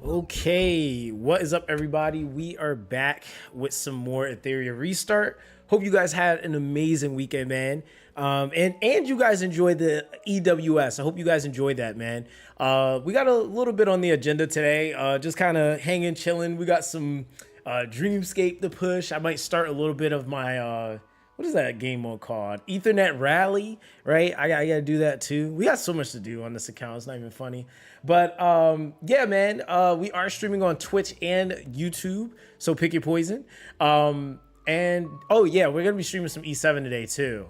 Okay, what is up, everybody? We are back with some more Etheria Restart. Hope you guys had an amazing weekend, man. And you guys enjoyed the EWS. I hope you guys enjoyed that, man. We got a little bit on the agenda today. Just kind of hanging, chilling. We got some Dreamscape to push. I might start a little bit of my what is that game mode called? Ethernet Rally, right? I gotta do that too. We got so much to do on this account. It's not even funny. But yeah, man, we are streaming on Twitch and YouTube, so pick your poison. And oh yeah, we're gonna be streaming some E7 today too.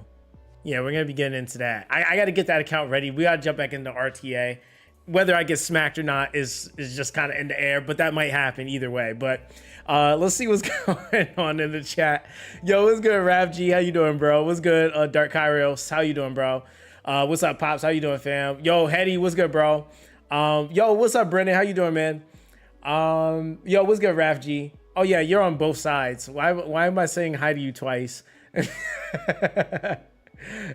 Yeah, we're gonna be getting into that. I gotta get that account ready. We gotta jump back into RTA. Whether I get smacked or not is just kind of in the air, but that might happen either way. But let's see what's going on in the chat. Yo, what's good, Rav G? How you doing, bro? What's good, Dark Kyrios? How you doing, bro? What's up, Pops? How you doing, fam? Yo, Hetty, what's good, bro? Yo, what's up, Brendan? How you doing, man? Yo, what's good, Rav G? Oh yeah, you're on both sides. Why am I saying hi to you twice?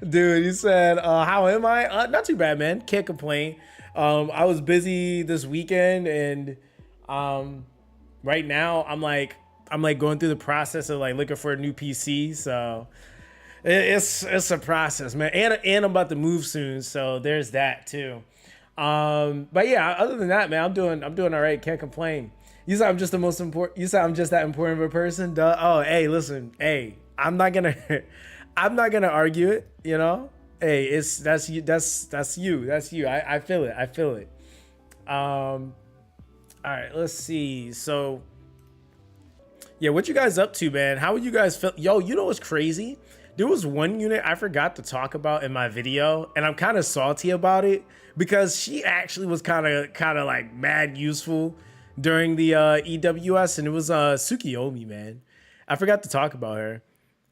Dude, you said, how am I? Not too bad, man. Can't complain. I was busy this weekend, and right now I'm like going through the process of like looking for a new PC. So it's a process, man. And I'm about to move soon, so there's that too. But yeah, other than that, man, I'm doing all right. Can't complain. You said I'm just the most important. You said I'm just that important of a person. Duh. Oh, hey, listen, hey, I'm not gonna argue it. You know. Hey, that's you. That's you. I feel it. All right, let's see. So, yeah, what you guys up to, man? How would you guys feel? Yo, you know what's crazy? There was one unit I forgot to talk about in my video, and I'm kind of salty about it because she actually was kind of like mad useful during the EWS, and it was Tsukiyomi, man. I forgot to talk about her.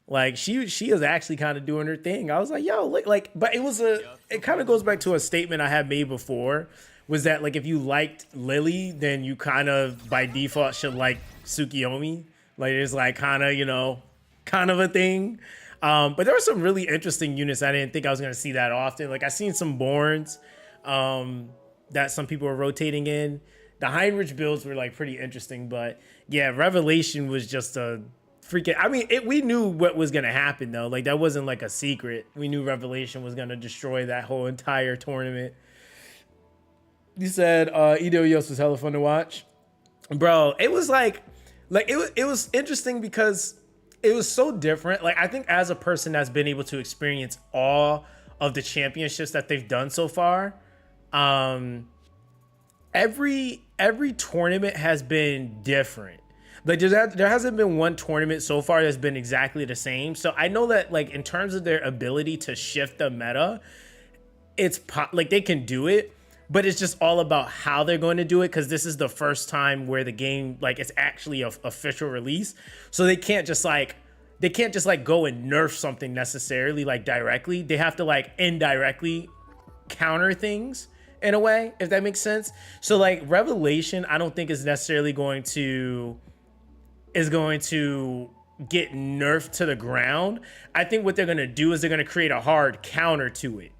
Like she is actually kind of doing her thing. I was like, yo, like, but it kind of goes back to a statement I had made before, was that like if you liked Lily, then you kind of by default should like Tsukiyomi. Like it's like kind of a thing. But there were some really interesting units I didn't think I was gonna see that often. Like I seen some Borns that some people were rotating in. The Heinrich builds were like pretty interesting, but yeah, Revelation was just a freaking, I mean, we knew what was gonna happen though. Like that wasn't like a secret. We knew Revelation was gonna destroy that whole entire tournament. You said EWS was hella fun to watch, bro. It was like it was interesting because it was so different. Like I think as a person that's been able to experience all of the championships that they've done so far, every tournament has been different. Like there hasn't been one tournament so far that's been exactly the same. So I know that like in terms of their ability to shift the meta, it's like they can do it, but it's just all about how they're going to do it, because this is the first time where the game like it's actually a official release. So they can't just like go and nerf something necessarily like directly. They have to like indirectly counter things in a way, if that makes sense. So like Revelation, I don't think is necessarily going to get nerfed to the ground. I think what they're going to do is they're going to create a hard counter to it.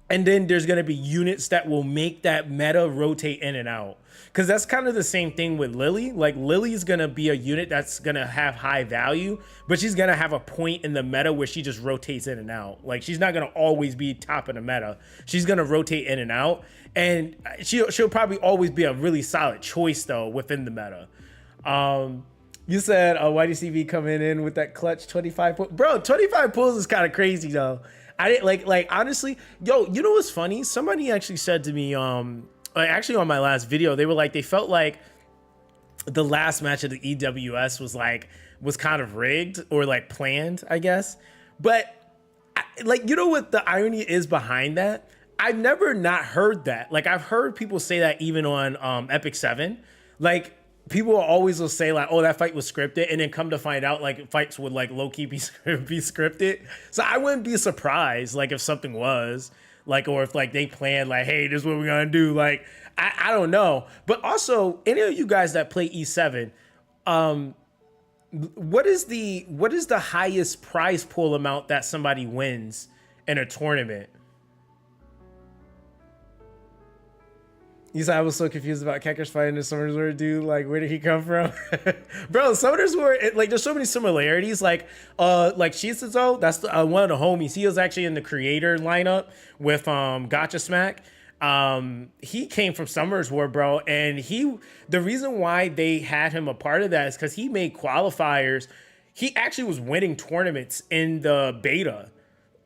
And then there's going to be units that will make that meta rotate in and out. Because that's kind of the same thing with Lily. Like Lily's going to be a unit that's going to have high value, but she's going to have a point in the meta where she just rotates in and out. Like she's not going to always be top of the meta. She's going to rotate in and out. And she'll probably always be a really solid choice though within the meta. You said YDCB coming in with that clutch 25 pull. Bro, 25 pulls is kind of crazy though. I didn't like honestly, yo, you know what's funny? Somebody actually said to me, actually on my last video, they were like, they felt like the last match of the EWS was kind of rigged or like planned, I guess. But like, you know what the irony is behind that? I've never not heard that. Like I've heard people say that even on Epic 7. Like people always will say like, oh, that fight was scripted, and then come to find out like fights would like low-key be scripted. So I wouldn't be surprised like if something was like, or if like they planned like, hey, this is what we're gonna do. Like I don't know. But also any of you guys that play E7, what is the highest prize pool amount that somebody wins in a tournament? You said I was so confused about Kekker's fighting the Summoners War dude. Like, where did he come from? Bro, Summoners War, like, there's so many similarities. Like Shizuzo, that's one of the homies. He was actually in the creator lineup with GACHASMACK. He came from Summoners War, bro. And the reason why they had him a part of that is because he made qualifiers. He actually was winning tournaments in the beta.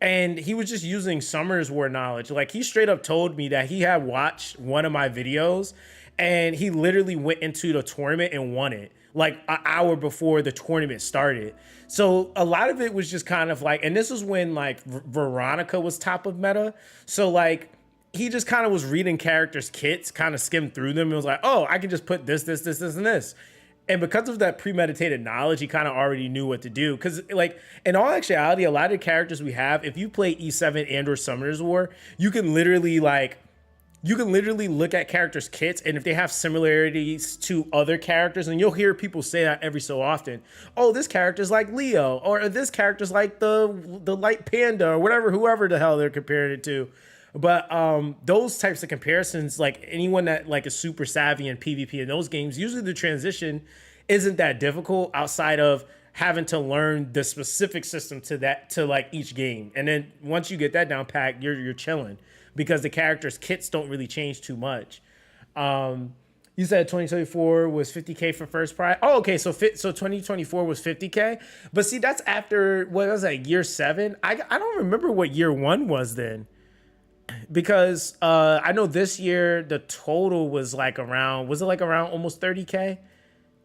And he was just using Summoners War knowledge. Like, he straight up told me that he had watched one of my videos and he literally went into the tournament and won it like an hour before the tournament started. So a lot of it was just kind of like, and this was when like Veronica was top of meta. So like, he just kind of was reading characters' kits, kind of skimmed through them and was like, oh, I can just put this, and this. And because of that premeditated knowledge, he kind of already knew what to do. Because, like, in all actuality, a lot of the characters we have, if you play E7 and or Summoners War, you can literally look at characters' kits, and if they have similarities to other characters, and you'll hear people say that every so often. Oh, this character's like Leo, or this character's like the light panda, or whatever, whoever the hell they're comparing it to. But those types of comparisons, like anyone that like is super savvy in PvP in those games, usually the transition isn't that difficult outside of having to learn the specific system to like each game. And then once you get that down packed, you're chilling because the characters' kits don't really change too much. You said 2024 was 50K for first prize. Oh, okay. So 2024 was 50K. But see, that's after, what was that, year 7? I don't remember what year 1 was then. Because I know this year the total was like around, almost 30K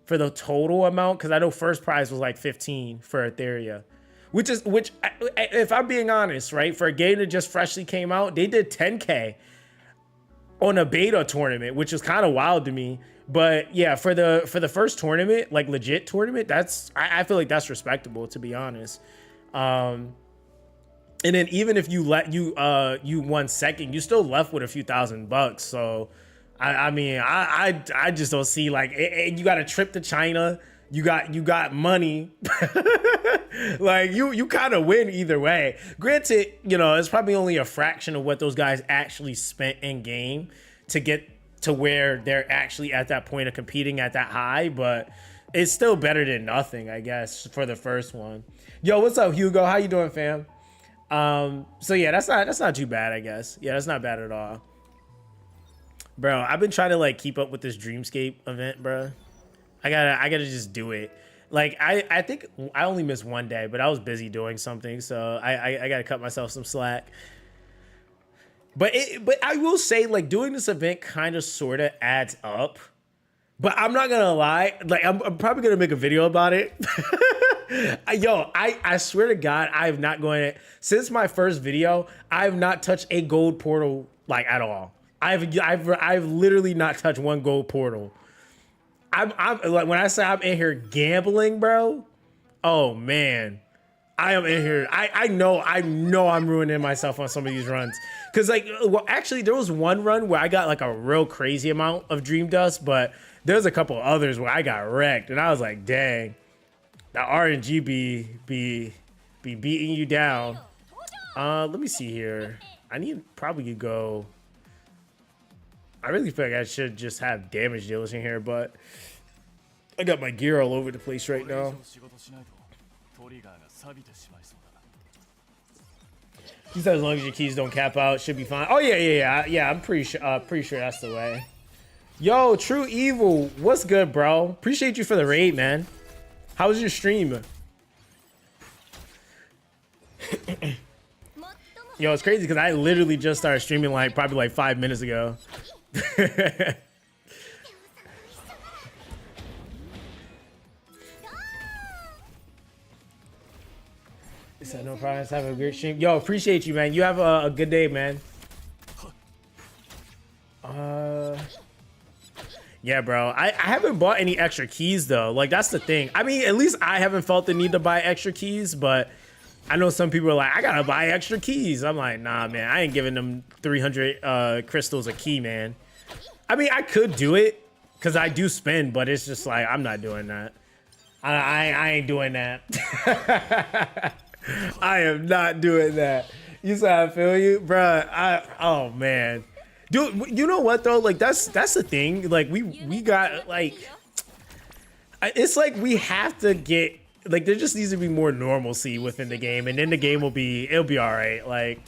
for the total amount? Because I know first prize was like 15 for Etheria, which if I'm being honest, right, for a game that just freshly came out, they did 10K on a beta tournament, which is kind of wild to me. But yeah, for the first tournament, like legit tournament, I feel like that's respectable, to be honest. And then even if you won second, you still left with a few $1,000. So I mean, I just don't see like you got a trip to China, you got money, like you kind of win either way. Granted, you know, it's probably only a fraction of what those guys actually spent in game to get to where they're actually at that point of competing at that high, but it's still better than nothing, I guess, for the first one. Yo, what's up, Hugo? How you doing, fam? So yeah, that's not too bad, I guess. Yeah, that's not bad at all. Bro, I've been trying to like keep up with this Dreamscape event, bro. I gotta just do it. Like I think I only missed one day, but I was busy doing something, so I gotta cut myself some slack. But I will say, like, doing this event kind of sort of adds up. But I'm not gonna lie, like I'm probably gonna make a video about it. Yo, I swear to God, I have not going to, since my first video, I have not touched a gold portal like at all. I've literally not touched one gold portal. I'm like, when I say I'm in here gambling, bro, oh man, I am in here. I know I'm ruining myself on some of these runs. Cause like, well, actually there was one run where I got like a real crazy amount of dream dust, but there's a couple others where I got wrecked and I was like, dang. The RNG be beating you down. Let me see here. I need probably to go. I really feel like I should just have damage dealers in here, but I got my gear all over the place right now. He said as long as your keys don't cap out, should be fine. Oh yeah. I'm pretty sure that's the way. Yo, True Evil, what's good, bro? Appreciate you for the raid, man. How was your stream? Yo, it's crazy because I literally just started streaming like probably like 5 minutes ago. He said no problem. Have a great stream. Yo, appreciate you, man. You have a good day, man. Yeah, bro. I haven't bought any extra keys though. Like that's the thing. I mean, at least I haven't felt the need to buy extra keys, but I know some people are like, I gotta buy extra keys. I'm like, nah, man. I ain't giving them 300 crystals a key, man. I mean, I could do it because I do spend, but it's just like I'm not doing that. I ain't doing that. I am not doing that. You said I feel you, bro. Oh man. Dude, you know what though? Like that's the thing. Like we got like, it's like we have to get like, there just needs to be more normalcy within the game, and then the game will be, it'll be all right. Like,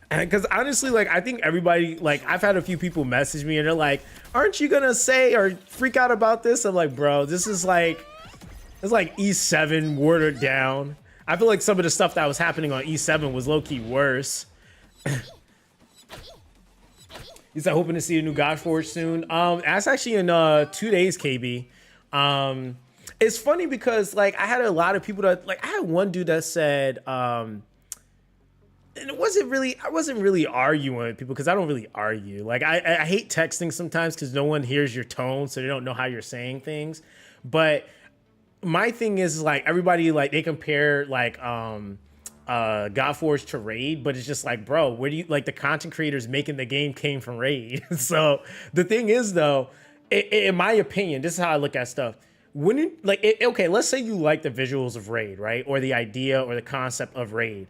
because honestly, like I think everybody, like I've had a few people message me and they're like, aren't you gonna say or freak out about this? I'm like, bro, this is like, it's like E7 watered down. I feel like some of the stuff that was happening on E7 was low-key worse. He said hoping to see a new God Forge soon. That's actually in 2 days, KB. It's funny because like I had a lot of people that, like I had one dude that said, and it wasn't really, I wasn't really arguing with people because I don't really argue. Like I hate texting sometimes because no one hears your tone, so they don't know how you're saying things. But my thing is like everybody, like they compare like Godforge to Raid, but it's just like, bro, where do you, like the content creators making the game came from Raid. So the thing is though, in my opinion, this is how I look at stuff. When you like okay, let's say you like the visuals of Raid, right? Or the idea or the concept of Raid.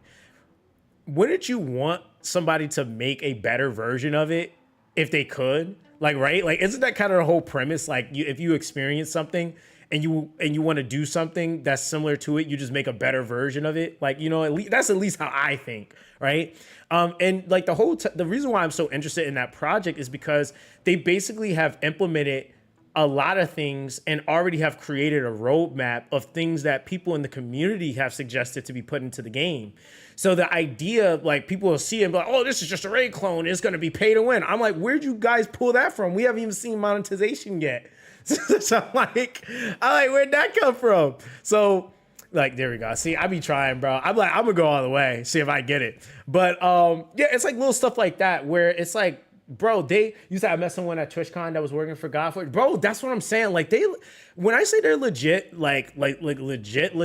Wouldn't you want somebody to make a better version of it if they could? Like, right? Like, isn't that kind of the whole premise? Like, if you experience something and you want to do something that's similar to it, you just make a better version of it. Like, you know, that's at least how I think, right? And like the reason why I'm so interested in that project is because they basically have implemented a lot of things and already have created a roadmap of things that people in the community have suggested to be put into the game. So the idea, like people will see it and be like, oh, this is just a Raid clone, it's gonna be pay to win. I'm like, where'd you guys pull that from? We haven't even seen monetization yet. So I'm like, where'd that come from? So like, there we go. See, I be trying, bro. I'm like, I'm gonna go all the way, see if I get it. But yeah, it's like little stuff like that where it's like, bro, they used to have met someone at TwitchCon that was working for Godforge. Bro, that's what I'm saying. Like when I say they're legit, like legit,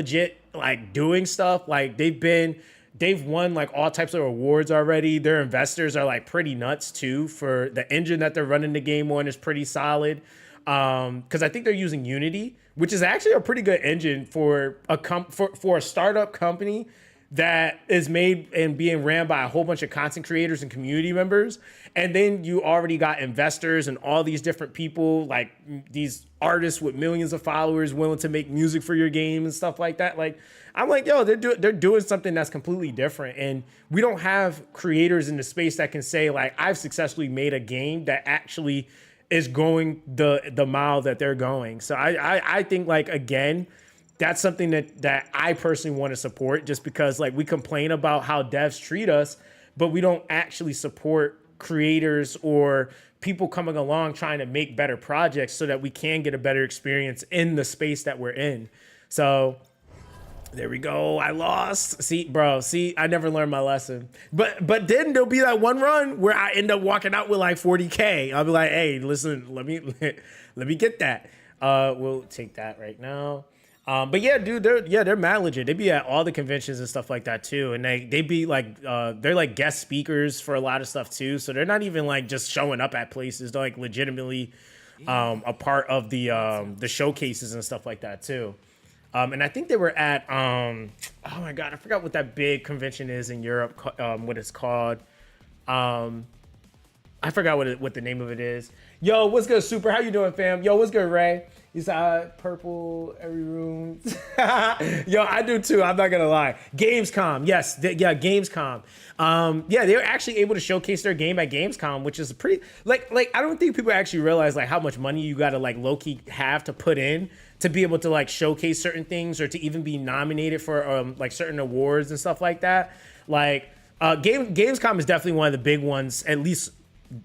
like doing stuff, like they've won like all types of awards already. Their investors are like pretty nuts too. For the engine that they're running the game on is pretty solid. Because I think they're using Unity, which is actually a pretty good engine for a startup company that is made and being ran by a whole bunch of content creators and community members. And then you already got investors and all these different people, like these artists with millions of followers willing to make music for your game and stuff like that. Like, I'm like, yo, they're doing something that's completely different. And we don't have creators in the space that can say like, I've successfully made a game that actually is going the mile that they're going. So I think like, again, that's something that I personally want to support, just because like we complain about how devs treat us, but we don't actually support creators or people coming along trying to make better projects so that we can get a better experience in the space that we're in. So there we go. I lost. See, bro, I never learned my lesson. But then there'll be that one run where I end up walking out with like 40K. I'll be like, hey, listen, let me get that. We'll take that right now. But yeah, dude, they're mad legit. They be at all the conventions and stuff like that too. And they be like, they're like guest speakers for a lot of stuff too. So they're not even like just showing up at places. They're like legitimately a part of the showcases and stuff like that too. And I think they were at, oh my God, I forgot what that big convention is in Europe, what it's called. I forgot what the name of it is. Yo, what's good, Super? How you doing, fam? Yo, what's good, Ray? You saw purple every room. Yo, I do too. I'm not gonna lie. Gamescom, yes, yeah, Gamescom. Yeah, they were actually able to showcase their game at Gamescom, which is pretty like I don't think people actually realize like how much money you gotta like low key have to put in to be able to like showcase certain things or to even be nominated for like certain awards and stuff like that. Like Gamescom is definitely one of the big ones, at least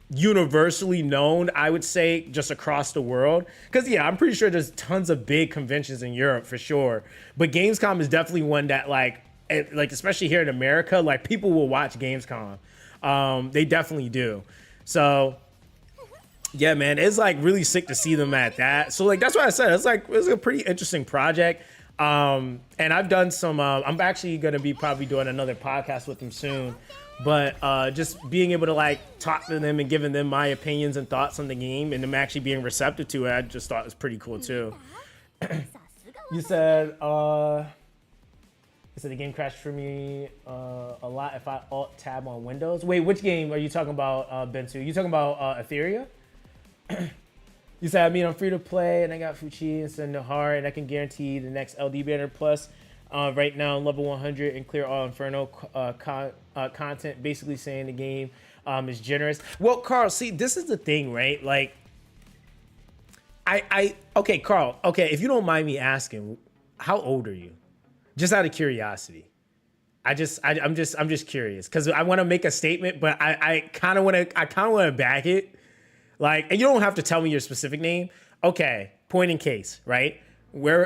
universally known, I would say, just across the world. Because yeah, I'm pretty sure there's tons of big conventions in Europe for sure, but Gamescom is definitely one that like especially here in America, like people will watch Gamescom. They definitely do. So yeah, man, it's like really sick to see them at that. So like that's what I said, it's a pretty interesting project. And I've done some I'm actually gonna be probably doing another podcast with them soon. But just being able to like talk to them and giving them my opinions and thoughts on the game and them actually being receptive to it, I just thought it was pretty cool too. You said So the game crashed for me a lot if I alt tab on Windows. Wait, which game are you talking about, Bentu? You talking about Etheria? You said, I mean, I'm free to play, and I got Fuchi and Send the Heart, and I can guarantee the next LD banner plus. Right now, level 100 and clear all Inferno content, basically saying the game is generous. Well, Carl, see, this is the thing, right? Like, okay, Carl, okay, if you don't mind me asking, how old are you? Just out of curiosity. I'm just curious because I want to make a statement, but I kind of want to back it. Like, and you don't have to tell me your specific name. Okay, point in case, right? We're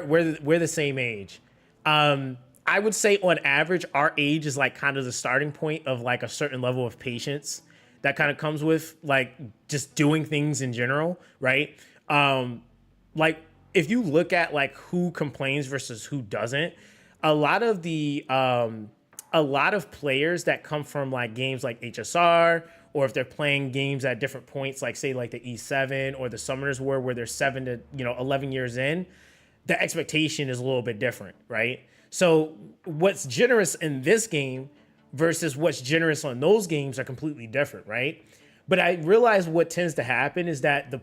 the same age. I would say on average, our age is like kind of the starting point of like a certain level of patience that kind of comes with like just doing things in general, right? Like if you look at like who complains versus who doesn't, a lot of players that come from like games like HSR, or if they're playing games at different points, like say like the E7 or the Summoners War, where they're 7 to 11 years in, the expectation is a little bit different, right? So what's generous in this game versus what's generous on those games are completely different, right? But I realize what tends to happen is that the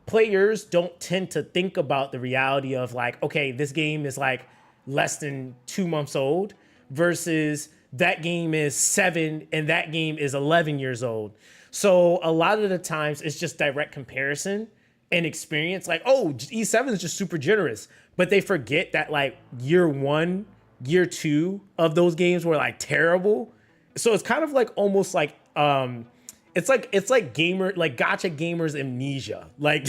players don't tend to think about the reality of like, okay, this game is like less than 2 months old versus that game is 7 and that game is 11 years old. So a lot of the times it's just direct comparison and experience. Like, oh, E7 is just super generous, but they forget that like year 1, year 2 of those games were like terrible. So it's kind of like almost like it's like gacha gamers amnesia. Like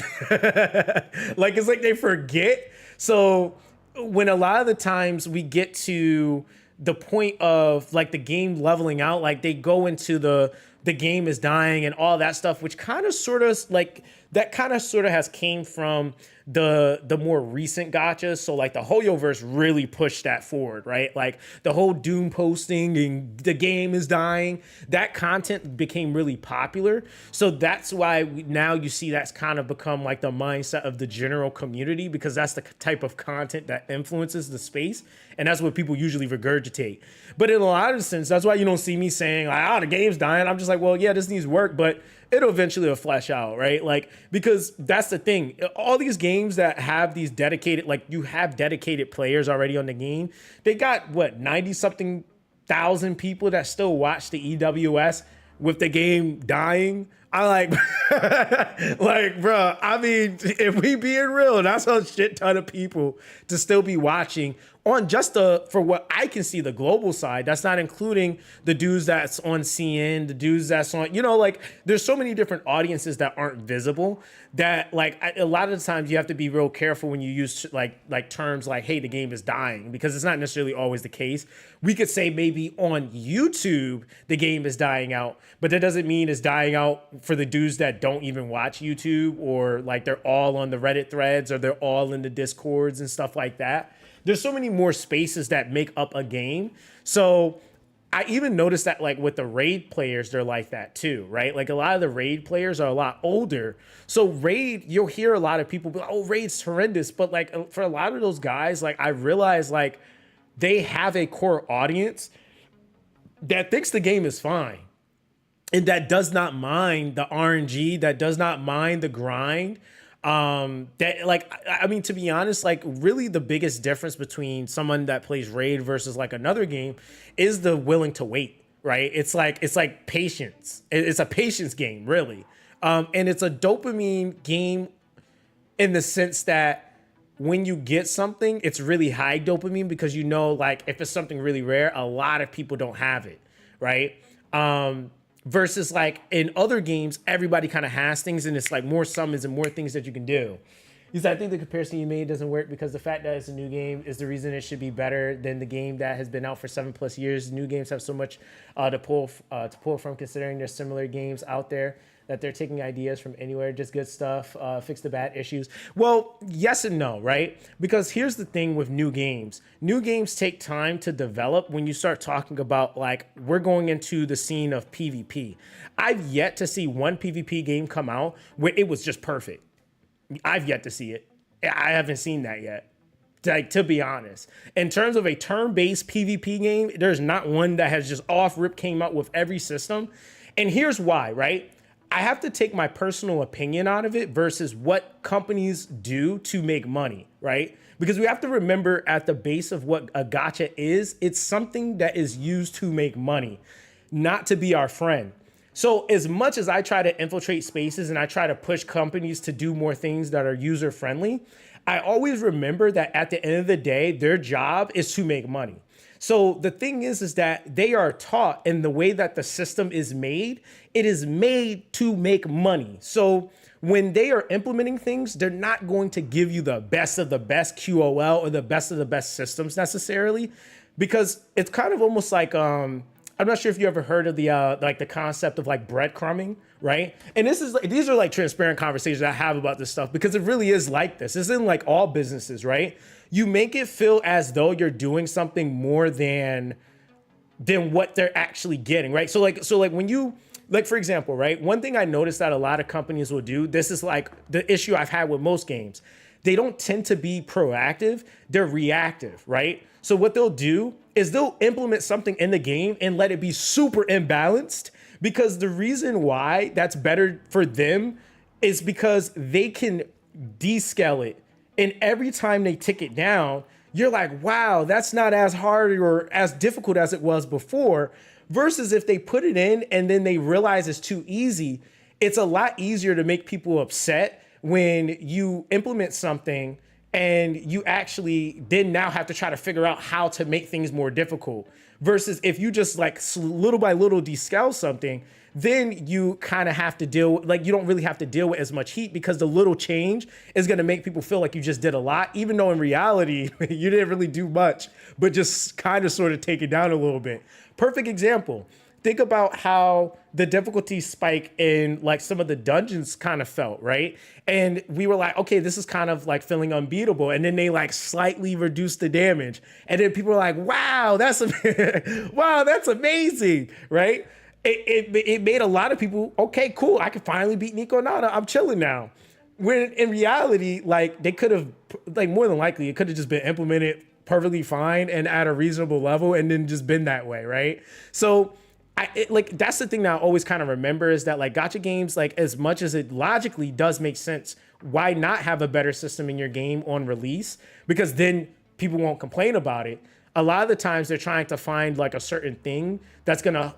like it's like they forget. So when a lot of the times we get to the point of like the game leveling out, like they go into the game is dying and all that stuff, which kind of sort of like that kind of sort of has came from the more recent gachas. So like the Hoyoverse really pushed that forward, right? Like the whole Doom posting and the game is dying, that content became really popular. So that's why now you see that's kind of become like the mindset of the general community, because that's the type of content that influences the space. And that's what people usually regurgitate. But in a lot of sense, that's why you don't see me saying like, oh, the game's dying. I'm just like, well, yeah, this needs work, but it'll eventually flesh out, right? Like, because that's the thing. All these games that have these dedicated, like you have dedicated players already on the game, they got what, 90 something thousand people that still watch the EWS with the game dying. I like, bro, I mean, if we being real, that's a shit ton of people to still be watching on just for what I can see, the global side. That's not including the dudes that's on CN, the dudes that's on, like there's so many different audiences that aren't visible that like a lot of the times you have to be real careful when you use like terms like, hey, the game is dying, because it's not necessarily always the case. We could say maybe on YouTube, the game is dying out, but that doesn't mean it's dying out for the dudes that don't even watch YouTube, or like they're all on the Reddit threads, or they're all in the Discords and stuff like that. There's so many more spaces that make up a game. So I even noticed that like with the raid players, they're like that too, right? Like a lot of the raid players are a lot older. So raid, you'll hear a lot of people be like, oh, raid's horrendous. But like for a lot of those guys, like I realize like they have a core audience that thinks the game is fine, and that does not mind the RNG, that does not mind the grind. That like, I mean, to be honest, like really the biggest difference between someone that plays raid versus like another game is the willing to wait, right? It's like patience. It's a patience game, really. And it's a dopamine game in the sense that when you get something, it's really high dopamine, because like if it's something really rare, a lot of people don't have it, right? Versus like in other games, everybody kind of has things, and it's like more summons and more things that you can do. He said, I think the comparison you made doesn't work because the fact that it's a new game is the reason it should be better than the game that has been out for 7+ years. New games have so much to pull from, considering there's similar games out there that they're taking ideas from anywhere, just good stuff, fix the bad issues. Well, yes and no, right? Because here's the thing with new games. New games take time to develop when you start talking about, like, we're going into the scene of PvP. I've yet to see one PvP game come out where it was just perfect. I've yet to see it. I haven't seen that yet. Like, to be honest, in terms of a turn-based PvP game, there's not one that has just off rip came out with every system. And here's why, right? I have to take my personal opinion out of it versus what companies do to make money, right? Because we have to remember at the base of what a gacha is, it's something that is used to make money, not to be our friend. So as much as I try to infiltrate spaces and I try to push companies to do more things that are user friendly, I always remember that at the end of the day, their job is to make money. So the thing is that they are taught in the way that the system is made, it is made to make money. So when they are implementing things, they're not going to give you the best of the best QOL or the best of the best systems necessarily, because it's kind of almost like, I'm not sure if you ever heard of the like the concept of like breadcrumbing, right? And these are like transparent conversations I have about this stuff because it really is like this. It's in like all businesses, right? You make it feel as though you're doing something more than what they're actually getting, right? So like when you, like, for example, right? One thing I noticed that a lot of companies will do, this is like the issue I've had with most games. They don't tend to be proactive, they're reactive, right? So what they'll do is they'll implement something in the game and let it be super imbalanced, because the reason why that's better for them is because they can descale it. And every time they tick it down, you're like, wow, that's not as hard or as difficult as it was before. Versus if they put it in and then they realize it's too easy, it's a lot easier to make people upset when you implement something and you actually then now have to try to figure out how to make things more difficult. Versus if you just like little by little descale something, then you kind of have to deal, like you don't really have to deal with as much heat, because the little change is going to make people feel like you just did a lot, even though in reality, you didn't really do much, but just kind of sort of take it down a little bit. Perfect example. Think about how the difficulty spike in like some of the dungeons kind of felt, right? And we were like, okay, this is kind of like feeling unbeatable. And then they like slightly reduced the damage. And then people were like, wow, that's wow, that's amazing, right? It made a lot of people, okay, cool, I can finally beat Nico Nana, I'm chilling now. When in reality, like they could have, like more than likely, it could have just been implemented perfectly fine and at a reasonable level and then just been that way, right? So like that's the thing that I always kind of remember, is that like gacha games, like as much as it logically does make sense, why not have a better system in your game on release? Because then people won't complain about it. A lot of the times they're trying to find like a certain thing that's gonna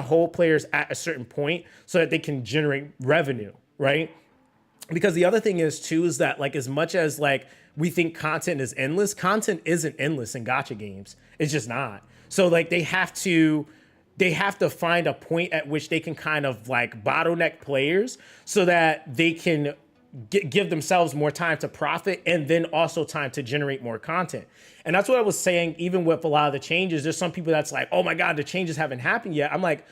hold players at a certain point so that they can generate revenue, right? Because the other thing is too, is that like as much as like we think content is endless, content isn't endless in gacha games. It's just not. So like they have to find a point at which they can kind of like bottleneck players so that they can give themselves more time to profit and then also time to generate more content. And that's what I was saying, even with a lot of the changes, there's some people that's like, oh my God, the changes haven't happened yet. I'm like,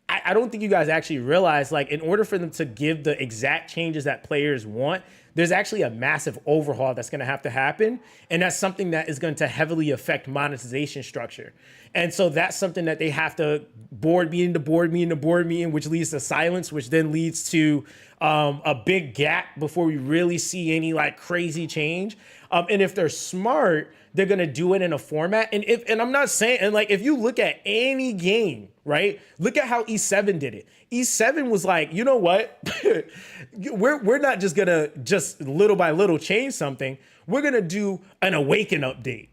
I don't think you guys actually realize, like, in order for them to give the exact changes that players want, there's actually a massive overhaul that's going to have to happen. And that's something that is going to heavily affect monetization structure. And so that's something that they have to board meeting to board meeting to board meeting, which leads to silence, which then leads to a big gap before we really see any like crazy change. And if they're smart, they're going to do it in a format. And I'm not saying, and like, if you look at any game, right? Look at how E7 did it. E7 was like, you know what? we're not just gonna just little by little change something. We're gonna do an awaken update.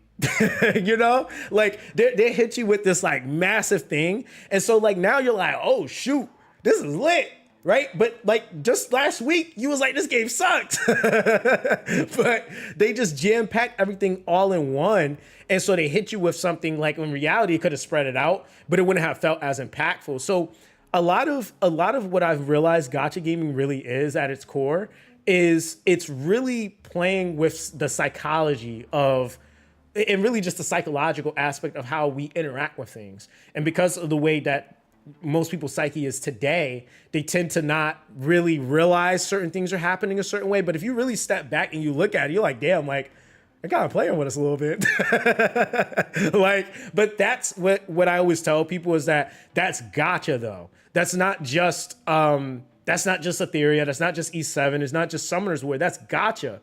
You know, like they hit you with this like massive thing. And so like now you're like, oh shoot, this is lit. Right? But like just last week, you was like, this game sucks. But they just jam-packed everything all in one. And so they hit you with something like, in reality, it could have spread it out, but it wouldn't have felt as impactful. So a lot of what I've realized gacha gaming really is at its core is it's really playing with the psychology of, and really just the psychological aspect of how we interact with things. And because of the way that most people's psyche is today, they tend to not really realize certain things are happening a certain way. But if you really step back and you look at it, you're like, damn, like they're kind of playing with us a little bit. Like, but that's what I always tell people, is that that's gacha though. That's not just Etheria. That's not just E7. It's not just Summoner's War. That's gacha.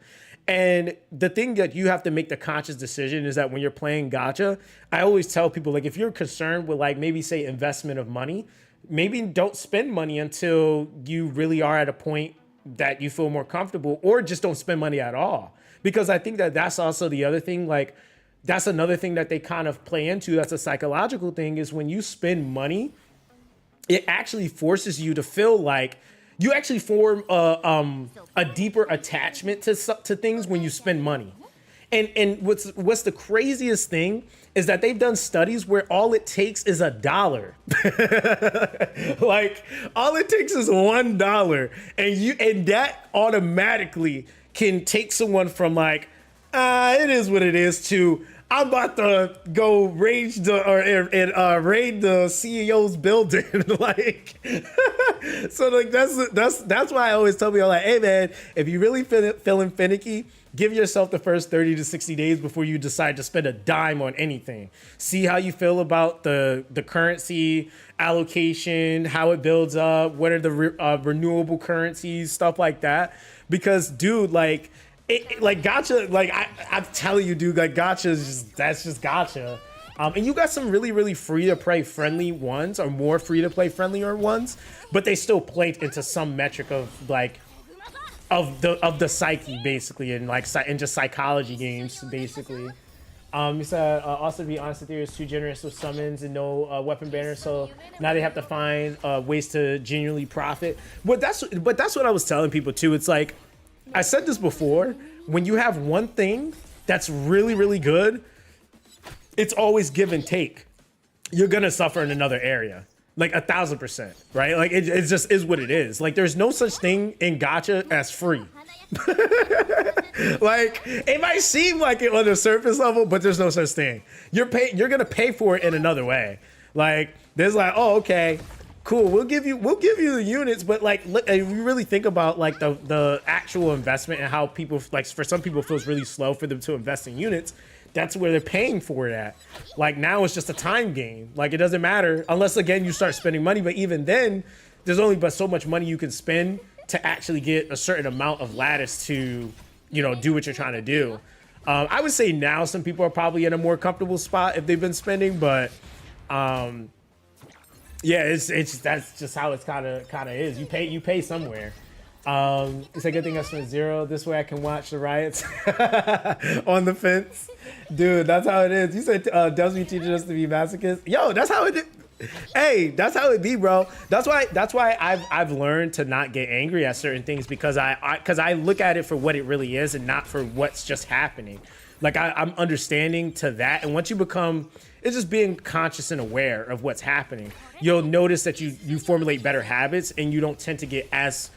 And the thing that you have to make the conscious decision is that when you're playing gacha, I always tell people, like, if you're concerned with, like, maybe say investment of money, maybe don't spend money until you really are at a point that you feel more comfortable, or just don't spend money at all. Because I think that that's also the other thing, like, that's another thing that they kind of play into. That's a psychological thing, is when you spend money, it actually forces you to feel like you actually form a deeper attachment to things when you spend money. And what's the craziest thing is that they've done studies where all it takes is $1. Like, all it takes is $1, and that automatically can take someone from, like, it is what it is, to I'm about to go raid the CEO's building. Like, so like that's why I always tell people, like, hey man, if you really feeling finicky, give yourself the first 30 to 60 days before you decide to spend a dime on anything. See how you feel about the currency allocation, how it builds up, what are the renewable currencies, stuff like that. Because dude, like, like gacha, like I'm telling you, dude, like gacha is just, that's just gacha. And you got some really, really free to play friendly ones, or more free to play friendlier ones, but they still play into some metric of, like, of the psyche, basically, and like and just psychology games, basically. You said also, to be honest, Etheria is too generous with summons and no weapon banners, so now they have to find ways to genuinely profit. But that's what I was telling people too. It's like, I said this before, when you have one thing that's really, really good, it's always give and take. You're gonna suffer in another area, like 1000%, right? Like it just is what it is. Like, there's no such thing in gacha as free. Like, it might seem like it on the surface level, but there's no such thing. You're gonna pay for it in another way. Like, there's like, oh, okay, cool, we'll give you the units, but like, look, if you really think about like the actual investment and how people, like, for some people it feels really slow for them to invest in units, that's where they're paying for it at. Like, now it's just a time game. Like, it doesn't matter unless, again, you start spending money, but even then there's only but so much money you can spend to actually get a certain amount of lattice to, you know, do what you're trying to do. I would say now some people are probably in a more comfortable spot if they've been spending, but yeah, it's that's just how it's kind of is. You pay somewhere. It's a good thing I spent 0. This way I can watch the riots on the fence. Dude, that's how it is. You said Desmond teaches us to be masochists. Yo, that's how it is. Hey, that's how it be, bro. That's why I've learned to not get angry at certain things, because I look at it for what it really is and not for what's just happening. Like, I'm understanding to that, and once you become, it's just being conscious and aware of what's happening, you'll notice that you formulate better habits, and you don't tend to get as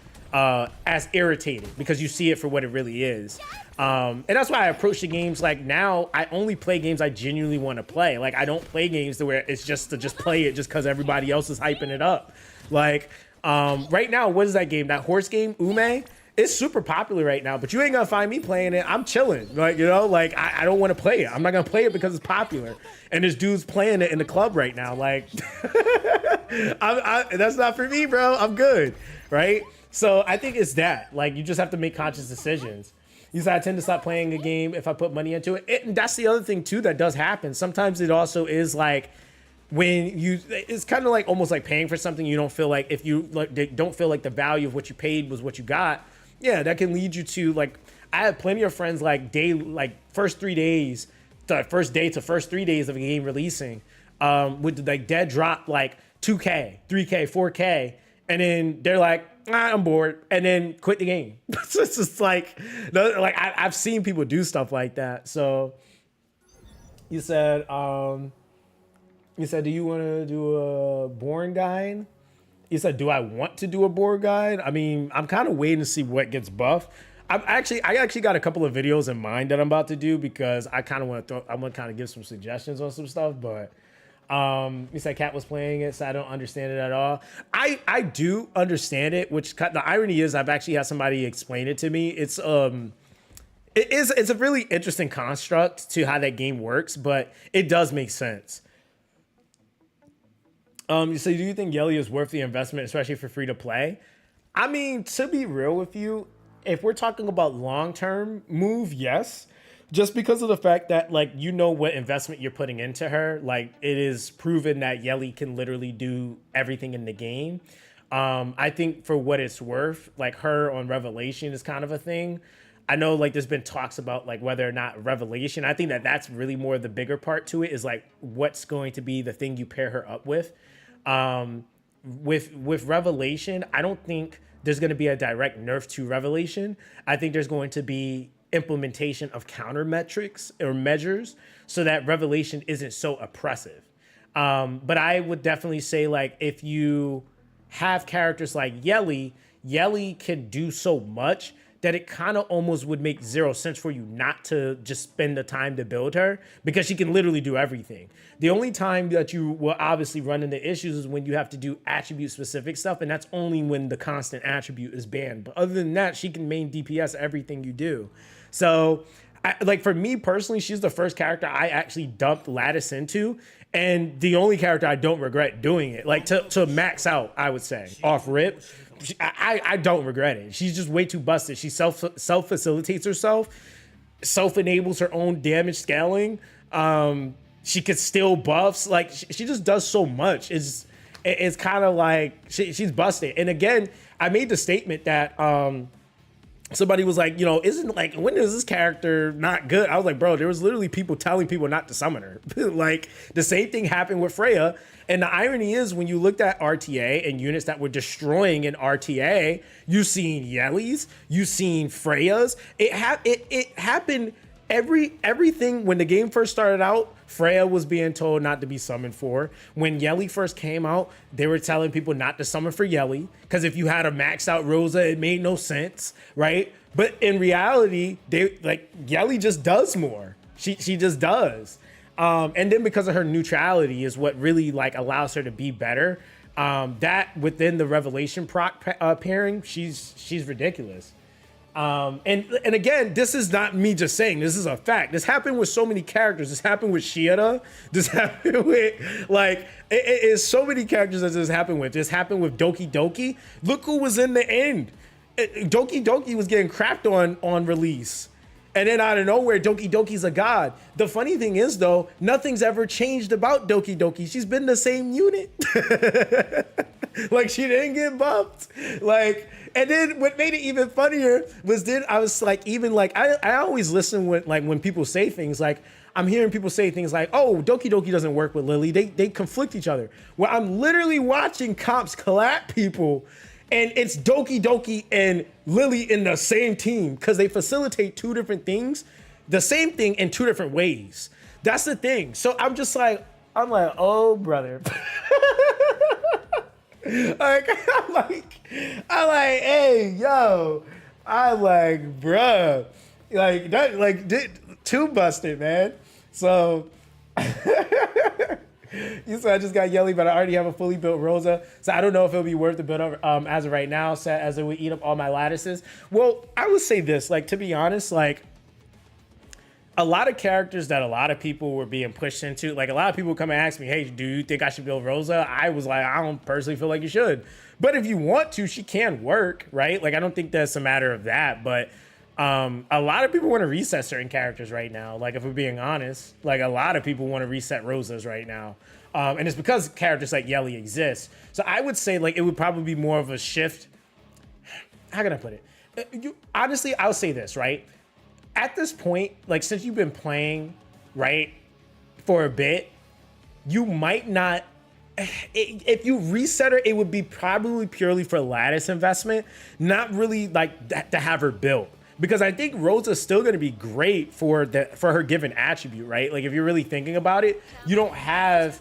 irritated because you see it for what it really is. And that's why I approach the games, like, now I only play games I genuinely want to play. Like, I don't play games to where it's just to just play it just because everybody else is hyping it up. Like, right now, what is that game? That horse game, Ume? It's super popular right now, but you ain't gonna find me playing it. I'm chilling, like, you know, like, I don't want to play it. I'm not gonna play it because it's popular, and there's dudes playing it in the club right now. Like, that's not for me, bro. I'm good, right? So I think it's that. Like, you just have to make conscious decisions. You said I tend to stop playing a game if I put money into it. And that's the other thing too that does happen. Sometimes it also is like, when it's kind of like almost like paying for something you don't feel like, if you like don't feel like the value of what you paid was what you got. Yeah, that can lead you to, like, I have plenty of friends, like, first 3 days, the first day to first 3 days of a game releasing, would like dead drop like 2K, 3K, 4K, and then they're like, I'm bored, and then quit the game. So it's just like I've seen people do stuff like that. So you said, do you want to do a Born guide? You said, do I want to do a board guide? I mean, I'm kind of waiting to see what gets buffed. I actually got a couple of videos in mind that I'm about to do, because I kind of want to kind of give some suggestions on some stuff. But you said Kat was playing it, so I don't understand it at all. I do understand it, which the irony is I've actually had somebody explain it to me. It's a really interesting construct to how that game works, but it does make sense. So do you think Yelli is worth the investment, especially for free to play? I mean, to be real with you, if we're talking about long-term move, yes. Just because of the fact that, like, you know what investment you're putting into her. Like, it is proven that Yelli can literally do everything in the game. I think for what it's worth, like, her on Revelation is kind of a thing. I know, like, there's been talks about, like, whether or not Revelation, I think that that's really more the bigger part to it, is, like, what's going to be the thing you pair her up with. With Revelation, I don't think there's going to be a direct nerf to Revelation. I think there's going to be implementation of counter metrics or measures so that Revelation isn't so oppressive. But I would definitely say, like, if you have characters like Yelli can do so much that it kind of almost would make zero sense for you not to just spend the time to build her, because she can literally do everything. The only time that you will obviously run into issues is when you have to do attribute specific stuff, and that's only when the constant attribute is banned. But other than that, she can main DPS everything you do. So, like, for me personally, she's the first character I actually dumped Lattice into, and the only character I don't regret doing it. Like, to max out, I would say, off rip, I don't regret it. She's just way too busted. She self-facilitates herself, self-enables her own damage scaling. She could steal buffs. Like, she just does so much. It's kind of like she's busted. And again, I made the statement that somebody was like, you know, isn't, like, when is this character not good? I was like, bro, there was literally people telling people not to summon her. Like, the same thing happened with Freya. And the irony is, when you looked at RTA and units that were destroying in RTA, you've seen Yellis, you've seen Freyas. It happened everything. When the game first started out, Freya was being told not to be summoned for. When Yelli first came out, they were telling people not to summon for Yelli, because if you had a maxed out Rosa, it made no sense, right? But in reality, Yelli just does more. She just does. And then because of her neutrality is what really, like, allows her to be better. That within the Revelation proc pairing, she's ridiculous. And again, this is not me just saying, this is a fact. This happened with so many characters. This happened with Shiera. This happened with, like, it is so many characters that this happened with. This happened with Doki Doki. Look who was in the end. Doki Doki was getting crapped on release. And then out of nowhere, Doki Doki's a god. The funny thing is, though, nothing's ever changed about Doki Doki. She's been the same unit. Like, she didn't get buffed. Like, and then what made it even funnier was then I was like, even like, I always listen when people say things like, I'm hearing people say things like, oh, Doki Doki doesn't work with Lily. They conflict each other. Well, I'm literally watching comps collab people, and it's Doki Doki and Lily in the same team, because they facilitate two different things, the same thing in two different ways. That's the thing. So I'm like, oh, brother. I'm like, hey, yo. I'm like, bruh. Like, that, like, too busted, man. So, you said I just got Yelli, but I already have a fully built Rosa. So I don't know if it'll be worth the build up as of right now, so as it would eat up all my lattices. Well, I would say this, like, to be honest, like, a lot of characters that a lot of people were being pushed into, like, a lot of people come and ask me, hey, do you think I should build Rosa? I was like, I don't personally feel like you should. But if you want to, she can work, right? Like, I don't think that's a matter of that, but a lot of people want to reset certain characters right now. Like, if we're being honest, like, a lot of people want to reset Rosas right now. And it's because characters like Yelli exist. So I would say, like, it would probably be more of a shift. How can I put it? Honestly, I'll say this, right? At this point, like, since you've been playing, right, for a bit, you might not, if you reset her, it would be probably purely for lattice investment, not really like that to have her built. Because I think Rosa's still going to be great for her given attribute, right? Like, if you're really thinking about it, you don't have,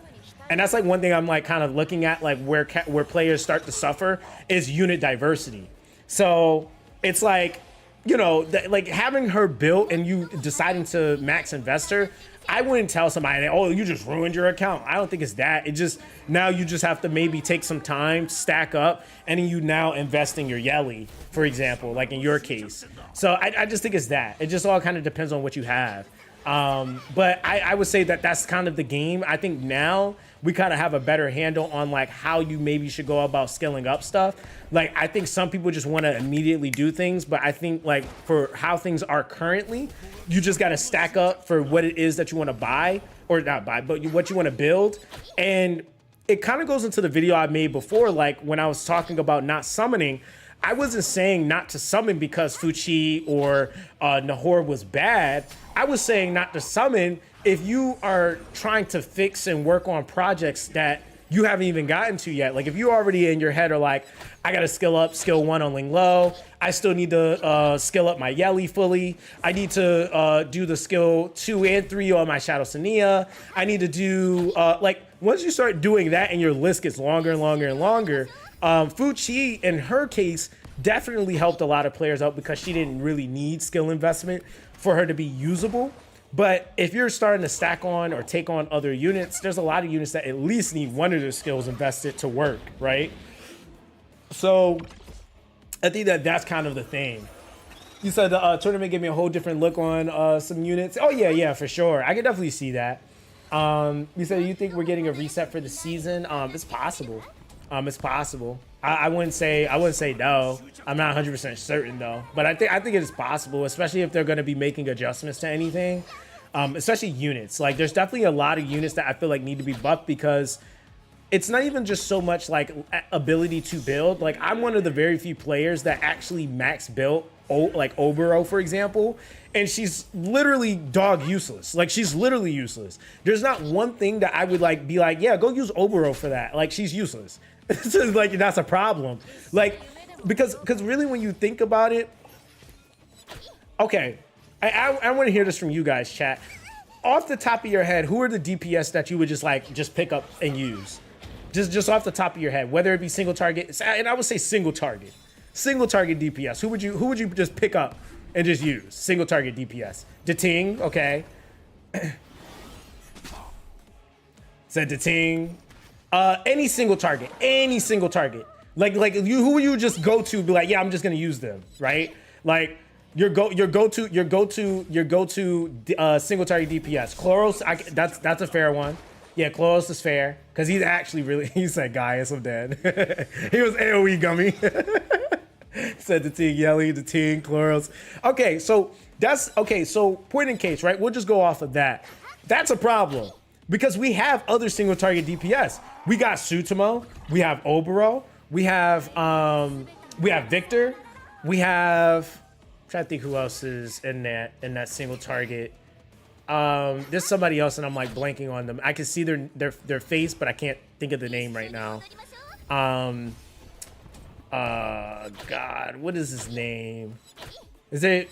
and that's like one thing I'm like kind of looking at, like where players start to suffer is unit diversity. So it's like, you know, like having her built and you deciding to max invest her, I wouldn't tell somebody, oh, you just ruined your account. I don't think it's that. It just, now you just have to maybe take some time, stack up, and then you now invest in your Yelli, for example, like in your case. So I just think it's that. It just all kind of depends on what you have. But I would say that that's kind of the game. I think now we kind of have a better handle on like how you maybe should go about scaling up stuff. Like, I think some people just want to immediately do things, but I think like for how things are currently, you just got to stack up for what it is that you want to buy, or not buy, but what you want to build. And it kind of goes into the video I made before, like when I was talking about not summoning. I wasn't saying not to summon because Fuchi or Nahor was bad. I was saying not to summon if you are trying to fix and work on projects that you haven't even gotten to yet. Like if you already in your head are like, I gotta skill up skill 1 on Ling Lo. I still need to skill up my Yelli fully. I need to do the skill 2 and 3 on my Shadow Sania. I need to do, like once you start doing that and your list gets longer and longer and longer, Fuchi, in her case, definitely helped a lot of players out because she didn't really need skill investment for her to be usable. But if you're starting to stack on or take on other units, there's a lot of units that at least need one of their skills invested to work, right? So I think that that's kind of the thing. You said the tournament gave me a whole different look on some units. Oh yeah, for sure. I can definitely see that. You said you think we're getting a reset for the season. It's possible. It's possible. I wouldn't say no. I'm not 100% certain though, but I think it is possible, especially if they're going to be making adjustments to anything, especially units. Like there's definitely a lot of units that I feel like need to be buffed because it's not even just so much like ability to build. Like I'm one of the very few players that actually max built, like Obero, for example, and she's literally dog useless. Like she's literally useless. There's not one thing that I would like be like, yeah, go use Obero for that. Like she's useless. So like that's a problem. Like because really when you think about it, okay, I want to hear this from you guys, chat. Off the top of your head, who are the DPS that you would just pick up and use? Just off the top of your head, whether it be single target, and I would say single target DPS. Who would you just pick up and just use single target DPS? Dating, okay. Said Dating. Any single target. Like who would you just go to? Be like, yeah, I'm just gonna use them, right? Like your go to single target DPS. Chloros, that's a fair one. Yeah, Chloros is fair because he's actually really. He said, "Guys, I'm dead." He was AOE gummy. Said the Ting Yelli, the Ting Chloros. Okay, so that's okay. So point in case, right? We'll just go off of that. That's a problem because we have other single target DPS. We got Sutomo, we have Obero, we have Victor, we have. I'm trying to think who else is in that single target. There's somebody else and I'm like blanking on them. I can see their face, but I can't think of the name right now. God, what is his name? Is it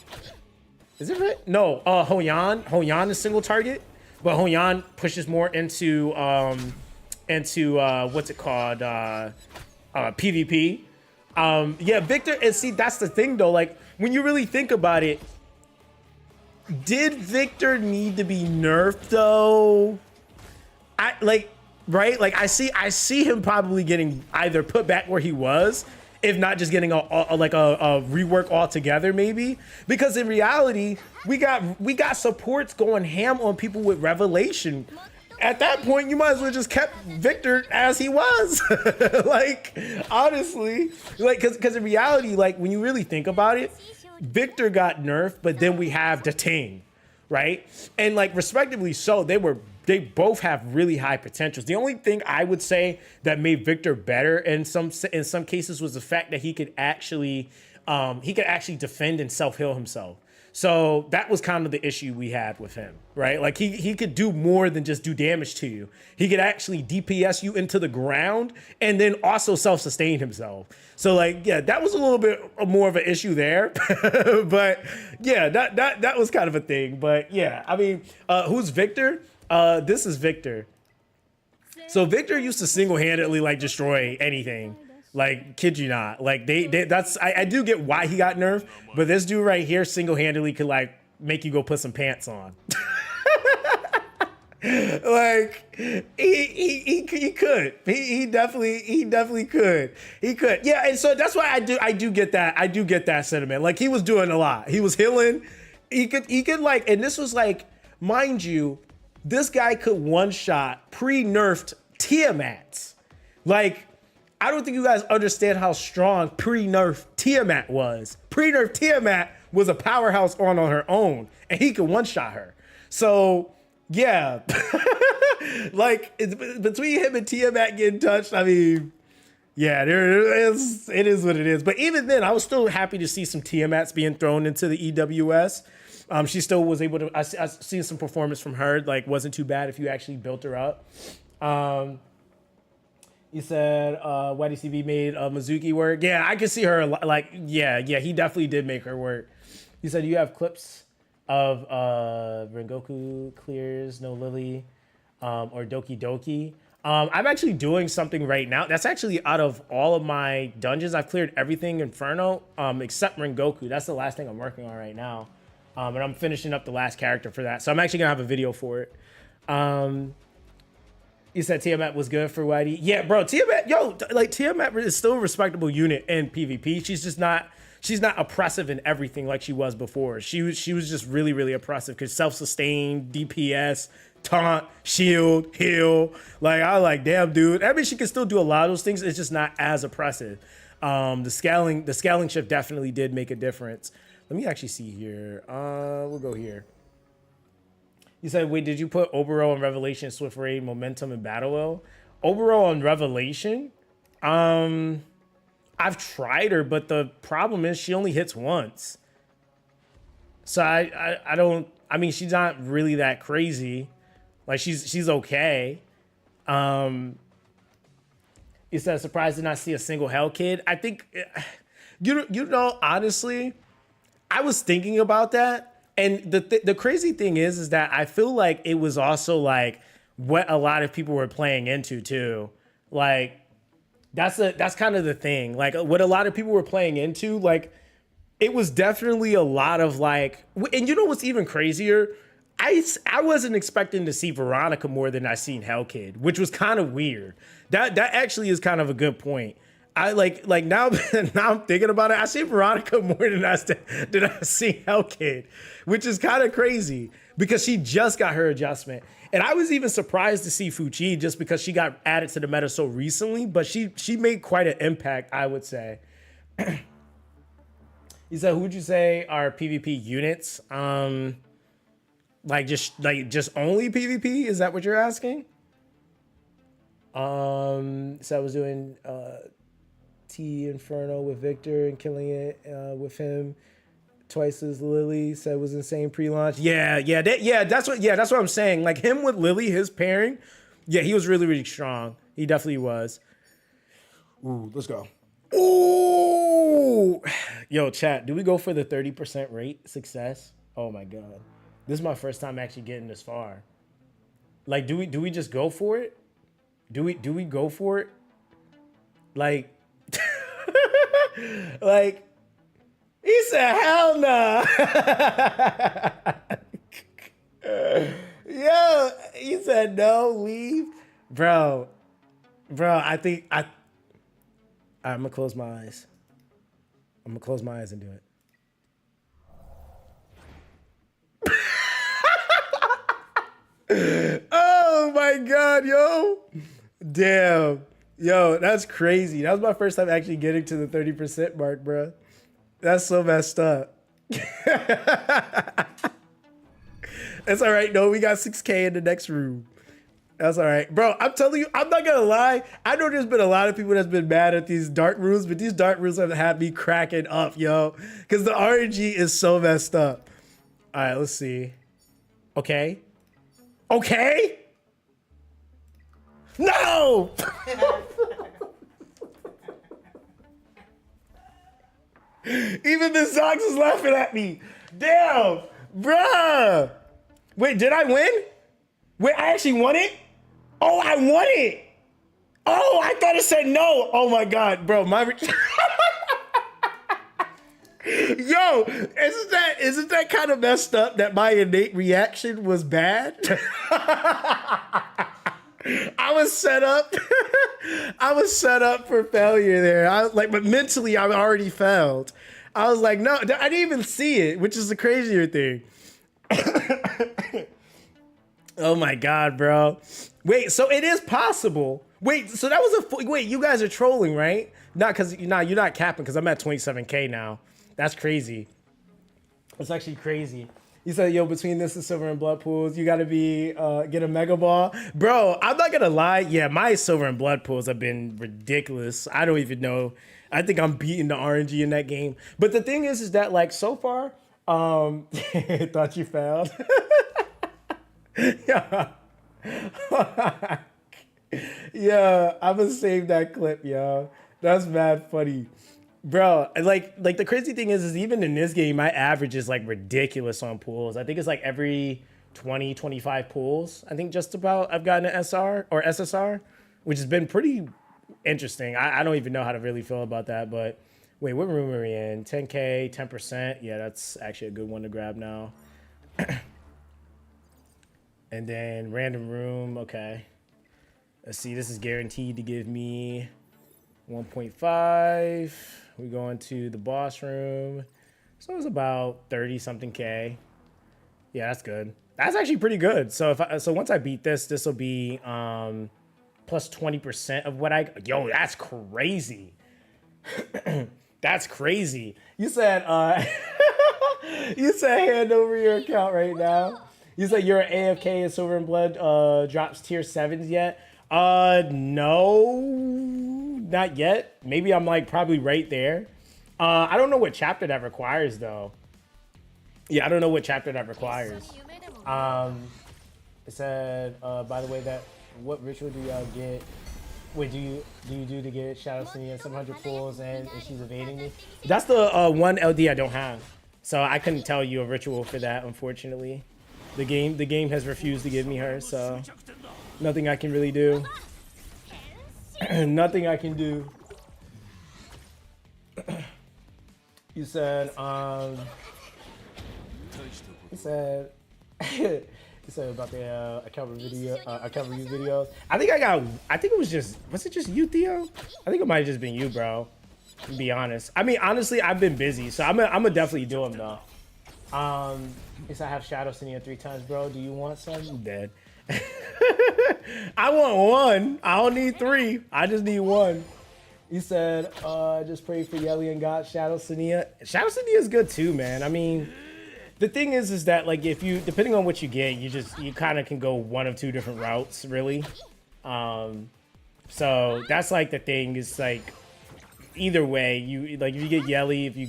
right? No, Hoyan. Hoyan is single target, but Hoyan pushes more into what's it called? PvP. Yeah, Victor, and see, that's the thing though, like when you really think about it, did Victor need to be nerfed though? I see him probably getting either put back where he was, if not just getting a rework altogether, maybe. Because in reality, we got supports going ham on people with Revelation. At that point, you might as well just kept Victor as he was. Like, honestly, like, because in reality, like when you really think about it, Victor got nerfed, but then we have Dating, right? And like respectively so, they both have really high potentials. The only thing I would say that made Victor better in some cases was the fact that he could actually defend and self-heal himself. So that was kind of the issue we had with him, right? Like he could do more than just do damage to you. He could actually DPS you into the ground and then also self-sustain himself. So like, yeah, that was a little bit more of an issue there. But yeah, that was kind of a thing. But yeah, I mean, who's Victor? This is Victor. So Victor used to single-handedly like destroy anything. Like, kid you not. Like I do get why he got nerfed, but this dude right here single-handedly could like make you go put some pants on. Like he could. He definitely could. He could. Yeah, and so that's why I do get that. I do get that sentiment. Like he was doing a lot. He was healing. He could like, and this was like, mind you, this guy could one-shot pre-nerfed Tiamats. Like, I don't think you guys understand how strong pre-nerf Tiamat was. Pre-nerf Tiamat was a powerhouse on her own, and he could one-shot her. So, yeah. Like, between him and Tiamat getting touched, I mean, yeah, it is what it is. But even then, I was still happy to see some Tiamats being thrown into the EWS. She still was able to, I seen some performance from her, like, wasn't too bad if you actually built her up. You said YDCB made Mizuki work. Yeah, I could see her, like, yeah, he definitely did make her work. You said you have clips of Rengoku clears, no Lily, or Doki Doki. I'm actually doing something right now. That's actually out of all of my dungeons. I've cleared everything Inferno except Rengoku. That's the last thing I'm working on right now. And I'm finishing up the last character for that. So I'm actually going to have a video for it. You said Tiamat was good for YD. Yeah, bro, Tiamat, like Tiamat is still a respectable unit in PvP. She's just not, she's not oppressive in everything like she was before. She was just really, really oppressive because self-sustained, DPS, taunt, shield, heal. Like, I was like, damn, dude. I mean, she can still do a lot of those things. It's just not as oppressive. The scaling shift definitely did make a difference. Let me actually see here. We'll go here. You said, wait, did you put Obero on Revelation, Swift Raid, Momentum, and Battle Well? Obero on Revelation? I've tried her, but the problem is she only hits once. So I don't, I mean, she's not really that crazy. Like, she's okay. You said, surprised to not see a single Hell Kid. I think, you know, honestly, I was thinking about that. And the crazy thing is that I feel like it was also like what a lot of people were playing into too. Like, that's kind of the thing. Like, what a lot of people were playing into, like, it was definitely a lot of like, and you know what's even crazier? I wasn't expecting to see Veronica more than I seen Hell Kid, which was kind of weird. That actually is kind of a good point. I like now I'm thinking about it. I see Veronica more than I see Hell Kid, which is kind of crazy because she just got her adjustment. And I was even surprised to see Fuchi just because she got added to the meta so recently, but she made quite an impact, I would say. You said, who would you say are PvP units? Like just only PvP? Is that what you're asking? So I was doing T Inferno with Victor and killing it with him twice as Lily. Said was insane pre-launch. That's what I'm saying. Like him with Lily, his pairing, yeah, he was really, really strong. He definitely was. Ooh, let's go. Ooh, yo, chat. Do we go for the 30% rate success? Oh my god, this is my first time actually getting this far. Like, do we just go for it? Do we go for it? Like. Like, he said, hell no. Yo, he said, no, leave. Bro, I think I'm going to close my eyes. I'm going to close my eyes and do it. Oh, my God, yo. Damn. Yo, that's crazy. That was my first time actually getting to the 30% mark, bro. That's so messed up. That's all right. No, we got 6K in the next room. That's all right. Bro, I'm telling you, I'm not going to lie. I know there's been a lot of people that's been mad at these dark rooms, but these dark rooms have had me cracking up, yo. Because the RNG is so messed up. All right, let's see. Okay. Okay. No! Even the Zox is laughing at me. Damn, bruh. Wait, did I win? Wait, I actually won it? Oh, I won it. Oh, I thought it said no. Oh my God, bro. Yo, isn't that kind of messed up that my innate reaction was bad? I was set up. I was set up for failure there. I was like, but mentally, I already failed. I was like, no, I didn't even see it, which is the crazier thing. Oh my God, bro. Wait, so it is possible. Wait, so that was wait, you guys are trolling, right? Not because you're not capping because I'm at 27K now. That's crazy. That's actually crazy. You said, yo, between this and silver and blood pools, you gotta be get a mega ball. Bro, I'm not gonna lie. Yeah, my silver and blood pools have been ridiculous. I don't even know. I think I'm beating the RNG in that game. But the thing is that like so far, thought you failed. Yeah. Yeah, I'm gonna save that clip, yo. That's mad funny. Bro, like the crazy thing is even in this game, my average is like ridiculous on pools. I think it's like every 20, 25 pools. I think just about I've gotten an SR or SSR, which has been pretty interesting. I don't even know how to really feel about that, but wait, what room are we in? 10K, 10%. Yeah, that's actually a good one to grab now. And then random room, okay. Let's see, this is guaranteed to give me 1.5. We're going to the boss room. So it's about 30 something K. Yeah, that's good. That's actually pretty good. So so once I beat this, this will be plus 20% of what yo, that's crazy. That's crazy. You said you said hand over your account right now. You said you're an AFK and Silver and Blood drops tier 7s yet? No, not yet. Maybe I'm like probably right there. I don't know what chapter that requires though. Yeah, I don't know what chapter that requires. It said, by the way, that what ritual do y'all get? Wait, do you do to get Shadow Sini and 700 pulls and she's evading me? That's the one LD I don't have. So I couldn't tell you a ritual for that, unfortunately. The game has refused to give me her, so nothing I can really do. Nothing I can do. You said you said you said about the account review videos. I think it was it just you, Theo? I think it might have just been you, bro. To be honest. I mean, honestly, I've been busy, so I'm gonna definitely do them though. Yes, I have Shadow Senia 3 times, bro. Do you want some? I'm dead. I want one. I don't need 3. I just need 1. You said, just pray for Yelli and God, Shadow Senia. Shadow Senia is good too, man. I mean, the thing is that like if you, depending on what you get, you kind of can go one of 2 different routes, really. So that's like the thing is like, either way, you like if you get Yelli, if you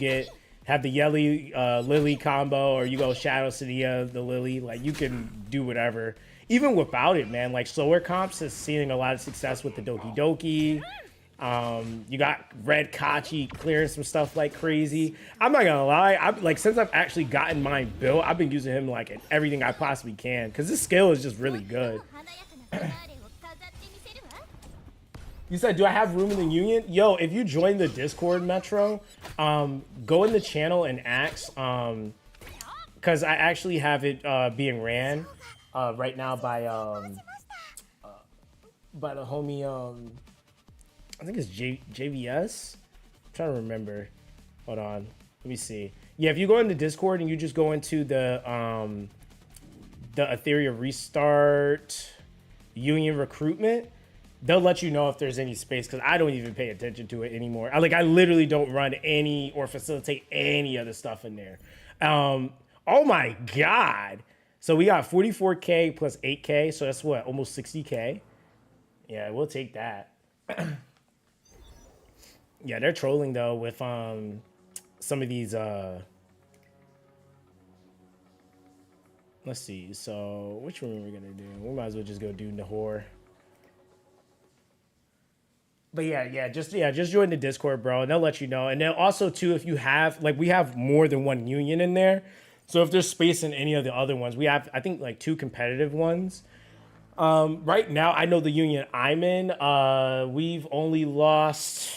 have the Yelli Lily combo, or you go Shadow Senia, the Lily, like you can do whatever. Even without it, man, like slower comps is seeing a lot of success with the Doki Doki. You got Red Kachi clearing some stuff like crazy. I'm not gonna lie, like since I've actually gotten mine built, I've been using him like in everything I possibly can because this skill is just really good. You said, do I have room in the union? Yo, if you join the Discord, Metro, go in the channel and ask, because I actually have it being ran right now by the homie, I think it's JVS. I'm trying to remember. Hold on, let me see. Yeah, if you go into Discord and you just go into the Etheria Restart Union recruitment, they'll let you know if there's any space because I don't even pay attention to it anymore. I literally don't run any or facilitate any other stuff in there. Oh my God. So we got 44K plus 8K. So that's what, almost 60K. Yeah, we'll take that. Yeah, they're trolling though with some of these let's see. So which one are we gonna do? We might as well just go do Nahor. But yeah, just join the Discord, bro, and they'll let you know. And then also too, if you have we have more than one union in there, so if there's space in any of the other ones, we have I think like 2 competitive ones. Right now, I know the union I'm in. We've only lost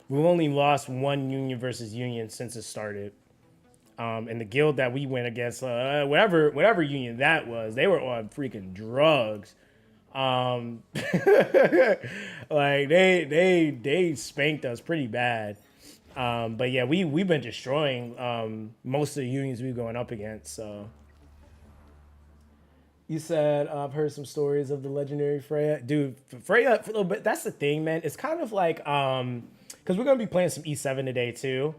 1 union versus union since it started. And the guild that we went against, whatever union that was, they were on freaking drugs. Like they spanked us pretty bad. But yeah, we've been destroying most of the unions we've going up against. So You said I've heard some stories of the legendary Freya. Dude, Freya for a little bit. That's the thing, man. It's kind of like because we're gonna be playing some E7 today too.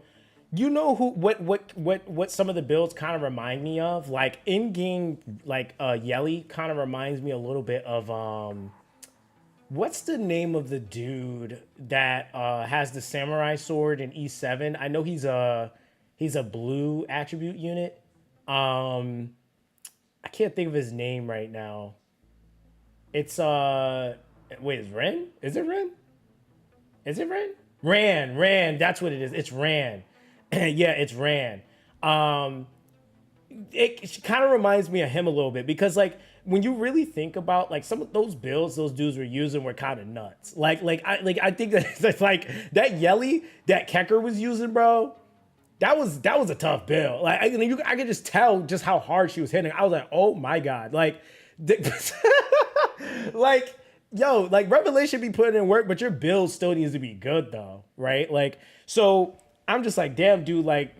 You know who what some of the builds kind of remind me of? Like in game, like Yelli kind of reminds me a little bit of what's the name of the dude that has the samurai sword in E7? I know he's a blue attribute unit. I can't think of his name right now. It's wait, is Ren? Is it Ren? Is it Ren? Ran, that's what it is. It's Ran. Yeah, it's Ran. It kind of reminds me of him a little bit because like when you really think about like some of those builds those dudes were using were kind of nuts. I think that's like that Yelli that Kecker was using, bro. That was a tough build. Like I could just tell just how hard she was hitting. I was like, oh my god, like, like yo, like Revelation be putting in work, but your build still needs to be good though, right? Like so, I'm just like, damn, dude, like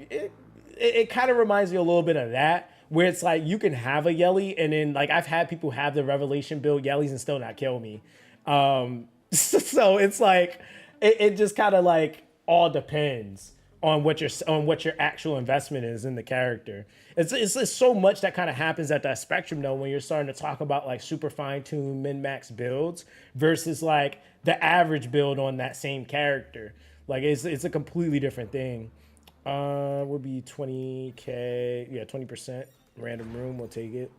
it kind of reminds me a little bit of that, where it's like you can have a Yelli, and then like I've had people have the Revelation build Yellis and still not kill me. So it's like it just kind of like all depends on what your actual investment is in the character. It's just so much that kind of happens at that spectrum though when you're starting to talk about like super fine-tuned min-max builds versus like the average build on that same character. Like it's a completely different thing. Would be 20k, yeah, 20%. Random room, we'll take it.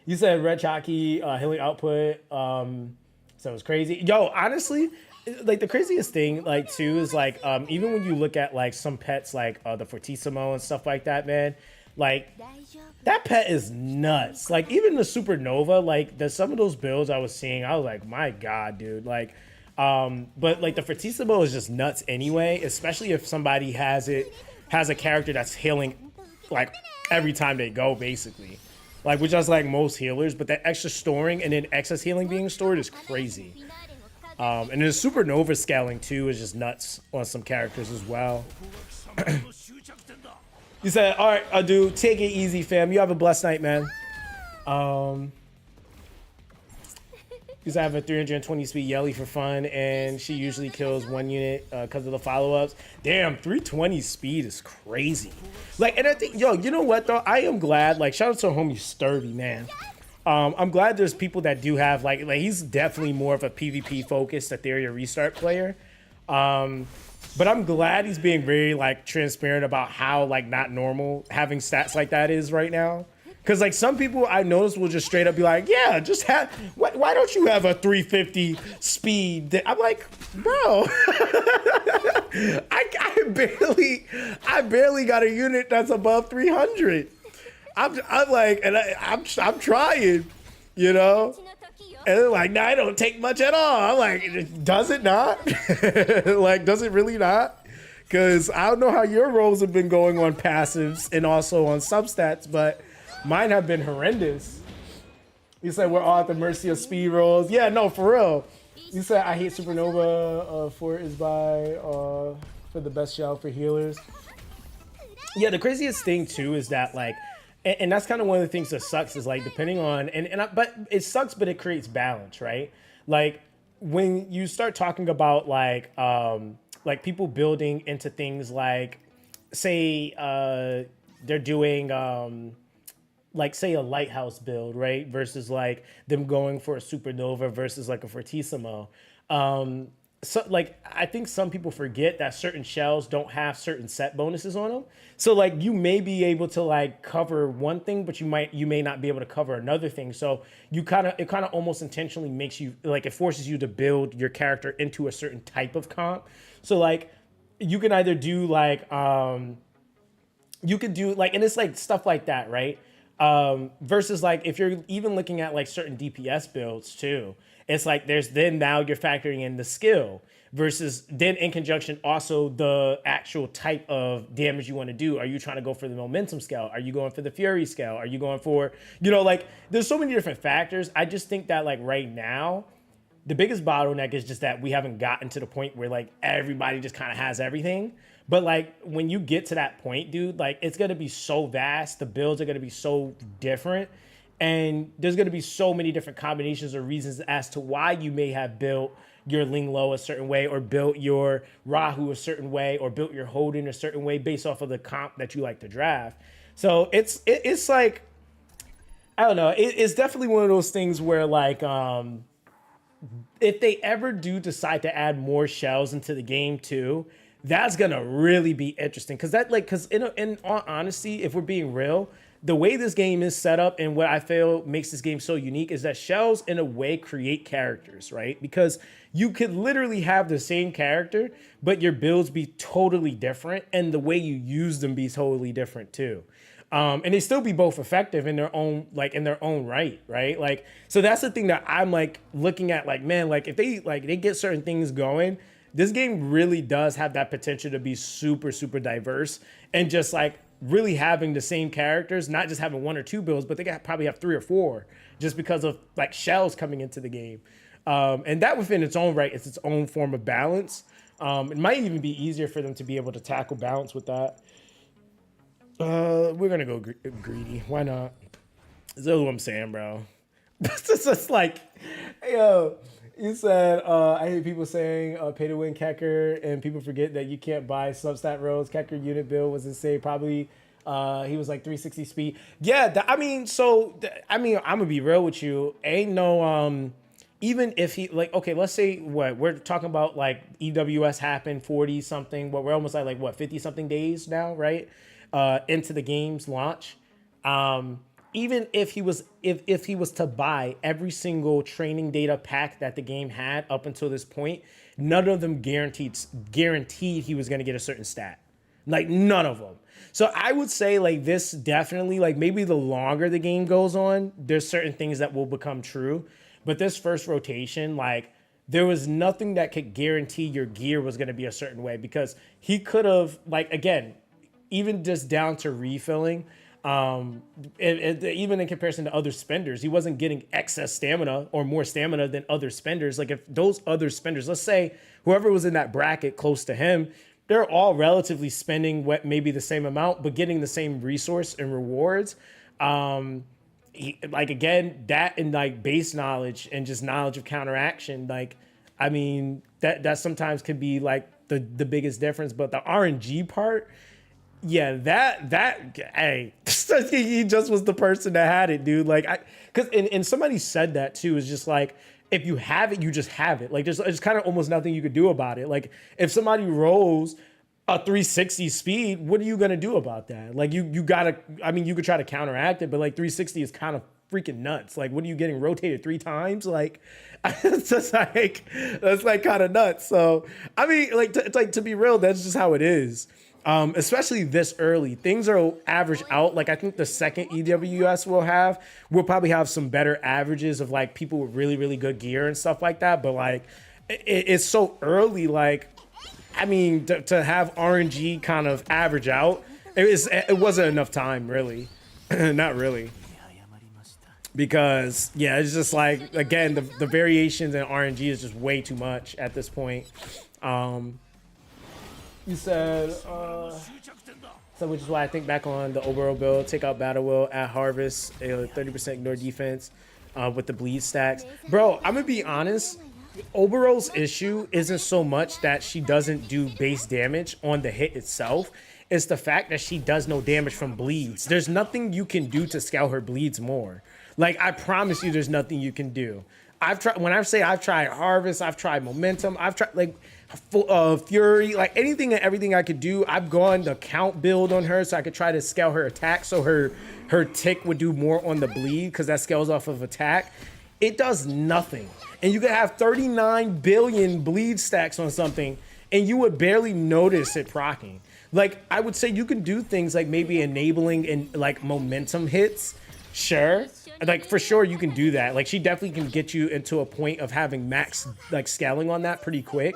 You said red chalky healing output. So it was crazy. Yo, honestly, like the craziest thing, like too, is like even when you look at like some pets like the Fortissimo and stuff like that, man, like that pet is nuts. Like even the Supernova, like some of those builds I was seeing, I was like, my god, dude, like. But like the Fortissimo is just nuts anyway, especially if somebody has a character that's healing like every time they go, basically. Like which is like most healers, but that extra storing and then excess healing being stored is crazy. And then the Supernova scaling too is just nuts on some characters as well. You said, all right, Adu, take it easy, fam. You have a blessed night, man. Because I have a 320 speed Yelli for fun, and she usually kills one unit because of the follow-ups. Damn, 320 speed is crazy. Like, and I think, yo, you know what, though? I am glad, like, shout out to homie Sturby, man. I'm glad there's people that do have, like he's definitely more of a PvP-focused Etheria Restart player. But I'm glad he's being very, like, transparent about how, like, not normal having stats like that is right now. Because, like, some people I noticed will just straight up be like, yeah, just have, why don't you have a 350 speed? I'm like, bro, I barely got a unit that's above 300. I'm like, and I'm trying, you know? And they're like, nah, I don't take much at all. I'm like, does it not? Like, does it really not? Because I don't know how your rolls have been going on passives and also on substats, but mine have been horrendous. You said we're all at the mercy of speed rolls. Yeah, no, for real. You said I hate Supernova. For is by for the best shell for healers. Yeah, the craziest thing too is that like, and that's kind of one of the things that sucks is like depending on but it sucks, but it creates balance, right? Like when you start talking about like people building into things like, say they're doing like say a lighthouse build, right? Versus like them going for a Supernova versus like a Fortissimo. So like I think some people forget that certain shells don't have certain set bonuses on them. So like you may be able to like cover one thing, but you may not be able to cover another thing. So it kind of almost intentionally makes you like it forces you to build your character into a certain type of comp. So like you can either do like you could do like, and it's like stuff like that, right? Versus like if you're even looking at like certain DPS builds too, it's like now you're factoring in the skill versus then in conjunction also the actual type of damage you want to do. Are you trying to go for the momentum scale? Are you going for the fury scale? Are you going for, like there's so many different factors. I just think that like right now, The biggest bottleneck is just that we haven't gotten to the point where like everybody just kind of has everything. But like when you get to that point, dude, like it's gonna be so vast. The builds are gonna be so different, and there's gonna be so many different combinations or reasons as to why you may have built your Ling Lo a certain way, or built your Rahu a certain way, or built your Hoden a certain way based off of the comp that you like to draft. So it's like, I don't know. It's definitely one of those things where like, if they ever do decide to add more shells into the game too, that's gonna really be interesting. Because in all honesty, if we're being real, the way this game is set up and what I feel makes this game so unique is that shells in a way create characters, right? Because you could literally have the same character, but your builds be totally different, and the way you use them be totally different too. And they still be both effective in their own, like in their own right? Like, so that's the thing that I'm like looking at, like, man, like if they get certain things going, this game really does have that potential to be super, super diverse, and just like really having the same characters, not just having one or two builds, but they probably have 3 or 4 just because of like shells coming into the game. And that within its own right, it's its own form of balance. It might even be easier for them to be able to tackle balance with that. We're gonna go greedy. Why not? That's what I'm saying, bro. It's just like, yo, you said, I hear people saying pay to win Kecker, and people forget that you can't buy substat rolls. Kecker unit build was insane. Probably he was like 360 speed. Yeah, I'm gonna be real with you. Ain't no even if he, like, okay, let's say what we're talking about, like EWS happened 40 something, but we're almost like what 50 something days now, right? Into the game's launch. Even if he was to buy every single training data pack that the game had up until this point, none of them guaranteed he was going to get a certain stat. Like none of them. So I would say like this definitely, like maybe the longer the game goes on, there's certain things that will become true. But this first rotation, like there was nothing that could guarantee your gear was going to be a certain way, because he could have, like, again, even just down to refilling, even in comparison to other spenders, he wasn't getting excess stamina or more stamina than other spenders. Like if those other spenders, let's say whoever was in that bracket close to him, they're all relatively spending what maybe the same amount, but getting the same resource and rewards. Like again, that and like base knowledge and just knowledge of counteraction, like, I mean, that sometimes could be like the biggest difference. But the RNG part, yeah, that hey, he just was the person that had it, dude. Like, because and somebody said that too. Is just like, if you have it, you just have it. Like, there's kind of almost nothing you could do about it. Like, if somebody rolls a 360 speed, what are you gonna do about that? Like, you gotta. I mean, you could try to counteract it, but like 360 is kind of freaking nuts. Like, what are you getting rotated 3 times? Like, it's just like, that's like kind of nuts. So, I mean, like, to be real, that's just how it is. Especially this early, things are average out. Like I think the second EWS we'll probably have some better averages of like people with really, really good gear and stuff like that. But like, it's so early. Like, I mean, to have RNG kind of average out, it wasn't enough time, really. Not really. Because yeah, it's just like, again, the variations in RNG is just way too much at this point. You said, so which is why I think back on the Obero build, take out Battle Will at Harvest, 30% ignore defense with the bleed stacks. Bro, I'm gonna be honest, Obero's issue isn't so much that she doesn't do base damage on the hit itself. It's the fact that she does no damage from bleeds. There's nothing you can do to scale her bleeds more. Like, I promise you there's nothing you can do. I've tried, when I say I've tried Harvest, I've tried Momentum, I've tried like Fury, like anything and everything I could do. I've gone the count build on her so I could try to scale her attack so her tick would do more on the bleed, because that scales off of attack. It does nothing. And you could have 39 billion bleed stacks on something and you would barely notice it proccing. Like, I would say you can do things like maybe enabling and like momentum hits. Sure. Like, for sure you can do that. Like, she definitely can get you into a point of having max like scaling on that pretty quick.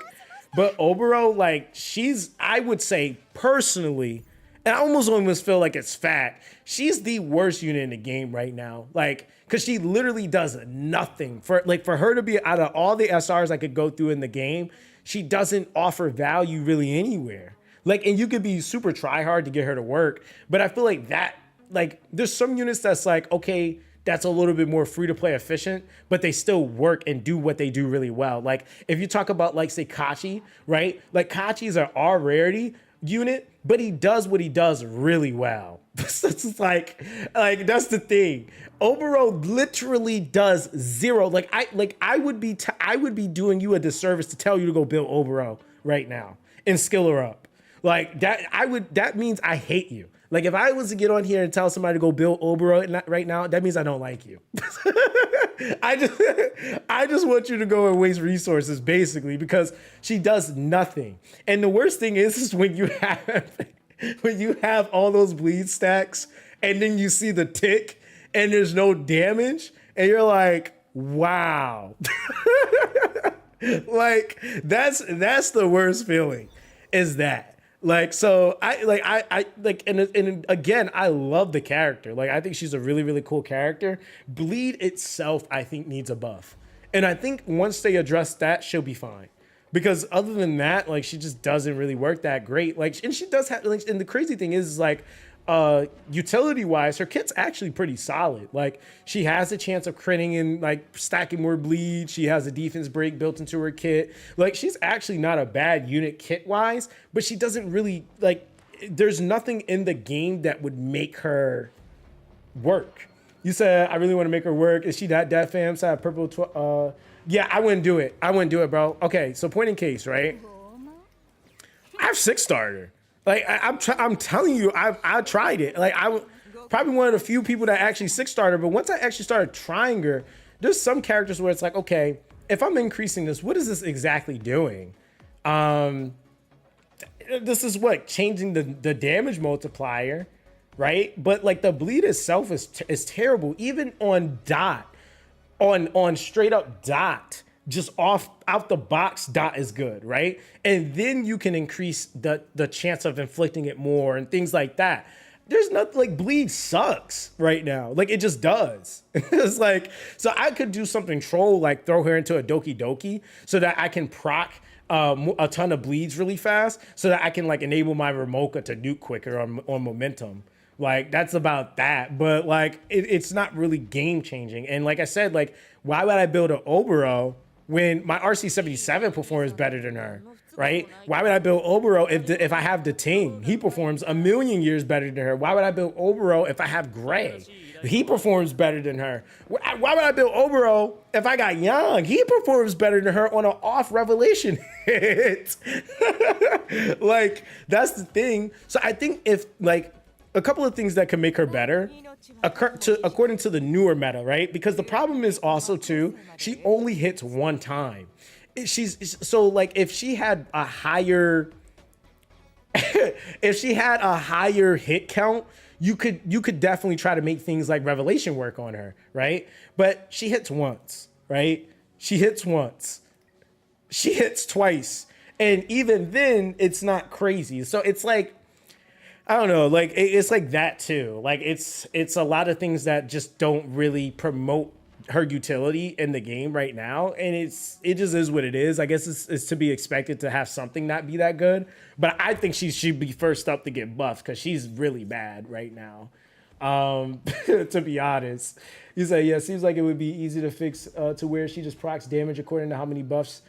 But Obero, like, she's, I would say personally, and I almost feel like it's fat, she's the worst unit in the game right now. Like, because she literally does nothing. For her to be out of all the SRs I could go through in the game, she doesn't offer value really anywhere. Like, and you could be super try hard to get her to work, but I feel like that, like, there's some units that's like, okay, that's a little bit more free to play efficient, but they still work and do what they do really well. Like, if you talk about, like, say, Kachi, right? Like, Kachi's an R rarity unit, but he does what he does really well. It's like that's the thing. Obero literally does zero. I would be doing you a disservice to tell you to go build Obero right now and skill her up. Like that means I hate you. Like, if I was to get on here and tell somebody to go build Obero right now, that means I don't like you. I just want you to go and waste resources, basically, because she does nothing. And the worst thing is when you have all those bleed stacks and then you see the tick and there's no damage and you're like, wow. Like, that's the worst feeling, is that. Like, so and again, I love the character. Like, I think she's a really, really cool character. Bleed itself, I think, needs a buff. And I think once they address that, she'll be fine. Because other than that, like, she just doesn't really work that great. Like, and she does have, like, and the crazy thing is like, utility-wise, her kit's actually pretty solid. Like, she has a chance of critting and, like, stacking more bleed. She has a defense break built into her kit. Like, she's actually not a bad unit kit-wise, but she doesn't really, like, there's nothing in the game that would make her work. You said, I really want to make her work. Is she that fam? So I have purple, yeah, I wouldn't do it. I wouldn't do it, bro. Okay, so point in case, right? I have 6-starred her. Like, I'm telling you, I tried it. Like, I'm probably one of the few people that actually 6-starred her, but once I actually started trying her, there's some characters where it's like, okay, if I'm increasing this, what is this exactly doing? This is what, changing the damage multiplier, right? But like, the bleed itself is terrible. Even on dot, on straight up dot, just out the box, dot is good, right? And then you can increase the chance of inflicting it more and things like that. There's nothing, like, bleed sucks right now. Like, it just does. It's like, so I could do something troll, like throw her into a Doki Doki so that I can proc a ton of bleeds really fast so that I can, like, enable my Ramoka to nuke quicker on momentum. Like, that's about that. But like, it's not really game changing. And like I said, like, why would I build an Obero when my RC77 performs better than her, right? Why would I build Obero if I have the Ting? He performs a million years better than her. Why would I build Obero if I have Gray? He performs better than her. Why would I build Obero if I got Yang? He performs better than her on an off revelation hit. Like, that's the thing. So I think if, like, a couple of things that can make her better, according to the newer meta, right? Because the problem is also too, she only hits one time. So like, if she had a higher, hit count, you could definitely try to make things like Revelation work on her, right? But she hits once, right? She hits once. She hits twice, and even then, it's not crazy. So it's like, I don't know, like, it's like that too. Like, it's a lot of things that just don't really promote her utility in the game right now, and it just is what it is. I guess it's to be expected to have something not be that good, but I think she should be first up to get buffed because she's really bad right now. To be honest, you say, yeah, seems like it would be easy to fix to where she just procs damage according to how many buffs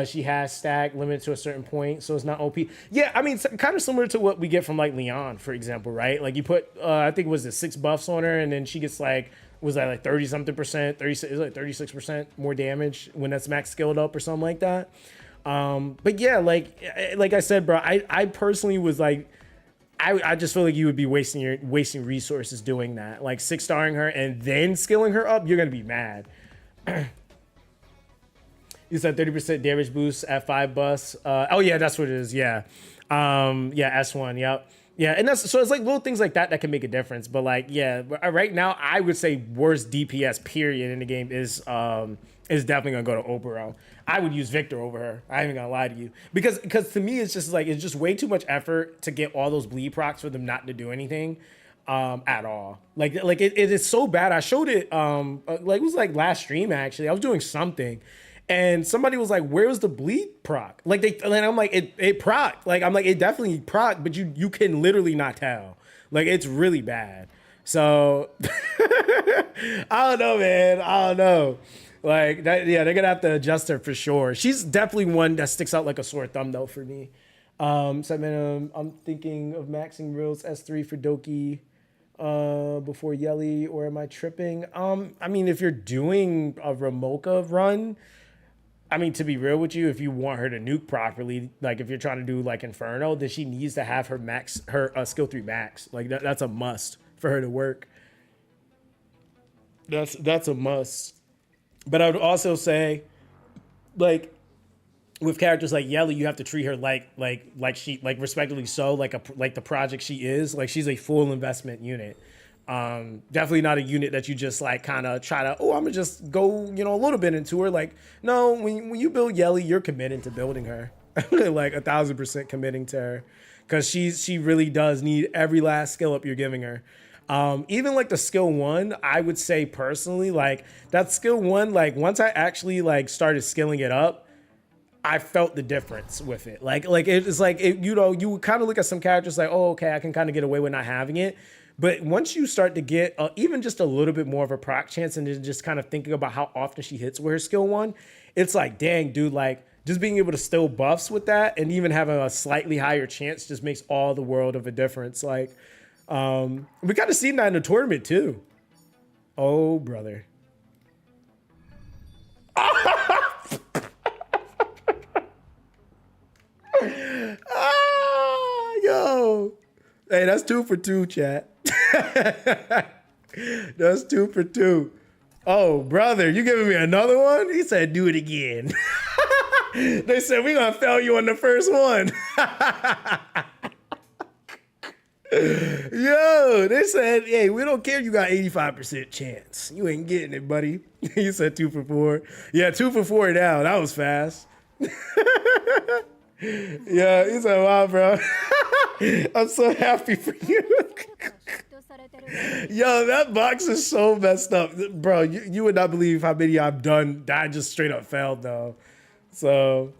she has stacked, limited to a certain point, so it's not OP. Yeah, I mean, kind of similar to what we get from, like, Leon, for example, right? Like, you put, I think it was 6 buffs on her, and then she gets, like, was that like 30-something%, 36% more damage when that's max skilled up or something like that. But yeah, like I said, bro, I personally was like, I just feel like you would be wasting resources doing that. Like 6-starring her and then skilling her up, you're gonna be mad. You said 30% damage boost at 5 buffs. Oh yeah, that's what it is. Yeah, yeah, S1. Yep. Yeah, and that's so it's like little things like that can make a difference. But like, yeah, right now I would say worst DPS period in the game is definitely gonna go to Obero. I would use Victor over her. I ain't even gonna lie to you because to me it's just way too much effort to get all those bleed procs for them not to do anything. at all. Like it is so bad. I showed it like it was like last stream actually. I was doing something and somebody was like, where's the bleed proc? Like and I'm like, it proc. Like I'm like, it definitely proc, but you can literally not tell. Like it's really bad. So I don't know, man. I don't know. Like that, yeah, they're gonna have to adjust her for sure. She's definitely one that sticks out like a sore thumb though for me. So I'm thinking of maxing Reels S3 for Doki before Yelli, or am I tripping? I mean, if you're doing a Ramoka run, I mean, to be real with you, if you want her to nuke properly, like if you're trying to do like Inferno, then she needs to have her skill 3 max. Like that's a must for her to work. That's a must. But I would also say, like, with characters like Yelli, you have to treat her like respectively so, like the project she is. Like she's a full investment unit. Definitely not a unit that you just like kind of try to, oh, I'm gonna just go, a little bit into her. Like, no, when you build Yelli, you're committed to building her. Like 1,000% committing to her. Cause she really does need every last skill up you're giving her. Even like the skill 1, I would say personally, like that skill 1, like once I actually like started skilling it up, I felt the difference with it. Like it's like, you would kind of look at some characters like, oh, okay, I can kind of get away with not having it. But once you start to get even just a little bit more of a proc chance and then just kind of thinking about how often she hits with her skill 1, it's like, dang, dude, like just being able to still buffs with that and even having a slightly higher chance just makes all the world of a difference. Like, we kind of seen that in the tournament too. Oh, brother. Yo. Hey, that's 2 for 2, chat. That's 2 for 2. Oh, brother, you giving me another one? He said, do it again. They said, we're going to fail you on the first one. Yo, they said, hey, we don't care you got 85% chance. You ain't getting it, buddy. You said 2 for 4. Yeah, 2 for 4 now. That was fast. Yeah, he said, wow, bro. I'm so happy for you. Yo, that box is so messed up. Bro, you would not believe how many I've done that I just straight up failed, though. So,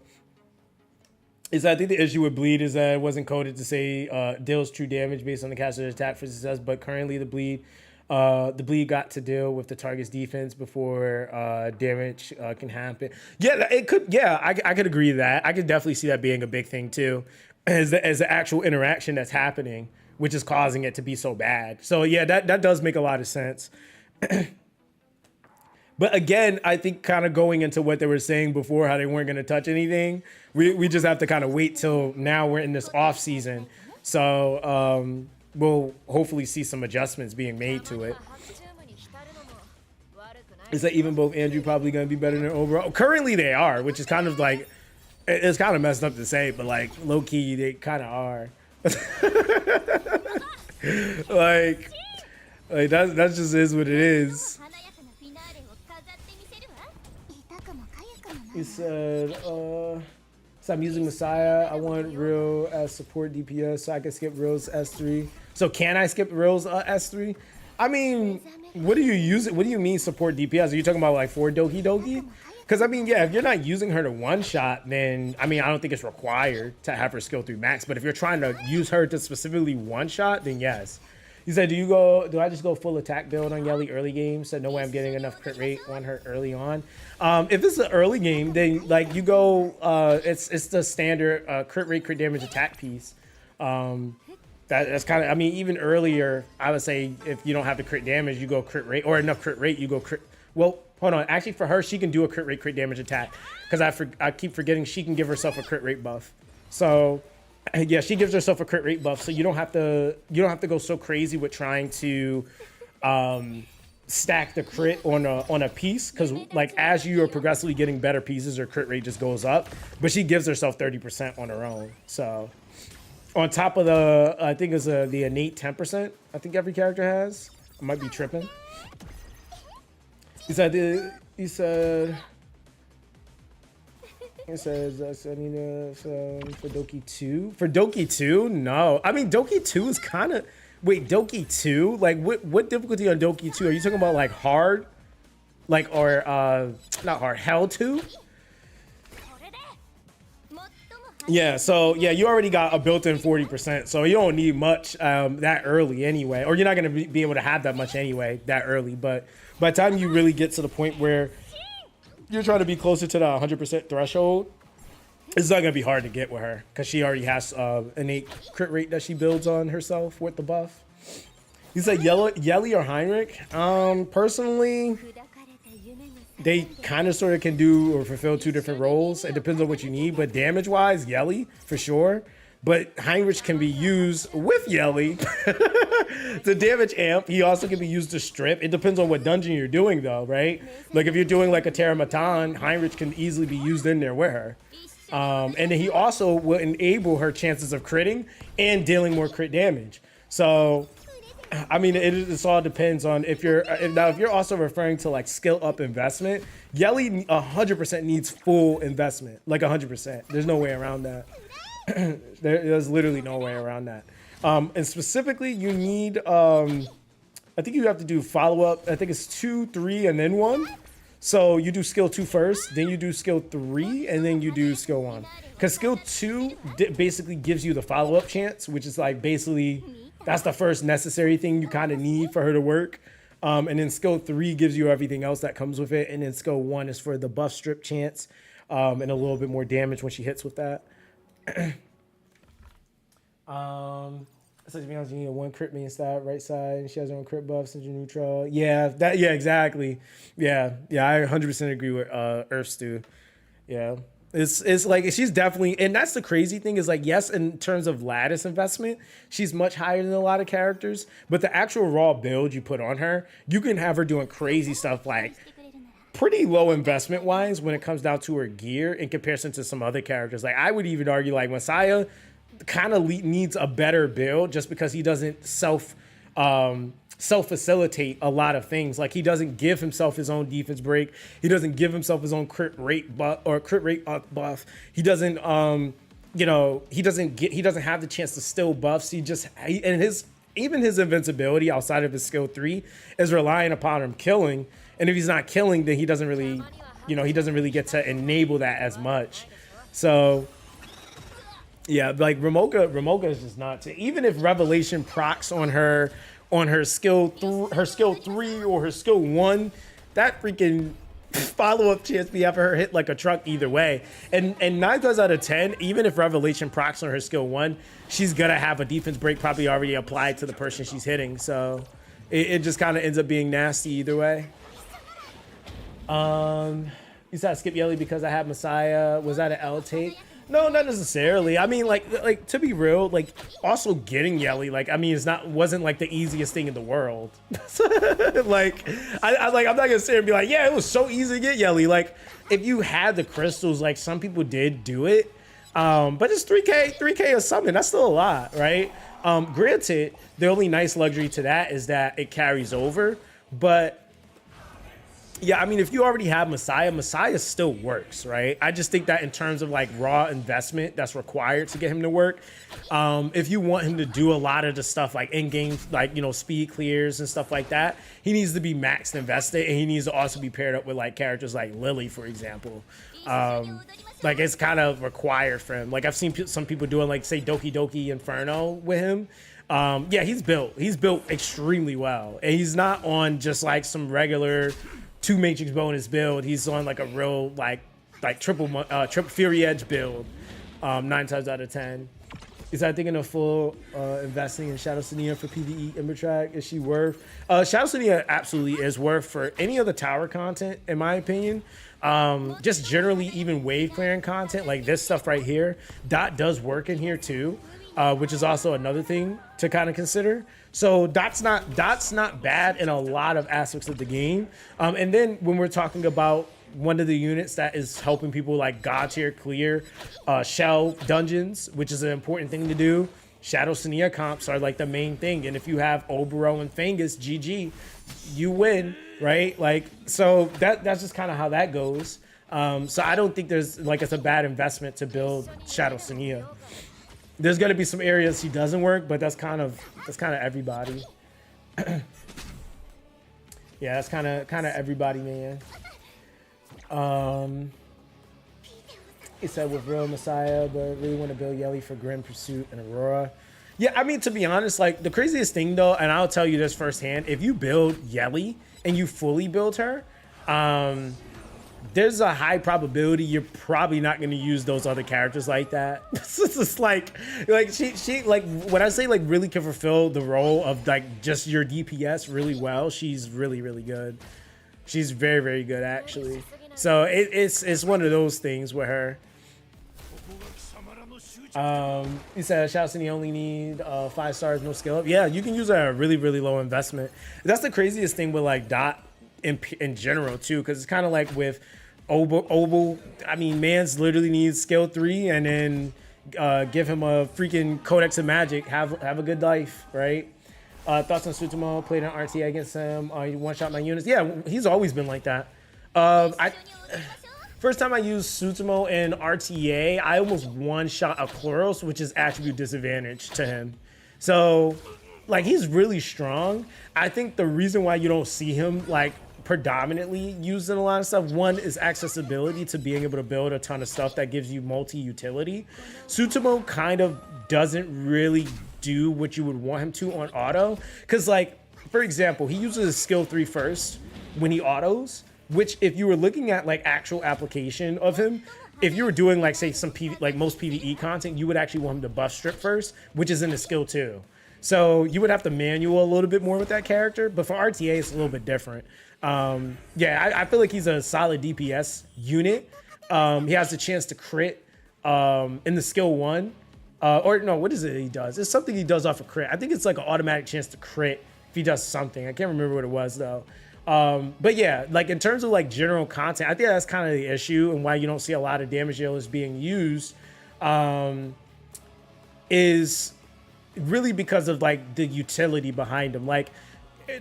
I think the issue with bleed is that it wasn't coded to say deals true damage based on the caster's attack for success, but currently the bleed got to deal with the target's defense before damage can happen. Yeah, it could. Yeah, I could agree to that. I could definitely see that being a big thing too, as the actual interaction that's happening, which is causing it to be so bad. So yeah, that does make a lot of sense. But again, I think kind of going into what they were saying before, how they weren't going to touch anything, we just have to kind of wait till now we're in this off season. So we'll hopefully see some adjustments being made to it. Is that even both Andrew probably going to be better than overall? Currently they are, which is kind of like, it's kind of messed up to say, but like low key, they kind of are. like that just is what it is. He said, so I'm using Messiah. I want Real as support DPS so I can skip Real's S3. So can I skip Real's S3? I mean, what do you use it? What do you mean support DPS? Are you talking about like for Doki Doki? Because I mean, yeah, if you're not using her to one shot, then I mean, I don't think it's required to have her skill 3 max. But if you're trying to use her to specifically one shot, then yes. He said, do I just go full attack build on Yelli early game? Said, no way I'm getting enough crit rate on her early on. If it's an early game, then like you go, it's the standard crit rate, crit damage attack piece. That's kind of, I mean, even earlier, I would say if you don't have the crit damage, you go crit rate, or enough crit rate, you go crit. Well, hold on. Actually, for her, she can do a crit rate, crit damage attack. Because I keep forgetting she can give herself a crit rate buff. So yeah, she gives herself a crit rate buff, so you don't have to go so crazy with trying to stack the crit on a piece, because like as you are progressively getting better pieces, her crit rate just goes up. But she gives herself 30% on her own. So on top of the, I think it's the innate 10%. I think every character has. I might be tripping. He said it says I need for Doki 2. For Doki 2, no. I mean, Doki 2 is kind of, Wait, Doki 2? Like what difficulty on Doki 2? Are you talking about like hard? Like or not hard, hell 2? Yeah, so yeah, you already got a built-in 40%, so you don't need much that early anyway, or you're not gonna be able to have that much anyway that early. But by the time you really get to the point where you're trying to be closer to the 100% threshold, it's not gonna be hard to get with her because she already has innate crit rate that she builds on herself with the buff. You said Yelli or Heinrich? Personally, they kind of sort of can do or fulfill two different roles. It depends on what you need, but damage-wise, Yelli for sure. But Heinrich can be used with Yelli to damage amp. He also can be used to strip. It depends on what dungeon you're doing, though, right? Like if you're doing like a Terra Matan, Heinrich can easily be used in there with her. And then he also will enable her chances of critting and dealing more crit damage. So I mean, it all depends on if you're also referring to like skill up investment. Yelli 100% needs full investment, like 100%. There's no way around that. There's literally no way around that. And specifically, you need I think you have to do follow up. I think it's 2, 3, and then 1. So you do skill 2 first, then you do skill 3, and then you do skill 1. Because skill 2 basically gives you the follow up chance, which is like basically. That's the first necessary thing you kind of need for her to work. And then skill 3 gives you everything else that comes with it. And then skill 1 is for the buff strip chance and a little bit more damage when she hits with that. So to be honest, you need a 1 crit main stat, right side, and she has her own crit buff since you're neutral. Yeah, exactly. Yeah, I 100% agree with Earth Stew. Yeah. It's like she's definitely, and that's the crazy thing is like, yes, in terms of lattice investment, she's much higher than a lot of characters, but the actual raw build you put on her, you can have her doing crazy stuff like pretty low investment wise when it comes down to her gear in comparison to some other characters. Like I would even argue like Messiah kind of needs a better build just because he doesn't self-facilitate a lot of things. Like he doesn't give himself his own defense break. He doesn't give himself his own crit rate buff or crit rate buff. He doesn't he doesn't have the chance to still buffs. Even his invincibility outside of his skill 3 is relying upon him killing. And if he's not killing, then he doesn't really get to enable that as much. So yeah, like Ramoka is just not to, even if Revelation procs on her skill 3 or her skill 1, that freaking follow-up chance be having her hit like a truck either way. And 9 times out of 10, even if Revelation procs on her skill 1, she's gonna have a defense break probably already applied to the person she's hitting. So it just kind of ends up being nasty either way. You said I skip Yelli because I have Messiah. Was that an L take? No, not necessarily. I mean, like to be real, like also getting Yelli, like I mean, wasn't like the easiest thing in the world. Like, I'm not gonna sit here and be like, yeah, it was so easy to get Yelli. Like, if you had the crystals, like some people did do it, but it's 3K a summon. That's still a lot, right? Granted, the only nice luxury to that is that it carries over, but. Yeah, I mean, if you already have Messiah still works, right? I just think that in terms of like raw investment that's required to get him to work, if you want him to do a lot of the stuff like in-game, like, you know, speed clears and stuff like that, he needs to be maxed invested, and he needs to also be paired up with like characters like Lily, for example. Like it's kind of required for him. Like I've seen some people doing like, say, Doki Doki Inferno with him. Yeah, he's built extremely well, and he's not on just like some regular 2 matrix bonus build. He's on like a real like triple Fury Edge build 9 times out of 10. Is that thinking of full investing in Shadow Sania for PvE Embertrack? Is she worth? Shadow Sania absolutely is worth for any of the tower content, in my opinion. Just generally even wave clearing content like this stuff right here. Dot does work in here too, which is also another thing to kind of consider. So Dot's not bad in a lot of aspects of the game. And then when we're talking about one of the units that is helping people like God tier clear shell dungeons, which is an important thing to do, Shadow Sania comps are like the main thing. And if you have Obero and Fangus, GG, you win, right? Like, so that's just kind of how that goes. So I don't think there's like it's a bad investment to build Shadow Sania. There's gonna be some areas he doesn't work, but that's kind of everybody. Yeah, that's kind of everybody, man. He said with Real Messiah, but really want to build Yelli for Grim Pursuit and Aurora. Yeah, I mean, to be honest, like the craziest thing though, and I'll tell you this firsthand, if you build Yelli and you fully build her, there's a high probability you're probably not going to use those other characters like that. It's just like she like when I say like really can fulfill the role of like just your DPS really well, she's really good. She's very good actually. So it's one of those things with her. He said, Shouts, you only need 5 stars, no skill up. Yeah, you can use a really low investment. That's the craziest thing with like Dot in general too, because it's kind of like with Obel. I mean, Mans literally needs skill 3, and then give him a freaking Codex of Magic. Have a good life, right? Thoughts on Sutomo? Played an RTA against him. You one shot my units. Yeah, he's always been like that. First time I used Sutomo in RTA, I almost one-shot a Chloros, which is attribute disadvantage to him. So, like, he's really strong. I think the reason why you don't see him, like, predominantly used in a lot of stuff, one is accessibility to being able to build a ton of stuff that gives you multi-utility. Sutomo kind of doesn't really do what you would want him to on auto. Because, like, for example, he uses his skill 3 first when he autos, which if you were looking at like actual application of him, if you were doing like say some like most PvE content, you would actually want him to buff strip first, which is in the skill 2. So you would have to manual a little bit more with that character, but for RTA it's a little bit different. Yeah, I feel like he's a solid DPS unit. He has the chance to crit in the skill 1. Or no, what is it he does? It's something he does off a crit. I think it's like an automatic chance to crit if he does something. I can't remember what it was though. But yeah, like in terms of like general content, I think that's kind of the issue and why you don't see a lot of damage dealers being used, is really because of like the utility behind them. Like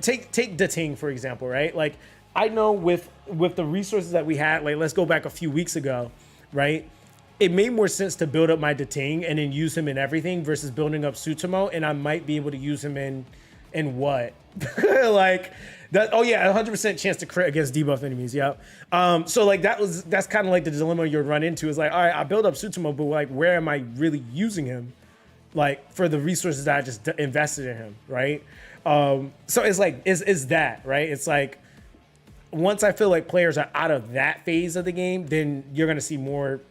take Dating for example, right? Like I know with the resources that we had, like let's go back a few weeks ago, right? It made more sense to build up my Dating and then use him in everything versus building up Sutomo, and I might be able to use him in what? Like that, oh yeah, 100% chance to crit against debuff enemies. Yeah. So like that's kind of like the dilemma you'll run into is like, all right, I build up Sutomo, but like where am I really using him? Like for the resources that I just invested in him, right? So it's like is that right? It's like once I feel like players are out of that phase of the game, then you're gonna see more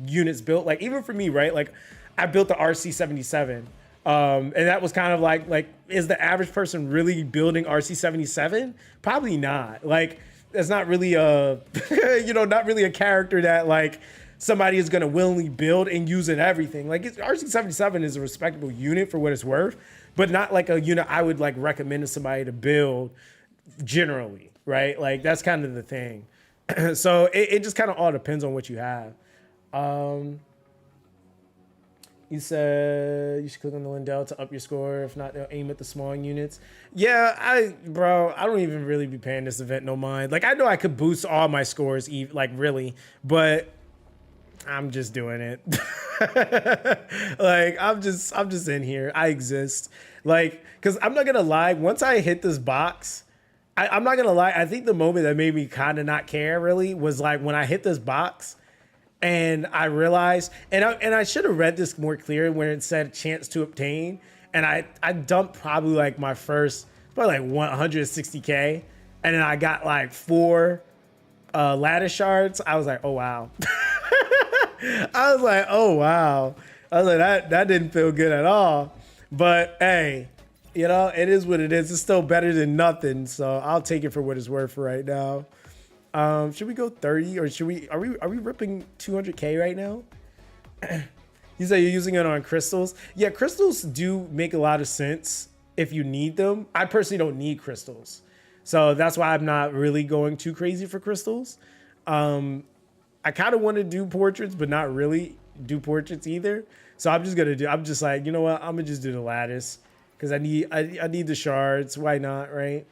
units built. Like even for me, right? Like I built the RC77. And that was kind of like, is the average person really building RC77? Probably not. Like, it's not really a, not really a character that like somebody is going to willingly build and use in everything. Like RC77 is a respectable unit for what it's worth, but not like a unit I would like recommend to somebody to build generally, right? Like that's kind of the thing. So it just kind of all depends on what you have. He said you should click on the Lindell to up your score. If not, they'll aim at the small units. Yeah, I don't even really be paying this event no mind. Like I know I could boost all my scores, like really, but I'm just doing it. Like I'm just in here. I exist. Like, cause I'm not gonna lie. Once I hit this box, I'm not gonna lie. I think the moment that made me kind of not care really was like when I hit this box. And I realized, and I should have read this more clear when it said chance to obtain. And I dumped probably like my first, probably like 160K. And then I got like 4 lattice shards. I was like, oh, wow. I was like, oh, wow. I was like, that didn't feel good at all. But hey, it is what it is. It's still better than nothing. So I'll take it for what it's worth for right now. Should we go 30 or are we ripping 200K right now? You say you're using it on crystals. Yeah, crystals do make a lot of sense if you need them. I personally don't need crystals. So that's why I'm not really going too crazy for crystals. I kind of want to do portraits, but not really do portraits either. So I'm just like, you know what? I'm gonna just do the lattice because I need the shards. Why not, right?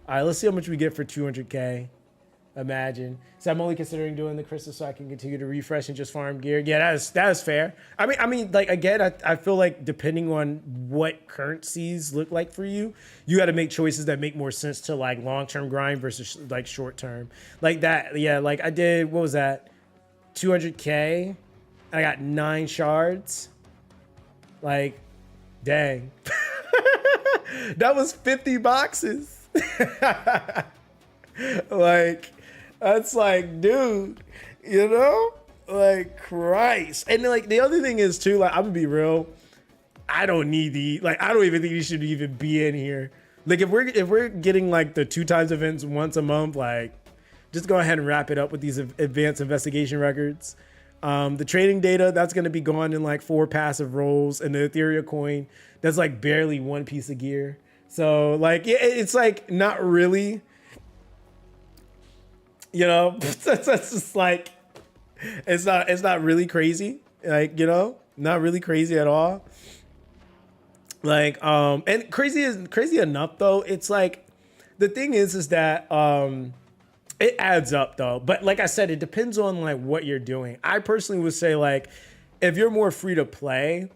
All right, let's see how much we get for 200K. Imagine. So I'm only considering doing the crystal so I can continue to refresh and just farm gear. Yeah, that is fair. I mean, like again, I feel like depending on what currencies look like for you, you got to make choices that make more sense to like long-term grind versus like short-term. Like that, yeah. Like I did, what was that? 200K. I got 9 shards. Like, dang. That was 50 boxes. Like, that's like, dude, you know, like Christ. And like the other thing is too, like I'm gonna be real, I don't need I don't even think you should even be in here. Like if we're getting like the 2 times events once a month, like just go ahead and wrap it up with these advanced investigation records. The trading data, that's gonna be gone in like 4 passive rolls, and the Etheria coin, that's like barely 1 piece of gear. So like it's like not really. You know, that's just like, it's not really crazy. Like, you know, not really crazy at all. Like, and crazy enough though. It's like, the thing is that, it adds up though. But like I said, it depends on like what you're doing. I personally would say like, if you're more free to play,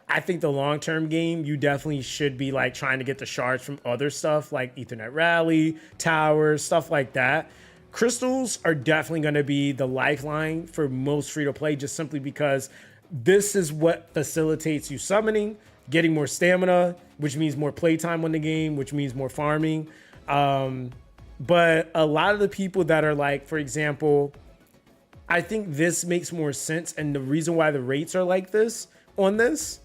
I think the long-term game, you definitely should be like trying to get the shards from other stuff like Ethernet Rally, towers, stuff like that. Crystals are definitely going to be the lifeline for most free-to-play, just simply because this is what facilitates you summoning, getting more stamina, which means more playtime on the game, which means more farming. But a lot of the people that are like, for example, I think this makes more sense, and the reason why the rates are like this on this,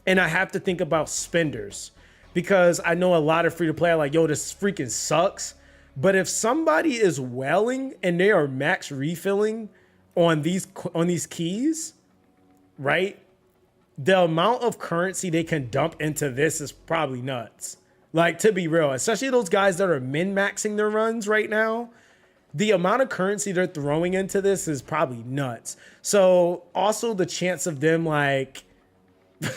and I have to think about spenders, because I know a lot of free-to-play are like, yo, this freaking sucks. But if somebody is welling and they are max refilling on these keys, right? The amount of currency they can dump into this is probably nuts. Like, to be real, especially those guys that are min-maxing their runs right now, the amount of currency they're throwing into this is probably nuts. So also the chance of them like,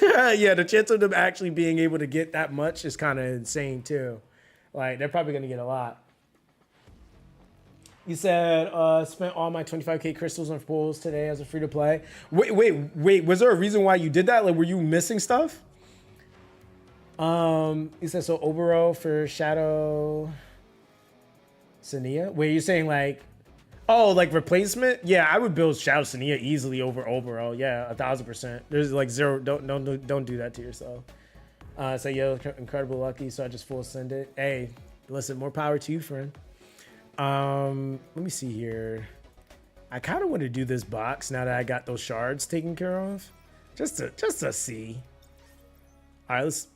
yeah, the chance of them actually being able to get that much is kind of insane too. Like, they're probably going to get a lot. You said, spent all my 25K crystals on pools today as a free to play. Wait. Was there a reason why you did that? Like, were you missing stuff? You said, so Obero for Shadow Sania? Wait, you're saying like, oh, like replacement? Yeah, I would build Shadow Sania easily over Obero. Yeah, 1000%. There's like zero, don't do that to yourself. So yo, incredible lucky, so I just full send it. Hey, listen, more power to you, friend. Let me see here. I kind of want to do this box now that I got those shards taken care of, just to see. All right, let's.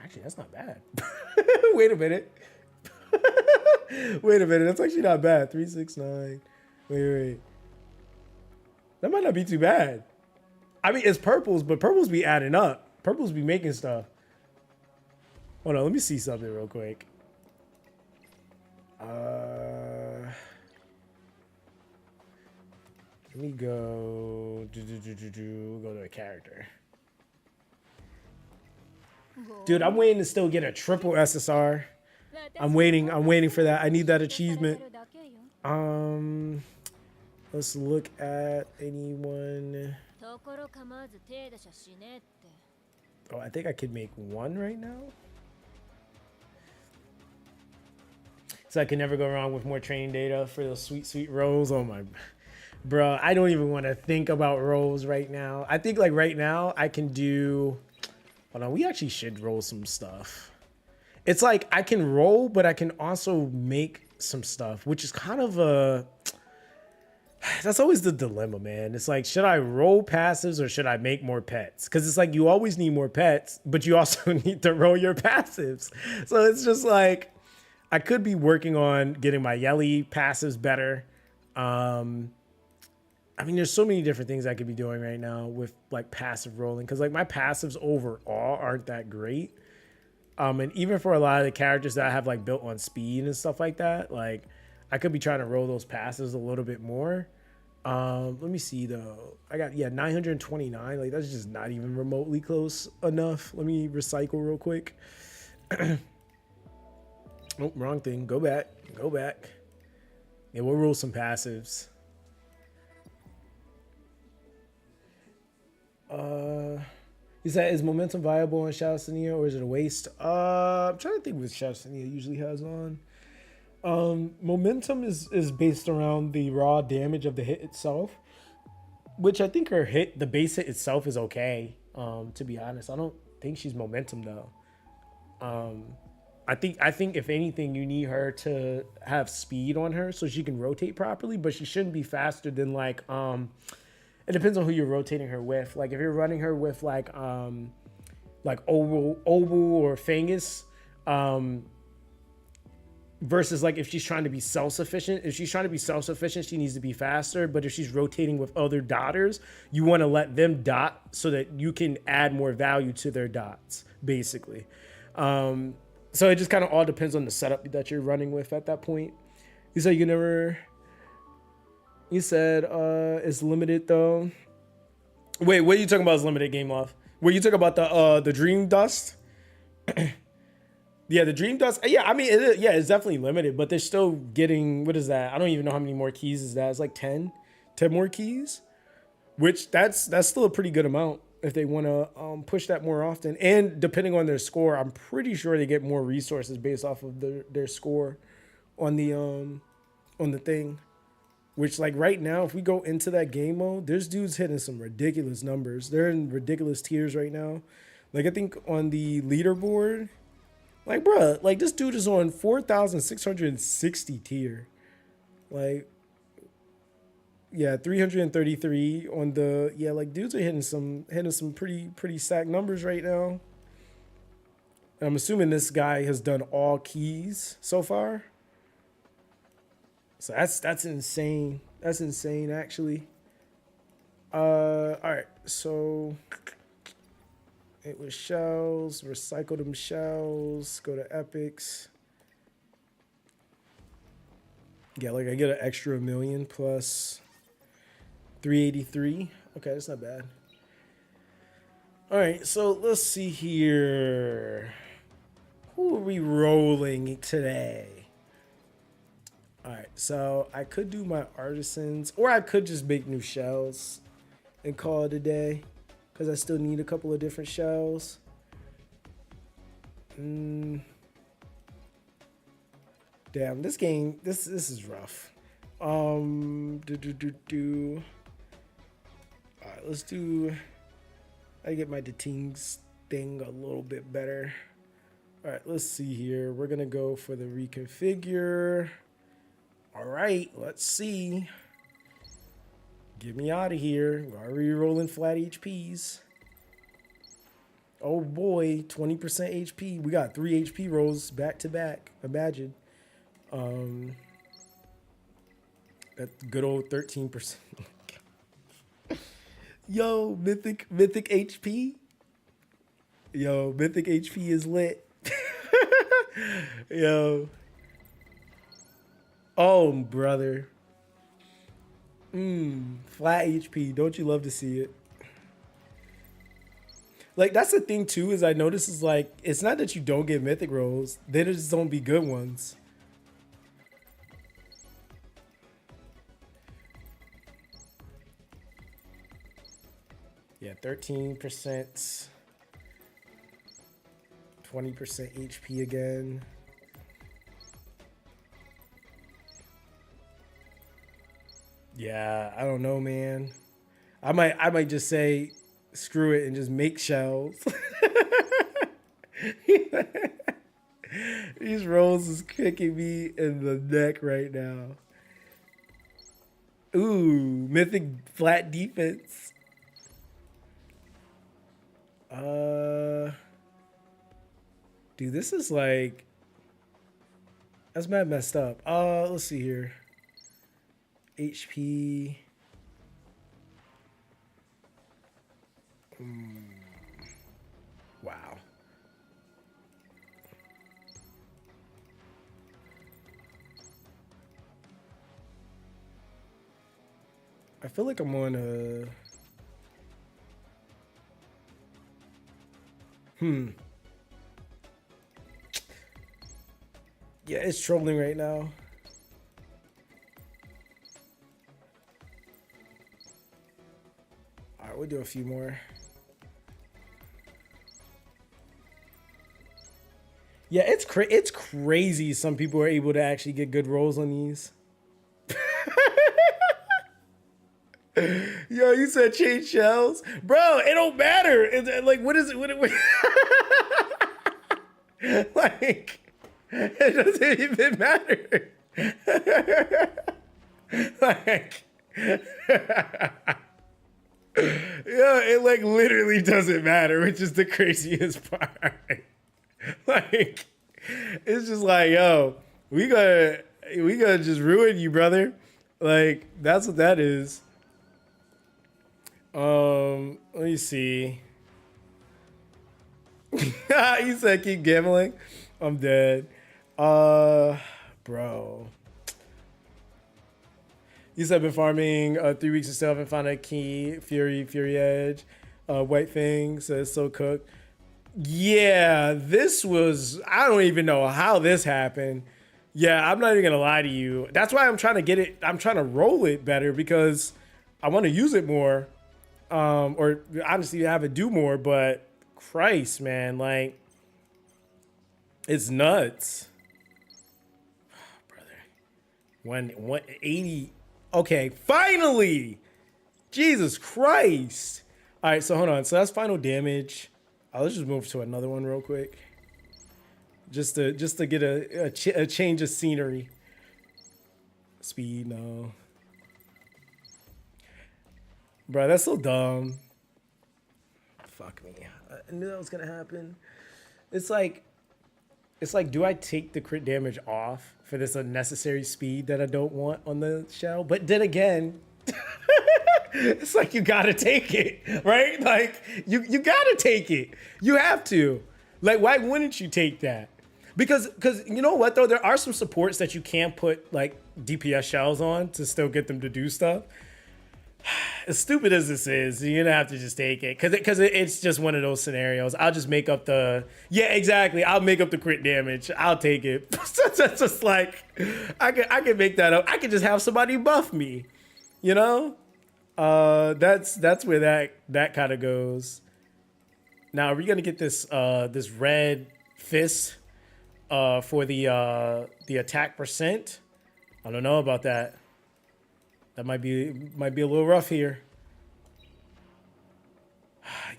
Actually, that's not bad. Wait a minute. Wait a minute. That's actually not bad. 369. Wait. That might not be too bad. I mean, it's purples, but purples be adding up. Purples be making stuff. Hold on. Let me see something real quick. Let me go. Go to a character. Dude, I'm waiting to still get a triple SSR. I'm waiting for that. I need that achievement. Let's look at anyone. Oh, I think I could make 1 right now. So I can never go wrong with more training data for those sweet rolls. Oh my, bro, I don't even want to think about rolls right now. I think like right now I can do, hold on, we actually should roll some stuff. It's like I can roll, but I can also make some stuff, which is kind of a, that's always the dilemma, man. It's like, should I roll passives or should I make more pets? Because it's like you always need more pets, but you also need to roll your passives. So it's just like, I could be working on getting my Yelli passives better. I mean, there's so many different things I could be doing right now with like passive rolling, because like my passives overall aren't that great. And even for a lot of the characters that I have like built on speed and stuff like that, like I could be trying to roll those passives a little bit more. Let me see though. I got, 929. Like that's just not even remotely close enough. Let me recycle real quick. Oh, wrong thing. Go back. Yeah, we'll roll some passives. He said, is momentum viable on Shalcenia or is it a waste? I'm trying to think what Shalcenia usually has on. Momentum is based around the raw damage of the hit itself, which I think her hit, the base hit itself is okay. To be honest, I don't think she's momentum though. I think if anything, you need her to have speed on her so she can rotate properly, but she shouldn't be faster than like it depends on who you're rotating her with. Like if you're running her with like oval or Fangus, versus like if she's trying to be self-sufficient. If she's trying to be self-sufficient, she needs to be faster. But if she's rotating with other dotters, you want to let them dot so that you can add more value to their dots, basically. So it just kind of all depends on the setup that you're running with at that point. You said you never. You said it's limited though. Wait, what are you talking about? Is limited game off? Were you talking about the Dream Dust? Yeah, the Dream Dust. Yeah, I mean, it's definitely limited, but they're still getting, what is that? I don't even know how many more keys is that. It's like 10 more keys, which that's still a pretty good amount if they want to push that more often. And depending on their score, I'm pretty sure they get more resources based off of their score on the thing. Which, like, right now, if we go into that game mode, there's dudes hitting some ridiculous numbers. They're in ridiculous tiers right now. Like, I think on the leaderboard, like, bruh, like, this dude is on 4,660 tier. Like, yeah, 333 on the, yeah, like, dudes are hitting some pretty stacked numbers right now. And I'm assuming this guy has done all keys so far. So that's insane. That's insane, actually. All right. So it was shells. Recycle them shells. Go to epics. Yeah, like I get an extra 1 million plus 383. Okay, that's not bad. All right. So let's see here. Who are we rolling today? All right, so I could do my artisans, or I could just make new shells and call it a day, because I still need a couple of different shells. Damn, this game, this is rough. All right, let's do. I get my Detings thing a little bit better. All right, let's see here. We're gonna go for the reconfigure. All right, let's see. Get me out of here. Are we rolling flat HPs? Oh boy, 20% HP. We got 3 HP rolls back to back. Imagine. That good old 13%. Yo, mythic HP. Yo, mythic HP is lit. Yo. Oh, brother. Flat HP. Don't you love to see it? Like, that's the thing, too, is I notice is, like, it's not that you don't get mythic rolls. They just don't be good ones. Yeah, 13%. 20% HP again. Yeah, I don't know, man. I might just say screw it and just make shells. These rolls is kicking me in the neck right now. Ooh, mythic flat defense. Dude, this is like, that's mad messed up. Let's see here. HP. Wow. I feel like I'm on a... Yeah, it's trolling right now. right, we'll do a few more. Yeah, it's crazy. Some people are able to actually get good rolls on these. Yo, you said change shells, bro. It don't matter. Like, what is it? Like, it doesn't even matter. Like, yeah, it like literally doesn't matter, which is the craziest part. Like, it's just like, yo, we gotta just ruin you, brother. Like, that's what that is. Let me see. You said keep gambling. I'm dead. Bro. You said been farming 3 weeks of stuff and found a key. Fury Edge. White Fang says so cooked. Yeah, this was, I don't even know how this happened. Yeah, I'm not even gonna lie to you. That's why I'm trying to get it, I'm trying to roll it better because I want to use it more. Or honestly have it do more, but Christ, man, like, it's nuts. Brother. 180. Okay, finally! Jesus Christ. All right, so hold on. So that's final damage. Let's just move to another one real quick. Just to get a change of scenery. Speed, no. Bro, that's so dumb. Fuck me. I knew that was gonna happen. It's like, do I take the crit damage off for this unnecessary speed that I don't want on the shell? But then again, it's like you gotta take it, right? Like you gotta take it. You have to. Like, why wouldn't you take that? Because you know what though, there are some supports that you can put like DPS shells on to still get them to do stuff. As stupid as this is, you're gonna have to just take it because it's just one of those scenarios. I'll just make up exactly. I'll make up the crit damage. I'll take it. That's just like I can make that up. I can just have somebody buff me, you know. That's where that kind of goes. Now, are we gonna get this this red fist for the attack percent? I don't know about that. That might be a little rough here.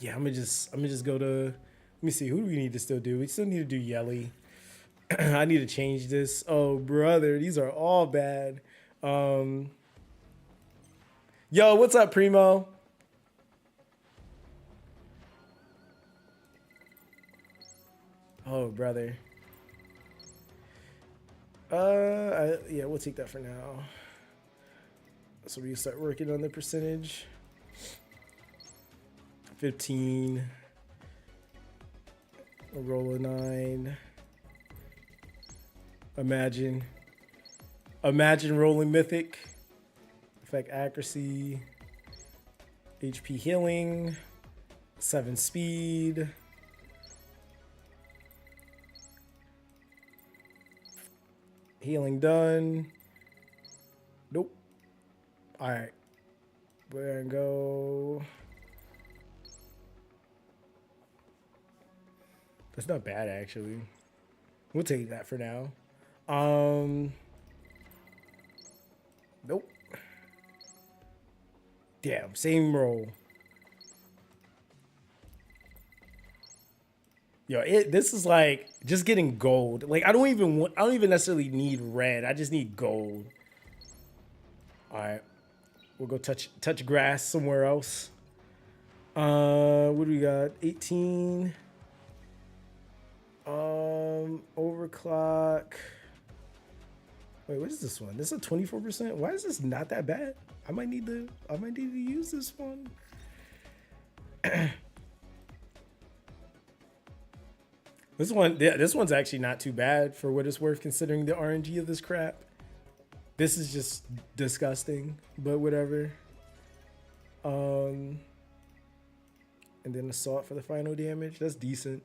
Yeah, I'm gonna just go to. Let me see. Who do we need to still do? We still need to do Yelli. I need to change this. Oh, brother, these are all bad. Yo, what's up, Primo? Oh, brother. Yeah, we'll take that for now. So we start working on the percentage. 15. A roll of 9. Imagine rolling mythic. Effect accuracy. HP healing. 7 speed. Healing done. Nope. All right, we're gonna go. That's not bad, actually. We'll take that for now. Nope. Damn, same roll. Yo, this is like just getting gold. Like I don't even necessarily need red. I just need gold. All right. We'll go touch grass somewhere else. What do we got? 18. Overclock. Wait, what is this one? This is a 24%. Why is this not that bad? I might need to use this one. This one's actually not too bad for what it's worth considering the RNG of this crap. This is just disgusting, but whatever. And then assault for the final damage. That's decent.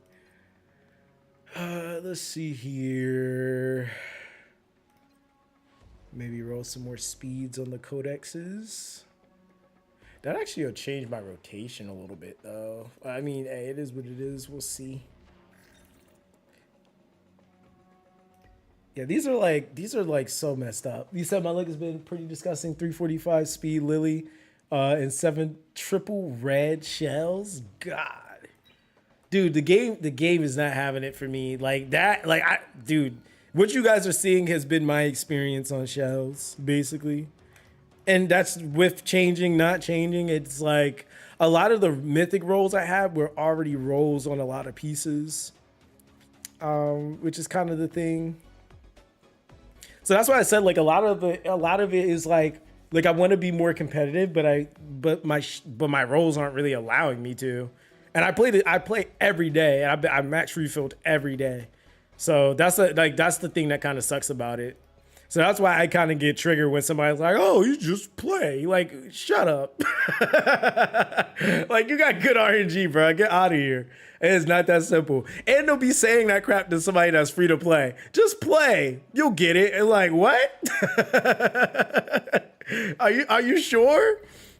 Let's see here. Maybe roll some more speeds on the codexes. That actually will change my rotation a little bit, though. I mean, hey, it is what it is. We'll see. Yeah, these are like so messed up. You said my luck has been pretty disgusting. 345 speed Lily, and 7 triple red shells. God, dude, the game is not having it for me. Like that, dude, what you guys are seeing has been my experience on shells, basically. And that's with changing, not changing. It's like a lot of the mythic rolls I have were already rolls on a lot of pieces, which is kind of the thing. So that's why I said like a lot of it is like I want to be more competitive, but my rolls aren't really allowing me to. And I play every day, and I match refilled every day. So that's the thing that kind of sucks about it. So that's why I kind of get triggered when somebody's like, "Oh, you just play." Like, shut up. Like, you got good RNG, bro. Get out of here. It is not that simple. And they'll be saying that crap to somebody that's free to play. Just play. You'll get it. And like, what? Are you sure?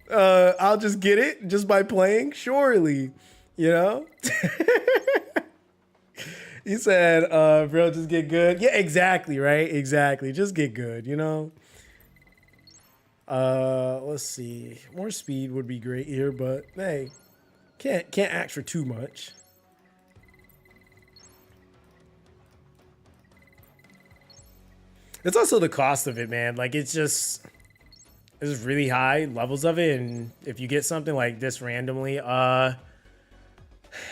I'll just get it just by playing? Surely. You know? He said, bro, just get good. Yeah, exactly, right? Exactly. Just get good, you know? Let's see. More speed would be great here, but hey, can't ask for too much. It's also the cost of it, man. Like, it's really high levels of it, and if you get something like this randomly,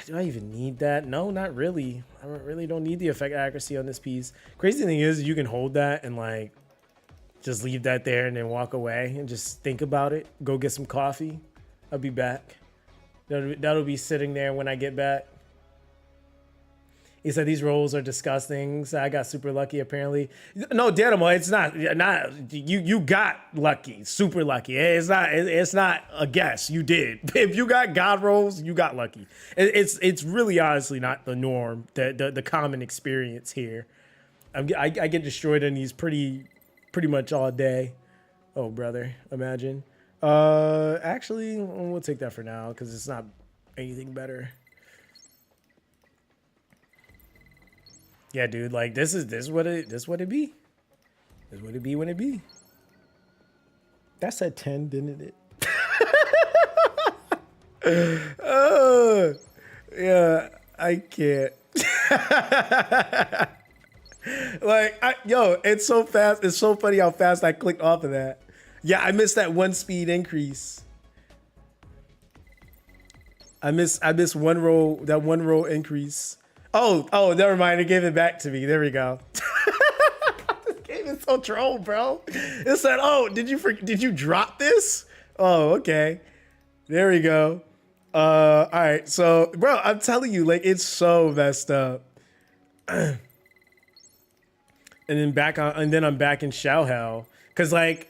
do I even need that? No, not really. I really don't need the effect accuracy on this piece. Crazy thing is, you can hold that and like just leave that there and then walk away and just think about it. Go get some coffee. I'll be back. That'll be sitting there when I get back. He said these rolls are disgusting. So I got super lucky apparently. No, Danimal, it's not you got lucky, super lucky. It's not a guess. You did. If you got God rolls, you got lucky. It's really honestly not the norm, the common experience here. I get destroyed in these pretty much all day. Oh brother, imagine. Actually, we'll take that for now because it's not anything better. Yeah, dude, like this what it be. This what it be when it be. That said 10, didn't it? Yeah, I can't. Yo, it's so fast. It's so funny how fast I clicked off of that. Yeah, I missed that 1 speed increase. I missed one roll, that 1 roll increase. Oh, never mind. It gave it back to me. There we go. This game is so troll, bro. It said, "Oh, did you drop this?" Oh, okay. There we go. All right. So, bro, I'm telling you, like, it's so messed up. And then I'm back in Shao Hell, cause like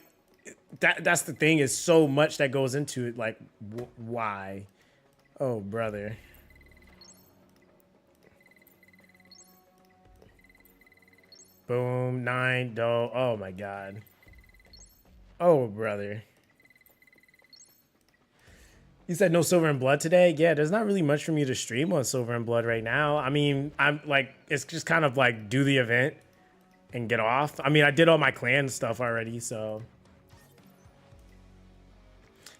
that's the thing, is so much that goes into it. Like, why? Oh, brother. Boom, 9, dough. Oh my god. Oh, brother. You said no Silver and Blood today? Yeah, there's not really much for me to stream on Silver and Blood right now. I mean, I'm like, it's just kind of like do the event and get off. I mean, I did all my clan stuff already, so.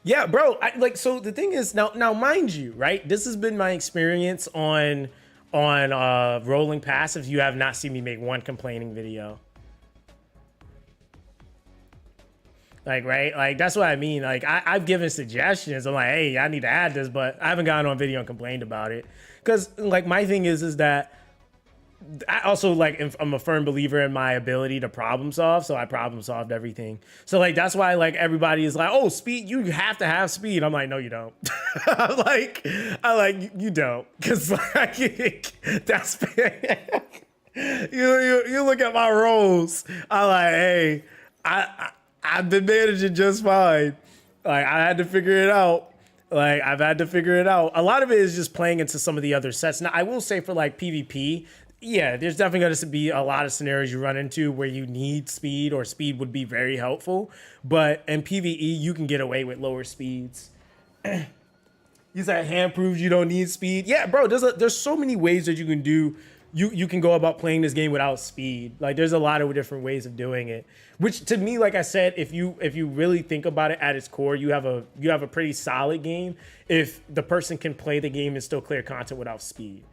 Yeah, bro, so the thing is, now mind you, right? This has been my experience on rolling passive. You have not seen me make one complaining video. Like, right? Like, that's what I mean. Like, I've given suggestions. I'm like, hey, I need to add this, but I haven't gone on video and complained about it. Because, like, my thing is that I also, like, I'm a firm believer in my ability to problem solve, so I problem solved everything. So, like, that's why, like, everybody is like, oh, speed, you have to have speed. I'm like, no, you don't. I'm like, you don't. Because, like, that's, you look at my rolls. I'm like, hey, I've been managing just fine. Like, I had to figure it out. Like, I've had to figure it out. A lot of it is just playing into some of the other sets. Now, I will say for, like, PvP, yeah, there's definitely going to be a lot of scenarios you run into where you need speed, or speed would be very helpful. But in PvE, you can get away with lower speeds. You said hand proves you don't need speed. Yeah, bro, there's so many ways that you can do. You can go about playing this game without speed. Like there's a lot of different ways of doing it. Which to me, like I said, if you really think about it at its core, you have a pretty solid game if the person can play the game and still clear content without speed.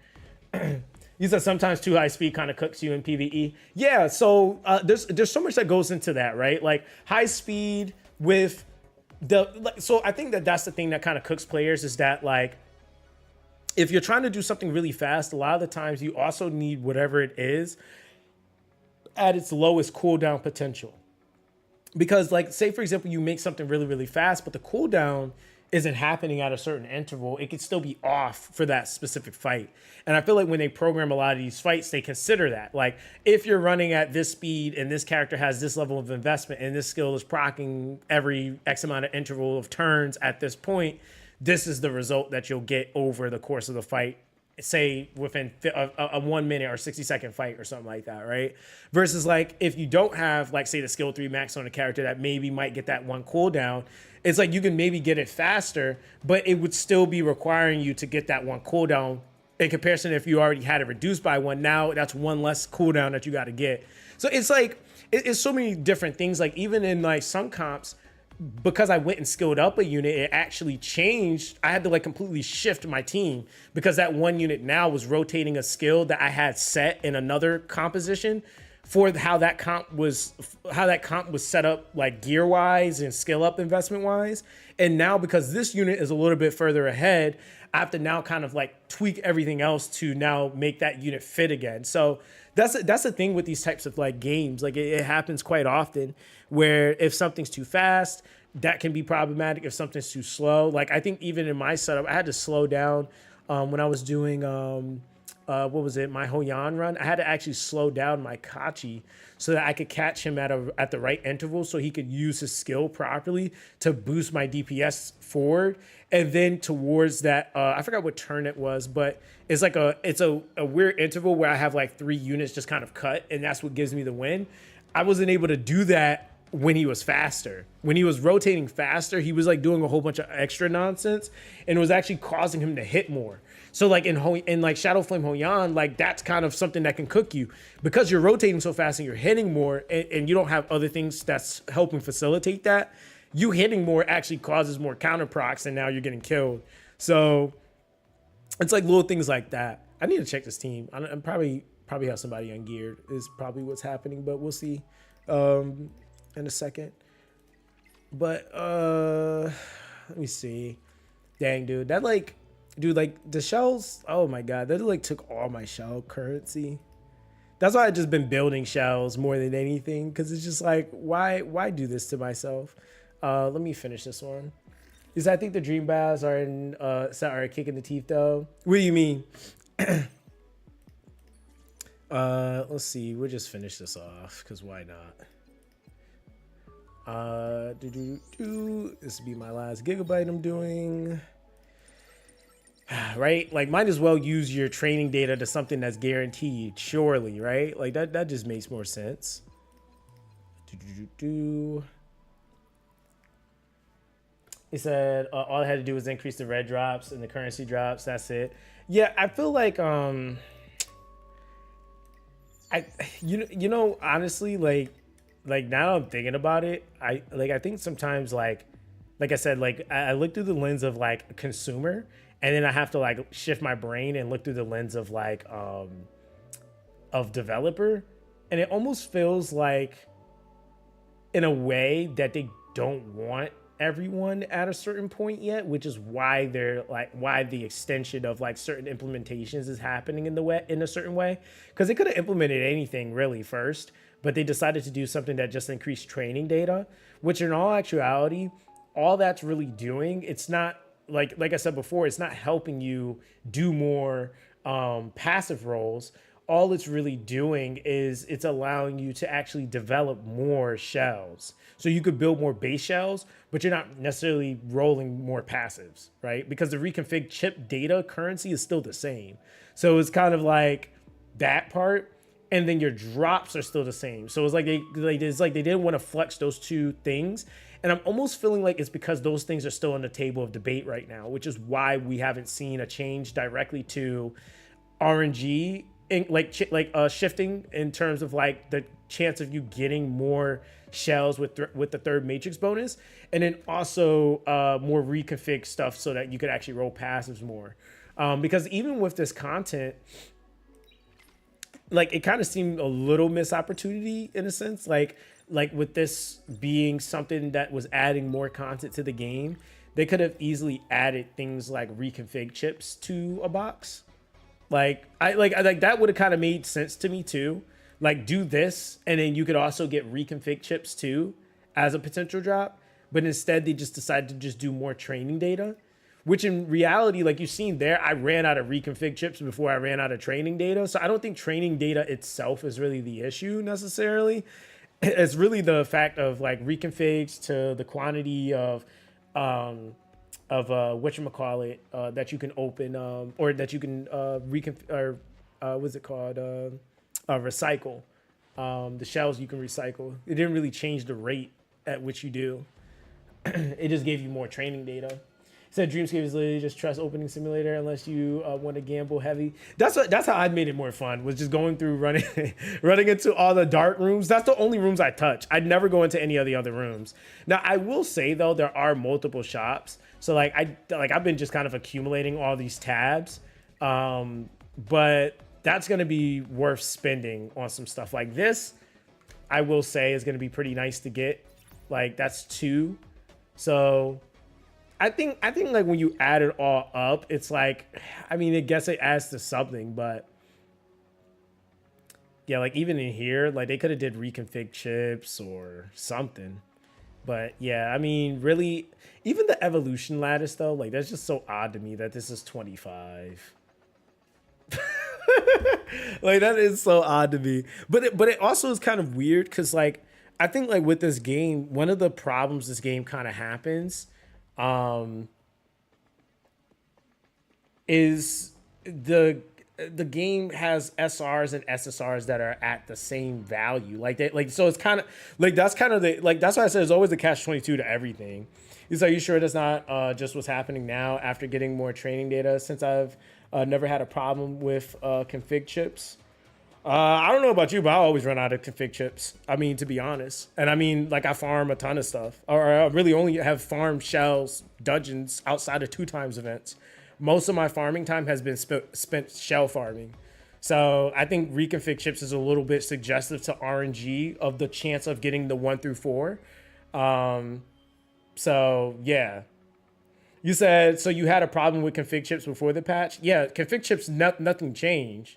You said sometimes too high speed kind of cooks you in PvE. Yeah, so there's so much that goes into that, right? Like high speed with so I think that's the thing that kind of cooks players is that like if you're trying to do something really fast, a lot of the times you also need whatever it is at its lowest cooldown potential. Because like say for example you make something really really fast, but the cooldown isn't happening at a certain interval, it could still be off for that specific fight. And I feel like when they program a lot of these fights, they consider that. Like, if you're running at this speed and this character has this level of investment and this skill is proccing every X amount of interval of turns at this point, this is the result that you'll get over the course of the fight, say within a 1 minute or 60-second fight or something like that, right? Versus like if you don't have like say the skill 3 max on a character that maybe might get that one cooldown, it's like you can maybe get it faster, but it would still be requiring you to get that one cooldown in comparison if you already had it reduced by one. Now that's one less cooldown that you got to get. So it's like it's so many different things. Like even in like some comps, because I went and skilled up a unit, it actually changed. I had to like completely shift my team because that one unit now was rotating a skill that I had set in another composition for how that comp was set up like gear wise and skill up investment wise. And now because this unit is a little bit further ahead, I have to now kind of like tweak everything else to now make that unit fit again. So that's the thing with these types of like games. Like it happens quite often where if something's too fast, that can be problematic. If something's too slow, like I think even in my setup, I had to slow down when I was doing what was it, my Hoyan run. I had to actually slow down my Kachi so that I could catch him at the right interval so he could use his skill properly to boost my DPS forward. And then towards that, I forgot what turn it was, but it's like it's a weird interval where I have like 3 units just kind of cut, and that's what gives me the win. I wasn't able to do that when he was faster. When he was rotating faster, he was like doing a whole bunch of extra nonsense, and it was actually causing him to hit more. So like in like Shadow Flame Hoyan, like that's kind of something that can cook you because you're rotating so fast and you're hitting more, and you don't have other things that's helping facilitate that. You hitting more actually causes more counter procs, and now you're getting killed. So it's like little things like that. I need to check this team. I'm probably have somebody ungeared is probably what's happening, but we'll see in a second. But let me see. Dang, dude, that like, dude, like the shells. Oh my god, that like took all my shell currency. That's why I've just been building shells more than anything, because it's just like, why do this to myself? Let me finish this one. Is I think the dream baths are in are a kick in the teeth though. What do you mean? Let's see. We'll just finish this off because why not? This will be my last gigabyte I'm doing. Right? Like might as well use your training data to something that's guaranteed, surely, right? Like that just makes more sense. He said all I had to do was increase the red drops and the currency drops. That's it. Yeah, I feel like you know honestly like now I'm thinking about it, I think sometimes like I said, like I look through the lens of like a consumer, and then I have to like shift my brain and look through the lens of like of developer, and it almost feels like in a way that they don't want everyone at a certain point yet, which is why they're like why the extension of like certain implementations is happening in a certain way, because they could have implemented anything really first, but they decided to do something that just increased training data, which in all actuality, all that's really doing, it's not like I said before, it's not helping you do more passive roles. All it's really doing is it's allowing you to actually develop more shells. So you could build more base shells, but you're not necessarily rolling more passives, right? Because the reconfig chip data currency is still the same. So it's kind of like that part, and then your drops are still the same. So it's like they didn't want to flex those two things. And I'm almost feeling like it's because those things are still on the table of debate right now, which is why we haven't seen a change directly to RNG, shifting in terms of like the chance of you getting more shells with the third matrix bonus, and then also more reconfig stuff so that you could actually roll passives more. Because even with this content, like it kind of seemed a little missed opportunity in a sense, like with this being something that was adding more content to the game, they could have easily added things like reconfig chips to a box. Like that would have kind of made sense to me too. Like do this, and then you could also get reconfig chips too as a potential drop. But instead, they just decided to just do more training data, which in reality, like you've seen there, I ran out of reconfig chips before I ran out of training data. So I don't think training data itself is really the issue necessarily. It's really the fact of like reconfigs to the quantity of whatchamacallit, that you can open, or that you can what's it called? Recycle. The shells you can recycle. It didn't really change the rate at which you do. It just gave you more training data. It said Dreamscape is literally just trust opening simulator unless you want to gamble heavy. That's how I made it more fun, was just going through running into all the dark rooms. That's the only rooms I touch. I'd never go into any of the other rooms. Now I will say though, there are multiple shops. So like I've been just kind of accumulating all these tabs. But that's gonna be worth spending on some stuff like this. I will say is gonna be pretty nice to get. Like that's 2. So I think like when you add it all up, it's like, I mean, I guess it adds to something, but yeah, like even in here, like they could have did reconfig chips or something. But yeah, I mean, really, even the evolution lattice though, like that's just so odd to me that this is 25. Like that is so odd to me. But it also is kind of weird because like I think like with this game, one of the problems this game kind of happens is the game has SRs and SSRs that are at the same value. So it's kind of like that's kind of the like that's why I said there's always a catch-22 to everything. Are you sure that's not just what's happening now after getting more training data, since I've never had a problem with config chips? I don't know about you, but I always run out of config chips. I mean, to be honest. And I mean, like I farm a ton of stuff, or I really only have farmed shells, dungeons outside of 2 times events. Most of my farming time has been spent shell farming. So I think reconfig chips is a little bit suggestive to RNG of the chance of getting the 1 through 4. So yeah. You said, so you had a problem with config chips before the patch? Yeah, config chips, nothing changed.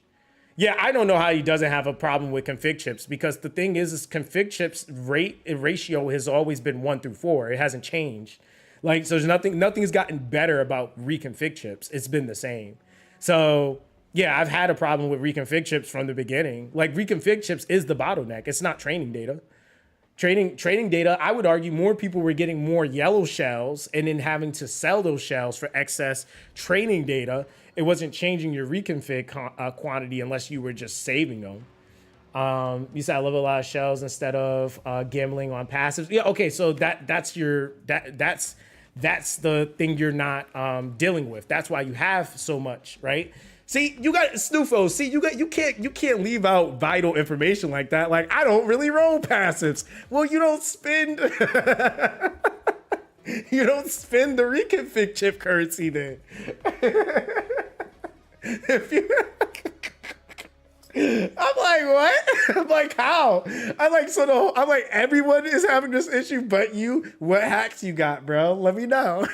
Yeah, I don't know how he doesn't have a problem with config chips, because the thing is config chips ratio has always been 1 through 4. It hasn't changed. Like, so there's nothing's gotten better about reconfig chips. It's been the same. So yeah, I've had a problem with reconfig chips from the beginning. Like reconfig chips is the bottleneck. It's not training data. Training data, I would argue more people were getting more yellow shells and then having to sell those shells for excess training data. It wasn't changing your reconfig quantity unless you were just saving them. You said I love a lot of shells instead of gambling on passives. Yeah, okay, so that's the thing you're not dealing with. That's why you have so much, right? See, you got Snoofo. See, you can't leave out vital information like that. Like, I don't really roll passives. Well, you don't spend you don't spend the reconfig chip currency then. If you I'm like, what? I'm like, how? I'm like, everyone is having this issue but you. What hacks you got, bro? Let me know.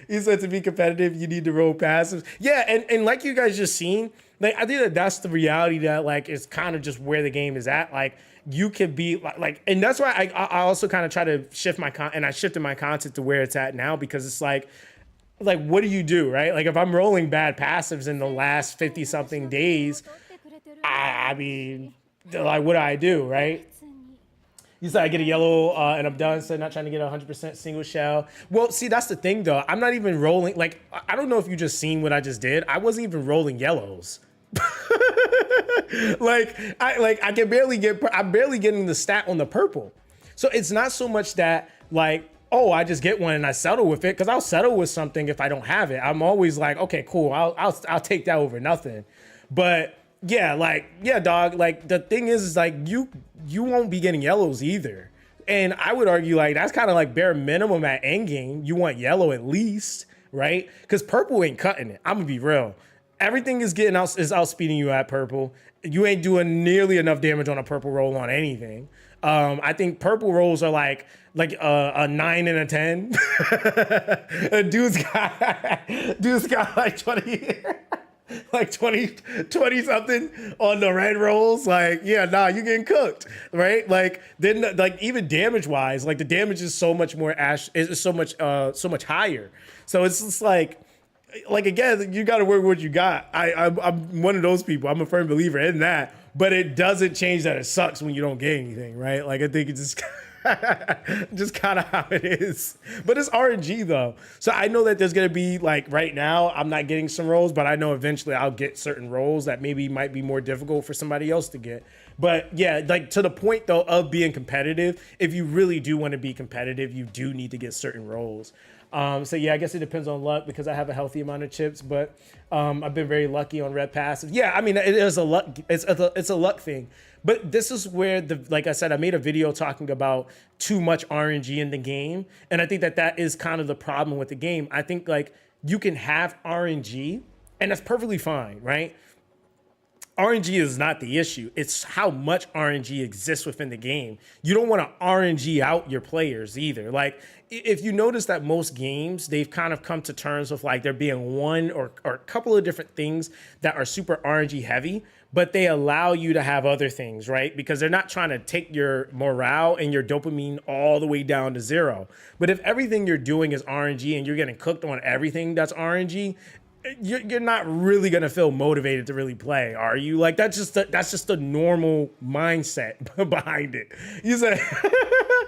He said to be competitive, you need to roll passives. Yeah, and like you guys just seen, like I think that's the reality that like is kind of just where the game is at. Like you could be like, and that's why I also kind of try to shift I shifted my content to where it's at now, because it's like what do you do, right? Like if I'm rolling bad passives in the last 50 something days, I mean, like what do I do, right? You said I get a yellow and I'm done. So not trying to get 100% single shell. Well, see, that's the thing though. I'm not even rolling. Like, I don't know if you just seen what I just did. I wasn't even rolling yellows. I can barely get, I'm barely getting the stat on the purple. So it's not so much that like, oh, I just get one and I settle with it, because I'll settle with something if I don't have it. I'm always like, okay, cool, I'll take that over nothing. But yeah, like, yeah, dog, like the thing is like you won't be getting yellows either. And I would argue like that's kind of like bare minimum at endgame. You want yellow at least, right? Because purple ain't cutting it. I'm gonna be real. Everything is outspeeding you at purple. You ain't doing nearly enough damage on a purple roll on anything. I think purple rolls are like a 9 and a 10. dude's got like 20 like 20 something on the red rolls. Like, yeah, nah, you getting cooked, right? Like then like even damage wise, like the damage is so much more is so much higher. So it's just like again, you got to work with what you got. I'm one of those people. I'm a firm believer in that, but it doesn't change that it sucks when you don't get anything, right? Like I think it's just just kind of how it is. But it's RNG though. So I know that there's going to be like right now, I'm not getting some roles, but I know eventually I'll get certain roles that maybe might be more difficult for somebody else to get. But yeah, like to the point though of being competitive, if you really do want to be competitive, you do need to get certain roles. So yeah, I guess it depends on luck because I have a healthy amount of chips, but I've been very lucky on red passive. Yeah, I mean, it is a luck. It's a luck thing. But this is where like I said, I made a video talking about too much RNG in the game, and I think that is kind of the problem with the game. I think like you can have RNG, and that's perfectly fine, right? RNG is not the issue. It's how much RNG exists within the game. You don't want to RNG out your players either. Like if you notice that most games, they've kind of come to terms with like there being one or a couple of different things that are super RNG heavy, but they allow you to have other things, right? Because they're not trying to take your morale and your dopamine all the way down to zero. But if everything you're doing is RNG and you're getting cooked on everything that's RNG, you're not really gonna feel motivated to really play, are you? Like that's just the normal mindset behind it. You say,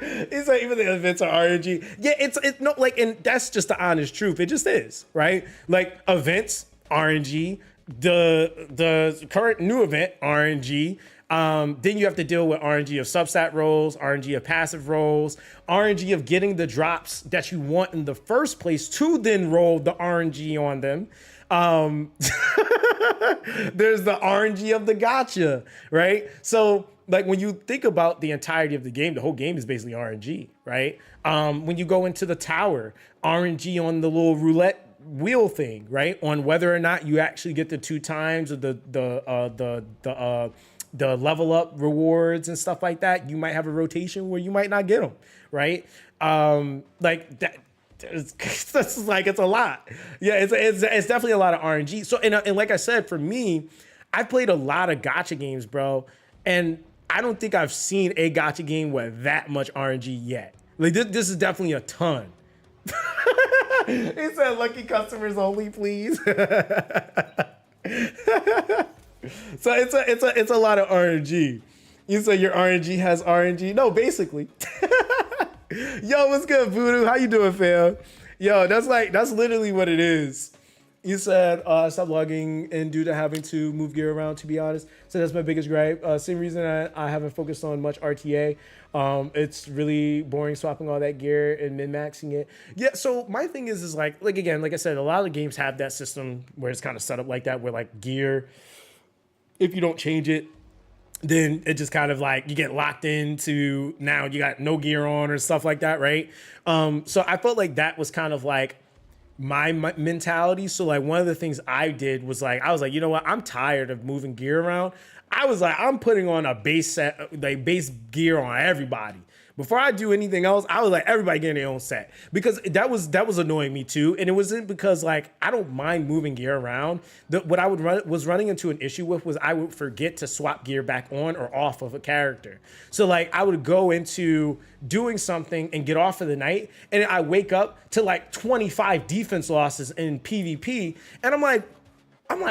even the events are RNG. Yeah, it's no like, and that's just the honest truth. It just is, right? Like events RNG, the current new event RNG. Then you have to deal with RNG of substat rolls, RNG of passive rolls, RNG of getting the drops that you want in the first place to then roll the RNG on them. There's the RNG of the gacha, right? So like when you think about the entirety of the game, the whole game is basically RNG, right? When you go into the tower, RNG on the little roulette wheel thing, right? On whether or not you actually get the 2 times of the level up rewards and stuff like that. You might have a rotation where you might not get them, right? Like that. It's like it's a lot. Yeah, it's definitely a lot of RNG. So and like I said, for me, I played a lot of gacha games, bro, and I don't think I've seen a gacha game with that much RNG yet. Like this is definitely a ton. He said, "Lucky customers only, please." So it's a lot of RNG. You say your RNG has RNG? No, basically. Yo, what's good, Voodoo? How you doing, fam? Yo, that's literally what it is. You said stop logging in due to having to move gear around, to be honest. So that's my biggest gripe. Same reason I haven't focused on much RTA. It's really boring swapping all that gear and min-maxing it. Yeah, so my thing is like again, like I said, a lot of games have that system where it's kind of set up like that, where like gear, if you don't change it, then it just kind of like you get locked into now you got no gear on or stuff like that, right? So I felt like that was kind of like my mentality. So like one of the things I did was like, I was like, you know what? I'm tired of moving gear around. I was like, I'm putting on a base set, like base gear on everybody. Before I do anything else, I was like, everybody getting their own set, because that was annoying me too. And it wasn't because like I don't mind moving gear around. What I was running into an issue with was I would forget to swap gear back on or off of a character. So like I would go into doing something and get off for the night, and I wake up to like 25 defense losses in PvP, and I'm like,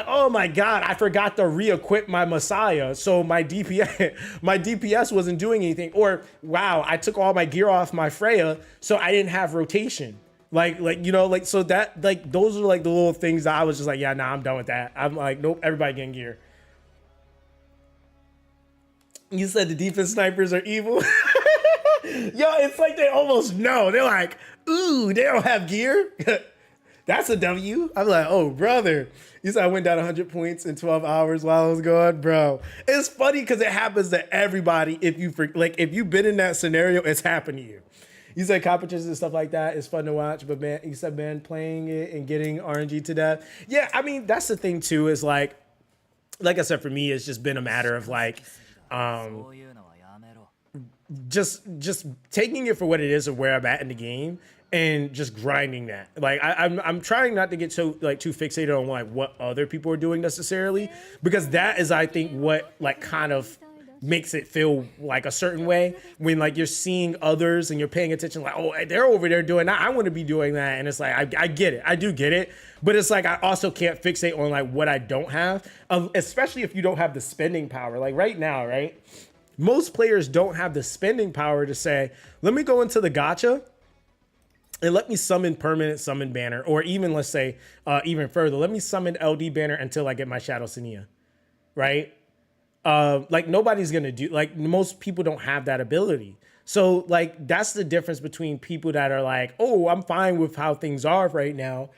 oh my God, I forgot to re-equip my Messiah. So my DPS wasn't doing anything. Or wow, I took all my gear off my Freya, so I didn't have rotation. Like, you know, like, so that, like, those are like the little things that I was just like, yeah, nah, I'm done with that. I'm like, nope, everybody getting gear. You said the defense snipers are evil. Yo, it's like they almost know. They're like, ooh, they don't have gear. That's a W. I'm like, oh, brother. You said I went down 100 points in 12 hours while I was gone, bro. It's funny because it happens to everybody. If you've been in that scenario, it's happened to you. You said competitions and stuff like that is fun to watch, but man, you said, man, playing it and getting RNG to death. Yeah, I mean, that's the thing too, is like I said, for me, it's just been a matter of like, just taking it for what it is of where I'm at in the game and just grinding that. Like I'm trying not to get so like too fixated on like what other people are doing necessarily, because that is, I think, what like kind of makes it feel like a certain way when like you're seeing others and you're paying attention, like, oh, they're over there doing that, I want to be doing that. And it's like, I get it, I do get it, but it's like I also can't fixate on like what I don't have, especially if you don't have the spending power. Like right now, right, most players don't have the spending power to say, let me go into the gacha and let me summon permanent summon banner, or even let's say even further, let me summon LD banner until I get my Shadow Senia, right? Like nobody's gonna do, like most people don't have that ability. So like that's the difference between people that are like, oh, I'm fine with how things are right now.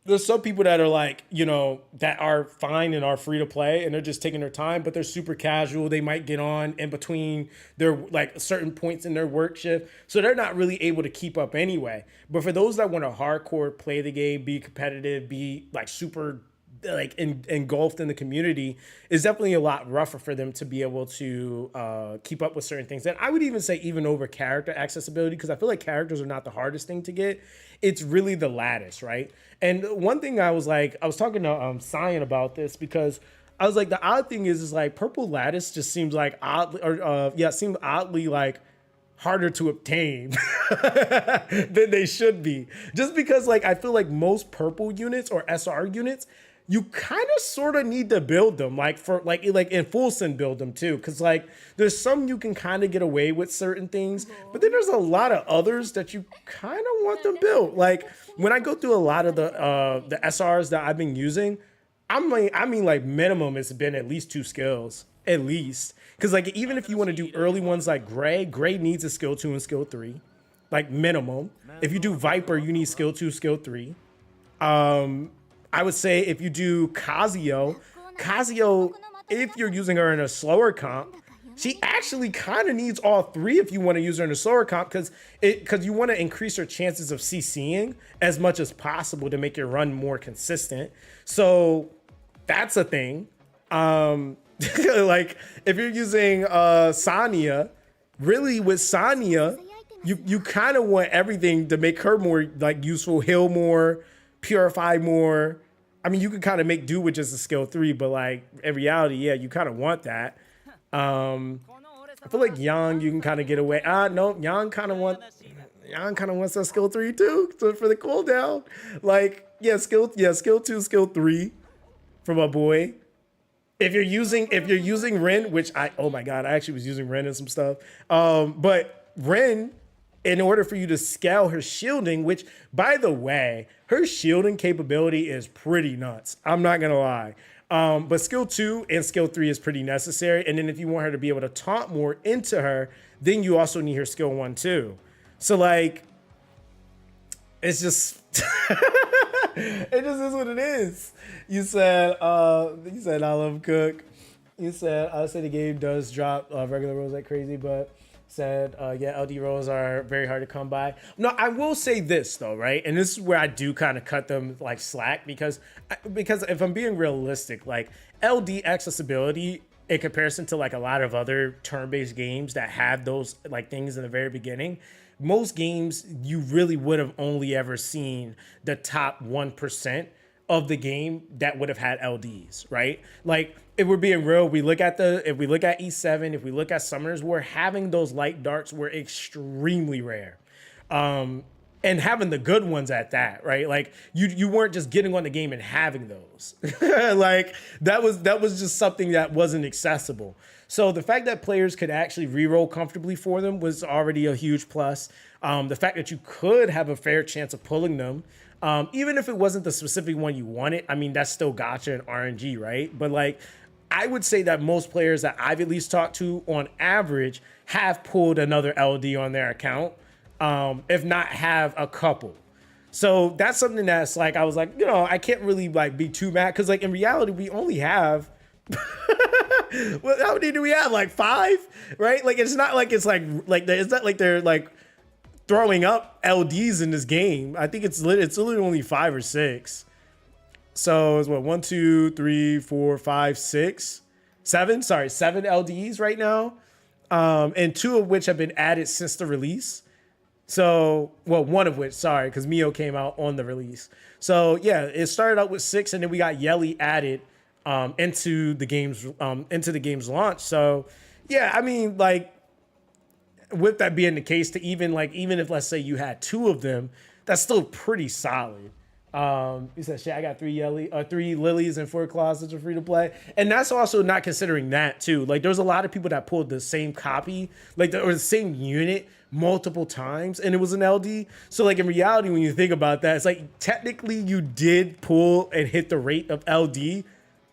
There's some people that are like, you know, that are fine and are free to play and they're just taking their time, but they're super casual. They might get on in between their like certain points in their work shift. So they're not really able to keep up anyway. But for those that want to hardcore play the game, be competitive, be like super like engulfed in the community, is definitely a lot rougher for them to be able to keep up with certain things. And I would even say even over character accessibility, because I feel like characters are not the hardest thing to get. It's really the lattice, right? And one thing I was talking to Cyan about this, because I was like, the odd thing is like purple lattice just seems like oddly, or seems oddly like harder to obtain than they should be. Just because like I feel like most purple units or SR units, you kind of sort of need to build them like in full send build them too, because like there's some you can kind of get away with certain things, but then there's a lot of others that you kind of want them built. Like when I go through a lot of the SRs that I've been using, I mean like minimum it's been at least 2 skills at least, because like even if you want to do early ones like Gray needs a skill 2 and skill 3 like minimum. If you do Viper, you need skill 2 skill 3. I would say if you do Kazuyo, if you're using her in a slower comp, she actually kind of needs all 3 if you want to use her in a slower comp, because you want to increase her chances of CCing as much as possible to make your run more consistent. So that's a thing. Like if you're using Sania, really with Sania, you kind of want everything to make her more like useful, heal more, purify more. I mean, you can kind of make do with just a skill 3, but like in reality, yeah, you kind of want that. I feel like Yang, you can kind of get away. No, Yang kind of wants that skill 3 too, so for the cooldown. Like, skill 2, skill 3 for my boy. If you're using Ren, which oh my god, I actually was using Ren and some stuff. But Ren, in order for you to scale her shielding, which by the way, her shielding capability is pretty nuts. I'm not gonna lie. But skill 2 and skill 3 is pretty necessary. And then if you want her to be able to taunt more into her, then you also need her skill 1 too. So like, it's just, it just is what it is. You said I love Cook. You said, I said the game does drop regular rolls like crazy, but said, yeah, LD rolls are very hard to come by. No, I will say this though, right? And this is where I do kind of cut them like slack, because if I'm being realistic, like LD accessibility in comparison to like a lot of other turn-based games that have those like things in the very beginning, most games you really would have only ever seen the top 1% of the game that would have had LDs, right? Like if we're being real, if we look at E7, if we look at Summoners War, having those light darts were extremely rare. And having the good ones at that, right? Like you weren't just getting on the game and having those. Like that was just something that wasn't accessible. So the fact that players could actually reroll comfortably for them was already a huge plus. The fact that you could have a fair chance of pulling them, even if it wasn't the specific one you wanted, I mean, that's still gacha and RNG, right? But like, I would say that most players that I've at least talked to on average have pulled another LD on their account, if not have a couple. So that's something that's like, I was like, I can't really like be too mad because like in reality, we only have, well, how many do we have? Like 5, right? Like it's not like it's not like they're like throwing up LDs in this game. I think it's literally only 5 or 6. So it's what, 1, 2, 3, 4, 5, 6, 7. Sorry, 7 LDs right now, and 2 of which have been added since the release. So, well, 1 of which, sorry, because Mio came out on the release. So yeah, it started out with 6, and then we got Yelli added into the game's launch. So yeah, I mean, like, with that being the case, to even if let's say you had 2 of them, that's still pretty solid. He said, "Shit, I got 3 lilies and 4 claws that are free to play," and that's also not considering that too. Like, there's a lot of people that pulled the same copy, or the same unit multiple times, and it was an LD. So, like in reality, when you think about that, it's like technically you did pull and hit the rate of LD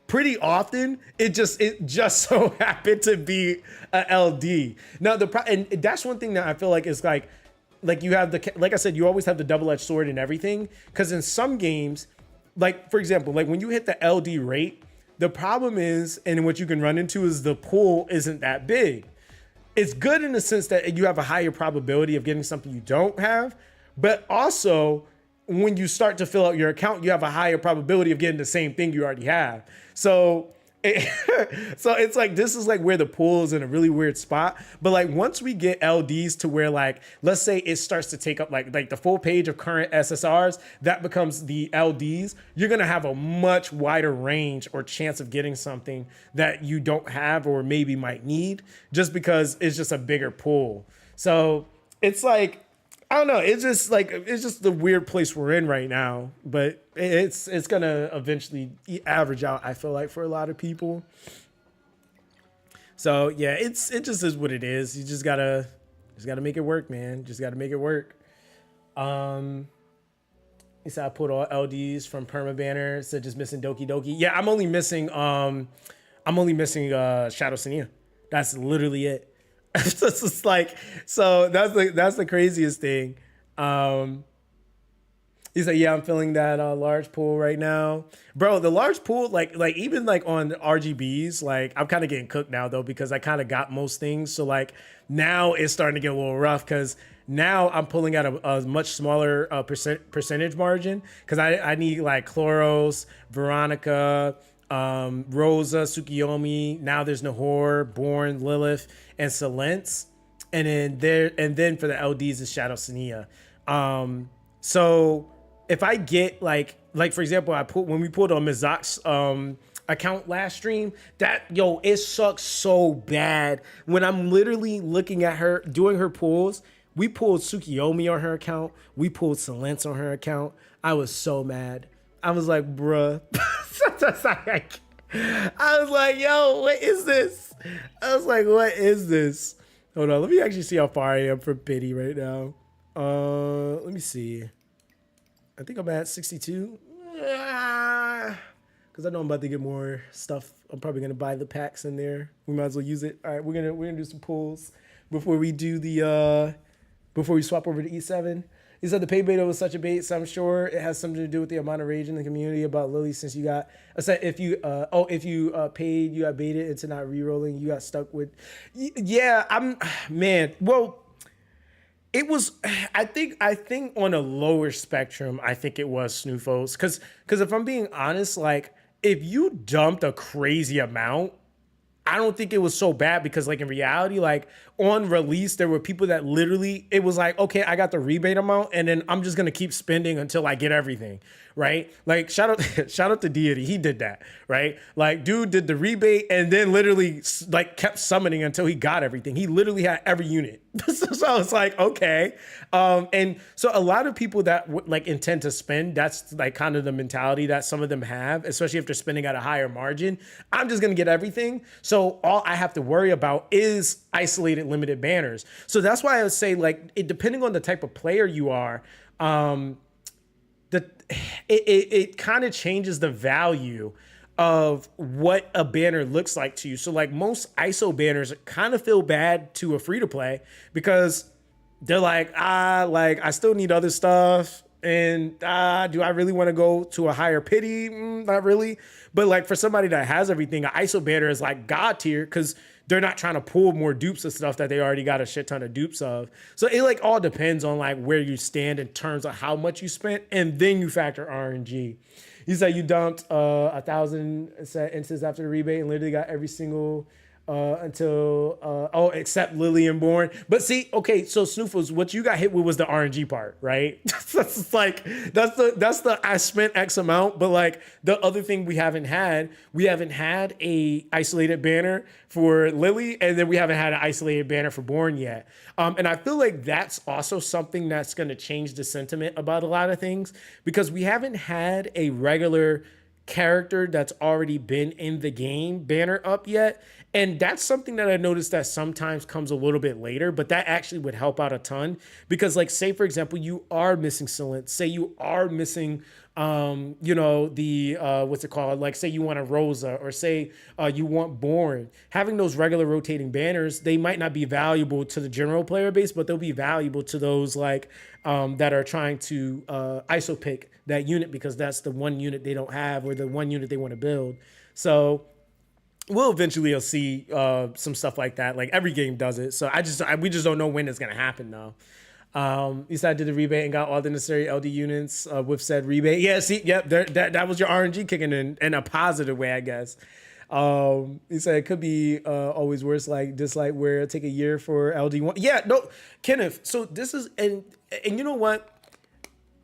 pretty often. It just so happened to be a LD. Now and that's one thing that I feel like is like you have like I said, you always have the double-edged sword and everything, because in some games, like for example, like when you hit the LD rate, the problem is, and what you can run into is the pool isn't that big. It's good in the sense that you have a higher probability of getting something you don't have, but also when you start to fill out your account, you have a higher probability of getting the same thing you already have. So it's like, this is like where the pool is in a really weird spot. But like once we get LDs to where, like, let's say it starts to take up like the full page of current SSRs, that becomes the LDs, you're gonna have a much wider range or chance of getting something that you don't have or maybe might need, just because it's just a bigger pool. So it's like, I don't know. It's just the weird place we're in right now, but it's gonna eventually average out, I feel like, for a lot of people. So yeah, it just is what it is. You just gotta make it work, man. Just gotta make it work. He said I put all LDs from Perma Banner. Said just missing Doki Doki. Yeah, I'm only missing Shadow Senia. That's literally it. It's just like, so that's the craziest thing. He said, yeah, I'm feeling that large pool right now, bro. The large pool, like even like on RGBs, like I'm kind of getting cooked now though, because I kind of got most things. So like now it's starting to get a little rough, because now I'm pulling out a much smaller percentage margin, because I need like Chloros, Veronica, Rosa, Tsukiyomi. Now there's Nahor, Born, Lilith, and Silence, and then for the LDs is Shadow Senia. So if I get like for example, when we pulled on Ms. Zox account last stream, it sucks so bad when I'm literally looking at her doing her pulls. We pulled Tsukiyomi on her account. We pulled Silence on her account. I was so mad. I was like, bruh. I was like, yo, what is this? I was like, what is this? Hold on, let me actually see how far I am from pity right now. Let me see. I think I'm at 62. Because I know I'm about to get more stuff. I'm probably gonna buy the packs in there. We might as well use it. All right, we're gonna do some pulls before we do before we swap over to E7. He said the pay beta was such a bait, so I'm sure it has something to do with the amount of rage in the community about Lily, since you got, I said if you paid, you got baited into not re-rolling, you got stuck with, yeah, man, well, it was, I think on a lower spectrum, I think it was Snoofos, because if I'm being honest, like, if you dumped a crazy amount, I don't think it was so bad, because like in reality, like on release, there were people that literally, it was like, okay, I got the rebate amount and then I'm just going to keep spending until I get everything, right? Like shout out to Deity. He did that, right? Like dude did the rebate and then literally like kept summoning until he got everything. He literally had every unit. So it's like, okay. And so a lot of people that like intend to spend, that's like kind of the mentality that some of them have, especially if they're spending at a higher margin. I'm just going to get everything. So all I have to worry about is isolated limited banners. So that's why I would say, like, depending on the type of player you are, it kind of changes the value of what a banner looks like to you. So like most ISO banners kind of feel bad to a free to play because they're like, I still need other stuff. And do I really want to go to a higher pity? Not really. But like for somebody that has everything, an ISO banner is like God tier because they're not trying to pull more dupes of stuff that they already got a shit ton of dupes of. So it like all depends on like where you stand in terms of how much you spent, and then you factor RNG. You said you dumped 1,000 instances after the rebate and literally got every single until except Lillian Born. But see, okay, so Snoofles, what you got hit with was the RNG part, right? That's like that's the I spent X amount, but like the other thing we haven't had a isolated banner for Lily, and then we haven't had an isolated banner for Born yet. And I feel like that's also something that's going to change the sentiment about a lot of things because we haven't had a regular character that's already been in the game banner up yet. And that's something that I noticed that sometimes comes a little bit later, but that actually would help out a ton because like, say for example, you are missing Silent, say you are missing, what's it called? Like say you want a Rosa or say you want Born, having those regular rotating banners, they might not be valuable to the general player base, but they'll be valuable to those like that are trying to ISO pick that unit because that's the one unit they don't have or the one unit they want to build. So we'll eventually see some stuff like that. Like every game does it. So we just don't know when it's gonna happen though. You said I did the rebate and got all the necessary LD units with said rebate. Yeah, see, yep, that was your RNG kicking in a positive way, I guess. He said it could be always worse, like dislike where it take a year for LD1. Yeah, no, Kenneth. So this is and you know what?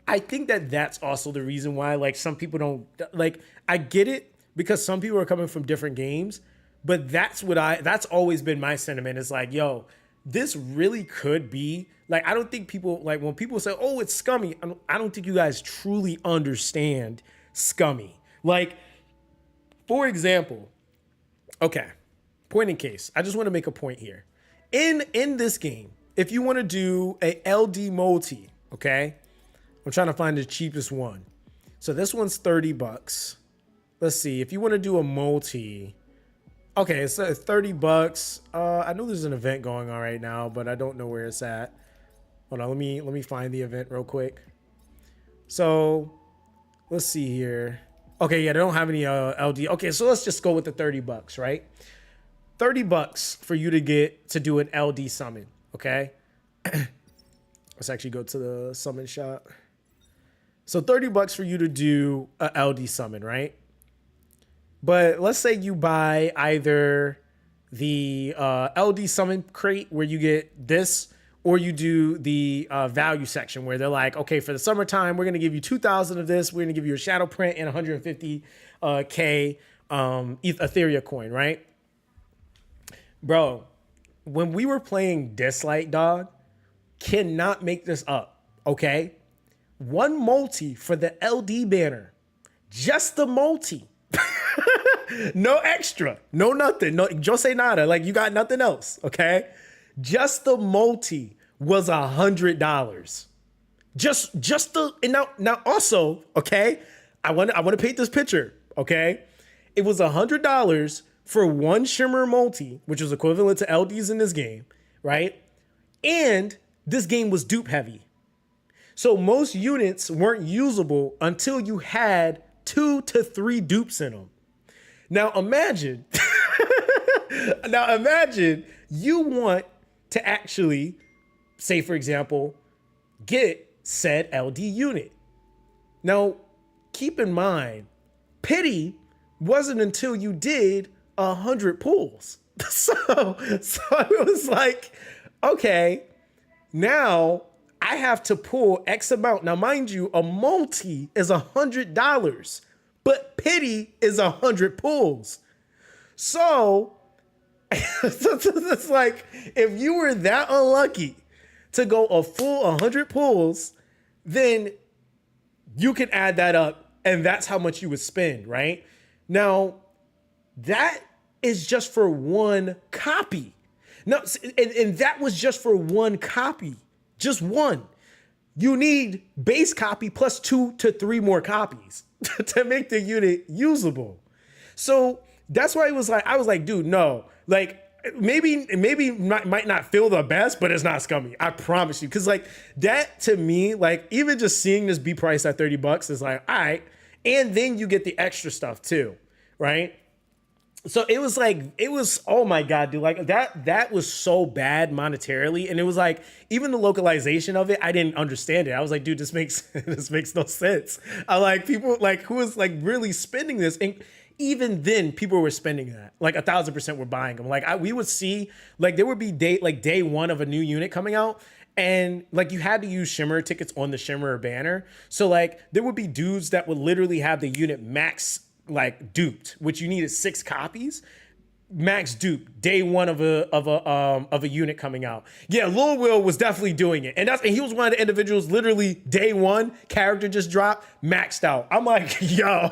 I think that's also the reason why like some people don't like. I get it because some people are coming from different games, but that's always been my sentiment. Is like, yo, this really could be like, I don't think people like when people say, oh, it's scummy. I don't think you guys truly understand scummy. Like, for example, okay, point in case. I just want to make a point here. In this game, if you want to do a LD multi, okay, I'm trying to find the cheapest one. So this one's $30. Let's see. If you want to do a multi, okay, it's $30. I know there's an event going on right now, but I don't know where it's at. Hold on, let me find the event real quick. So let's see here. Okay, yeah, they don't have any LD. Okay, so let's just go with the $30, right? $30 for you to get to do an LD summon. Okay, let's actually go to the summon shop. So $30 for you to do a LD summon, right? But let's say you buy either the LD summon crate where you get this, or you do the value section where they're like, okay, for the summertime, we're going to give you 2,000 of this. We're going to give you a shadow print and 150K Etheria coin, right? Bro, when we were playing Dislike, dog, cannot make this up, okay? One multi for the LD banner, just the multi. No extra, no nothing, no Jose nada. Like you got nothing else, okay? Just the multi was $100. Just the and now also, okay? I want to paint this picture, okay? It was $100 for one shimmer multi, which was equivalent to LDs in this game, right? And this game was dupe heavy. So most units weren't usable until you had 2 to 3 dupes in them. Now imagine, you want to actually, say for example, get said LD unit. Now, keep in mind, pity wasn't until you did 100 pulls. So it was like, okay, now I have to pull X amount. Now, mind you, a multi is $100, but pity is 100 pulls. So it's like, if you were that unlucky to go a full 100 pulls, then you can add that up and that's how much you would spend, right? Now, that is just for one copy. Now, and that was just for one copy, just one. You need base copy plus 2 to 3 more copies to make the unit usable. So that's why I was like, dude, no, like maybe might not feel the best, but it's not scummy. I promise you. Cause like that to me, like even just seeing this be priced at $30 is like, all right. And then you get the extra stuff too, right? So it was like, oh my God, dude, like that was so bad monetarily. And it was like, even the localization of it, I didn't understand it. I was like, dude, this makes this makes no sense. I like people like who is like really spending this. And even then people were spending that, like 1,000% were buying them. Like we would see, like there would be day one of a new unit coming out. And like you had to use Shimmer tickets on the Shimmer banner. So like there would be dudes that would literally have the unit max like duped, which you needed 6 copies, max dupe day one of a unit coming out. Yeah, Lil Will was definitely doing it, and he was one of the individuals. Literally day one, character just dropped, maxed out. I'm like, yo,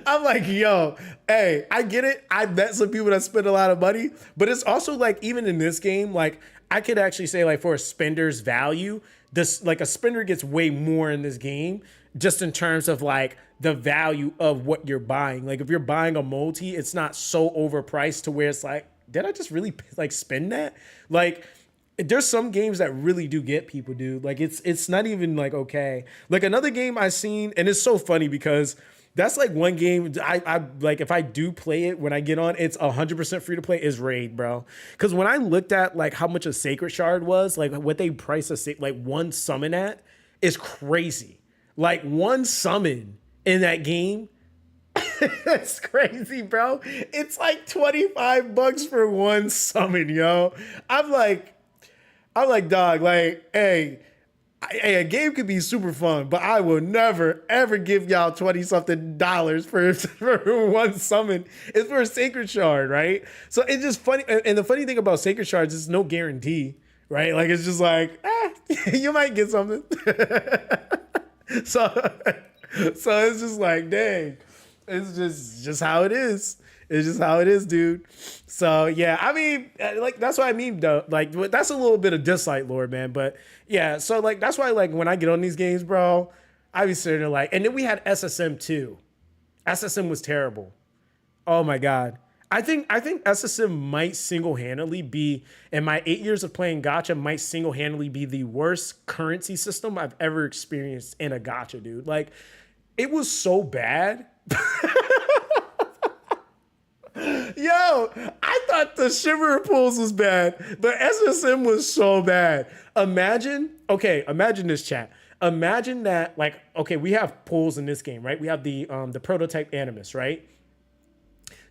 I'm like, yo, hey, I get it. I met some people that spend a lot of money, but it's also like even in this game, like I could actually say like for a spender's value, this like a spender gets way more in this game, just in terms of like the value of what you're buying. Like if you're buying a multi, it's not so overpriced to where it's like, did I just really like spend that? Like there's some games that really do get people, dude. Like it's not even like, okay. Like another game I seen, and it's so funny because that's like one game I like if I do play it when I get on, it's 100% free to play is Raid, bro. Because when I looked at like how much a Sacred Shard was, like what they price like one summon at is crazy. Like one summon in that game, it's crazy, bro. It's like $25 for one summon, yo. I'm like, dog, like, hey, a game could be super fun, but I will never, ever give y'all 20-something dollars for one summon. It's for a Sacred Shard, right? So it's just funny. And the funny thing about Sacred Shards is no guarantee, right? Like, it's just like, you might get something. So it's just like, dang, it's just how it is. It's just how it is, dude. So yeah, I mean, like that's what I mean, though. Like that's a little bit of dislike, Lord, man. But yeah, so like that's why like when I get on these games, bro, I be sitting there like, and then we had SSM too. SSM was terrible. Oh my God. I think SSM might single-handedly be, in my 8 years of playing Gacha, might single-handedly be the worst currency system I've ever experienced in a Gacha, dude. Like, it was so bad. Yo, I thought the Shimmer pools was bad. The SSM was so bad. Imagine this, chat. Imagine that, like, okay, we have pools in this game, right? We have the prototype Animus, right?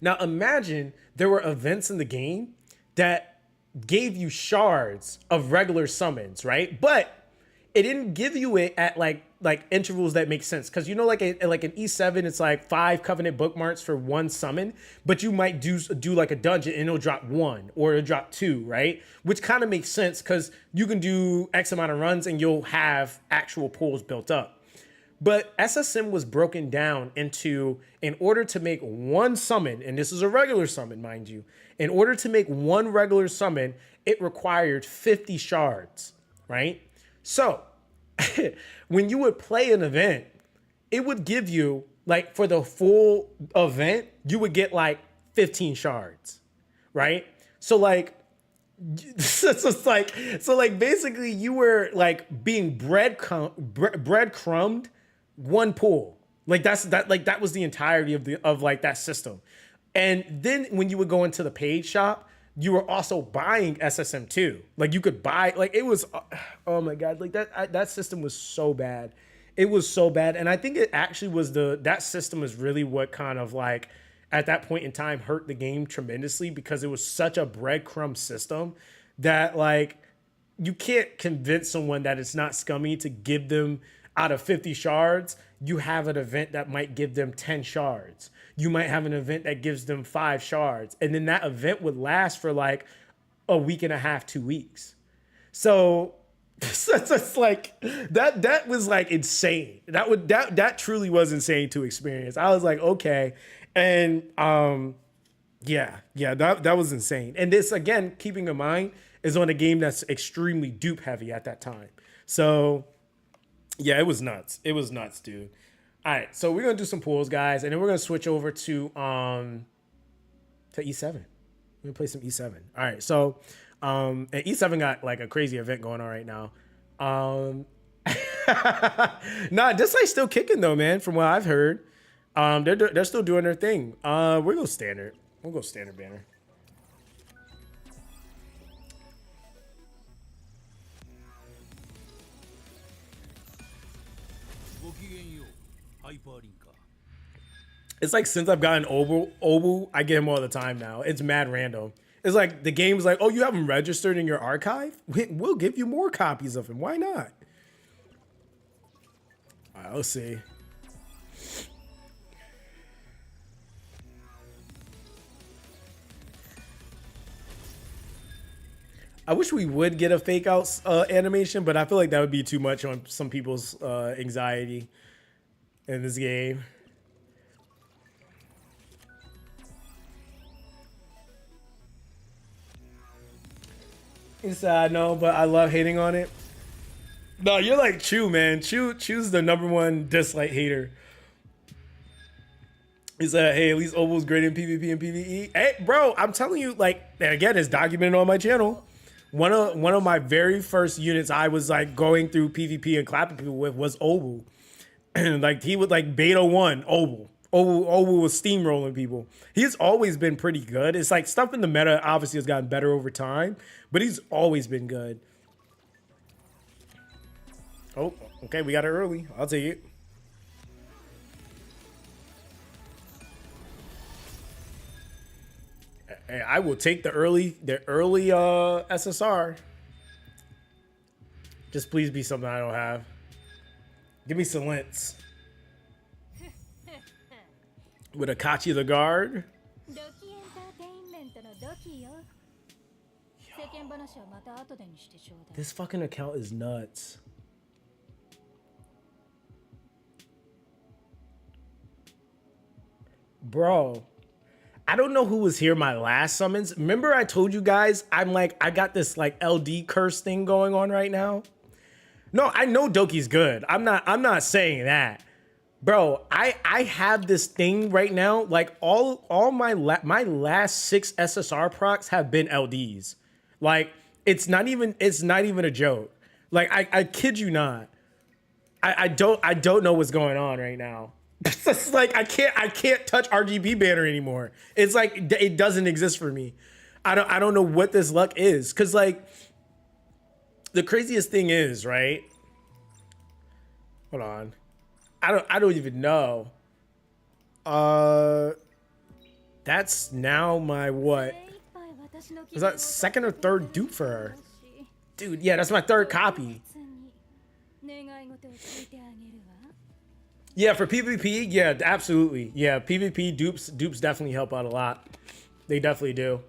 Now imagine there were events in the game that gave you shards of regular summons, right? But it didn't give you it at like intervals that make sense. Cause you know, like an E7, it's like 5 covenant bookmarks for one summon, but you might do like a dungeon and it'll drop 1 or it'll drop 2, right? Which kind of makes sense because you can do X amount of runs and you'll have actual pools built up. But SSM was broken down into, in order to make one summon, and this is a regular summon, mind you, in order to make one regular summon, it required 50 shards, right? So when you would play an event, it would give you, like for the full event, you would get like 15 shards, right? So like, so basically you were like being breadcrumbed one pool. Like that was the entirety of like that system. And then when you would go into the paid shop, you were also buying SSM too. Like you could buy, like it was, oh my God, like that system was so bad. It was so bad. And I think it actually was that system was really what kind of like at that point in time hurt the game tremendously, because it was such a breadcrumb system that like you can't convince someone that it's not scummy to give them, out of 50 shards, you have an event that might give them 10 shards. You might have an event that gives them 5 shards. And then that event would last for like a week and a half, 2 weeks. So it's like that was like insane. That truly was insane to experience. I was like, okay. And yeah, that was insane. And this, again, keeping in mind, is on a game that's extremely dupe heavy at that time. So yeah, it was nuts. It was nuts, dude. All right, so we're gonna do some pulls, guys, and then we're gonna switch over to E7. We're gonna play some E7. All right, so and E7 got like a crazy event going on right now. Nah, DISLICE still kicking though, man. From what I've heard, they're still doing their thing. We'll go standard. We'll go standard banner. It's like since I've gotten Obu, I get him all the time now. It's mad random. It's like the game's like, oh, you have him registered in your archive? We'll give you more copies of him. Why not? All right, let's see. I wish we would get a fake out animation, but I feel like that would be too much on some people's anxiety in this game. It's sad, no, but I love hating on it. No, you're like Chew, man. Chew's the #1 dislike hater. He said, hey, at least Obo's great in PvP and PvE. Hey, bro, I'm telling you, like, again, it's documented on my channel. One of my very first units I was like going through PvP and clapping people with was Obu. Like he would like beta 1 Obu. Obu was steamrolling people. He's always been pretty good. It's like stuff in the meta obviously has gotten better over time, but he's always been good. Oh, okay, we got it early. I'll take it. Hey, I will take the early SSR. Just please be something I don't have. Give me some lints. With Akachi the guard. This fucking account is nuts. Bro, I don't know who was here my last summons. Remember I told you guys I got this like LD curse thing going on right now? No, I know Doki's good. I'm not saying that. Bro, I have this thing right now. Like all my last 6 SSR procs have been LDs. Like it's not even a joke. Like I kid you not. I don't know what's going on right now. It's like I can't touch RGB banner anymore. It's like it doesn't exist for me. I don't know what this luck is, cuz like the craziest thing is, right? Hold on. I don't even know. That's now my what? Was that second or third dupe for her? Dude, yeah, that's my 3rd copy. Yeah, for PvP, yeah, absolutely. Yeah, PvP dupes definitely help out a lot. They definitely do.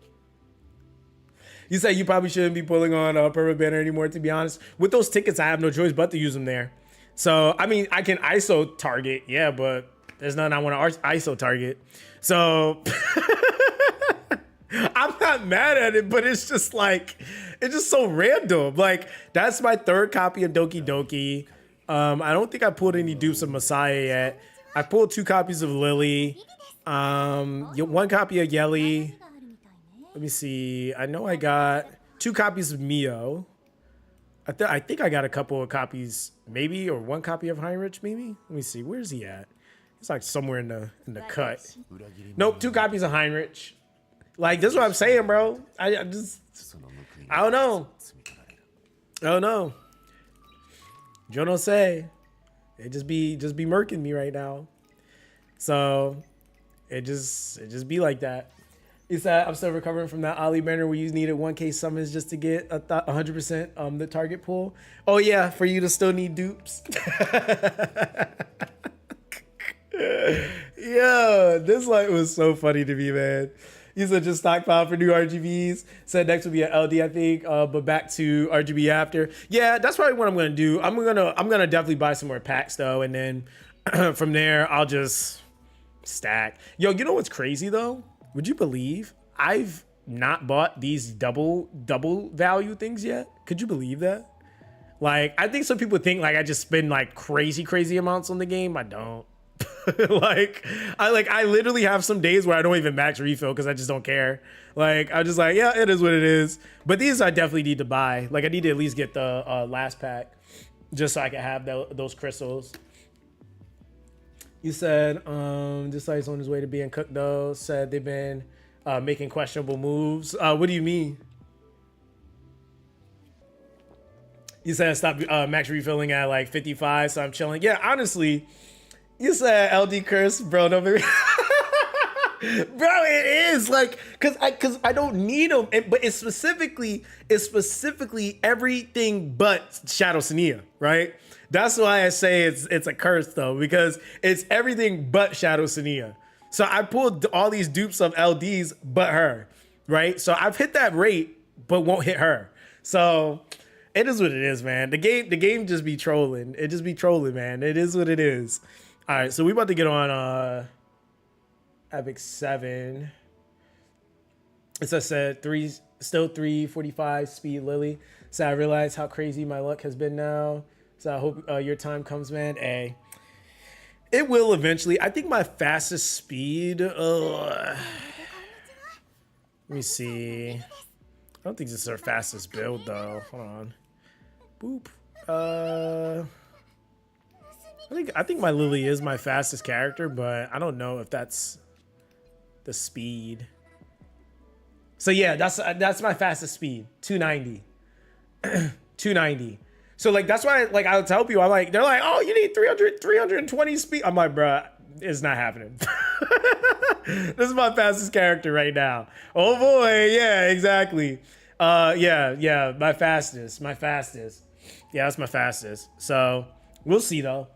You say you probably shouldn't be pulling on Perma Banner anymore, to be honest. With those tickets, I have no choice but to use them there. So, I mean, I can ISO target, yeah, but there's nothing I want to ISO target. So, I'm not mad at it, but it's just like, it's just so random. Like, that's my 3rd copy of Doki Doki. I don't think I pulled any dupes of Messiah yet. I pulled 2 copies of Lily. 1 copy of Yelli. Let me see. I know I got 2 copies of Mio. I think I got a couple of copies, maybe, or 1 copy of Heinrich, maybe. Let me see. Where's he at? He's like somewhere in the cut. Nope, 2 copies of Heinrich. Like, this is what I'm saying, bro. I don't know. I don't know. Joe don't say. It just be murking me right now. So it just be like that. He said, I'm still recovering from that Ali banner where you needed 1K summons just to get 100% the target pool. Oh yeah, for you to still need dupes. Yeah, this light was so funny to me, man. He said just stockpile for new RGBs. Said next will be an LD, I think, but back to RGB after. Yeah, that's probably what I'm gonna do. I'm gonna definitely buy some more packs though, and then from there I'll just stack. Yo, you know what's crazy though? Would you believe I've not bought these double value things yet? Could you believe that? Like, I think some people think like I just spend like crazy amounts on the game. I don't. I literally have some days where I don't even max refill because I just don't care. Like, I'm just like, yeah, it is what it is. But these I definitely need to buy. Like, I need to at least get the last pack just so I can have those crystals. You said, just like he's on his way to being cooked though. Said they've been making questionable moves. What do you mean? You said stop max refilling at like 55, so I'm chilling. Yeah, honestly, you said LD curse, bro. No, baby. Bro, it is like cause I don't need them, but it's specifically everything but Shadow Sania, right? That's why I say it's a curse though, because it's everything but Shadow Sania. So I pulled all these dupes of LDs but her, right? So I've hit that rate, but won't hit her. So it is what it is, man. The game just be trolling. It just be trolling, man. It is what it is. All right, so we about to get on Epic 7. As I said, still 345 speed Lily. So I realize how crazy my luck has been now. So I hope your time comes, man. Hey, it will eventually. I think my fastest speed. Let me see. I don't think this is our fastest build though. Hold on. Boop. I think my Lily is my fastest character, but I don't know if that's the speed. So yeah, that's my fastest speed. 290. 290. So like that's why like I'll tell people, I'm like, they're like, oh, you need 320 speed. I'm like, bruh, it's not happening. This is my fastest character right now. Oh boy, yeah, exactly. Yeah, my fastest. Yeah, that's my fastest. So we'll see though.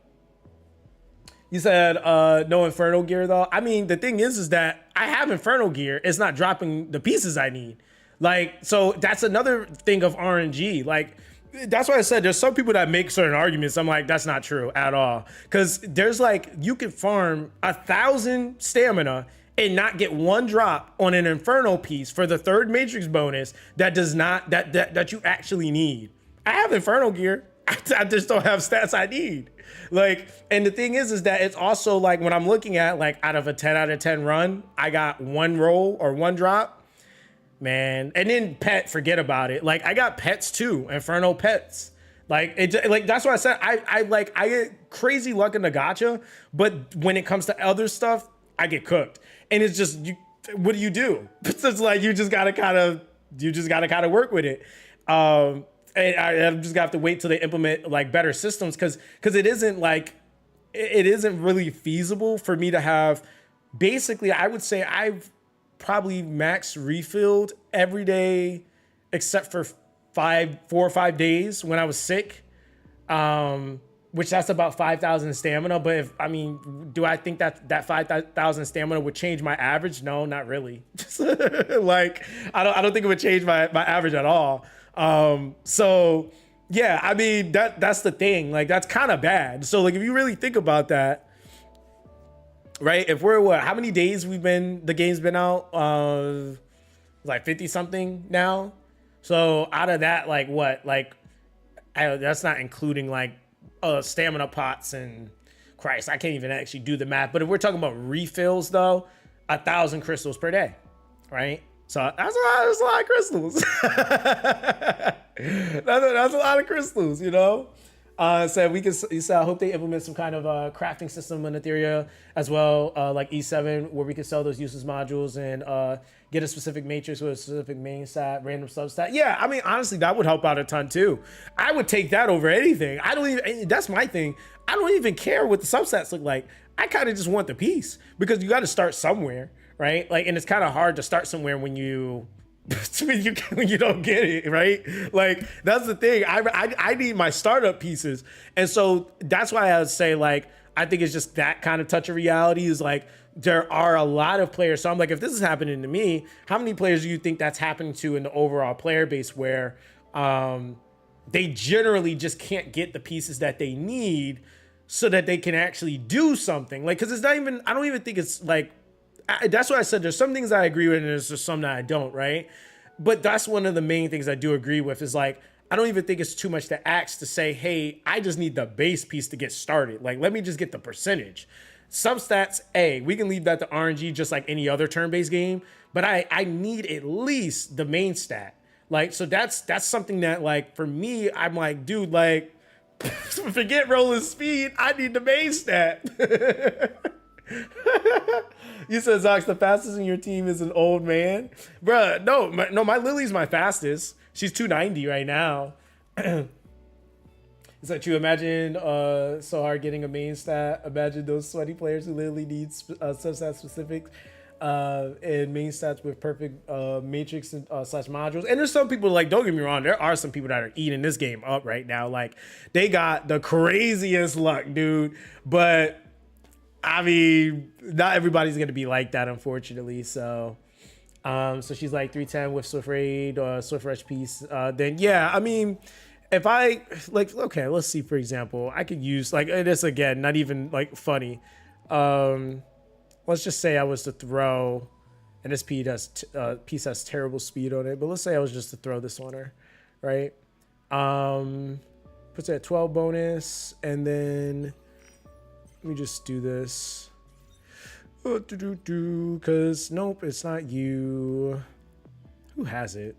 You said no Inferno gear though. I mean, the thing is that I have Inferno gear. It's not dropping the pieces I need. Like, so that's another thing of RNG. Like, that's why I said there's some people that make certain arguments. I'm like, that's not true at all. Because there's like, you can farm 1,000 stamina and not get one drop on an Inferno piece for the 3rd Matrix bonus that does not, that you actually need. I have Inferno gear. I just don't have stats I need. Like, and the thing is that it's also like when I'm looking at like out of a 10 out of 10 run, I got one roll or one drop, man. And then pet, forget about it. Like I got pets too, Inferno pets. Like it, like that's why I said I get crazy luck in the gacha, but when it comes to other stuff, I get cooked. And it's just what do? It's like you just gotta kind of work with it. And I'm just gonna have to wait till they implement like better systems because it isn't really feasible for me to have. Basically, I would say I've probably max refilled every day except for 4 or 5 days when I was sick, which that's about 5,000 stamina. But do I think that 5,000 stamina would change my average? No, not really. Like I don't think it would change my average at all. So yeah, I mean, that's the thing. Like, that's kind of bad. So like, if you really think about that, right? If we're how many days the game's been out? Like 50 something now. So out of that, like what? Like, that's not including like, stamina pots and Christ, I can't even actually do the math. But if we're talking about refills though, 1,000 crystals per day, right? So that's a lot of crystals. that's a lot of crystals, you know? So you said, I hope they implement some kind of crafting system in Etheria as well, like E7, where we can sell those uses modules and get a specific matrix with a specific main stat, random substat. Yeah, I mean, honestly, that would help out a ton too. I would take that over anything. That's my thing. I don't even care what the substats look like. I kind of just want the piece because you got to start somewhere. Right? Like, and it's kind of hard to start somewhere when you don't get it, right? Like, that's the thing. I need my startup pieces. And so that's why I would say, like, I think it's just that kind of touch of reality is like, there are a lot of players. So I'm like, if this is happening to me, how many players do you think that's happening to in the overall player base where they generally just can't get the pieces that they need so that they can actually do something? Like, because it's not even, I don't even think it's like, that's why I said there's some things I agree with and there's just some that I don't, right? But that's one of the main things I do agree with is like, I don't even think it's too much to ask to say, hey, I just need the base piece to get started. Like, let me just get the percentage. Some stats, we can leave that to RNG just like any other turn-based game, but I need at least the main stat. Like, so that's something that, like, for me, I'm like, dude, like, forget rolling speed. I need the main stat. You said, Zox, the fastest in your team is an old man? Bruh, no, my Lily's my fastest. She's 290 right now. Is that you imagine so hard getting a main stat? Imagine those sweaty players who literally need substat specifics and main stats with perfect matrix and slash modules. And there's some people, like, don't get me wrong, there are some people that are eating this game up right now. Like, they got the craziest luck, dude. But I mean, not everybody's gonna be like that, unfortunately. So so she's like 310 with Swift Raid or Swift Rush piece. Then yeah, I mean, if I like, okay, let's see, for example, I could use like this again, not even like funny. Let's just say I was to throw, and this piece has terrible speed on it, but let's say I was just to throw this on her, right? Puts it at 12 bonus, and then let me just do this. Because nope, it's not you. Who has it?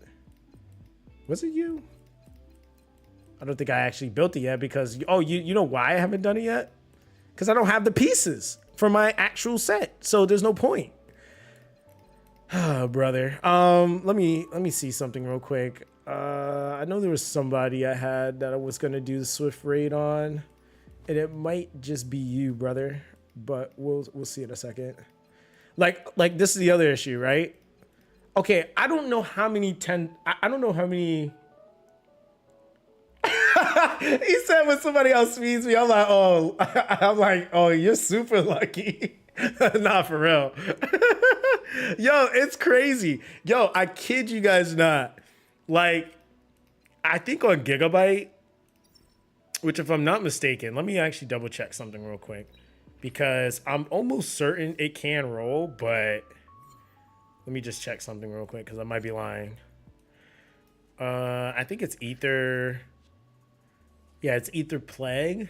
Was it you? I don't think I actually built it yet because, oh, you know why I haven't done it yet? Because I don't have the pieces for my actual set, so there's no point. Oh, brother. Let me see something real quick. I know there was somebody I had that I was gonna do the Swift Raid on, and it might just be you, brother. But we'll see in a second. Like this is the other issue, right? Okay, I don't know how many I don't know how many. He said when somebody else feeds me, I'm like, oh, you're super lucky. Nah, for real. Yo, it's crazy. Yo, I kid you guys not. Like, I think on Gigabyte, which if I'm not mistaken, let me actually double check something real quick. Because I'm almost certain it can roll, but let me just check something real quick because I might be lying. I think it's Ether. Yeah, it's Ether Plague.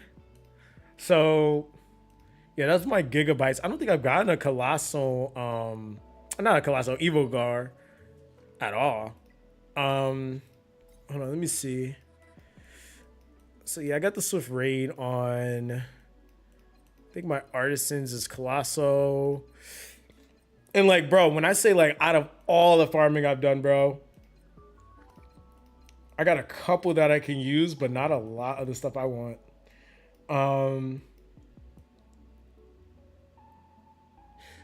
So, yeah, that's my gigabytes. I don't think I've gotten a Colossal, not a Colossal, Evogar at all. Hold on, let me see. So, yeah, I got the Swift Raid on. I think my Artisans is Colossal. And like, bro, when I say like out of all the farming I've done, bro, I got a couple that I can use, but not a lot of the stuff I want.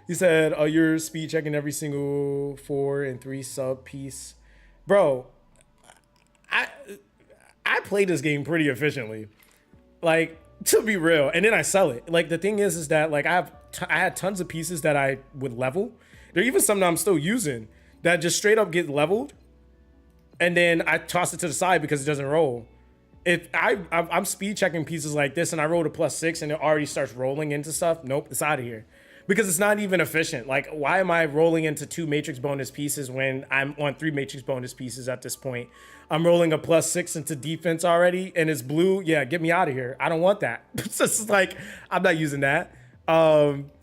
He said, you're speed checking every single 4 and 3 sub piece. Bro, I play this game pretty efficiently. Like, to be real, and then I sell it. Like, the thing is that like I had tons of pieces that I would level. There are even some that I'm still using that just straight up get leveled, and then I toss it to the side because it doesn't roll. If I'm speed checking pieces like this and I rolled a +6 and it already starts rolling into stuff, nope, it's out of here. Because it's not even efficient. Like, why am I rolling into 2 matrix bonus pieces when I'm on 3 matrix bonus pieces at this point? I'm rolling a +6 into defense already, and it's blue. Yeah, get me out of here. I don't want that. It's just like, I'm not using that.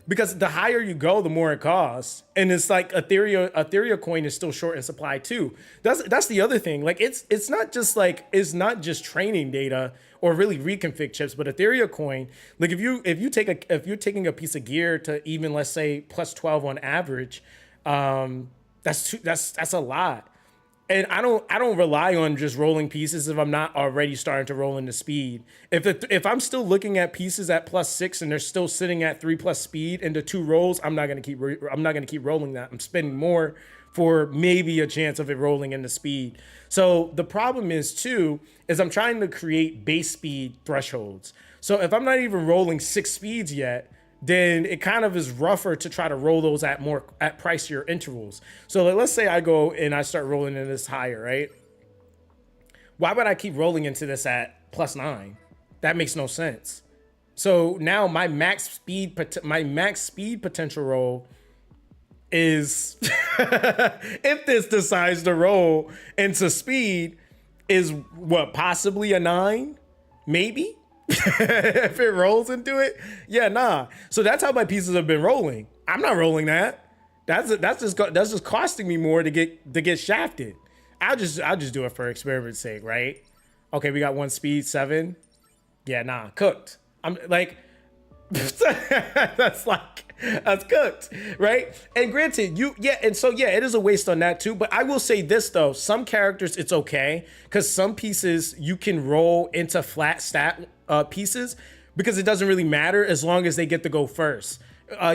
Because the higher you go, the more it costs. And it's like Etheria coin is still short in supply too. That's the other thing. Like, it's not just training data or really reconfig chips, but Etheria coin, like if you're taking a piece of gear to even, let's say, +12 on average, that's a lot. And I don't rely on just rolling pieces if I'm not already starting to roll into speed. If I'm still looking at pieces at +6 and they're still sitting at 3+ speed into 2 rolls, I'm not gonna keep rolling that. I'm spending more for maybe a chance of it rolling into speed. So the problem is I'm trying to create base speed thresholds. So if I'm not even rolling 6 speeds yet, then it kind of is rougher to try to roll those at pricier intervals. So like, let's say I go and I start rolling in this higher, right? Why would I keep rolling into this at +9? That makes no sense. So now my max speed potential roll is if this decides to roll into speed, is what, possibly a 9, maybe. If it rolls into it, yeah, nah. So that's how my pieces have been rolling. I'm not rolling that. That's just costing me more to get shafted. I'll just do it for experiment's sake, right? Okay, we got 1 speed, 7. Yeah, nah, cooked. I'm like, that's cooked, right? And granted, it is a waste on that too. But I will say this though, some characters it's okay because some pieces you can roll into flat stat pieces because it doesn't really matter as long as they get to go first.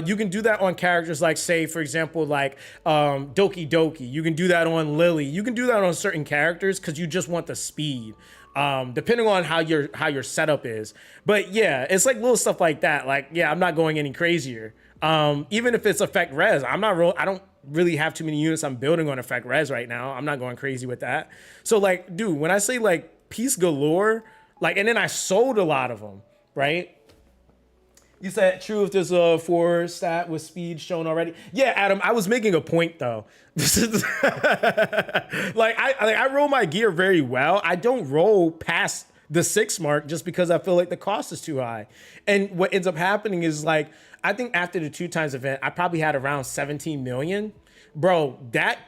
You can do that on characters like, say, for example, like Doki Doki. You can do that on Lily. You can do that on certain characters because you just want the speed. Depending on how your setup is. But yeah, it's like little stuff like that. Like, yeah, I'm not going any crazier. Even if it's effect res, I don't really have too many units I'm building on effect res right now. I'm not going crazy with that. So like, dude, when I say like piece galore, like, and then I sold a lot of them, right? You said true if there's a 4 stat with speed shown already. Yeah, Adam, I was making a point though. This is like I roll my gear very well. I don't roll past the 6 mark just because I feel like the cost is too high. And what ends up happening is like, I think after the 2x event, I probably had around 17 million. Bro, that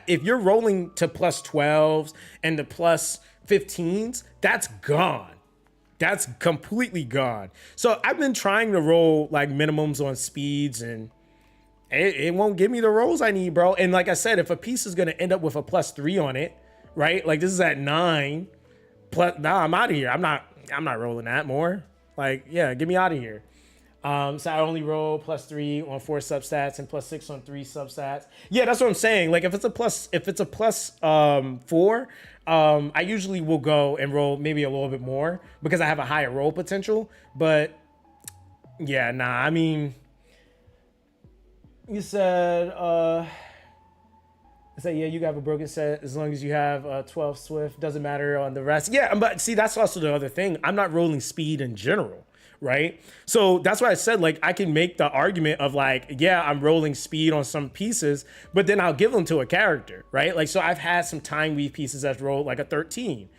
if you're rolling to plus 12s and the plus 15s, that's gone. That's completely gone. So I've been trying to roll like minimums on speeds and it won't give me the rolls I need, bro. And like I said, if a piece is gonna end up with a plus 3 on it, right? Like this is at 9. Plus, nah, I'm out of here. I'm not rolling that more. Like, yeah, get me out of here. So I only roll plus 3 on 4 substats and plus 6 on 3 substats. Yeah, that's what I'm saying. Like if it's a plus 4, I usually will go and roll maybe a little bit more because I have a higher roll potential. But yeah, nah, I mean, you said, yeah, you have a broken set as long as you have 12 Swift, doesn't matter on the rest. Yeah, but see, that's also the other thing. I'm not rolling speed in general, right? So that's why I said, like, I can make the argument of like, yeah, I'm rolling speed on some pieces, but then I'll give them to a character, right? Like, so I've had some time weave pieces that rolled like a 13,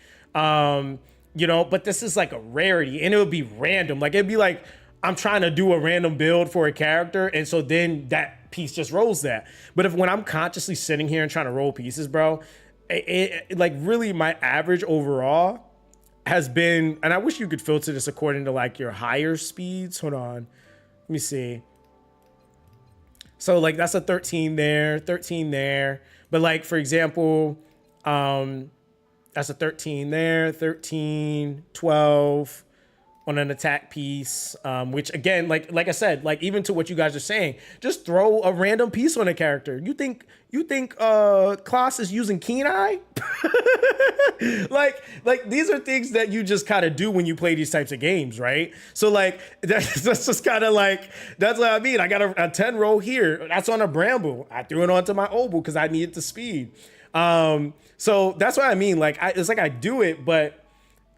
you know, but this is like a rarity and it would be random. Like, it'd be like, I'm trying to do a random build for a character. And so then that piece just rolls that. But when I'm consciously sitting here and trying to roll pieces, bro, it like really my average overall has been, and I wish you could filter this according to like your higher speeds. Hold on. Let me see. So like that's a 13 there, 13 there. But like, for example, that's a 13 there, 13, 12 on an attack piece, which again, like I said, like even to what you guys are saying, just throw a random piece on a character. You think Klaus is using Keen Eye? like these are things that you just kind of do when you play these types of games, right? So like that's just kind of like, that's what I mean. I got a 10 roll here. That's on a Bramble. I threw it onto my Obel because I needed the speed. So that's what I mean. Like it's like I do it, but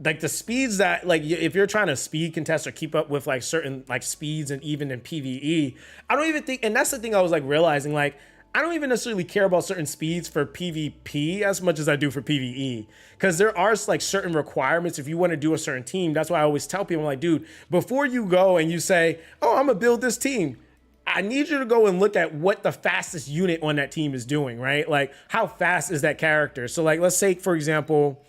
like the speeds that, like, if you're trying to speed contest or keep up with like certain like speeds and even in PvE, I don't even think, and that's the thing I was like realizing, like, I don't even necessarily care about certain speeds for PvP as much as I do for PvE. Because there are like certain requirements if you want to do a certain team. That's why I always tell people, I'm like, dude, before you go and you say, oh, I'm gonna build this team, I need you to go and look at what the fastest unit on that team is doing, right? Like, how fast is that character? So like, let's say, for example,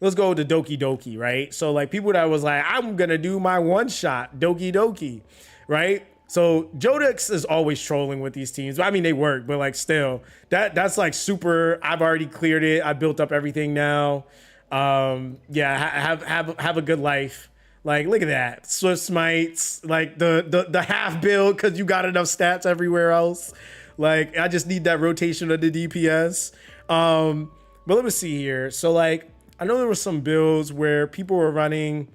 let's go to Doki Doki, right? So like people that was like, I'm gonna do my one shot Doki Doki, right? So Jodix is always trolling with these teams. I mean, they work, but like still, that's like super. I've already cleared it. I built up everything now. Yeah, have a good life. Like, look at that, Swift Smites, like the half build because you got enough stats everywhere else. Like, I just need that rotation of the DPS. But let me see here. So like, I know there were some builds where people were running,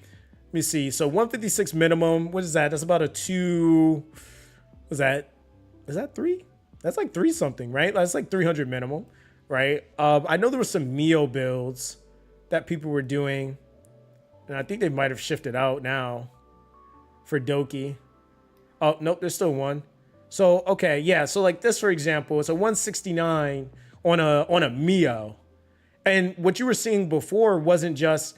let me see. So 156 minimum, what is that? That's about a 2, is that 3? That's like 3 something, right? That's like 300 minimum, right? I know there were some Neo builds that people were doing, and I think they might have shifted out now for Doki. Oh, nope, there's still one. So, okay, yeah. So like this, for example, it's a 169 on a Mio. And what you were seeing before wasn't just,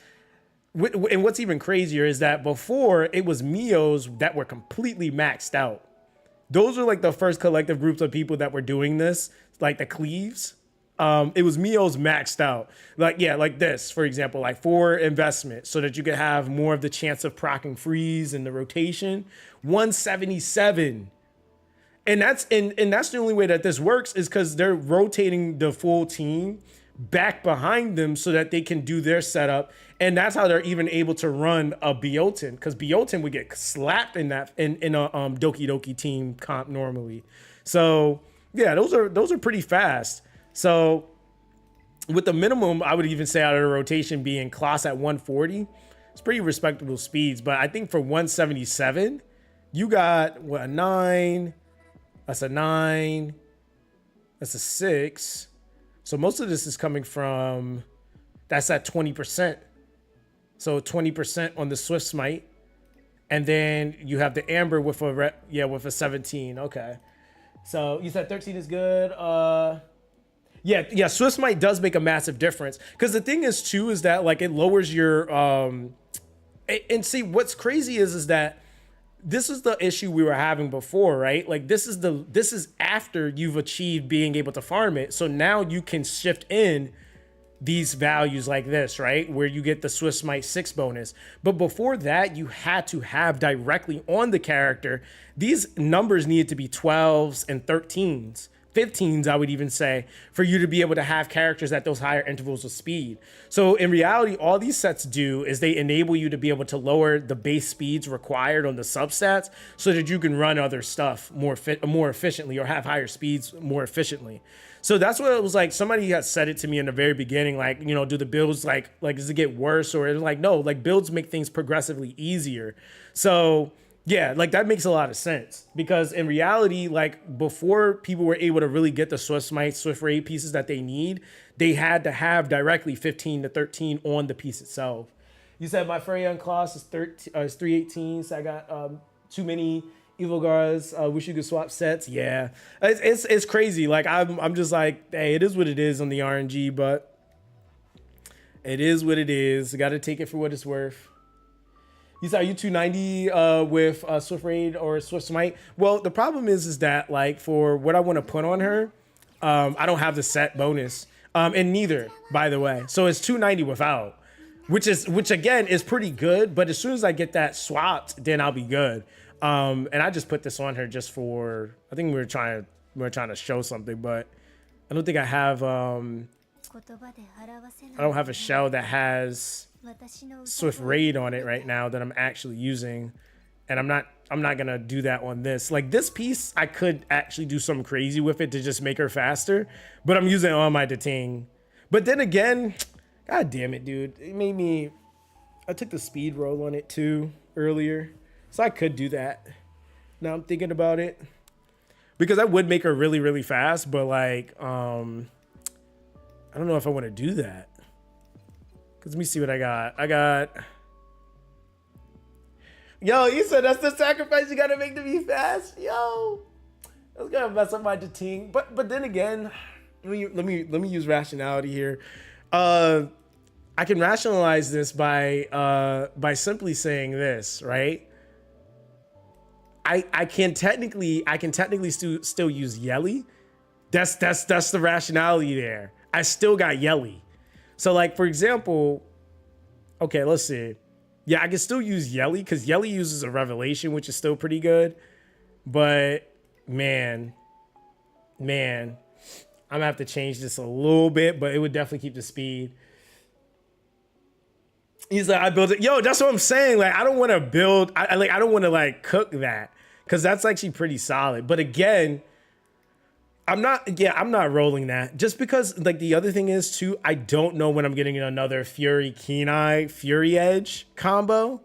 and what's even crazier is that before it was Mios that were completely maxed out. Those are like the first collective groups of people that were doing this, like the Cleaves. It was Mios maxed out. Like, yeah, like this, for example, like for investment, so that you could have more of the chance of proccing freeze and the rotation. 177. And that's the only way that this works is because they're rotating the full team back behind them so that they can do their setup. And that's how they're even able to run a Biotin, because Biotin would get slapped in a Doki Doki team comp normally. So yeah, those are pretty fast. So with the minimum, I would even say out of the rotation being Class at 140, it's pretty respectable speeds. But I think for 177, you got what, a 9, that's a 9, that's a 6. So most of this is coming from, that's at 20%. So 20% on the Swift Smite. And then you have the Amber with with a 17. Okay. So you said 13 is good. Yeah, Swift Smite does make a massive difference. Because the thing is too, is that like it lowers your and see what's crazy is that this is the issue we were having before, right? Like this is after you've achieved being able to farm it. So now you can shift in these values like this, right? Where you get the Swift Smite 6 bonus. But before that, you had to have directly on the character, these numbers needed to be 12s and 13s. 15s, I would even say, for you to be able to have characters at those higher intervals of speed. So in reality, all these sets do is they enable you to be able to lower the base speeds required on the substats so that you can run other stuff more efficiently or have higher speeds more efficiently. So that's what it was like. Somebody had said it to me in the very beginning, like, you know, do the builds like does it get worse? Or it's like, no, like builds make things progressively easier. So yeah, like that makes a lot of sense, because in reality, like before people were able to really get the Swift Smite, Swift Raid pieces that they need, they had to have directly 15 to 13 on the piece itself. You said my Freyon class is 318, so I got too many Evil Guards. Wish you could swap sets. Yeah, it's crazy. Like I'm just like, hey, it is what it is on the RNG, but it is what it is. Got to take it for what it's worth. You said, are you 290 with Swift Raid or Swift Smite? Well, the problem is that like for what I want to put on her, I don't have the set bonus, and neither, by the way. So it's 290 without, which again is pretty good. But as soon as I get that swapped, then I'll be good. And I just put this on her just for, I think we were trying to show something, but I don't think I have I don't have a shell that has Swift Raid on it right now that I'm actually using, and I'm not gonna do that on this. Like this piece, I could actually do something crazy with it to just make her faster, but I'm using it on my Deting. But then again, god damn it, dude, it made me. I took the speed roll on it too earlier, so I could do that. Now I'm thinking about it, because I would make her really, really fast, but like I don't know if I want to do that. Cause let me see what I got. Yo, you said that's the sacrifice you gotta make to be fast. Yo, that's gonna mess up my Deting. But then again, let me use rationality here. I can rationalize this by simply saying this, right? I can technically still use Yelli. That's the rationality there. I still got Yelli. So like, for example, okay, let's see. Yeah, I can still use Yelli because Yelli uses a revelation, which is still pretty good. But man, I'm gonna have to change this a little bit, but it would definitely keep the speed. He's like, I built it. Yo, that's what I'm saying. Like, I don't want to build, I don't want to like cook that, because that's actually pretty solid. But again, I'm not rolling that, just because like the other thing is too, I don't know when I'm getting another Fury Kenai Fury Edge combo.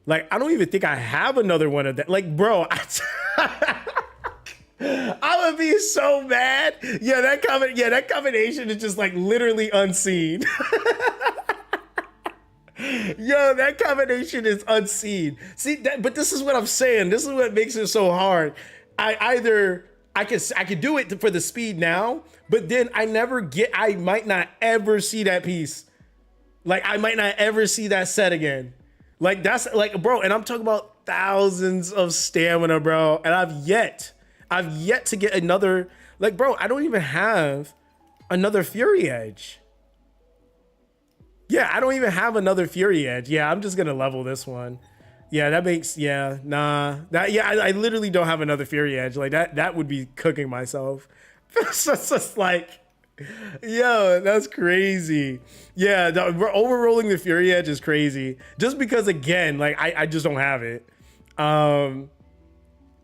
Like, I don't even think I have another one of that. Like, bro, I would be so mad. Yeah, that combination is just like literally unseen. Yo, that combination is unseen. See that, but this is what I'm saying. This is what makes it so hard. I either I could do it for the speed now, but then I might not ever see that piece. Like I might not ever see that set again. Like that's like, bro, and I'm talking about thousands of stamina, bro. And I've yet to get another, like, bro, I don't even have another Fury Edge. Yeah, I don't even have another Fury Edge. Yeah, I'm just gonna level this one. Yeah, that makes, yeah, nah. I literally don't have another Fury Edge. Like that would be cooking myself. It's just like, yo, that's crazy. Yeah, overrolling the Fury Edge is crazy. Just because, again, like I just don't have it.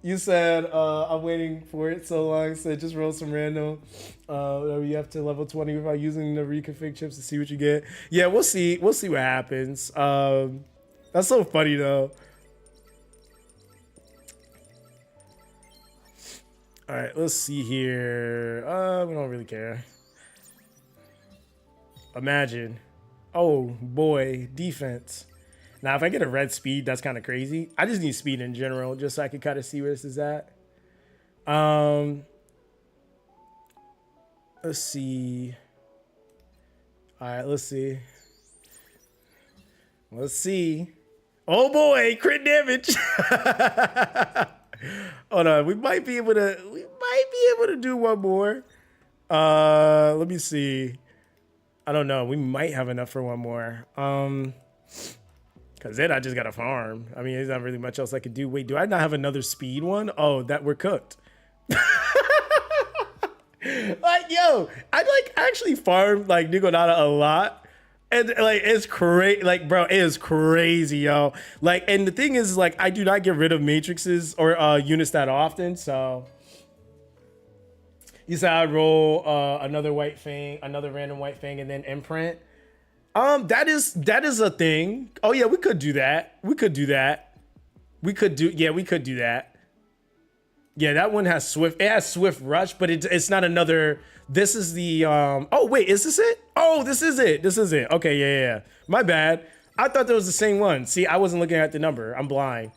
You said I'm waiting for it so long. So just roll some random. You have to level 20 without using the reconfig chips to see what you get. Yeah, we'll see. We'll see what happens. That's so funny though. All right, let's see here. We don't really care. Imagine. Oh boy, defense. Now, if I get a red speed, that's kind of crazy. I just need speed in general, just so I can kind of see where this is at. Let's see. All right, let's see. Let's see. Oh boy, crit damage. Hold on, we might be able to do one more. Let me see. I don't know. We might have enough for one more. Cause then I just gotta farm. I mean, there's not really much else I could do. Wait, do I not have another speed one? Oh, that we're cooked. Like, yo, I actually farmed like Nikonata a lot. And like, it's crazy. Like, bro, it is crazy, yo. Like, and the thing is, like, I do not get rid of matrices or units that often. So you said I'd roll another white fang, another random white fang, and then imprint. That is a thing. Oh yeah, we could do that. We could do that. We could do that. Yeah, that one has swift. It has swift rush, but it's not another. This is the oh wait, is this it? Oh, this is it. This is it. Okay, yeah. My bad. I thought that was the same one. See, I wasn't looking at the number. I'm blind.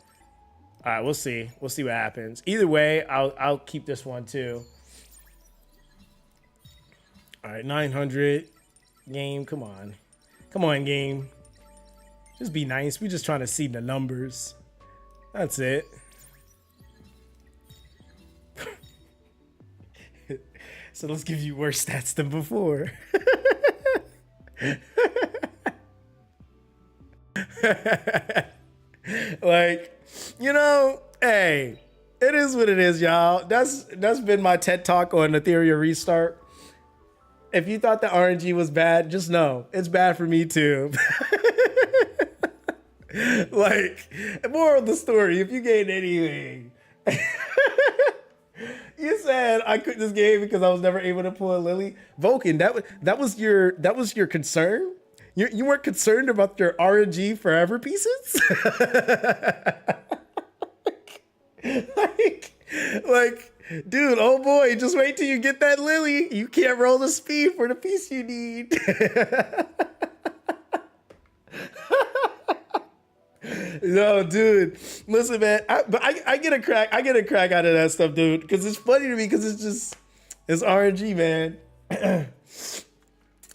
All right, we'll see. We'll see what happens. Either way, I'll keep this one too. All right, 900 game. Come on. Come on, game. Just be nice. We're just trying to see the numbers. That's it. So let's give you worse stats than before. Like, you know, hey, it is what it is, y'all. That's been my TED Talk on Etheria Restart. If you thought the RNG was bad, just know it's bad for me too. Like, moral of the story, if you gained anything, you said I quit this game because I was never able to pull a Lily. Vulcan, that was your concern? You weren't concerned about your RNG forever pieces? like, dude, oh boy, just wait till you get that Lily. You can't roll the speed for the piece you need. No, dude, listen, man. I get a crack out of that stuff, dude, because it's funny to me because it's RNG, man. It's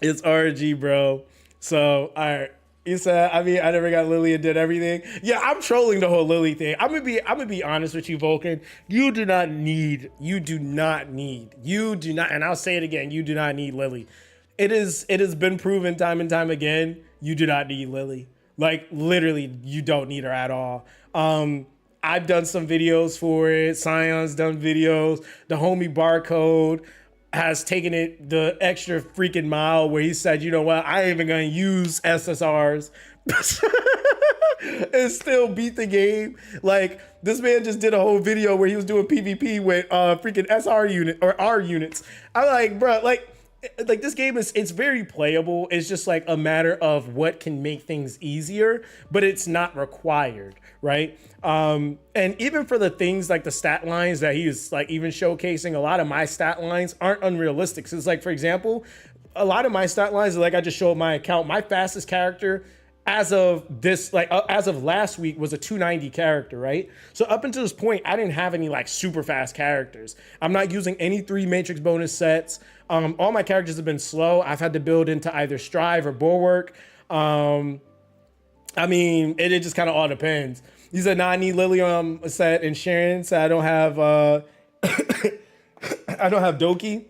RNG, bro. So, all right. You said, I mean, I never got Lily and did everything. Yeah, I'm trolling the whole Lily thing. I'm gonna be honest with you, Vulcan. You do not need, and I'll say it again, you do not need Lily. It has been proven time and time again, you do not need Lily. Like, literally, you don't need her at all. I've done some videos for it. Scion's done videos. The homie Barcode has taken it the extra freaking mile where he said, you know what, I ain't even gonna use SSRs and still beat the game. Like, this man just did a whole video where he was doing PvP with freaking SR unit or R units. I'm like, bro, like this game it's very playable. It's just like a matter of what can make things easier, but it's not required, right? And even for the things like the stat lines that he is like even showcasing, a lot of my stat lines aren't unrealistic. So it's like, for example, a lot of my stat lines, like I just showed my account, my fastest character as of this, like as of last week, was a 290 character, right? So up until this point, I didn't have any like super fast characters. I'm not using any 3 matrix bonus sets. All my characters have been slow. I've had to build into either Strive or Bulwark. I mean, it just kind of all depends. You said, nah, I need Lily a set, and Sharon said I don't have I don't have Doki.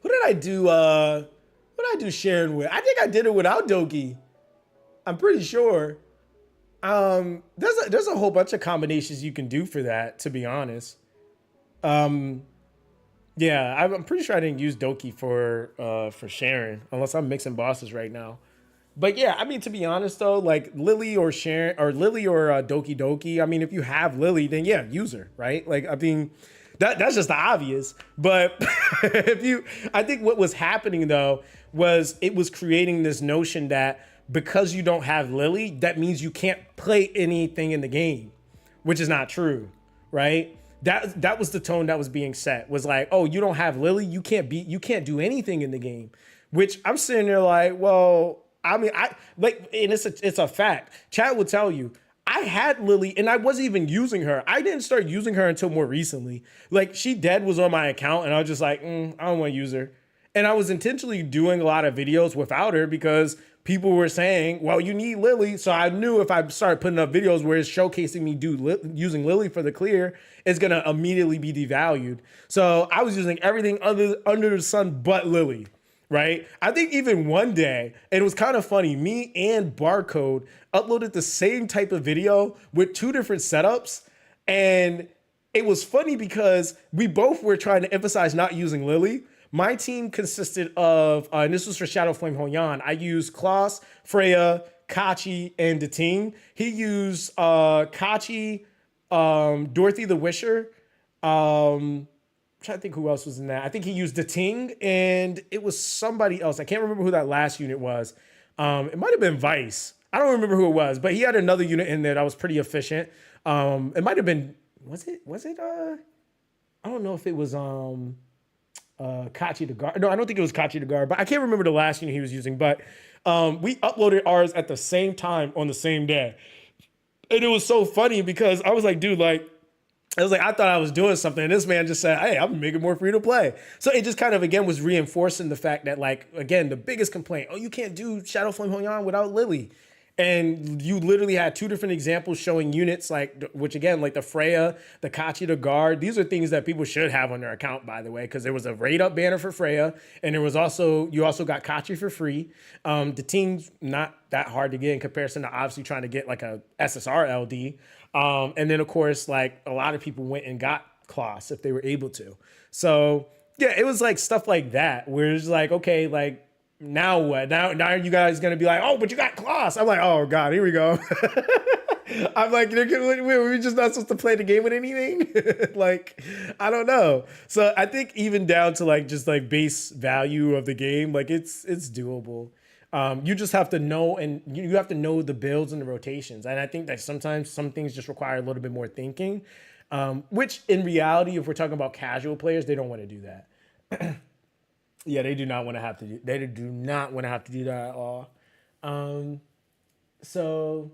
Who did I do? What did I do Sharon with? I think I did it without Doki. I'm pretty sure. There's a whole bunch of combinations you can do for that, to be honest. Yeah, I'm pretty sure I didn't use Doki for Sharon, unless I'm mixing bosses right now. But yeah, I mean, to be honest though, like Lily or Sharon or Lily or Doki Doki, I mean, if you have Lily, then yeah, use her, right? Like, I mean, that's just the obvious. But I think what was happening though was it was creating this notion that because you don't have Lily, that means you can't play anything in the game, which is not true, right? That was the tone that was being set, was like, oh, you don't have Lily, you can't do anything in the game. Which I'm sitting there like, well, I mean, and it's a fact. Chat will tell you, I had Lily and I wasn't even using her. I didn't start using her until more recently. Like, she dead was on my account and I was just like, I don't want to use her. And I was intentionally doing a lot of videos without her because people were saying, well, you need Lily. So I knew if I started putting up videos where it's showcasing me using Lily for the clear, it's going to immediately be devalued. So I was using everything under the sun but Lily, right? I think even one day, and it was kind of funny, me and Barcode uploaded the same type of video with 2 different setups. And it was funny because we both were trying to emphasize not using Lily. My team consisted of, and this was for Shadow Flame Honyan, I used Klaus, Freya, Kachi, and Dating. He used Kachi, Dorothy the Wisher. I'm trying to think who else was in that. I think he used Dating, and it was somebody else. I can't remember who that last unit was. It might have been Vice. I don't remember who it was, but he had another unit in there that was pretty efficient. It might have been, was it, I don't know if it was, Kachi the Guard. No, I don't think it was Kachi the Guard, but I can't remember the last unit he was using. But we uploaded ours at the same time on the same day. And it was so funny because I was like, dude, like, I thought I was doing something. And this man just said, hey, I'm making more free to play. So it just kind of, again, was reinforcing the fact that, like, again, the biggest complaint, oh, you can't do Shadow Flame Honyan without Lily. And you literally had 2 different examples showing units, like, which again, like the Freya, the Kachi, the Guard. These are things that people should have on their account, by the way, because there was a raid up banner for Freya, and there was you also got Kachi for free. The team's not that hard to get in comparison to obviously trying to get like a SSR LD. And then of course, like a lot of people went and got Klaus if they were able to. So yeah, it was like stuff like that where it's like, okay, like, now what? Now are you guys gonna be like, oh, but you got Klaus? I'm like, oh god, here we go. I'm like, we're just not supposed to play the game with anything. Like, I don't know. So I think even down to like just like base value of the game, like it's doable. You just have to know, and you have to know the builds and the rotations. And I think that sometimes some things just require a little bit more thinking. Which in reality, if we're talking about casual players, they don't want to do that. Yeah, they do not want to have to do. They do not want to have to do that at all. So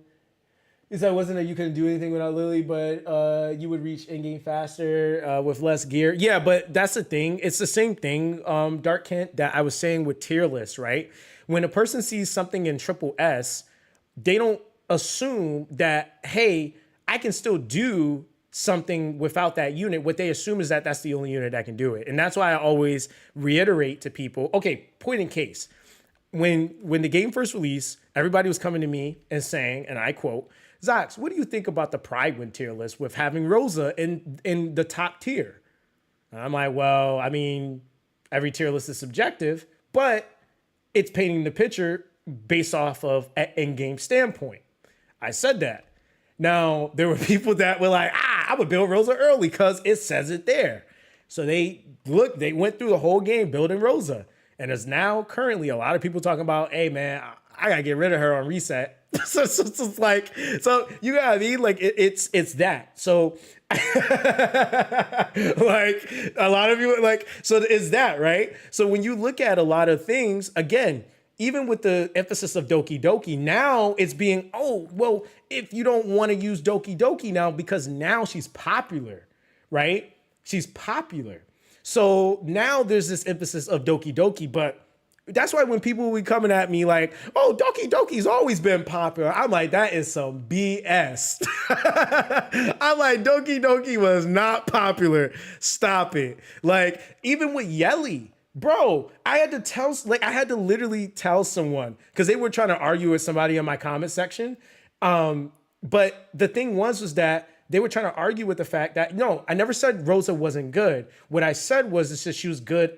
you said it wasn't that you couldn't do anything without Lily, but you would reach in game faster with less gear. Yeah, but that's the thing. It's the same thing, Dark Kent, that I was saying with tier lists, right? When a person sees something in triple S, they don't assume that, hey, I can still do something without that unit. What they assume is that that's the only unit that can do it. And that's why I always reiterate to people, okay, point in case, when the game first released, everybody was coming to me and saying, and I quote, Zox, what do you think about the Pride Win tier list with having Rosa in the top tier? And I'm like, well, I mean, every tier list is subjective, but it's painting the picture based off of an in-game standpoint. I said that. Now, there were people that were like, I would build Rosa early because it says it there. So they went through the whole game building Rosa. And there's now currently a lot of people talking about, hey, man, I got to get rid of her on reset. so it's like, so you know what I mean? Like, it's that. So, like, a lot of you, like, so it's that, right? So when you look at a lot of things, again, even with the emphasis of Doki Doki, now it's being, oh, well, if you don't want to use Doki Doki now, because now she's popular, right? She's popular. So now there's this emphasis of Doki Doki, but that's why when people will be coming at me like, oh, Doki Doki's always been popular, I'm like, that is some BS. I'm like, Doki Doki was not popular. Stop it. Like, even with Yelli, bro, I had to literally tell someone, because they were trying to argue with somebody in my comment section. But the thing was that they were trying to argue with the fact that, no, I never said Rosa wasn't good. What I said was it's just she was good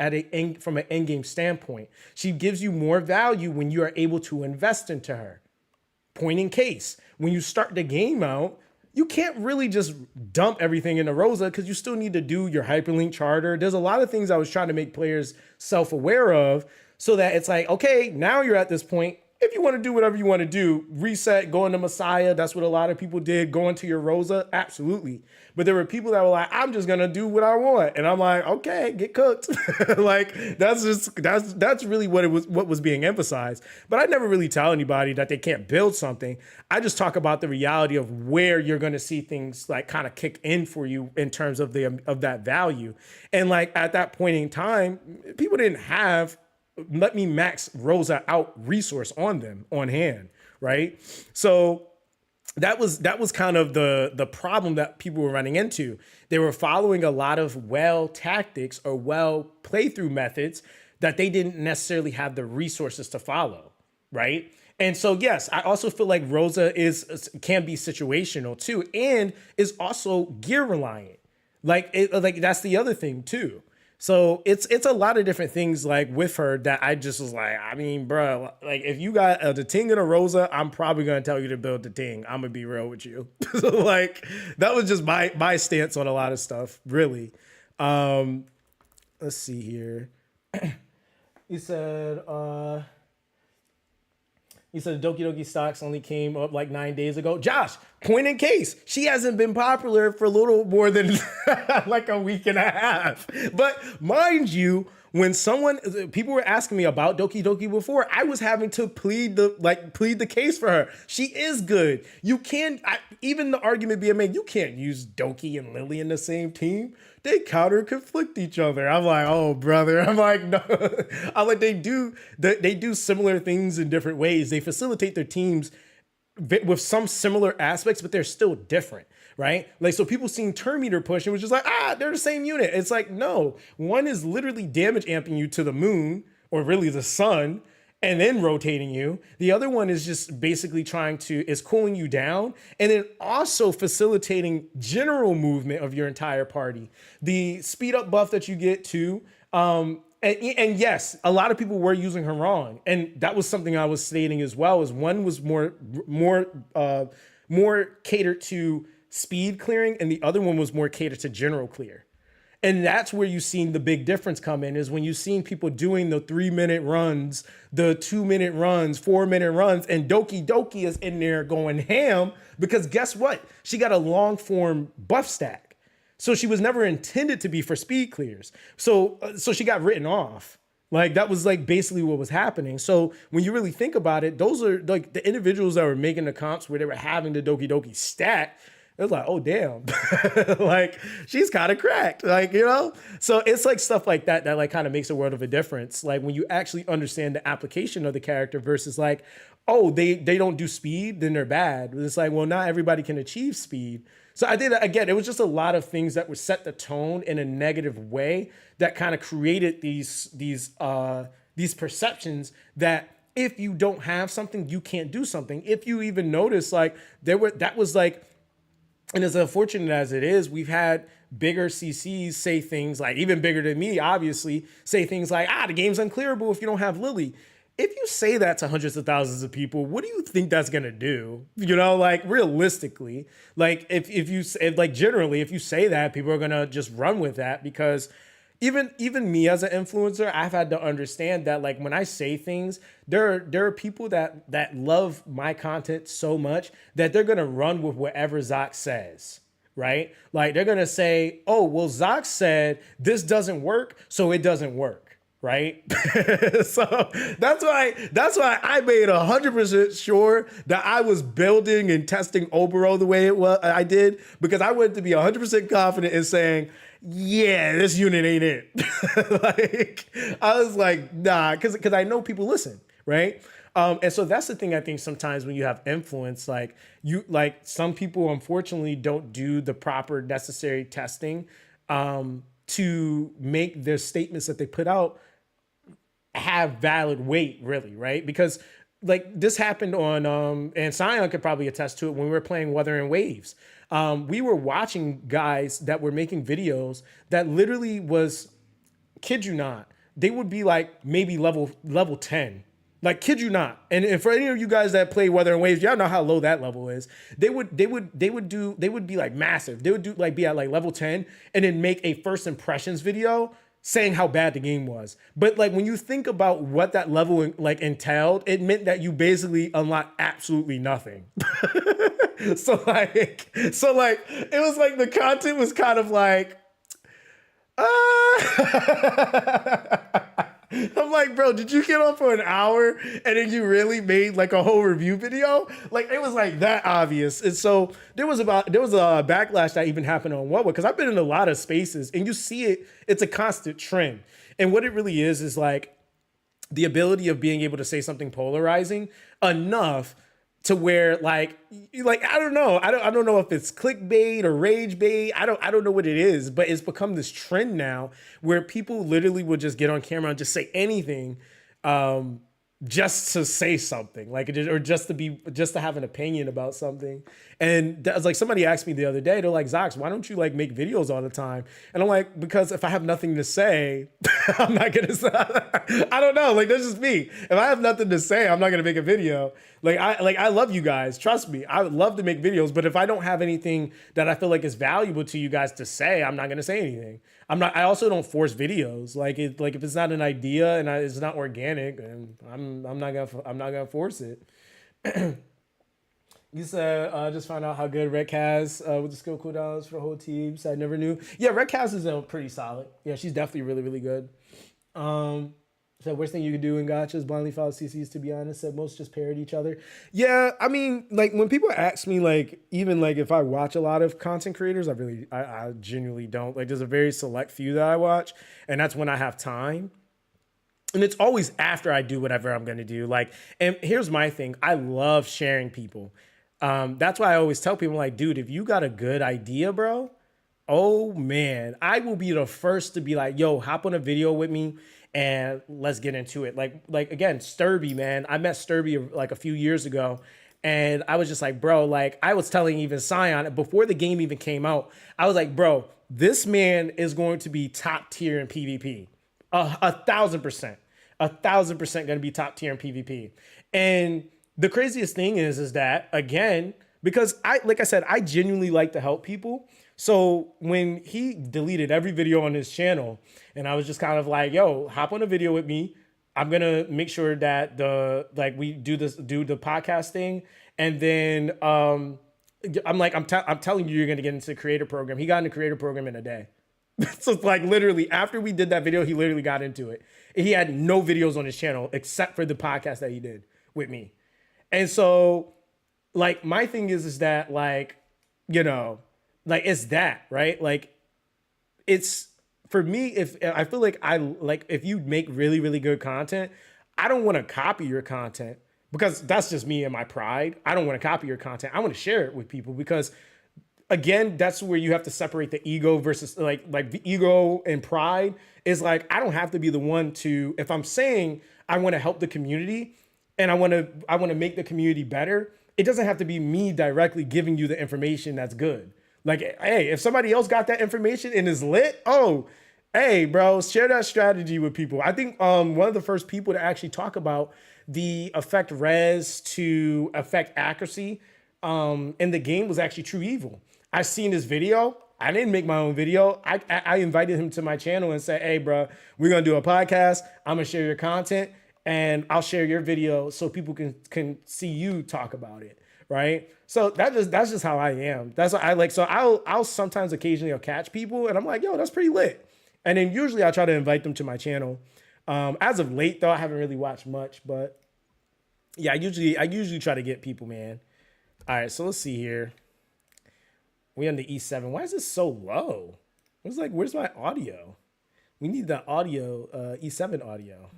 from an end-game standpoint. She gives you more value when you are able to invest into her. Point in case, when you start the game out, you can't really just dump everything into Rosa because you still need to do your hyperlink charter. There's a lot of things I was trying to make players self-aware of so that it's like, okay, now you're at this point. If you want to do whatever you want to do, reset, go into Messiah. That's what a lot of people did. Go into your Rosa, absolutely. But there were people that were like, I'm just gonna do what I want, and I'm like, okay, get cooked. Like that's really what was being emphasized. But I never really tell anybody that they can't build something. I just talk about the reality of where you're gonna see things like kind of kick in for you in terms of that value. And like at that point in time, people didn't have let me max Rosa out resource on them on hand, right? So that was kind of the problem that people were running into. They were following a lot of tactics or playthrough methods that they didn't necessarily have the resources to follow, right? And so, yes, I also feel like Rosa can be situational too, and is also gear reliant. Like that's the other thing too. So it's a lot of different things like with her that I just was like, I mean, bro, like if you got the Ting and a Rosa, I'm probably going to tell you to build the Ting. I'm going to be real with you. So like that was just my stance on a lot of stuff, really. Let's see here. He said Doki Doki stocks only came up like 9 days ago. Josh, point in case, she hasn't been popular for a little more than like a week and a half. But mind you, when people were asking me about Doki Doki before, I was having to plead the case for her. She is good. You can't, even the argument being made, you can't use Doki and Lily in the same team. They counter conflict each other. I'm like, oh brother. I'm like, no. I'm like, they do similar things in different ways. They facilitate their teams with some similar aspects, but they're still different, right? Like, so people seen Turn Meter push and was just like, they're the same unit. It's like, no, one is literally damage amping you to the moon, or really the sun, and then rotating you. The other one is just basically is cooling you down, and then also facilitating general movement of your entire party. The speed up buff that you get too. And yes, a lot of people were using her wrong. And that was something I was stating as well, is one was more catered to speed clearing, and the other one was more catered to general clear. And that's where you've seen the big difference come in, is when you've seen people doing the 3-minute runs, the 2-minute runs, 4-minute runs, and Doki Doki is in there going ham, because guess what? She got a long form buff stack. So she was never intended to be for speed clears. So she got written off. Like that was like basically what was happening. So when you really think about it, those are like the individuals that were making the comps where they were having the Doki Doki stack. It was like, oh, damn, like she's kind of cracked, like, you know? So it's like stuff like that like kind of makes a world of a difference. Like when you actually understand the application of the character versus like, oh, they don't do speed, then they're bad. It's like, well, not everybody can achieve speed. So I think that, again, it was just a lot of things that would set the tone in a negative way that kind of created these perceptions that if you don't have something, you can't do something. If you even notice, like that was like, and as unfortunate as it is, we've had bigger CCs say things like, even bigger than me, obviously, say things like, the game's unclearable if you don't have Lily. If you say that to hundreds of thousands of people, what do you think that's gonna do? You know, like realistically, like if you generally, if you say that, people are gonna just run with that, because even me as an influencer, I've had to understand that like when I say things, there are people that love my content so much that they're gonna run with whatever Zox says, right? Like they're gonna say, oh, well, Zox said this doesn't work, so it doesn't work, right? So that's why I made 100% sure that I was building and testing Obero the way I did, because I wanted to be 100% confident in saying, yeah, this unit ain't it. Like, I was like, nah, because I know people listen, right? And so that's the thing. I think sometimes when you have influence, like some people unfortunately don't do the proper necessary testing to make their statements that they put out have valid weight, really, right? Because like this happened on and Sion could probably attest to it, when we were playing Weather and Waves. We were watching guys that were making videos that literally was, kid you not, they would be like maybe level 10. Like, kid you not. And for any of you guys that play Weather and Waves, y'all know how low that level is. They would be like massive. They would do like be at like level 10 and then make a first impressions video saying how bad the game was. But like when you think about what that level like entailed, it meant that you basically unlocked absolutely nothing. So it was like the content was kind of like I'm like, bro, did you get on for an hour and then you really made like a whole review video? Like, it was like that obvious. And so there was a backlash that even happened on what, because I've been in a lot of spaces and you see it, it's a constant trend. And what it really is like the ability of being able to say something polarizing enough to where like I don't know. I don't know if it's clickbait or rage bait. I don't know what it is, but it's become this trend now where people literally will just get on camera and just say anything just to say something, like, or just to have an opinion about something. And that was like, somebody asked me the other day, they're like, Zox, why don't you like make videos all the time? And I'm like, because if I have nothing to say, I'm not gonna say, I don't know, like, that's just me. If I have nothing to say, I'm not gonna make a video. I love you guys, trust me, I would love to make videos, but if I don't have anything that I feel like is valuable to you guys to say, I'm not gonna say anything. I also don't force videos. Like if it's not an idea and it's not organic, and I'm not gonna force it. You said just found out how good Red Cas with the skill cooldowns for the whole team. So I never knew. Yeah, Red Cas is pretty solid. Yeah, she's definitely really, really good. So worst thing you could do in gacha is blindly follow CCs, to be honest. At most just parrot each other. Yeah, I mean, like when people ask me, like, even like if I watch a lot of content creators, I genuinely don't. Like, there's a very select few that I watch, and that's when I have time. And it's always after I do whatever I'm gonna do. Like, and here's my thing. I love sharing people. That's why I always tell people, like, dude, if you got a good idea, bro, oh man, I will be the first to be like, yo, hop on a video with me and let's get into it. Like again, Sturby, man. I met Sturby like a few years ago, and I was just like, bro, like I was telling even Sion before the game even came out, I was like, bro, this man is going to be top tier in PvP. 1,000%. 1,000% going to be top tier in PvP. And the craziest thing is that, again, because like I said, I genuinely like to help people. So when he deleted every video on his channel, and I was just kind of like, yo, hop on a video with me. I'm going to make sure that we do the podcast thing. And then I'm telling you, you're going to get into the creator program. He got in the creator program in a day. So it's like literally after we did that video, he literally got into it. He had no videos on his channel except for the podcast that he did with me. And so like my thing is that, like, you know, like it's that, right? Like it's for me, if I feel like if you make really, really good content, I don't want to copy your content because that's just me and my pride. I don't want to copy your content. I want to share it with people because, again, that's where you have to separate the ego versus like the ego and pride is like, I don't have to be the one to, if I'm saying I want to help the community and I want to make the community better, it doesn't have to be me directly giving you the information that's good. Like, hey, if somebody else got that information and is lit, oh, hey, bro, share that strategy with people. I think one of the first people to actually talk about the affect res to affect accuracy in the game was actually True Evil. I seen this video. I didn't make my own video. I invited him to my channel and said, hey, bro, we're going to do a podcast. I'm going to share your content and I'll share your video so people can see you talk about it. Right. So that's just how I am. That's what I like. So I'll sometimes occasionally catch people and I'm like, yo, that's pretty lit. And then usually I try to invite them to my channel. As of late though, I haven't really watched much, but yeah, I usually try to get people, man. All right, so let's see here. We on the E7. Why is this so low? It's like, where's my audio? We need the audio, E7 audio.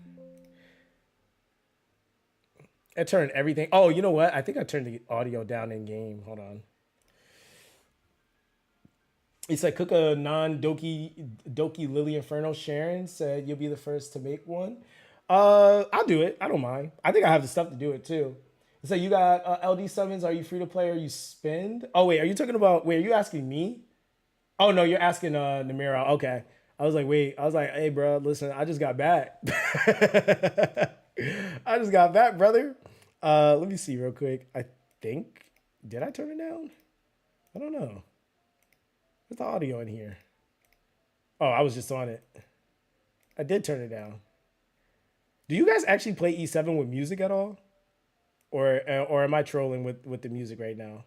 I turned everything. Oh, you know what? I think I turned the audio down in game. Hold on. He said, cook a non-Doki Lily Inferno. Sharon said, you'll be the first to make one. I'll do it. I don't mind. I think I have the stuff to do it too. He said, you got LD summons. Are you free to play or you spend? Oh, wait. Are you talking about, wait, are you asking me? Oh, no, you're asking Namira. Okay. I was like, wait. I was like, hey, bro, listen, I just got back. I just got back, brother. Let me see real quick. I think, did I turn it down? I don't know. What's the audio in here? Oh, I was just on it. I did turn it down. Do you guys actually play E7 with music at all? Or am I trolling with the music right now?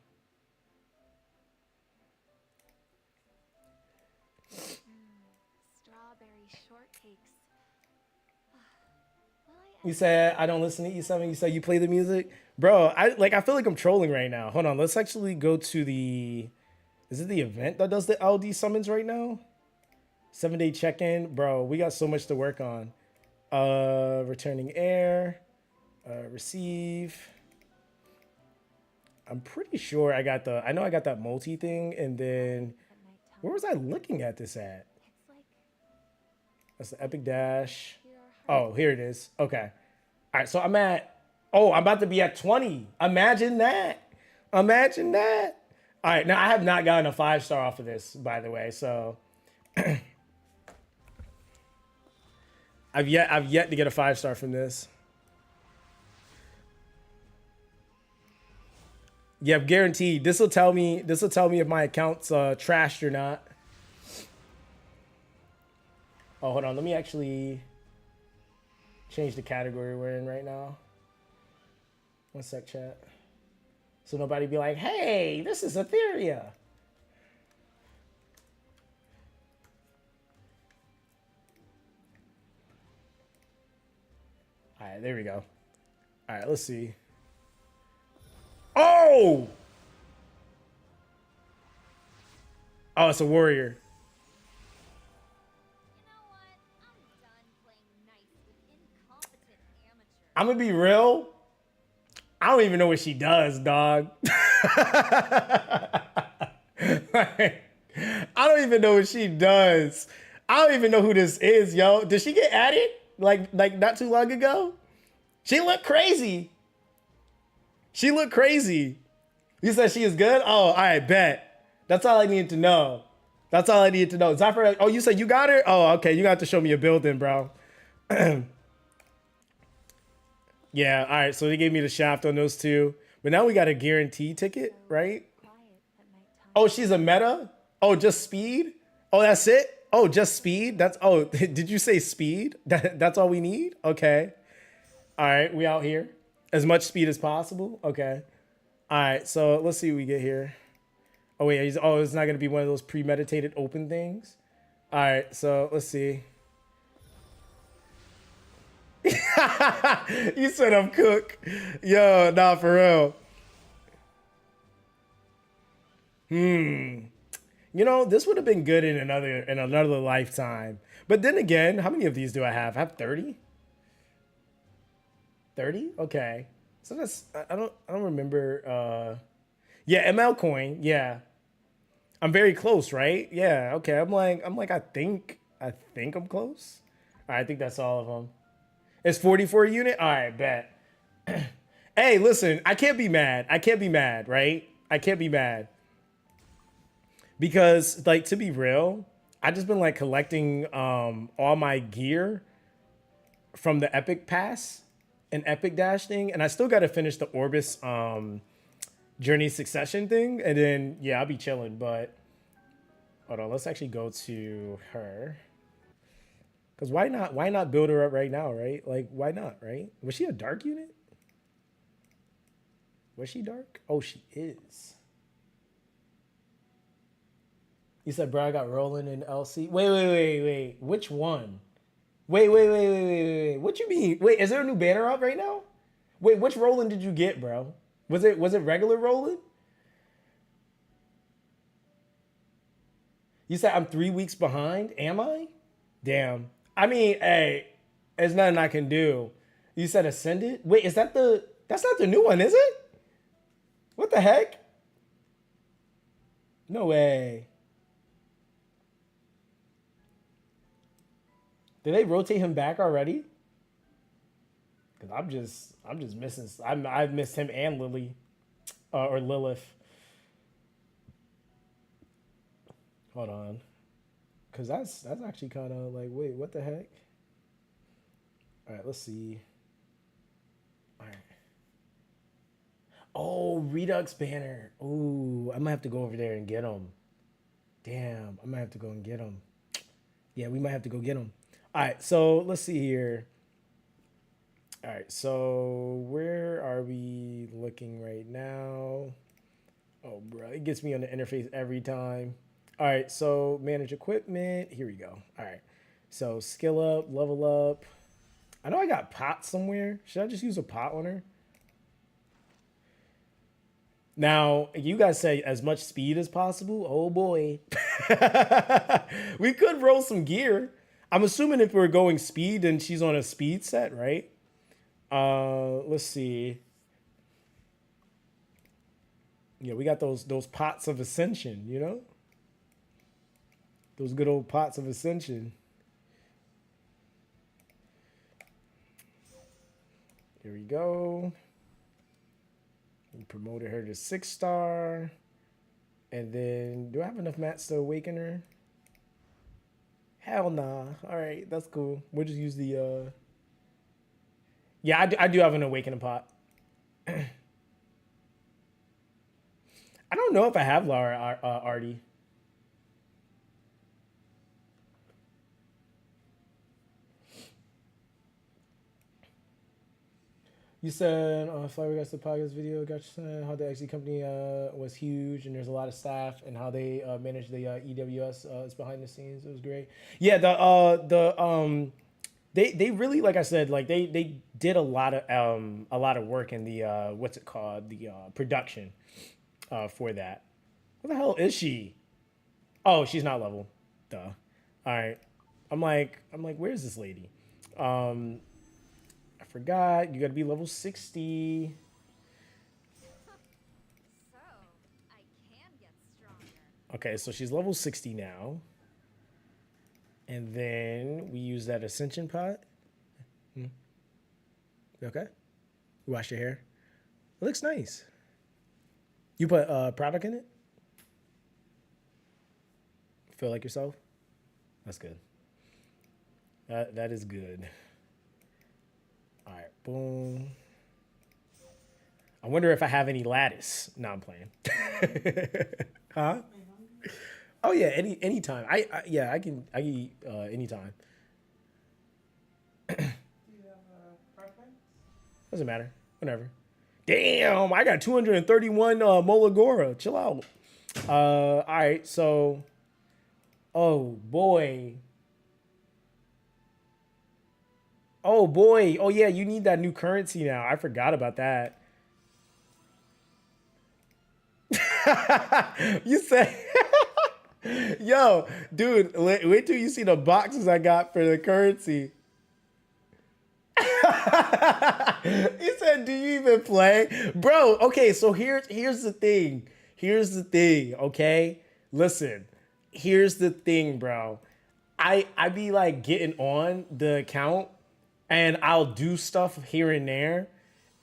Strawberry shortcakes. You said I don't listen to E7. You said you play the music, bro. I feel like I'm trolling right now. Hold on, let's actually go to the. Is it the event that does the LD summons right now? 7-day check-in, bro. We got so much to work on. Returning air, receive. I'm pretty sure I got the. I know I got that multi thing, and then where was I looking at this at? That's the epic dash. Oh, here it is. Okay. All right, so I'm at. Oh, I'm about to be at 20. Imagine that. Imagine that. All right, now I have not gotten a 5-star off of this, by the way. So I've yet to get a 5-star from this. Yeah, guaranteed. This will tell me if my account's trashed or not. Oh, hold on. Let me actually change the category we're in right now. One sec, chat. So nobody be like, hey, this is Etheria. All right, there we go. All right, let's see. Oh! Oh, it's a warrior. You know what? I'm done playing nice with incompetent amateurs. I'm gonna be real. I don't even know what she does, dog. Like, I don't even know what she does. I don't even know who this is, yo. Did she get added like not too long ago? She looked crazy. She looked crazy. You said she is good? Oh, all right, bet. That's all I needed to know. That's all I needed to know. Zafra, oh, you said you got her? Oh, okay. You got to show me a build then, bro. Yeah, all right. So they gave me the shaft on those two. But now we got a guarantee ticket, right? Oh, she's a meta? Oh, just speed? Oh, that's it? Oh, just speed? That's, oh, did you say speed? That's all we need? Okay. All right, we out here. As much speed as possible? Okay. All right, so let's see what we get here. Oh, wait, it's not going to be one of those premeditated open things? All right, so let's see. You said I'm cook. Yo, nah, for real. You know, this would have been good in another lifetime. But then again, how many of these do I have? I have 30? 30? Okay. So that's I don't remember yeah, ML coin. Yeah. I'm very close, right? Yeah, okay. I'm like I think I'm close. All right, I think that's all of them. It's 44 unit. All right, bet. Hey, listen, I can't be mad. I can't be mad, right? I can't be mad. Because, like, to be real, I just been like collecting all my gear from the Epic Pass and Epic Dash thing, and I still got to finish the Orbis Journey Succession thing, and then yeah, I'll be chilling. But hold on, let's actually go to her. Because why not? Why not build her up right now, right? Like, why not, right? Was she a dark unit? Was she dark? Oh, she is. You said, bro, I got rolling in LC. Wait. Which one? Wait. What you mean? Wait, is there a new banner up right now? Wait, which Roland did you get, bro? Was it regular Roland? You said I'm 3 weeks behind. Am I? Damn. I mean, hey, there's nothing I can do. You said Ascended? Wait, is that the... That's not the new one, is it? What the heck? No way. Did they rotate him back already? Because I'm just missing... I've missed him and Lily. Or Lilith. Hold on. Because that's actually kind of like, wait, what the heck? All right, let's see. All right. Oh, Redux banner. Ooh, I might have to go over there and get him. Damn, I might have to go and get him. Yeah, we might have to go get him. All right, so let's see here. All right, so where are we looking right now? Oh, bro, it gets me on the interface every time. All right, so manage equipment. Here we go. All right, so skill up, level up. I know I got pot somewhere. Should I just use a pot on her? Now, you guys say as much speed as possible. Oh, boy. We could roll some gear. I'm assuming if we're going speed, then she's on a speed set, right? Let's see. Yeah, we got those pots of ascension, you know? Those good old pots of ascension. Here we go. We promoted her to 6-star. And then, do I have enough mats to awaken her? Hell nah. All right, that's cool. We'll just use the... Yeah, I do have an awakening pot. I don't know if I have Lara Artie. You said Fly Regards to the podcast video, Gacha, how the XE company was huge and there's a lot of staff and how they managed the EWS is behind the scenes. It was great. Yeah, they really, like I said, like they did a lot of work in the what's it called, the production for that. What the hell is she? Oh, she's not level. Duh. All right. I'm like, where's this lady? I forgot. You got to be level 60. So, I can get stronger. Okay, so she's level 60 now. And then we use that ascension pot. Okay. You wash your hair. It looks nice. You put product in it? Feel like yourself? That's good. That is good. All right, boom. I wonder if I have any lattice. No, I'm playing. Huh? Oh yeah, anytime. I can eat anytime. Doesn't matter. Whatever. Damn, I got 231 Molagora. Chill out. All right, so. Oh boy. Oh boy. Oh yeah, you need that new currency now. I forgot about that. You said, yo, dude, wait till you see the boxes I got for the currency. He said, do you even play? Bro, okay, so here's the thing. Here's the thing, okay? Listen, here's the thing, bro. I be like getting on the account and I'll do stuff here and there,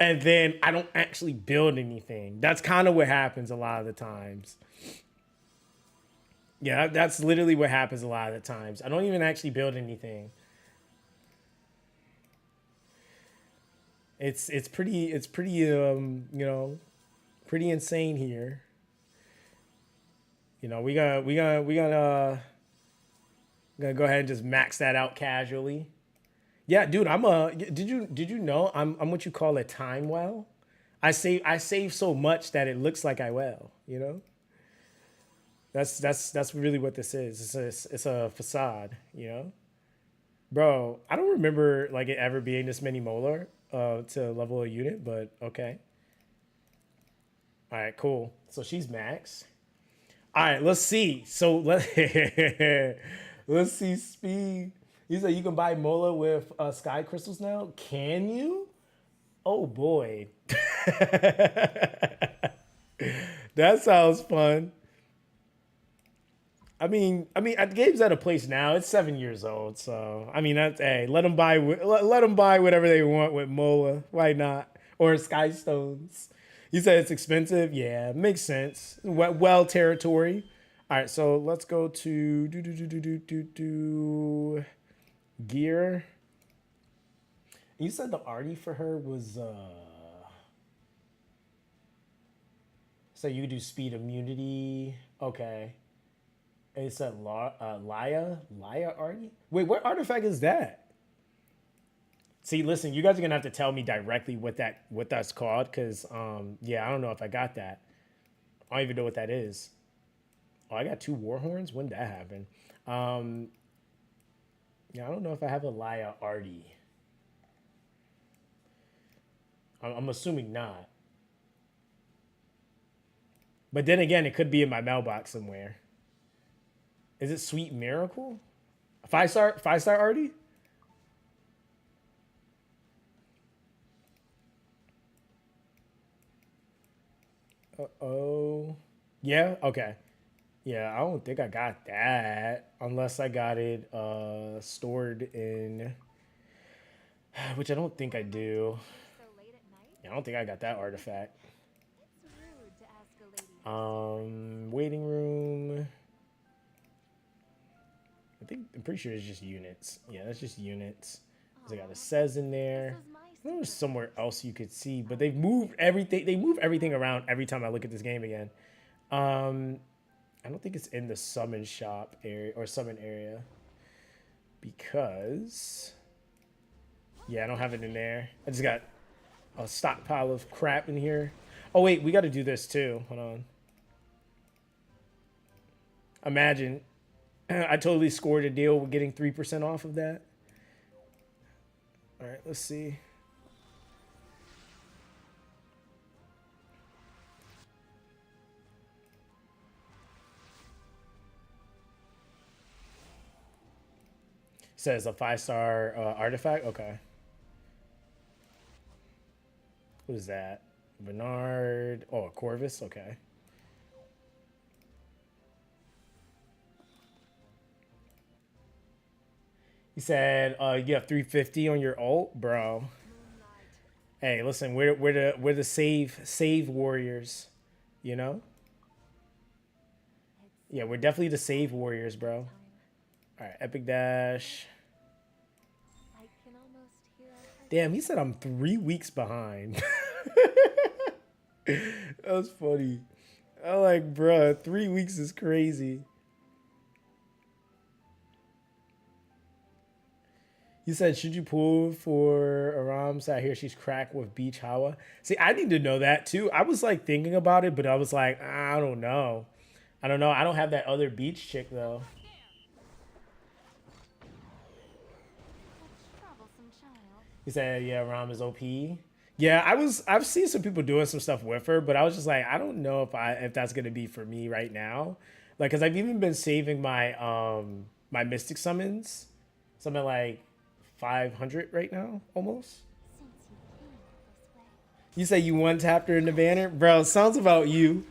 and then I don't actually build anything. That's kind of what happens a lot of the times. Yeah, that's literally what happens a lot of the times. I don't even actually build anything. It's pretty you know, pretty insane here. You know, we gonna go ahead and just max that out casually. Yeah, dude, did you know I'm what you call a time well? I save so much that it looks like I well, you know? That's really what this is. It's a facade, you know? Bro, I don't remember like it ever being this many molar to level a unit, but okay. All right, cool. So she's max. All right, let's see. So let's see speed. You said you can buy mola with sky crystals now. Can you? Oh boy, that sounds fun. The game's at a place now. It's 7 years old, so I mean, that's hey, let them buy whatever they want with Mola. Why not? Or Sky Stones. You said it's expensive. Yeah, makes sense. Well territory. All right, so let's go to gear. You said the arty for her was so you could do speed immunity. Okay. It said Laya Artie? Wait, what artifact is that? See, listen, you guys are gonna have to tell me directly what that's called, because yeah, I don't know if I got that. I don't even know what that is. Oh, I got 2 war horns? When did that happen? Yeah, I don't know if I have a Laya Artie. I'm assuming not. But then again, it could be in my mailbox somewhere. Is it Sweet Miracle? 5-star Artie? Oh. Yeah, okay. Yeah, I don't think I got that. Unless I got it stored in, which I don't think I do. So late at night? Yeah, I don't think I got that artifact. It's rude to ask a lady. Waiting room. I'm pretty sure it's just units. Yeah, that's just units. I got a says in there. There's somewhere else you could see, but they've moved everything. They move everything around every time I look at this game again. I don't think it's in the summon shop area or summon area because yeah, I don't have it in there. I just got a stockpile of crap in here. Oh wait, we got to do this too. Hold on. Imagine I totally scored a deal with getting 3% off of that. All right, let's see. Says a 5-star artifact. Okay. What is that? Bernard. Oh, a Corvus. Okay. He said, "You have 350 on your ult, bro." Hey, listen, we're the save warriors, you know. Yeah, we're definitely the save warriors, bro. All right, epic dash. I can almost hear our Damn, he said I'm 3 weeks behind. That was funny. I'm like, bro, 3 weeks is crazy. You said, should you pull for Aram? So I hear she's cracked with Beach Hawa. See, I need to know that too. I was like thinking about it, but I was like, I don't know. I don't know. I don't have that other beach chick though. troublesome child. He said, yeah, Aram is OP. Yeah, I've seen some people doing some stuff with her, but I was just like, I don't know if that's gonna be for me right now. Like, cause I've even been saving my my mystic summons. Something like 500 right now, almost. Since you came this way. You say you one tapped her in the banner? Bro, sounds about you.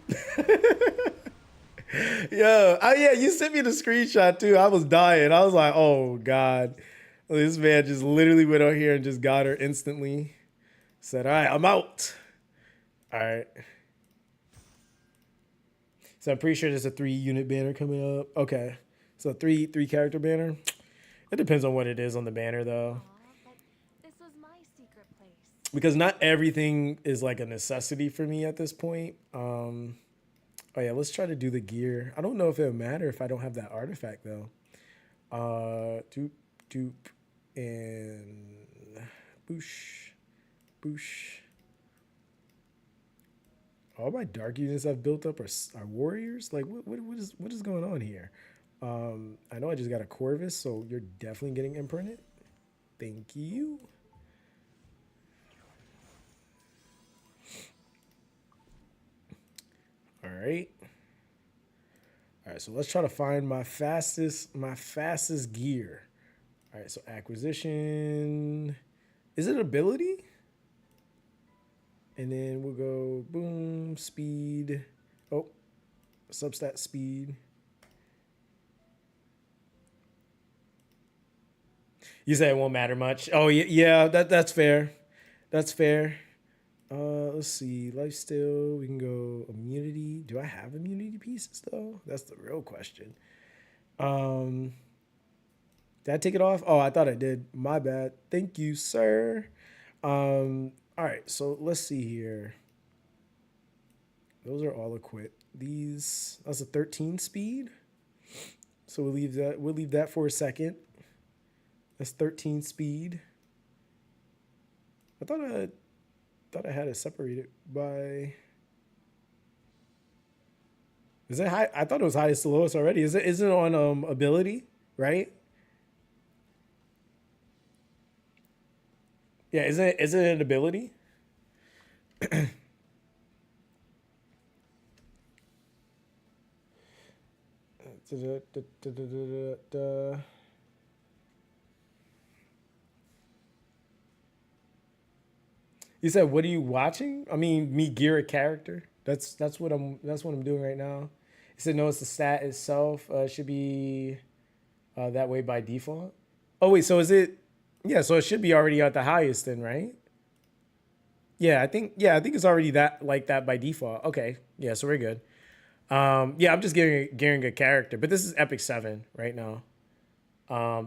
Yo, oh yeah, you sent me the screenshot too. I was dying. I was like, oh God. This man just literally went out here and just got her instantly. Said, all right, I'm out. All right. So I'm pretty sure there's a 3-unit banner coming up. Okay. So three character banner. It depends on what it is on the banner though. But this was my secret place. Because not everything is like a necessity for me at this point. Oh yeah, let's try to do the gear. I don't know if it'll matter if I don't have that artifact though. Doop, and boosh, boosh. All my dark units I've built up are warriors. Like what is going on here? I know I just got a Corvus, so you're definitely getting imprinted. Thank you. All right. All right, so let's try to find my fastest gear. All right, so acquisition. Is it ability? And then we'll go boom, speed. Oh, substat speed. You say it won't matter much. Oh yeah, that's fair. That's fair. Let's see. Lifesteal. We can go immunity. Do I have immunity pieces though? That's the real question. Did I take it off? Oh, I thought I did. My bad. Thank you, sir. All right, so let's see here. Those are all equipped. These, that's a 13 speed. So we'll leave that for a second. That's 13 speed. I thought I had it separated by. Is it high? I thought it was highest to lowest already. Is it on ability, right? Yeah, is it an ability? You said, "What are you watching?" I mean, me gear a character. That's what I'm doing right now. He said, "No, it's the stat itself. Should be that way by default." Oh wait, so is it? Yeah, so it should be already at the highest then, right? I think it's already that like that by default. Okay, yeah, so we're good. Yeah, I'm just gearing a character, but this is Epic 7 right now.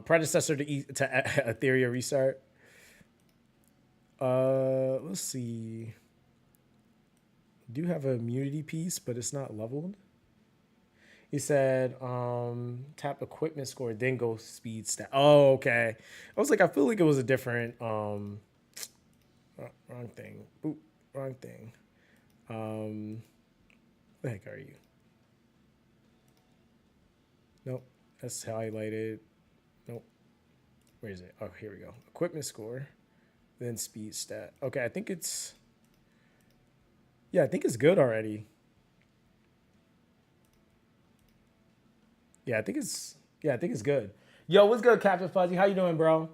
Predecessor to Etheria Restart. Let's see. Do have an immunity piece, but it's not leveled. He said, tap equipment score, then go speed stat. Oh, okay. I was like, I feel like it was a different wrong thing. Oop, wrong thing. What the heck are you? Nope. That's highlighted. Nope. Where is it? Oh, here we go. Equipment score, then speed stat. Okay, I think it's. Yeah, I think it's good already. Yeah, I think it's good. Yo, what's good, Captain Fuzzy? How you doing, bro?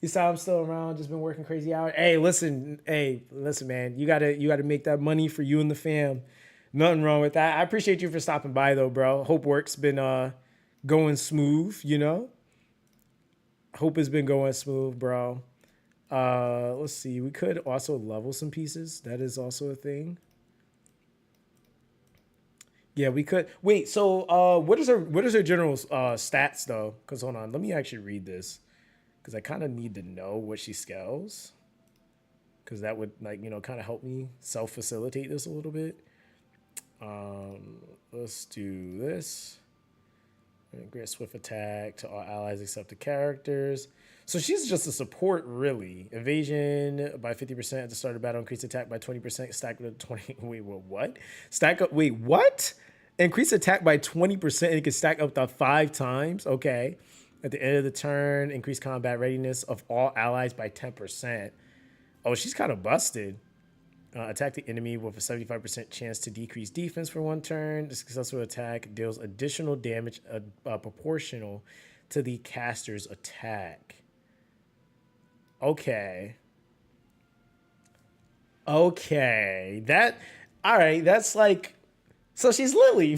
You saw I'm still around, just been working crazy hours. Hey, listen, man. You gotta make that money for you and the fam. Nothing wrong with that. I appreciate you for stopping by though, bro. Hope work's been going smooth, you know? Hope it's been going smooth, bro. Let's see. We could also level some pieces. That is also a thing. Yeah, we could. Wait, so what is her general stats though? Because hold on, let me actually read this. Because I kind of need to know what she scales. Because that would kind of help me self-facilitate this a little bit. Let's do this. Grant swift attack to all allies except the characters. So she's just a support, really. Evasion by 50% at the start of battle. Increase attack by 20%. Stack with 20. Wait, what? Stack up. Wait, what? Increase attack by 20% and it can stack up to 5 times. Okay. At the end of the turn, increase combat readiness of all allies by 10%. Oh, she's kind of busted. Attack the enemy with a 75% chance to decrease defense for 1 turn. The successful attack deals additional damage proportional to the caster's attack. Okay. All right. That's like, so she's Lily.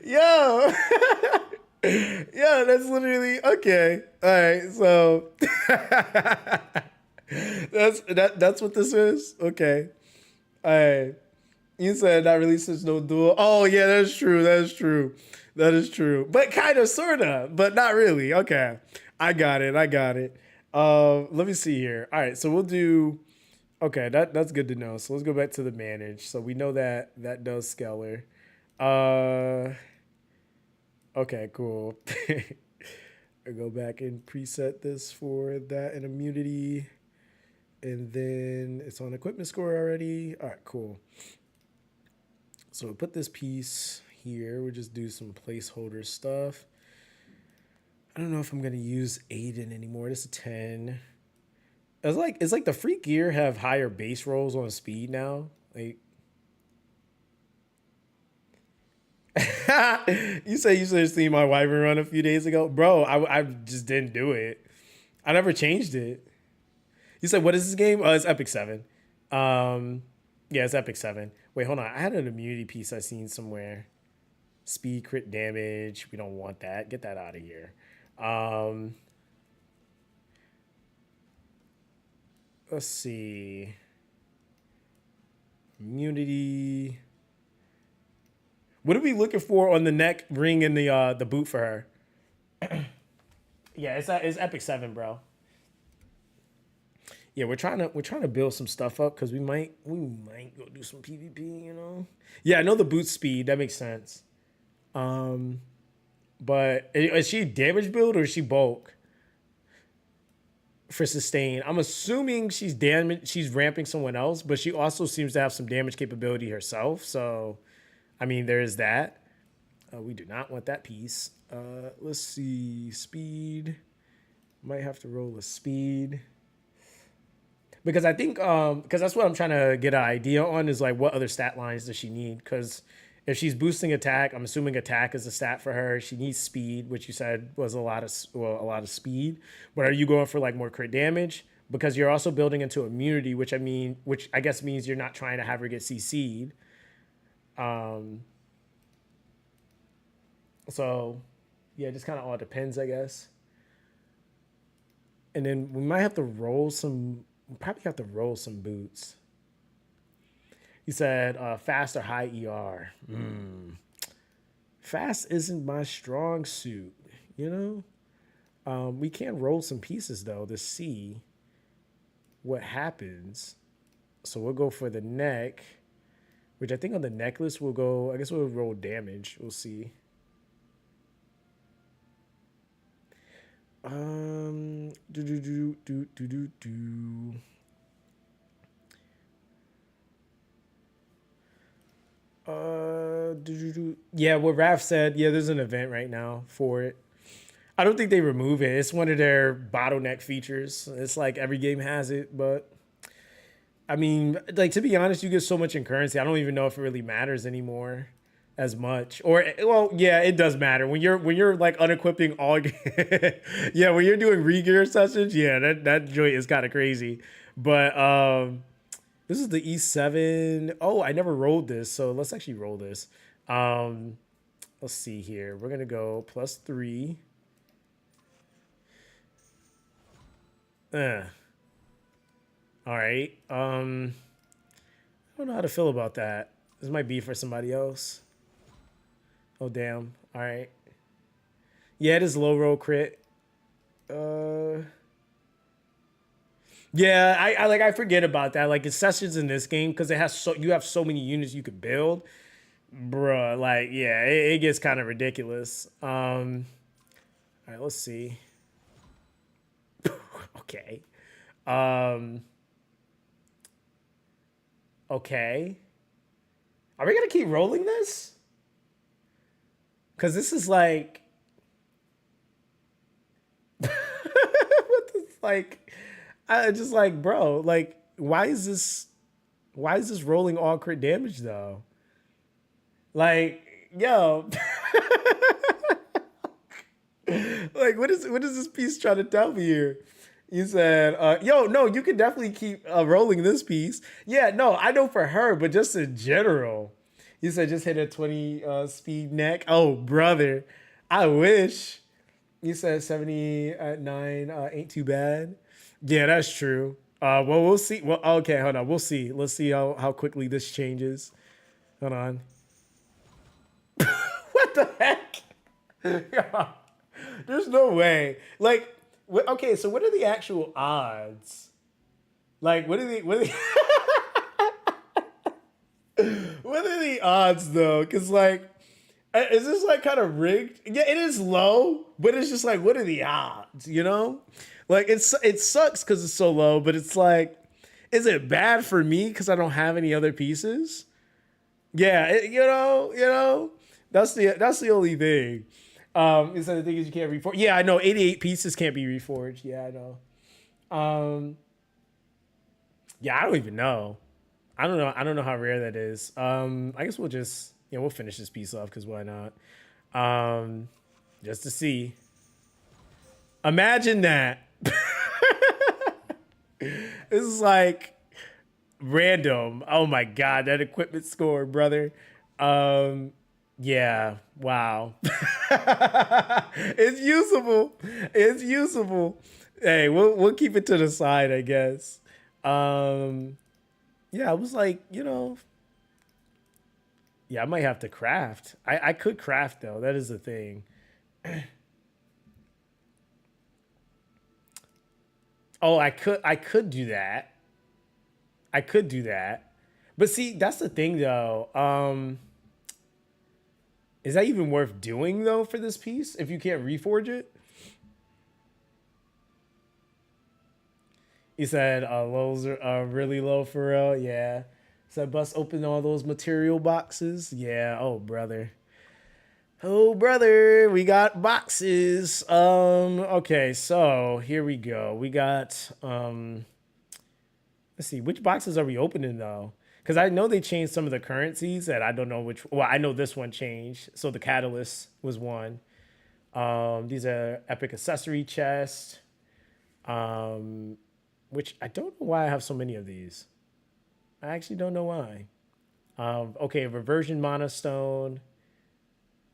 Yo. Yeah, that's literally okay. All right, so that's what this is. Okay, all right. You said that releases no duel. Oh yeah, that's true. That is true. But kind of, sorta, but not really. Okay, I got it. Let me see here. All right, so we'll do. Okay, that's good to know. So let's go back to the manage. So we know that does scalar. Okay, cool. I go back and preset this for that and immunity. And then it's on equipment score already. All right, cool. So we put this piece here. We'll just do some placeholder stuff. I don't know if I'm gonna use Aiden anymore. This is a 10. It's like the free gear have higher base rolls on speed now. Like you say you should have seen my Wyvern run a few days ago. Bro, I just didn't do it. I never changed it. You said, what is this game? Oh, it's Epic 7. Yeah, it's Epic 7. Wait, hold on. I had an immunity piece I seen somewhere. Speed, crit damage. We don't want that. Get that out of here. Let's see. Immunity. What are we looking for on the neck ring and the boot for her? Yeah, it's Epic 7, bro. Yeah, we're trying to build some stuff up because we might go do some PvP, you know. Yeah, I know the boot speed, that makes sense. But is she damage build or is she bulk for sustain? I'm assuming she's ramping someone else, but she also seems to have some damage capability herself. So, I mean, there is that. We do not want that piece. Let's see, speed. Might have to roll a speed. Because I think, because that's what I'm trying to get an idea on is like what other stat lines does she need? Because if she's boosting attack, I'm assuming attack is a stat for her. She needs speed, which you said was a lot of speed. But are you going for like more crit damage? Because you're also building into immunity, which I guess means you're not trying to have her get CC'd. So yeah, it just kind of all depends, I guess. And then we might have to roll some. We'll probably have to roll some boots. He said fast or high ER. Fast isn't my strong suit, you know? We can roll some pieces, though, to see what happens. So we'll go for the neck, which I think on the necklace we'll go, I guess we'll roll damage. We'll see. Yeah, what Raph said, yeah, there's an event right now for it. I don't think they remove it. It's one of their bottleneck features. It's like every game has it, but I mean, like to be honest, you get so much in currency. I don't even know if it really matters anymore as much. Or well, yeah, it does matter when you're like unequipping all. Yeah, when you're doing re-gear sessions, yeah, that joint is kind of crazy. But this is the E7. Oh, I never rolled this, so let's actually roll this. Let's see here. We're gonna go +3. All right. I don't know how to feel about that. This might be for somebody else. Oh damn. All right. Yeah, it is low roll crit. Yeah, I forget about that. Like it's sessions in this game because it has you have so many units you could build. Bruh, like yeah, it gets kind of ridiculous. All right, let's see. Okay. Okay. Are we gonna keep rolling this? Cause this is like what the like I just like bro, like why is this rolling all crit damage though? Like, yo. Like what is this piece trying to tell me here? You said, yo, no, you can definitely keep rolling this piece. Yeah, no, I know for her, but just in general. You said just hit a 20 speed neck. Oh, brother. I wish. You said 70 at 9 ain't too bad. Yeah, that's true. Well, we'll see. Well, okay, hold on. We'll see. Let's see how quickly this changes. Hold on. What the heck? There's no way. Like, okay, so what are the actual odds? Like, what are the what are the odds though? Because like, is this like kind of rigged? Yeah, it is low, but it's just like, what are the odds? You know, like it sucks because it's so low, but it's like, is it bad for me because I don't have any other pieces? Yeah, you know, that's the only thing. He said the thing is you can't reforge. Yeah, I know. 88 pieces can't be reforged. Yeah, I know. Yeah, I don't even know. I don't know. I don't know how rare that is. I guess we'll just we'll finish this piece off because why not? Just to see. Imagine that. This is like random. Oh my god, that equipment score, brother. Yeah, wow. It's usable. It's usable. Hey, we'll keep it to the side, I guess. Yeah, I was like, yeah, I might have to craft. I could craft though. That is the thing. Oh, I could do that. I could do that. But see, that's the thing though. Is that even worth doing though for this piece if you can't reforge it? He said lows are really low for real. Yeah. Said bust open all those material boxes. Yeah. Oh brother. Oh brother, we got boxes. Okay, so here we go. We got let's see, which boxes are we opening though? Because I know they changed some of the currencies that I don't know which. Well, I know this one changed. So the catalyst was one. These are epic accessory chests. Which I don't know why I have so many of these. I actually don't know why. Okay, reversion monostone.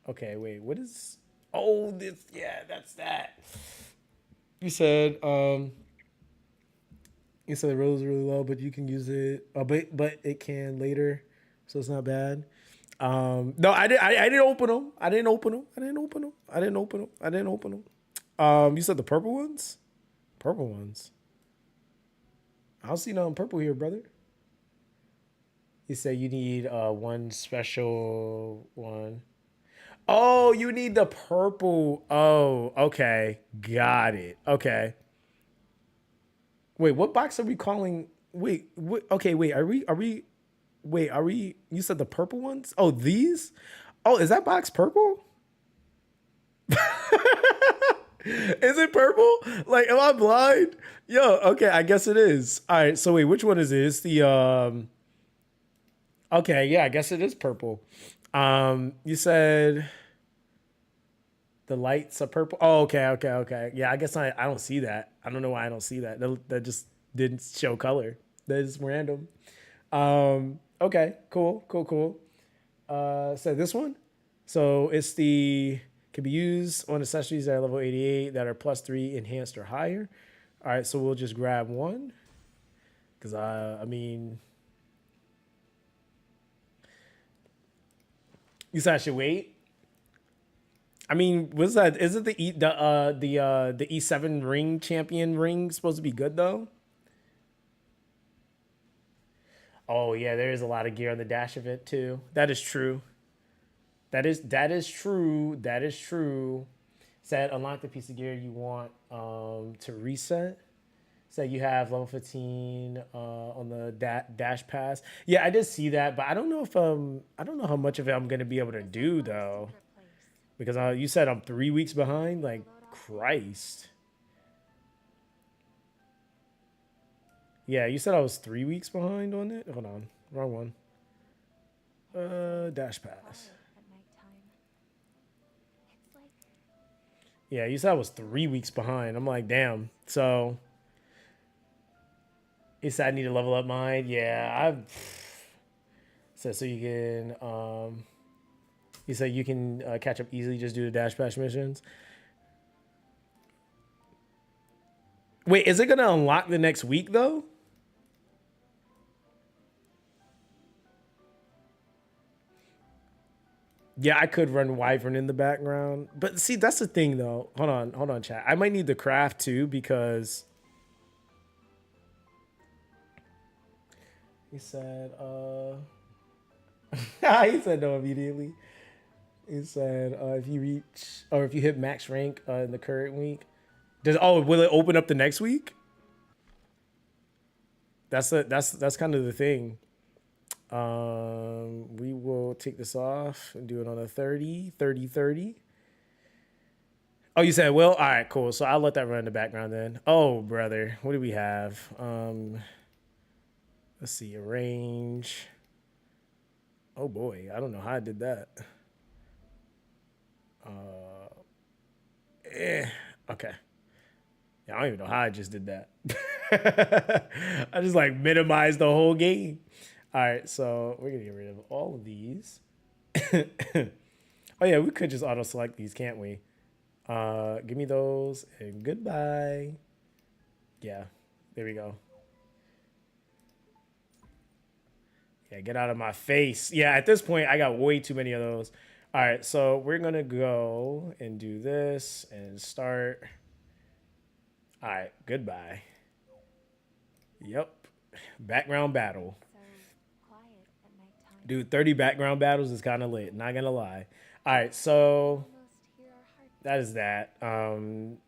Okay, wait, what is? Oh, this. Yeah, that's that. You said you said the roll is really low, but you can use it. But it can later, so it's not bad. No, I didn't open them. I didn't open them. I didn't open them. I didn't open them. I didn't open them. You said the purple ones. Purple ones. I don't see nothing purple here, brother. You said you need one special one. Oh, you need the purple. Oh, okay. Got it. Okay. Wait, what box are we calling? Wait, okay, wait. Wait, are we, you said the purple ones? Oh, these? Oh, is that box purple? Is it purple? Like, am I blind? Yo, okay, I guess it is. All right, so wait, which one is it? It's the, okay, yeah, I guess it is purple. You said the lights are purple. Oh, okay. Yeah, I guess I don't see that. I don't know why I don't see that. That just didn't show color. That is random. Okay, cool. So this one. So it's the can be used on accessories that are level 88 that are +3 enhanced or higher. All right, so we'll just grab one because I mean, you said I should wait. I mean, what's that? Isn't the E7 ring champion ring supposed to be good though? Oh yeah, there is a lot of gear on the dash event too. That is true. That is true. That is true. Said unlock the piece of gear you want to reset. Said you have level 15 on the dash pass. Yeah, I did see that, but I don't know if I don't know how much of it I'm gonna be able to do though, because you said I'm 3 weeks behind. Like Christ. Yeah, you said I was 3 weeks behind on it. Hold on, wrong one. Dash pass. Yeah, you said I was 3 weeks behind. I'm like, damn. So he said I need to level up mine. Yeah, I've said so you can. He said you can catch up easily. Just do the dash pass missions. Wait, is it gonna unlock the next week though? Yeah, I could run Wyvern in the background. But see, that's the thing though. Hold on, chat. I might need the craft too because he said he said no immediately. He said if you reach or if you hit max rank in the current week. Will it open up the next week? That's kind of the thing. We will take this off and do it on a 30. Oh, you said Will? All right, cool. So I'll let that run in the background then. Oh, brother, what do we have? Let's see, arrange. Oh boy, I don't know how I did that. Okay. Yeah, I don't even know how I just did that. I just like minimized the whole game. All right, so we're gonna get rid of all of these. Oh yeah, we could just auto select these, can't we? Give me those and goodbye. Yeah, there we go. Yeah, get out of my face. Yeah, at this point, I got way too many of those. All right, so we're gonna go and do this and start. All right, goodbye. Yep, background battle. So quiet at nighttime. Dude, 30 background battles is kind of lit, not gonna lie. All right, so Almost hear our heartbeats. that is that.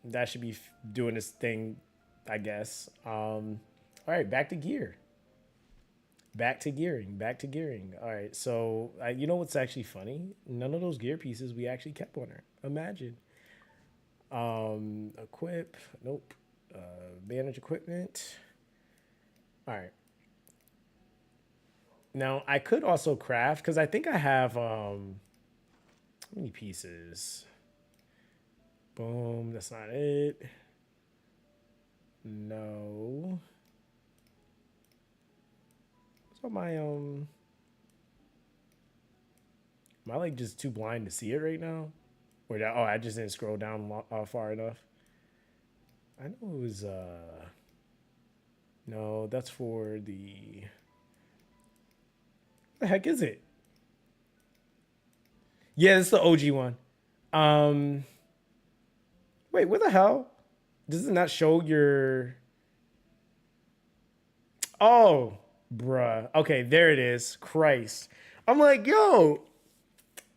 That should be doing this thing, I guess. All right, back to gear. Back to gearing. Back to gearing. All right, so you know what's actually funny? None of those gear pieces we actually kept on her. Imagine. Equip. Nope. Manage equipment. All right. Now I could also craft because I think I have how many pieces? Boom. That's not it. No. So my am I like just too blind to see it right now? Or that, oh, I just didn't scroll down far enough. I know it was no, that's for the what the heck is it? Yeah, it's the OG one. Wait, what the hell? Does it not show your Oh, bruh. Okay, there it is. Christ. I'm like, yo.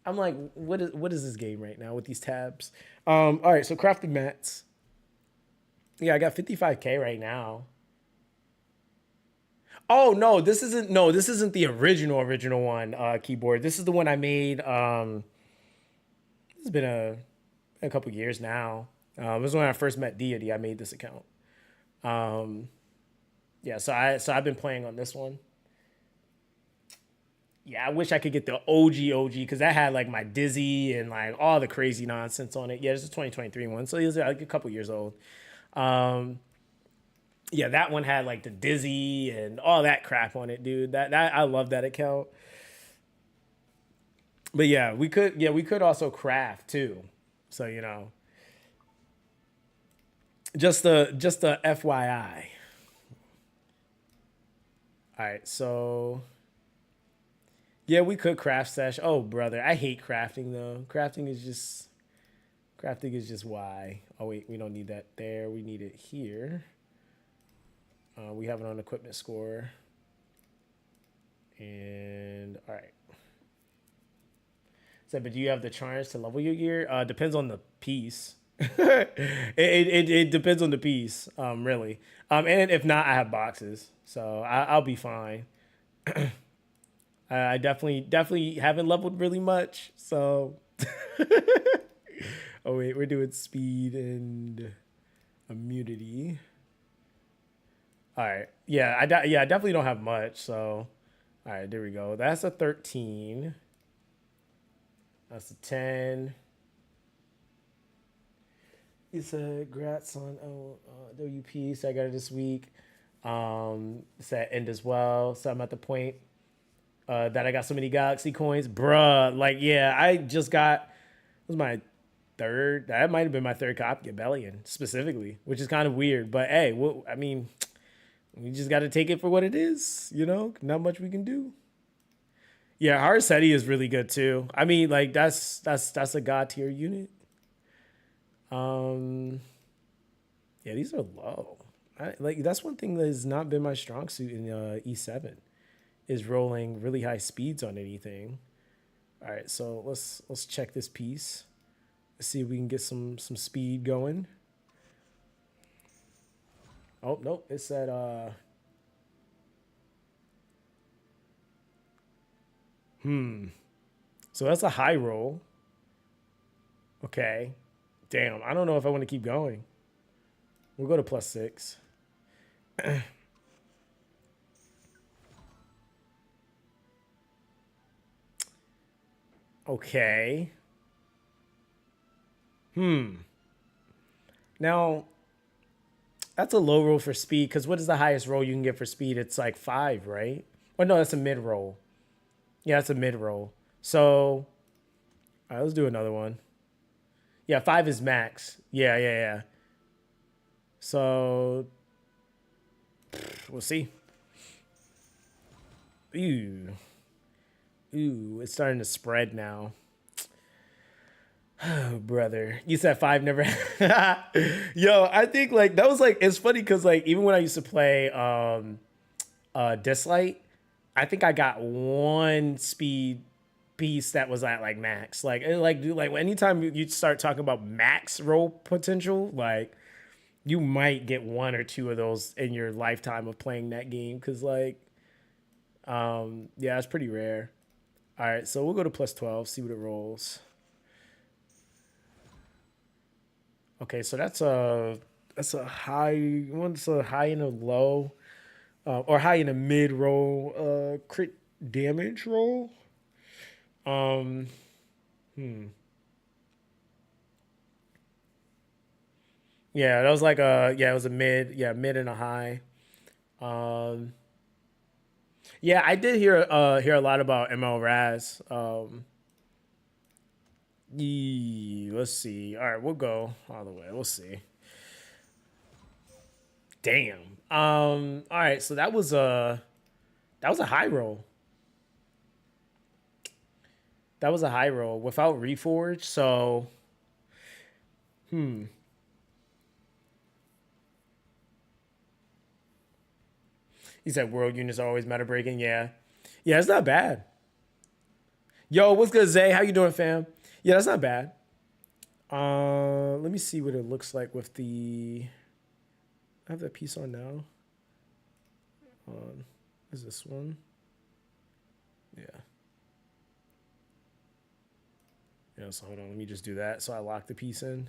I'm like, what is this game right now with these tabs? All right, so crafted mats. Yeah, I got 55K right now. Oh this isn't the original one, keyboard. This is the one I made. It's been a couple years now. It was when I first met Deity. I made this account. Yeah, so I've been playing on this one. Yeah, I wish I could get the OG because that had like my Dizzy and like all the crazy nonsense on it. Yeah, this is a 2023 one, so it was like a couple years old. Yeah, that one had like the Dizzy and all that crap on it, dude. That I love that account. But yeah, we could also craft too. So you know, just the FYI. All right, so yeah, we could craft sesh. Oh brother, I hate crafting though. Crafting is just why. Oh wait, we don't need that there. We need it here. We have it on equipment score. And all right. So, but do you have the charms to level your gear? Depends on the piece. It depends on the piece, really. And if not, I have boxes, so I'll be fine. I definitely haven't leveled really much, so. Oh wait, we're doing speed and immunity. All right, yeah, I definitely don't have much, so. All right, there we go. That's a 13. That's a 10. It's a grats on WP, so I got it this week. It's at end as well, so I'm at the point that I got so many Galaxy coins, bruh. Like, yeah, I just got it was my third. That might have been my third copy of Bellion specifically, which is kind of weird. But hey, I mean, we just got to take it for what it is. You know, not much we can do. Yeah, Harseti is really good too. I mean, like that's a god tier unit. Yeah, these are low. Like that's one thing that has not been my strong suit in E7 is rolling really high speeds on anything. All right, so let's check this piece. Let's see if we can get some speed going. Oh nope, it said so that's a high roll. Okay. Damn, I don't know if I want to keep going. We'll go to +6. Okay. Now, that's a low roll for speed, because what is the highest roll you can get for speed? It's like 5, right? Oh, no, that's a mid roll. Yeah, that's a mid roll. So, all right, let's do another one. Yeah, 5 is max. Yeah. So, we'll see. Ooh, it's starting to spread now. Oh, brother. You said 5 never. Yo, I think like that was like, it's funny because like even when I used to play Dislight, I think I got one speed piece that was at like max. Like dude, like anytime you start talking about max roll potential, like you might get 1 or 2 of those in your lifetime of playing that game. Cause like yeah, it's pretty rare. All right, so we'll go to +12, see what it rolls. Okay, so that's a high. One's a high and a low, or high and a mid roll. Crit damage roll. Yeah, that was like it was a mid. Yeah, mid and a high. Yeah, I did hear a lot about ML Raz. Let's see. All right, we'll go all the way. We'll see. Damn. All right, so that was a high roll. That was a high roll without Reforge. So, he said world units are always meta breaking. Yeah, it's not bad. Yo, what's good, Zay? How you doing, fam? Yeah, that's not bad. Let me see what it looks like with the. I have that piece on now. Is this one? Yeah. Yeah, so hold on. Let me just do that. So I lock the piece in.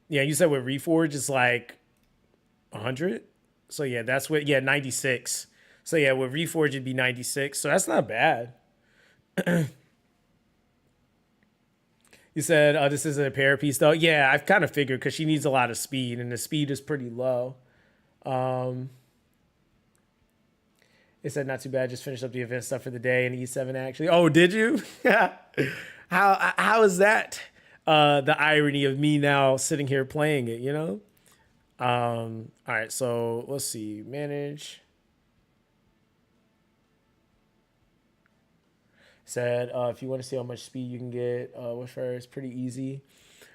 Yeah, you said with Reforge it's like 100. So yeah, that's what. Yeah, 96. So yeah, with Reforge it'd be 96. So that's not bad. You said, this isn't a pair piece though. Yeah, I've kind of figured because she needs a lot of speed, and the speed is pretty low. It said not too bad. Just finished up the event stuff for the day and E7 actually. Oh, did you? How is that? The irony of me now sitting here playing it, you know? All right, so let's see. Manage. Said if you want to see how much speed you can get with her, it's pretty easy.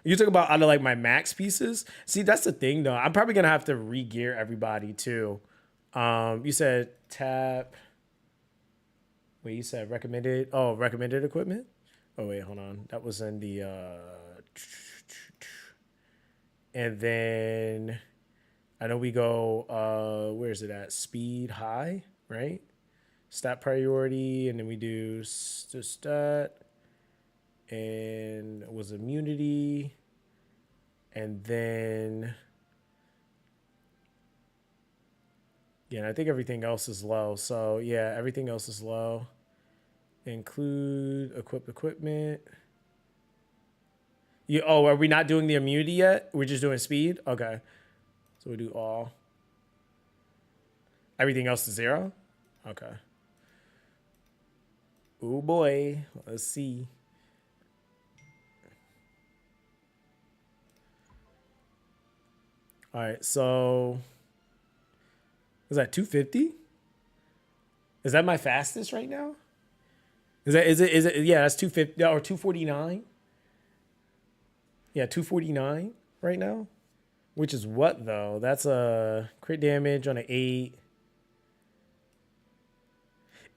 You talk about out of like my max pieces. See, that's the thing though. I'm probably gonna have to re-gear everybody too. You said tap. Wait, you said recommended. Oh, recommended equipment. Oh wait, hold on. That was in the. And then I know we go. Where is it at? Speed high, right? Stat priority, and then we do stat, and it was immunity, and then. Yeah, and I think everything else is low. So yeah, everything else is low. Include equipped equipment. Oh, are we not doing the immunity yet? We're just doing speed? Okay. So we do all. Everything else is 0? Okay. Oh boy. Let's see. All right, so is that 250? Is that my fastest right now? Is it yeah, that's 250 or 249? Yeah, 249 right now. Which is what though? That's a crit damage on an 8.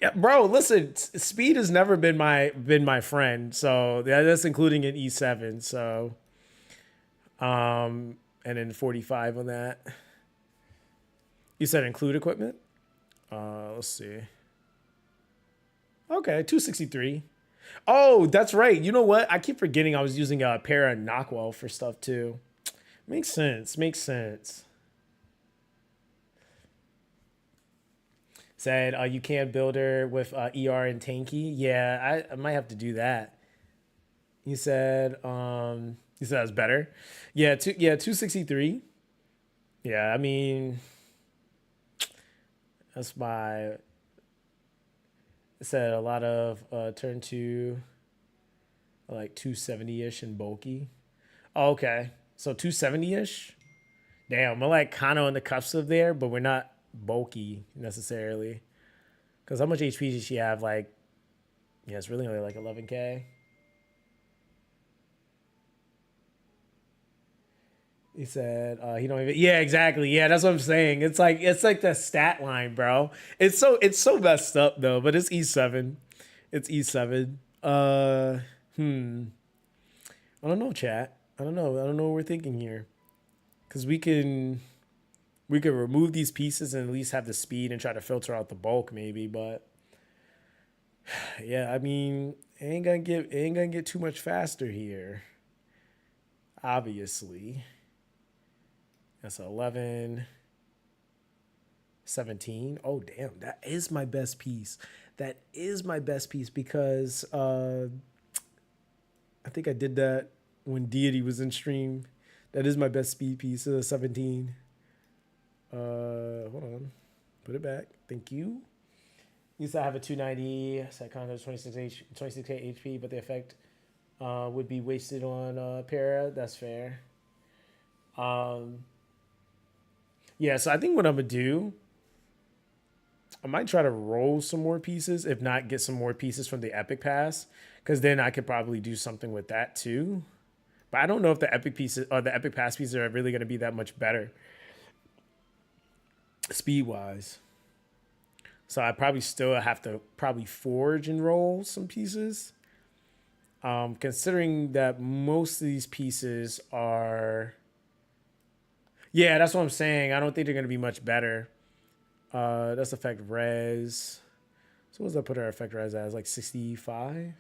Yeah, bro, listen, speed has never been my friend. So that's including an E7. So and then 45 on that. You said include equipment? Let's see. Okay, 263. Oh, that's right. You know what? I keep forgetting I was using a Para and Knockwell for stuff too. Makes sense. Makes sense. Said you can't build her with ER and tanky. Yeah, I might have to do that. He said it's better. Yeah, 263. Yeah, I mean that's my it said a lot of turn two like 270-ish and bulky. Oh, okay. So 270-ish? Damn, we're like kind of on the cusp of there, but we're not bulky necessarily. Because how much HP does she have? Like, yeah, it's really only like 11k. He said he don't even. Yeah, exactly. Yeah, that's what I'm saying. It's like the stat line, bro. It's so messed up though. But it's E7. It's E7. I don't know, chat. I don't know. I don't know what we're thinking here. Because we can remove these pieces and at least have the speed and try to filter out the bulk maybe. But yeah, I mean, it ain't gonna get too much faster here. Obviously. That's 11, 17. Oh, damn. That is my best piece. That is my best piece because I think I did that when Deity was in stream. That is my best speed piece, 17. Hold on. Put it back. Thank you. Used to have a 290, set content 26K HP, but the effect would be wasted on Para. That's fair. Yeah, so I think what I'm gonna do, I might try to roll some more pieces, if not get some more pieces from the Epic Pass, because then I could probably do something with that too. But I don't know if the Epic pieces or the Epic Pass pieces are really gonna be that much better speed wise. So I probably still have to probably forge and roll some pieces. Considering that most of these pieces are, yeah, that's what I'm saying. I don't think they're gonna be much better. That's effect res. So what's that put our effect res as? Like 65?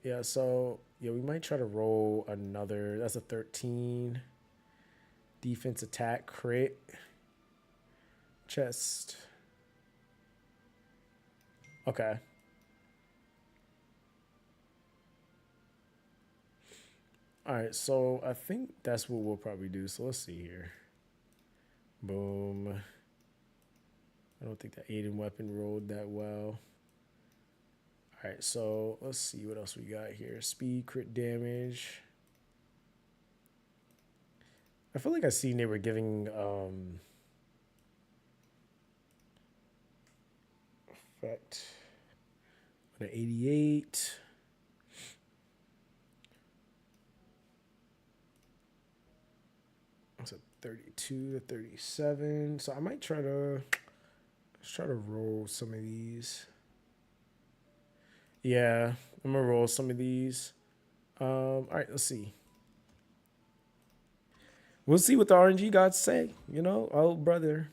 Yeah, so yeah, we might try to roll another. That's a 13. Defense attack crit. Chest. Okay. All right, so I think that's what we'll probably do. So let's see here. Boom. I don't think that Aiden weapon rolled that well. All right, so let's see what else we got here. Speed, crit damage. I feel like I seen they were giving effect on an 88. That's a 32 to 37. So I might try to roll some of these. Yeah, I'm gonna roll some of these. All right, let's see. We'll see what the RNG gods say. You know, oh brother.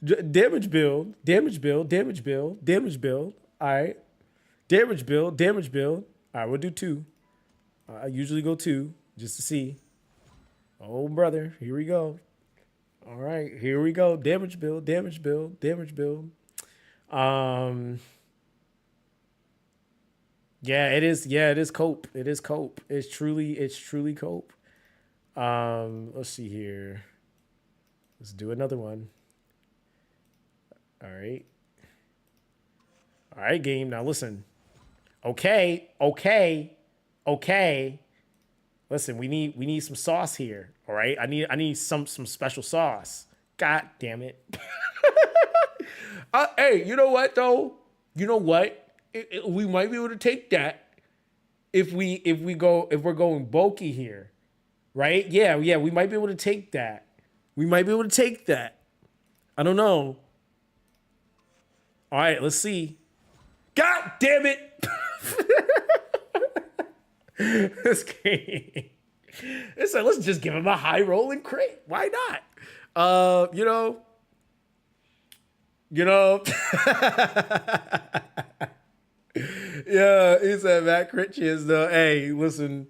Damage build, damage build, damage build, damage build. All right, damage build, damage build. All right, we'll do 2. I usually go 2 just to see. Oh brother, here we go. All right, here we go. Damage build, damage build, damage build. Yeah, it is. Yeah, it is cope. It is cope. It's truly cope. Let's see here. Let's do another one. All right. All right, game. Now listen. Okay. Listen, we need some sauce here. All right. I need some special sauce. God damn it. Hey, you know what though? You know what? We might be able to take that if we're going bulky here, right? Yeah, we might be able to take that. We might be able to take that. I don't know. All right, let's see. God damn it! This game. It's like, let's just give him a high rolling crit. Why not? You know. You know? Yeah, he said Matt crit chance though. Hey, listen,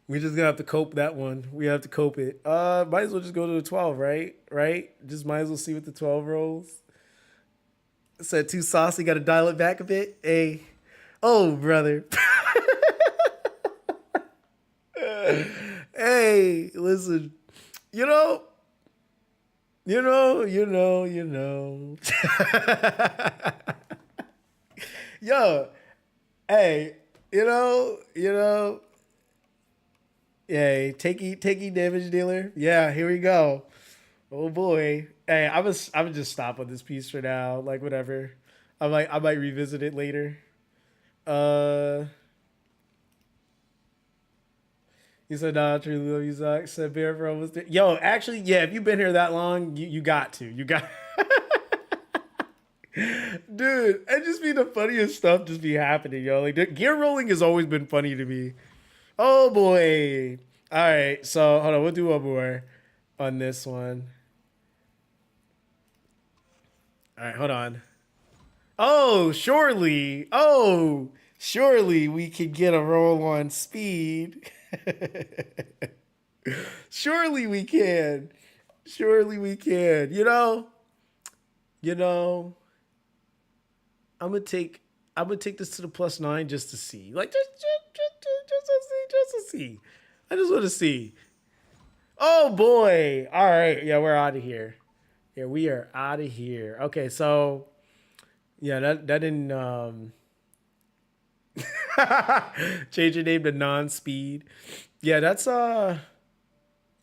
we just gonna have to cope that one. We have to cope it. Might as well just go to the 12, right? Right? Just might as well see what the 12 rolls. Said too saucy, gotta dial it back a bit. Hey. Oh, brother. Hey, listen. You know. Yo, hey, hey, takey damage dealer. Yeah, here we go. Oh boy. Hey, I would just stop on this piece for now. Like whatever. I might revisit it later. Uh he said, nah, I truly love you, Zox. Said Bear for almost there. Yo, actually, yeah, if you've been here that long, you got to. You got dude, it just be the funniest stuff just be happening, yo. Like the gear rolling has always been funny to me. Oh boy. Alright, so hold on, we'll do one more on this one. Alright, hold on. Oh, surely. Oh, surely we could get a roll on speed. Surely we can. Surely we can. You know, I'm gonna take this to the +9 just to see. Like just to see. I just want to see. Oh boy. All right. Yeah, we're out of here. Yeah, we are out of here. Okay, so yeah, that didn't change your name to non-speed. Yeah, that's yeah,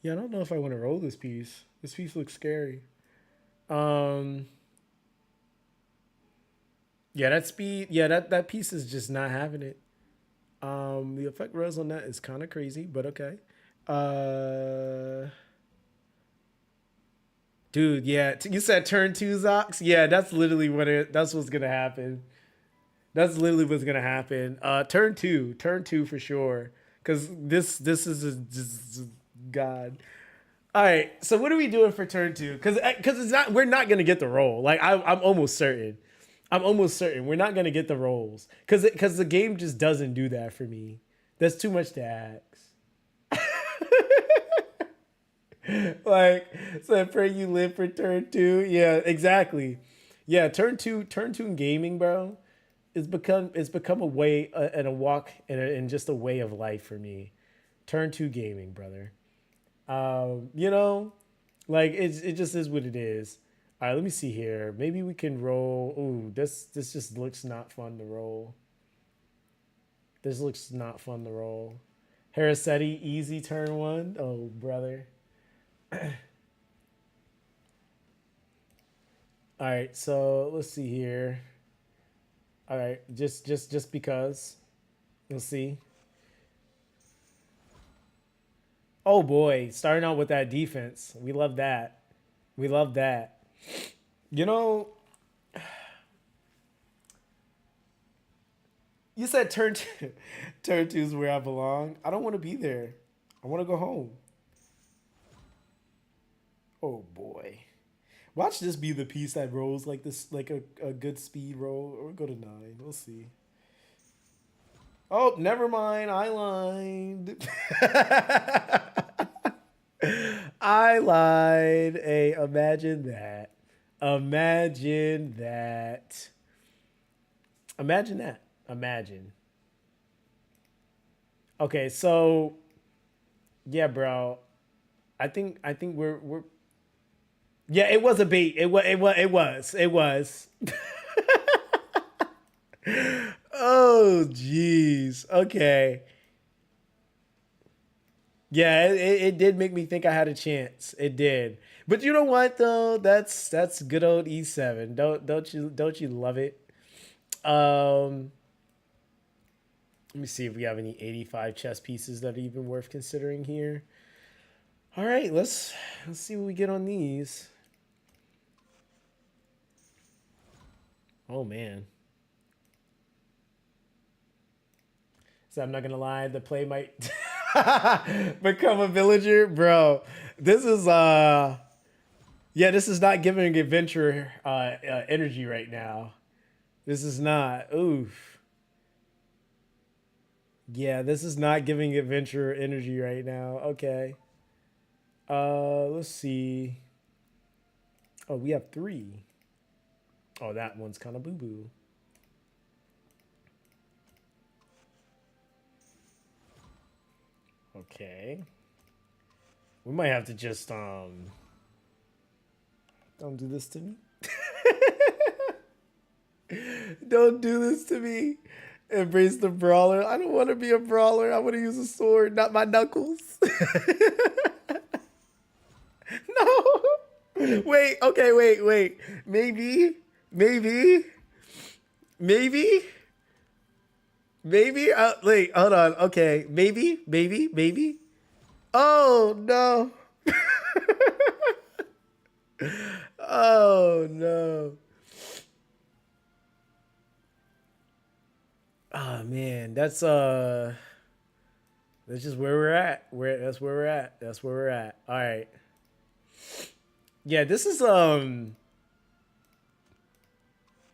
I don't know if I want to roll this piece. This piece looks scary. Yeah, that speed, yeah, that piece is just not having it. The effect res on that is kind of crazy, but okay. Dude, yeah, you said turn 2 Zox? Yeah, that's literally that's what's gonna happen. That's literally what's gonna happen. Turn two for sure. Cause this is just God. All right, so what are we doing for turn 2? Cause it's not, we're not gonna get the roll. Like I'm almost certain. I'm almost certain we're not gonna get the rolls. Cause the game just doesn't do that for me. That's too much to ask. Like, so I pray you live for turn 2. Yeah, exactly. Yeah, turn 2 in gaming, bro. It's become a way and a walk and just a way of life for me. Turn 2 gaming, brother. You know, like it just is what it is. All right, let me see here. Maybe we can roll. Ooh, this just looks not fun to roll. This looks not fun to roll. Harasetti, easy turn 1. Oh, brother. All right, so let's see here. All right, just because. You'll see. Oh boy, starting out with that defense. We love that. We love that. You know, you said turn 2, turn 2 is where I belong. I don't want to be there. I want to go home. Oh boy. Watch this be the piece that rolls like this, like a good speed roll, or go to 9. We'll see. Oh, never mind. I lied. I lied. Hey, imagine that. Imagine that. Imagine that. Imagine. Okay, so yeah, bro. I think we're yeah, it was a bait. It was. Oh, jeez. Okay. Yeah, it did make me think I had a chance. It did. But you know what though? That's good old E7. Don't you love it? Let me see if we have any 85 chess pieces that are even worth considering here. All right, let's see what we get on these. Oh man. So I'm not gonna lie, the play might become a villager, bro. This is Yeah, this is not giving adventure energy right now. This is not. Oof. Yeah, this is not giving adventure energy right now. Okay. Let's see. Oh, we have 3. Oh, that one's kind of boo boo. Okay. We might have to just don't do this to me. Don't do this to me. Embrace the brawler. I don't want to be a brawler. I want to use a sword, not my knuckles. No. Wait, okay, wait. Maybe. Wait, hold on. Okay, maybe. Oh no. Oh no. Oh man, that's just where we're at. That's where we're at. All right. Yeah, this is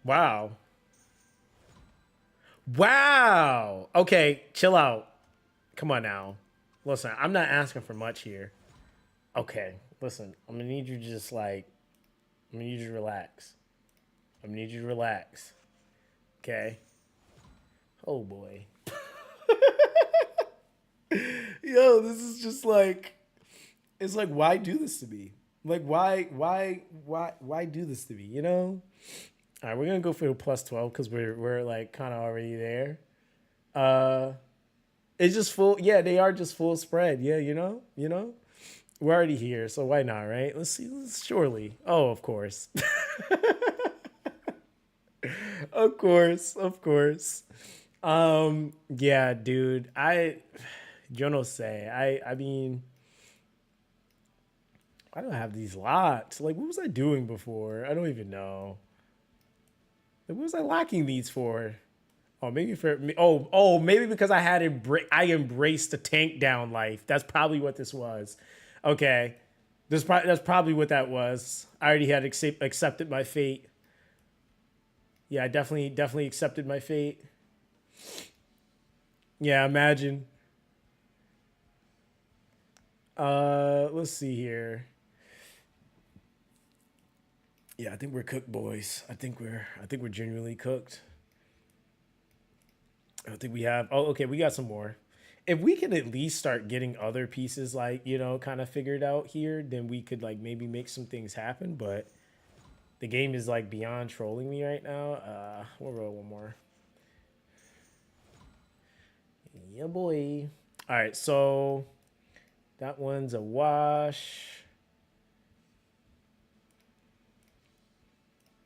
wow. Wow. Okay, chill out. Come on now. Listen, I'm not asking for much here. Okay, listen, I'm gonna need you to just like, I'm gonna need you to relax. I'm gonna need you to relax. Okay. Oh boy. Yo, this is just like, it's like, why do this to me? Like, why do this to me? You know? All right, we're gonna go for a plus 12 because we're like kind of already there. It's just full. Yeah, they are just full spread. Yeah, you know. We're already here, so why not, right? Let's see. Surely. Oh, of course. Of course. Yeah, dude. Yo no sé. I mean, I don't have these lots. Like, what was I doing before? I don't even know. Like, what was I locking these for? Oh, maybe for me. Oh, maybe because I embraced the tank down life. That's probably what this was. Okay, that's probably what that was. I already had accepted my fate. Yeah, I definitely accepted my fate. Yeah, imagine. Let's see here. Yeah, I think we're cooked, boys. I think we're genuinely cooked. I don't think we have. Oh, okay, we got some more. If we can at least start getting other pieces, like, you know, kind of figured out here, then we could like maybe make some things happen. But the game is like beyond trolling me right now. We'll roll one more. Yeah, boy. All right, so that one's a wash.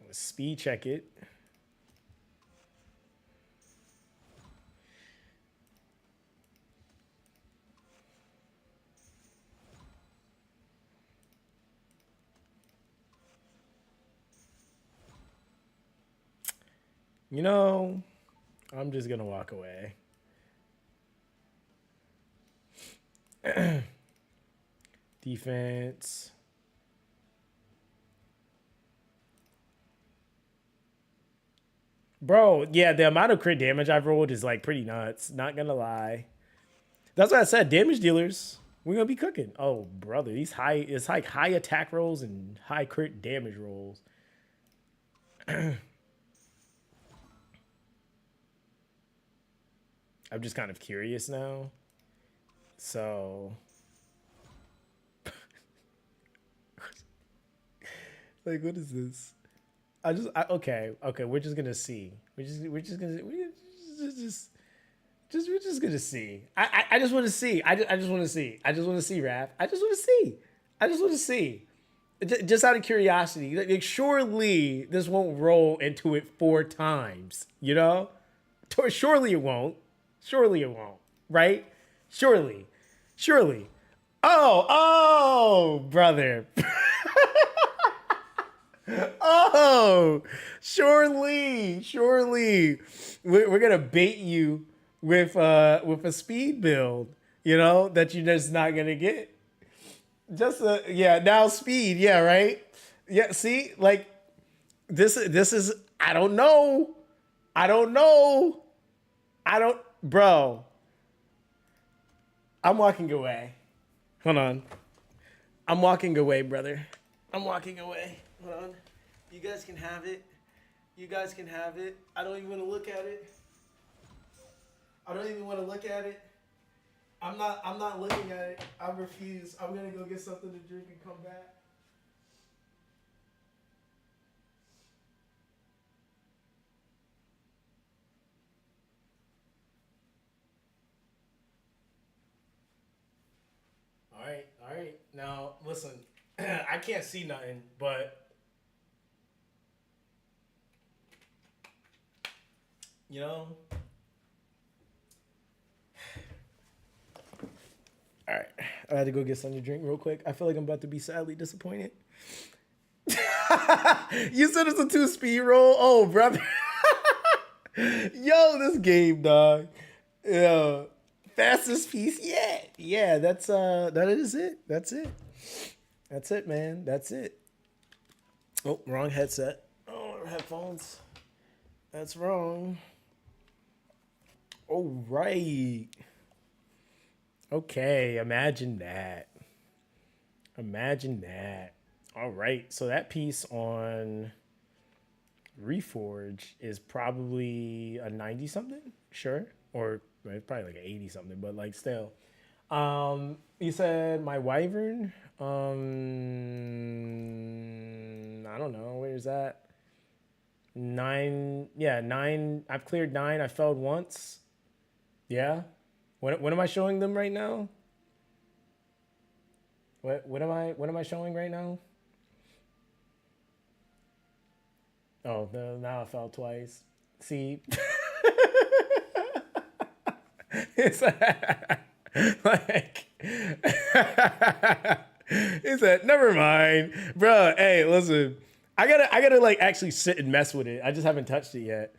Let's speed check it. You know, I'm just gonna walk away. Defense. Bro, yeah, the amount of crit damage I've rolled is like pretty nuts. Not gonna lie. That's what I said. Damage dealers, we're gonna be cooking. Oh, brother, it's like high attack rolls and high crit damage rolls. I'm just kind of curious now. So, like, what is this? Okay. We're just gonna see. We're just gonna see. I just want to see. I just want to see. I just want to see, Raph. I just want to see. I just want to see. Just out of curiosity, like surely this won't roll into it 4 times. You know, surely it won't. Surely it won't. Right? Surely. Oh, brother. Oh, surely. We're gonna bait you with a speed build, you know, that you're just not gonna get. Just yeah, now speed, yeah, right. Yeah, see, like this is I don't know. I don't know. I don't bro. I'm walking away. Hold on. I'm walking away, brother. I'm walking away. Hold on. You guys can have it. You guys can have it. I don't even want to look at it. I don't even want to look at it. I'm not looking at it. I refuse. I'm gonna go get something to drink and come back. All right. Now listen, I can't see nothing, but you know. All right, I had to go get something to drink real quick. I feel like I'm about to be sadly disappointed. You said it's a 2-speed roll? Oh, brother. Yo, this game, dog. Yo, fastest piece yet. Yeah, that is it. That's it. That's it, man. That's it. Oh, wrong headset. Oh, headphones. That's wrong. Oh, right. Okay, imagine that. Imagine that. All right, so that piece on Reforge is probably a 90 something, sure, or well, it's probably like an 80 something, but like still. You said my wyvern. I don't know. Where's that? 9. Yeah, 9. I've cleared 9. I failed once. Yeah. What am I showing them right now? What am I showing right now? Oh, now I fell twice. See, it's like he said, never mind, bro. Hey, listen, I gotta like actually sit and mess with it. I just haven't touched it yet,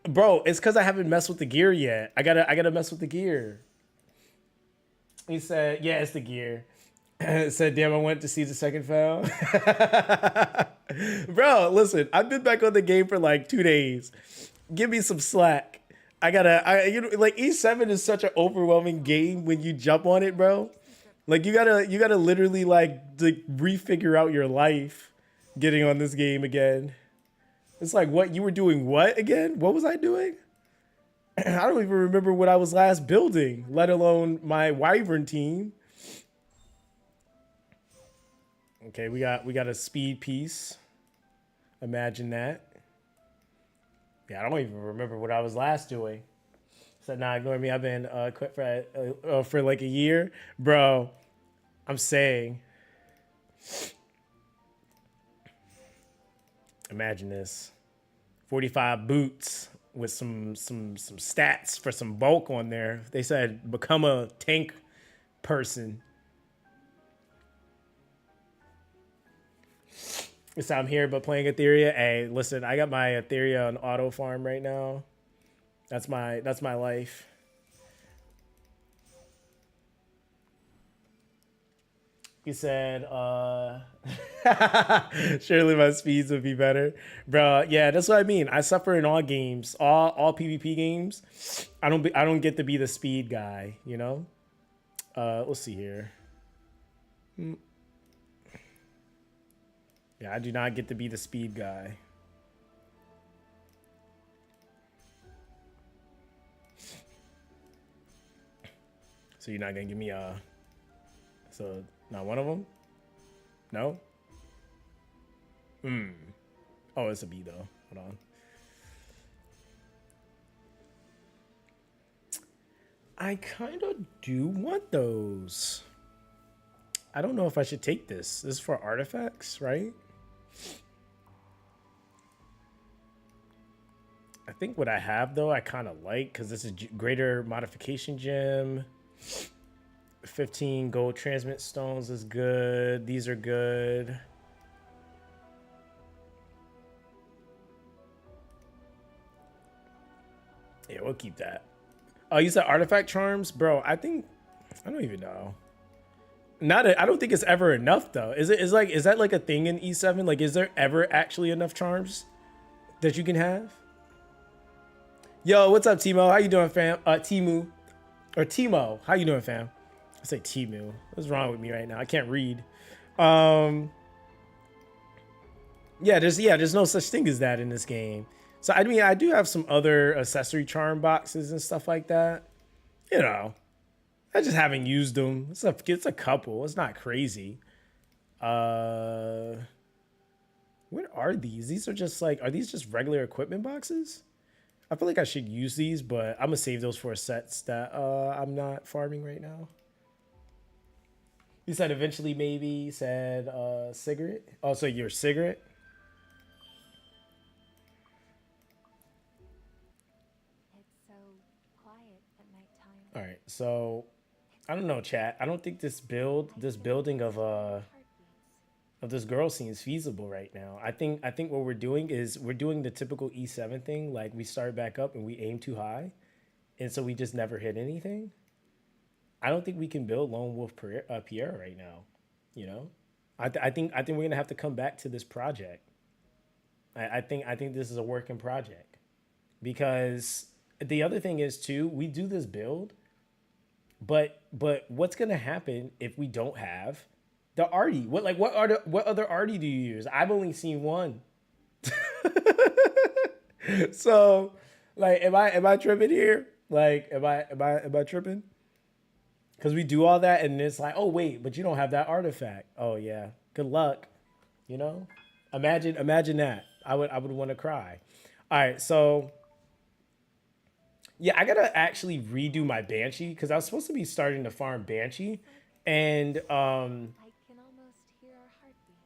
bro. It's because I haven't messed with the gear yet. I gotta mess with the gear. He said, yeah, it's the gear. It said, damn, I went to see the second fail. Bro, listen, I've been back on the game for like 2 days. Give me some slack. You know, like E7 is such an overwhelming game when you jump on it, bro. Like you gotta literally like refigure out your life getting on this game again. It's like, what, you were doing what again? What was I doing? I don't even remember what I was last building, let alone my wyvern team. Okay, we got a speed piece. Imagine that. Yeah, I don't even remember what I was last doing. So nah, ignore me. I've been quit for like a year, bro. I'm saying. Imagine this: 45 boots with some stats for some bulk on there. They said become a tank person. So I'm here, but playing Etheria. Hey, listen, I got my Etheria on auto farm right now. That's my life. He said, surely my speeds would be better. Bro, yeah, that's what I mean. I suffer in all games, all PvP games. I don't get to be the speed guy, you know? Let's see here. Yeah, I do not get to be the speed guy. So you're not gonna give me so not one of them? No? Oh, it's a B though. Hold on. I kind of do want those. I don't know if I should take this. This is for artifacts, right? I think what I have though, I kind of like, because this is greater modification gem. 15 gold transmit stones is good. These are good. Yeah, we'll keep that. Oh, you said artifact charms? Bro, I don't even know. I don't think it's ever enough though. Is that like a thing in E7? Like, is there ever actually enough charms that you can have? Yo, what's up, Timo? How you doing, fam? Timu or Timo? How you doing, fam? I say Timu. What's wrong with me right now? I can't read. Yeah, there's no such thing as that in this game. So I mean, I do have some other accessory charm boxes and stuff like that. You know, I just haven't used them. It's a couple. It's not crazy. What are these? These are just like, are these just regular equipment boxes? I feel like I should use these, but I'm gonna save those for sets that I'm not farming right now. You said eventually maybe. You said cigarette. Oh, so your cigarette. It's so quiet at nighttime. All right, so I don't know, chat. I don't think this building of this girl seems feasible right now. I think what we're doing is we're doing the typical E7 thing, like we start back up and we aim too high, and so we just never hit anything. I don't think we can build Lone Wolf Pierre right now. You know, I think we're gonna have to come back to this project. I think this is a working project because the other thing is too, we do this build, but what's gonna happen if we don't have the arty? What other arty do you use? I've only seen one. So, like, am I tripping here? Like, am I tripping? Because we do all that and it's like, oh wait, but you don't have that artifact. Oh yeah, good luck. You know, imagine that. I would want to cry. All right, so yeah, I gotta actually redo my Banshee because I was supposed to be starting to farm Banshee, and I can almost hear our heartbeats.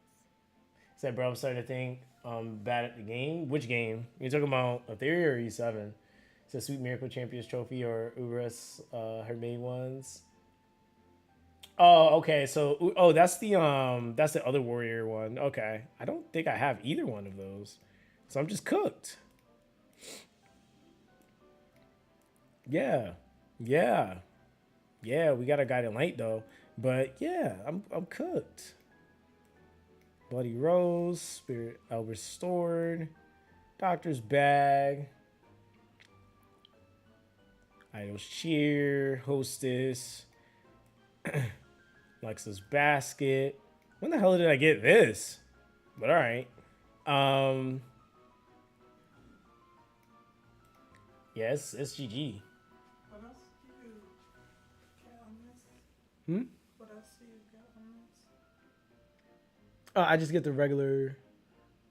said, bro, I'm starting to think bad at the game. Which game? You talking about Etheria or E7? It's a Sweet Miracle Champions Trophy or Urus, her main ones. Oh, okay. So, that's the other warrior one. Okay, I don't think I have either one of those, so I'm just cooked. Yeah, yeah, yeah. We got a guiding light though, but yeah, I'm cooked. Bloody Rose, Spirit Restored, Doctor's Bag, Idol's Cheer, Hostess. Lexus Basket. When the hell did I get this? But all right. Yes, it's GG. What else do you get on this? Hmm? What else do you get on this? I just get the regular,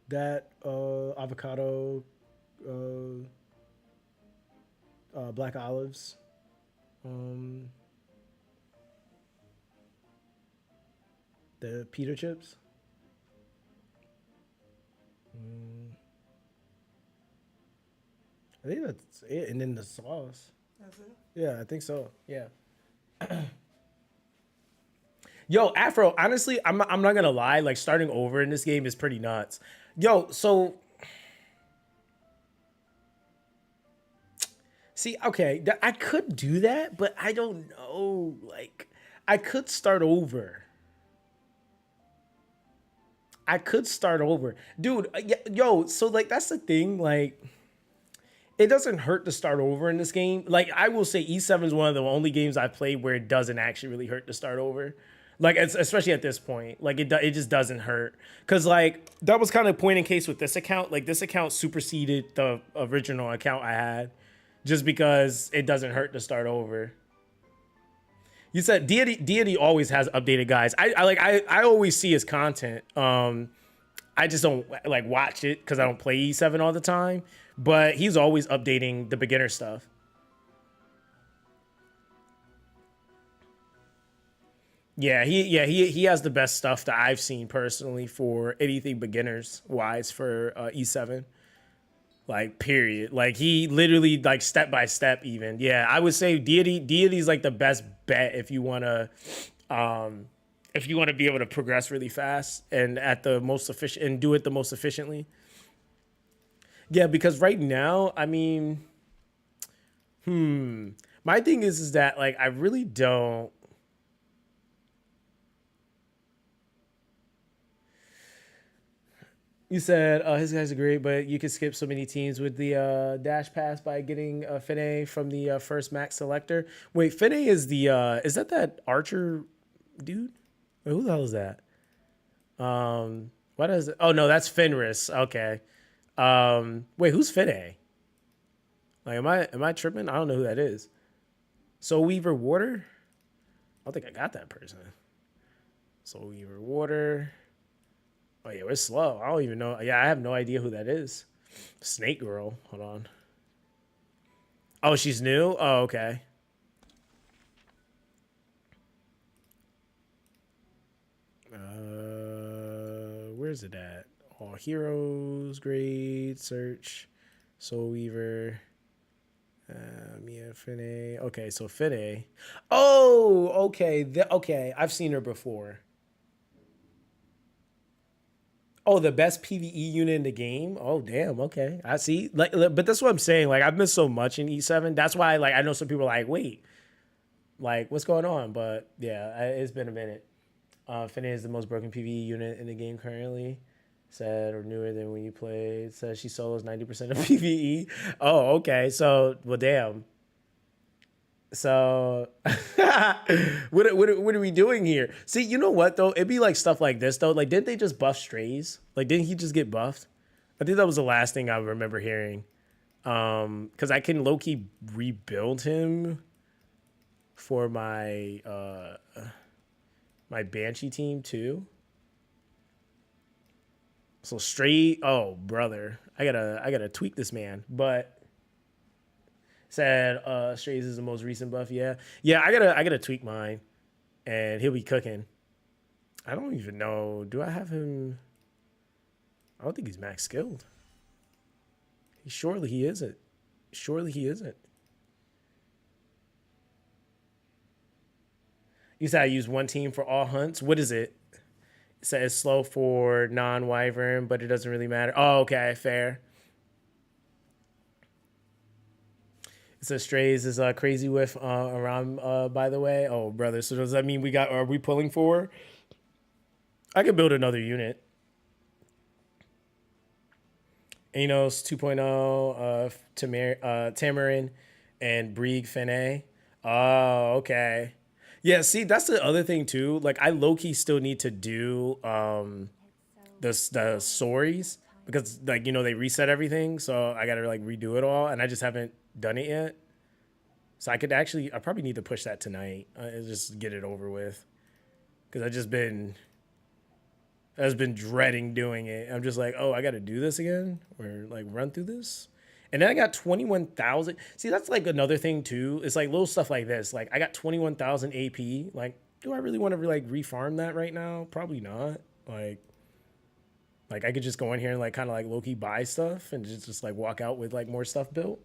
that avocado, black olives, the pita chips. I think that's it, and then the sauce. That's it? Yeah, I think so. Yeah. Yo, Afro, honestly, I'm not gonna lie. Like, starting over in this game is pretty nuts. Yo, so see, okay, I could do that, but I don't know. Like, I could start over. Dude. Yo, so like that's the thing. Like, it doesn't hurt to start over in this game. Like, I will say E7 is one of the only games I've played where it doesn't actually really hurt to start over. Like, especially at this point, like it just doesn't hurt. Cause like that was kind of point in case with this account. Like, this account superseded the original account I had just because it doesn't hurt to start over. You said Deity always has updated guides. I always see his content. I just don't like watch it because I don't play E7 all the time. But he's always updating the beginner stuff. Yeah, he has the best stuff that I've seen personally for anything beginners wise for E7. Like, period. Like, he literally, like, step by step even. Yeah, I would say Deity's like the best bet if you want to be able to progress really fast and at the most efficient and do it the most efficiently. Yeah, because right now, I mean, my thing is that like I really don't You said his guys are great, but you could skip so many teams with the dash pass by getting Finay from the first max selector. Wait, Finay is that archer dude? Wait, who the hell is that? What is it? Oh no, that's Fenris. Okay. Wait, who's Finay? Like, am I tripping? I don't know who that is. Soul Weaver Water? I don't think I got that person. Soul Weaver Water. Oh yeah, we're slow. I don't even know. Yeah, I have no idea who that is. Snake Girl. Hold on. Oh, she's new? Oh, okay. Where's it at? All heroes, grade, search, Soul Weaver. Mia Finay. Okay, so Finay. Oh, okay. Okay, I've seen her before. Oh, the best PvE unit in the game. Oh, damn. Okay, I see. Like, but that's what I'm saying. Like, I've missed so much in E7. That's why, like, I know some people are like, wait, like, what's going on? But yeah, it's been a minute. Finay is the most broken PvE unit in the game currently. Said or newer than when you played. Says she solos 90% of PvE. Oh, okay. So, well, damn. So, what are we doing here? See, you know what though? It'd be like stuff like this though. Like, didn't they just buff Strays? Like, didn't he just get buffed? I think that was the last thing I remember hearing. Because I can low key rebuild him for my my Banshee team too. So Stray, oh brother, I gotta tweak this man, but. Said Strays is the most recent buff. Yeah, I gotta tweak mine, and he'll be cooking. I don't even know. Do I have him? I don't think he's max skilled. Surely he isn't. Surely he isn't. You said I use one team for all hunts. What is it? It says slow for non-wyvern, but it doesn't really matter. Oh, okay, fair. It says Strays is crazy with around, by the way. Oh, brother. So does that mean are we pulling for? I could build another unit. Anos 2.0, Tamarin, and Brieg Finay. Oh, okay. Yeah, see, that's the other thing too. Like, I low-key still need to do the stories because, like, you know, they reset everything. So I got to, like, redo it all. And I just haven't done it yet. So I probably need to push that tonight. Just get it over with. Because I've been dreading doing it. I'm just like, oh, I got to do this again or like run through this. And then I got 21,000. See, that's like another thing too. It's like little stuff like this. Like I got 21,000 AP. Like, do I really want to like refarm that right now? Probably not. Like I could just go in here and like kind of like low key buy stuff and just like walk out with like more stuff built.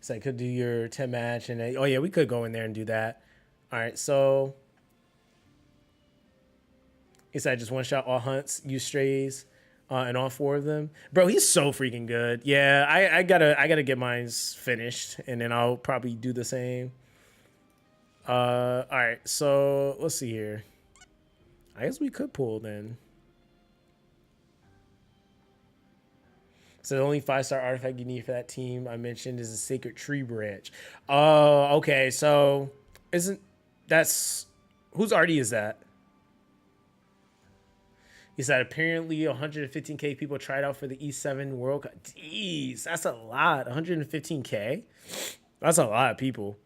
So I could do your 10 match and oh yeah, we could go in there and do that. All right, so he said just one shot all hunts, use Strays, and all 4 of them. Bro, he's so freaking good. Yeah, I gotta get mine finished, and then I'll probably do the same. All right, so let's see here. I guess we could pull then. So the only 5-star artifact you need for that team I mentioned is a Sacred Tree Branch. Oh, okay. So whose arty is that? He said apparently 115K people tried out for the E7 World Cup. Jeez, that's a lot. 115K? That's a lot of people.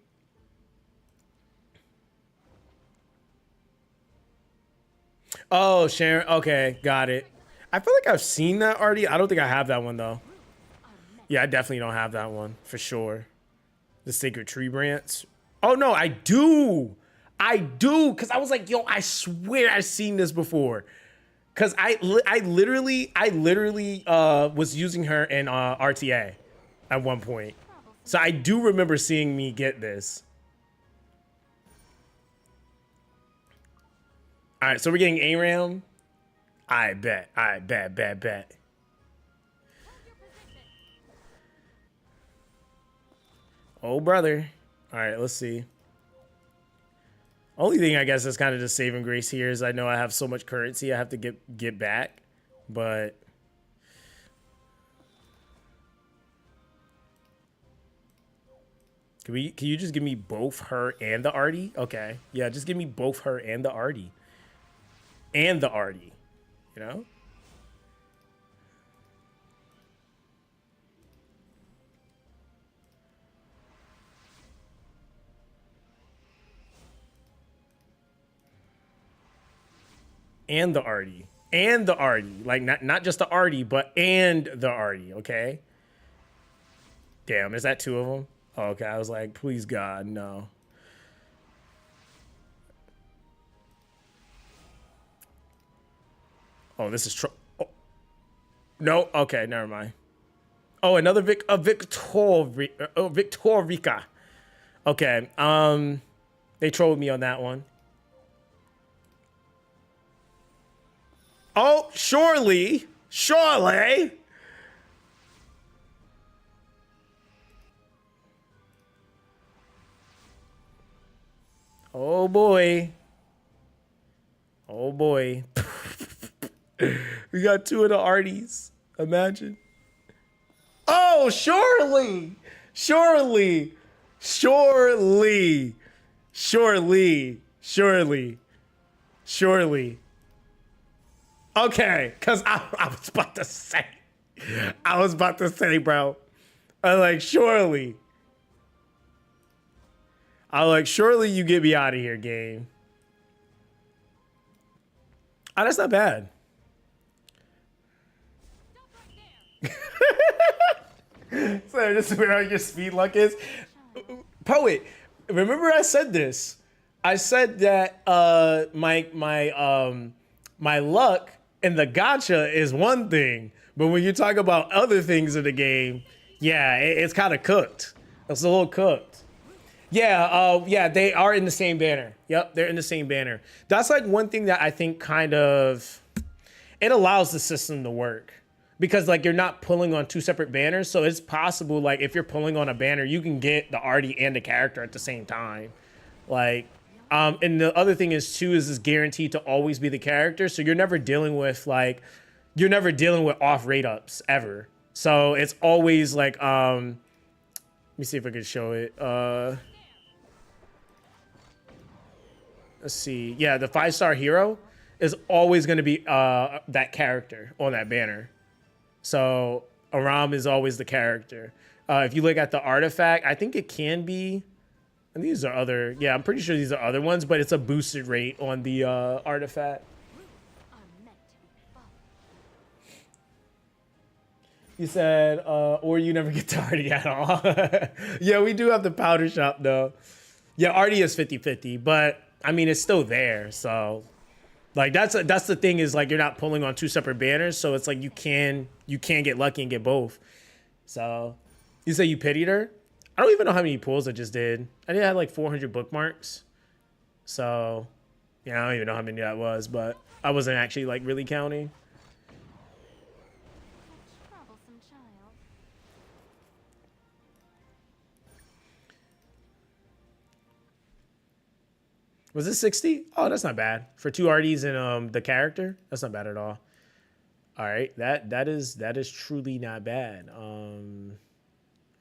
Oh, Sharon. Okay, got it. I feel like I've seen that already. I don't think I have that one, though. Yeah, I definitely don't have that one, for sure. The Sacred Tree Branch. Oh, no, I do. I do, because I was like, yo, I swear I've seen this before. Because I literally was using her in RTA at one point. So I do remember seeing me get this. All right, so we're getting ARAM. I bet. Oh, brother. All right, let's see. Only thing I guess is kind of the saving grace here is I know I have so much currency I have to get back, but can you just give me both her and the arty? Okay, yeah, just give me both her and the arty, you know. And the arty. And the arty. Like, not just the arty, but and the arty, okay? Damn, is that two of them? Oh, okay, I was like, please God, no. Oh, this is oh. No, okay, never mind. Oh, another Victorica. Okay, they trolled me on that one. Oh, surely. Oh boy. Oh boy. We got two of the arties. Imagine. Oh, surely. Okay, because I was about to say. Bro. I'm like, surely. Surely you get me out of here, game. Oh, that's not bad. So this is where your speed luck is. Poet, remember I said this. I said that my luck in the gacha is one thing, but when you talk about other things in the game, yeah, it's kind of cooked. It's a little cooked. Yeah, yeah, they are in the same banner. Yep, they're in the same banner. That's like one thing that I think kind of it allows the system to work. Because like you're not pulling on two separate banners, so it's possible like if you're pulling on a banner, you can get the arty and the character at the same time. Like, and the other thing is too is guaranteed to always be the character, so you're never dealing with off rate ups ever. So it's always like let me see if I can show it. Let's see. Yeah, the 5-star hero is always going to be that character on that banner. So Aram is always the character. If you look at the artifact, I think it can be, and these are other, yeah, I'm pretty sure these are other ones, but it's a boosted rate on the artifact. You said, or you never get to Arty at all. Yeah, we do have the powder shop though. Yeah, Arty is 50-50, but I mean, it's still there, so. Like that's the thing is like you're not pulling on two separate banners, so it's like you can get lucky and get both. So you say you pitied her? I don't even know how many pulls I just did. I think I had like 400 bookmarks. So yeah, I don't even know how many that was, but I wasn't actually like really counting. Was it 60? Oh, that's not bad. For two arties and the character, that's not bad at all. All right, that is truly not bad. Wrong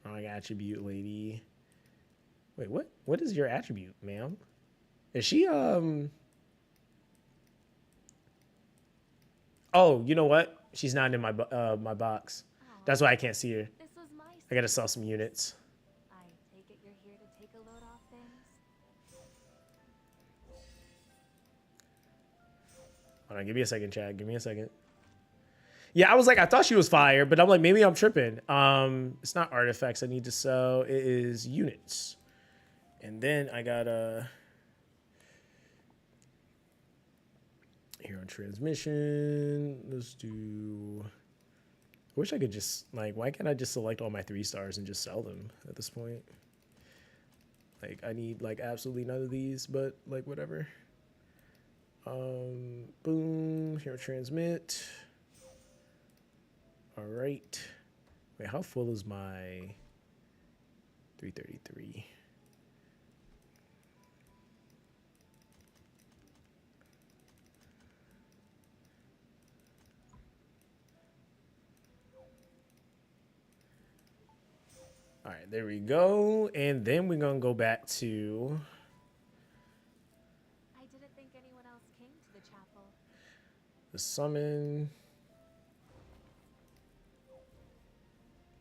attribute, lady. Wait, what is your attribute, ma'am? Is she Oh, you know what? She's not in my my box. That's why I can't see her. I gotta sell some units. I take it you're here to take a load off things. Hold on, give me a second, Chad. Give me a second. Yeah, I was like, I thought she was fire, but I'm like, maybe I'm tripping. It's not artifacts I need to sell. It is units. And then I got here on transmission. Let's do. I wish I could just like, why can't I just select all my 3 stars and just sell them at this point? Like, I need like absolutely none of these, but like whatever. Boom, here transmit. All right. Wait, how full is my 333? All right, there we go. And then we're gonna go back to I didn't think anyone else came to the chapel. the summon.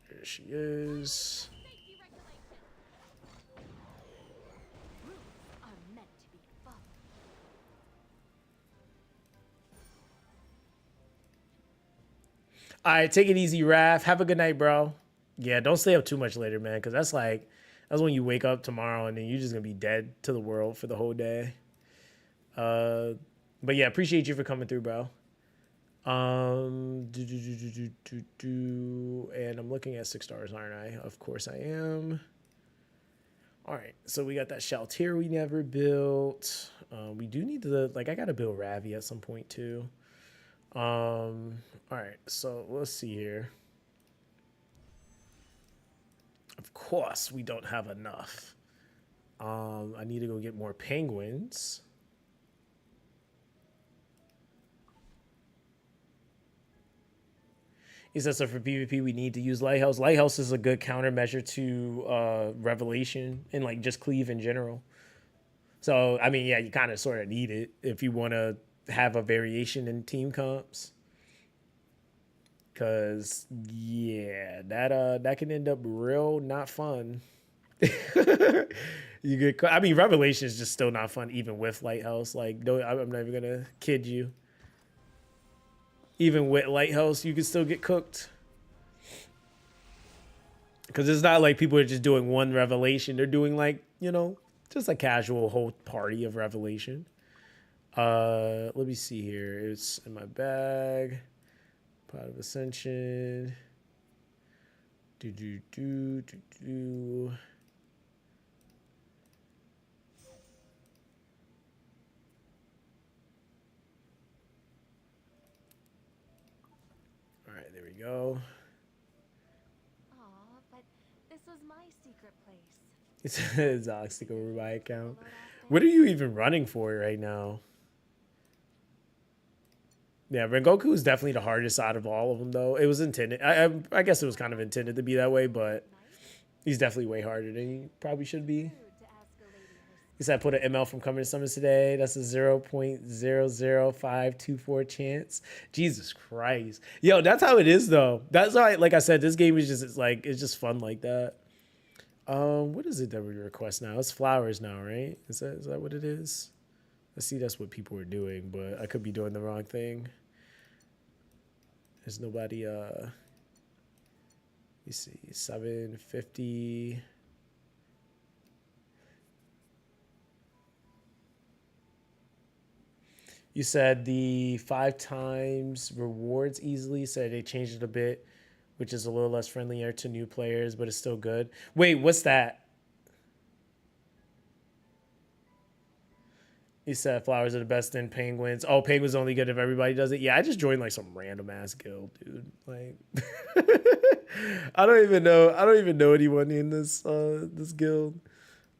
There she is. Safety regulations. Rules are meant to be followed. All right, take it easy, Raph. Have a good night, bro. Yeah, don't stay up too much later, man, because that's when you wake up tomorrow and then you're just gonna be dead to the world for the whole day. But yeah, appreciate you for coming through, bro. And I'm looking at 6 stars, aren't I? Of course I am. All right, so we got that Shaltir we never built. We do need to, like, I gotta build Ravi at some point too. All right, so let's see here. Of course, we don't have enough. I need to go get more penguins. He says, so for PvP, we need to use Lighthouse. Lighthouse is a good countermeasure to Revelation and like just Cleave in general. So, I mean, yeah, you kind of sort of need it if you want to have a variation in team comps. Because, yeah, that can end up real not fun. You get, I mean, Revelation is just still not fun, even with Lighthouse. Like, no, I'm not even going to kid you. Even with Lighthouse, you can still get cooked. Because it's not like people are just doing one Revelation. They're doing, like, you know, just a casual whole party of Revelation. Let me see here. It's in my bag. Pot of Ascension. Do. All right, there we go. Aw, but this was my secret place. It says Zoxaskun over my account. What are you even running for right now? Yeah, Rengoku is definitely the hardest out of all of them, though. It was intended. I guess it was kind of intended to be that way, but he's definitely way harder than he probably should be. Rude to ask a lady herself. He said, I put an ML from coming to summons today. That's a 0.00524 chance. Jesus Christ. Yo, that's how it is, though. That's why, like I said, this game is just, it's just fun like that. What is it that we request now? It's flowers now, right? Is that what it is? Let's see, that's what people are doing, but I could be doing the wrong thing. There's nobody, let me see, 750. You said the 5 times rewards easily, said they changed it a bit, which is a little less friendlier to new players, but it's still good. Wait, what's that? He said flowers are the best in penguins. Oh, penguins only good if everybody does it. Yeah, I just joined like some random ass guild, dude. Like, I don't even know anyone in this this guild.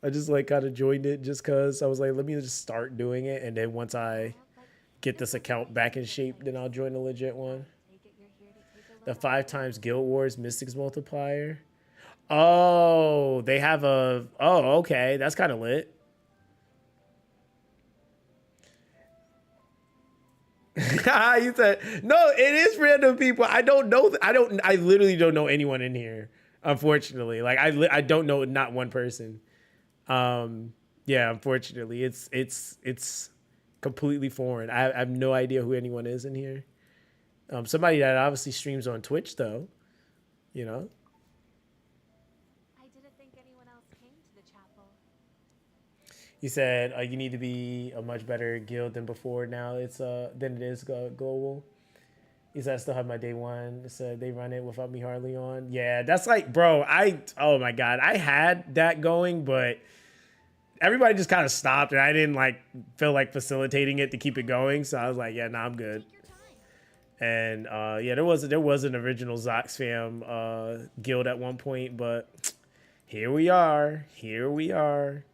I just like kind of joined it just cause I was like, let me just start doing it, and then once I get this account back in shape, then I'll join a legit one. Take it you're here to take a The look. 5 times Guild Wars Mystics multiplier. Oh, they have a. Oh, okay, that's kind of lit. You said no. It is random people. I don't know. I literally don't know anyone in here. Unfortunately, like I don't know not one person. Yeah, unfortunately, it's completely foreign. I have no idea who anyone is in here. Somebody that obviously streams on Twitch though. You know. I didn't think anyone else came to the chapel. He said you need to be a much better guild than before. Now it's than it is global. He said I still have my day one. It said they run it without me hardly on. Yeah, that's like, bro. Oh my god, I had that going, but everybody just kind of stopped, and I didn't like feel like facilitating it to keep it going. So I was like, yeah, nah, I'm good. Take your time. And yeah, there was an original ZOXFAM guild at one point, but here we are. Here we are.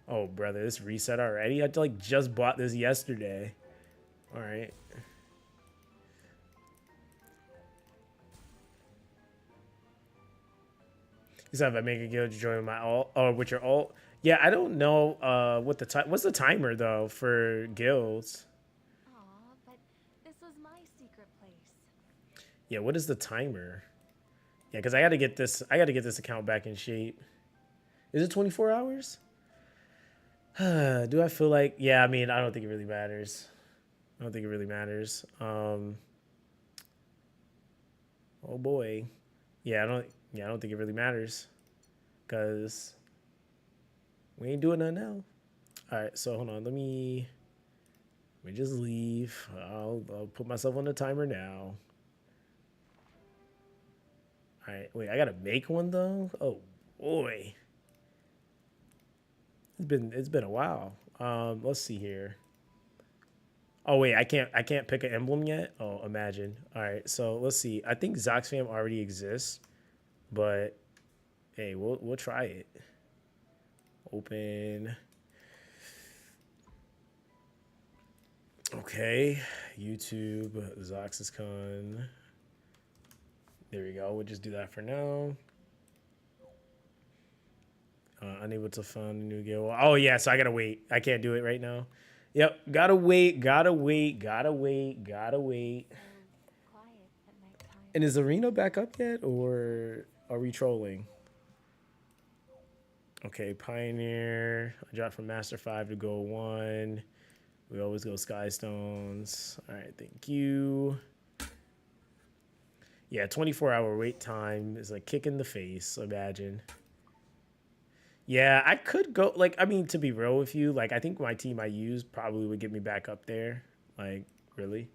Oh, brother, this reset already? I like just bought this yesterday. All right. He You said if I make a guild, you join my alt or with your alt. Yeah, I don't know what the what's the timer though for guilds. Aw, but this was my secret place. Yeah, what is the timer? Yeah, because I gotta get this. I gotta get this account back in shape. Is it 24 hours? Do I feel like? Yeah, I mean, I don't think it really matters. I don't think it really matters. Oh boy. Yeah, I don't. Yeah, I don't think it really matters, cause we ain't doing nothing now. All right, so hold on. Let me just leave. I'll put myself on the timer now. All right, wait. I gotta make one though. Oh boy. It's been a while. Let's see here. Oh wait, I can't pick an emblem yet. Oh, imagine. All right, so let's see. I think ZOXFAM already exists, but hey, we'll try it. Open. Okay, YouTube Zoxaskun. There we go. We'll just do that for now. Unable to find a new guild. Oh yeah, so I gotta wait. I can't do it right now. Yep, gotta wait. So quiet at nighttime. And is Arena back up yet, or are we trolling? Okay, Pioneer. I dropped from Master 5 to Gold 1. We always go Sky Stones. All right, thank you. Yeah, 24-hour wait time is like kick in the face, imagine. Yeah, I could go, like, I mean, to be real with you, like, I think my team I used probably would get me back up there. Like, really?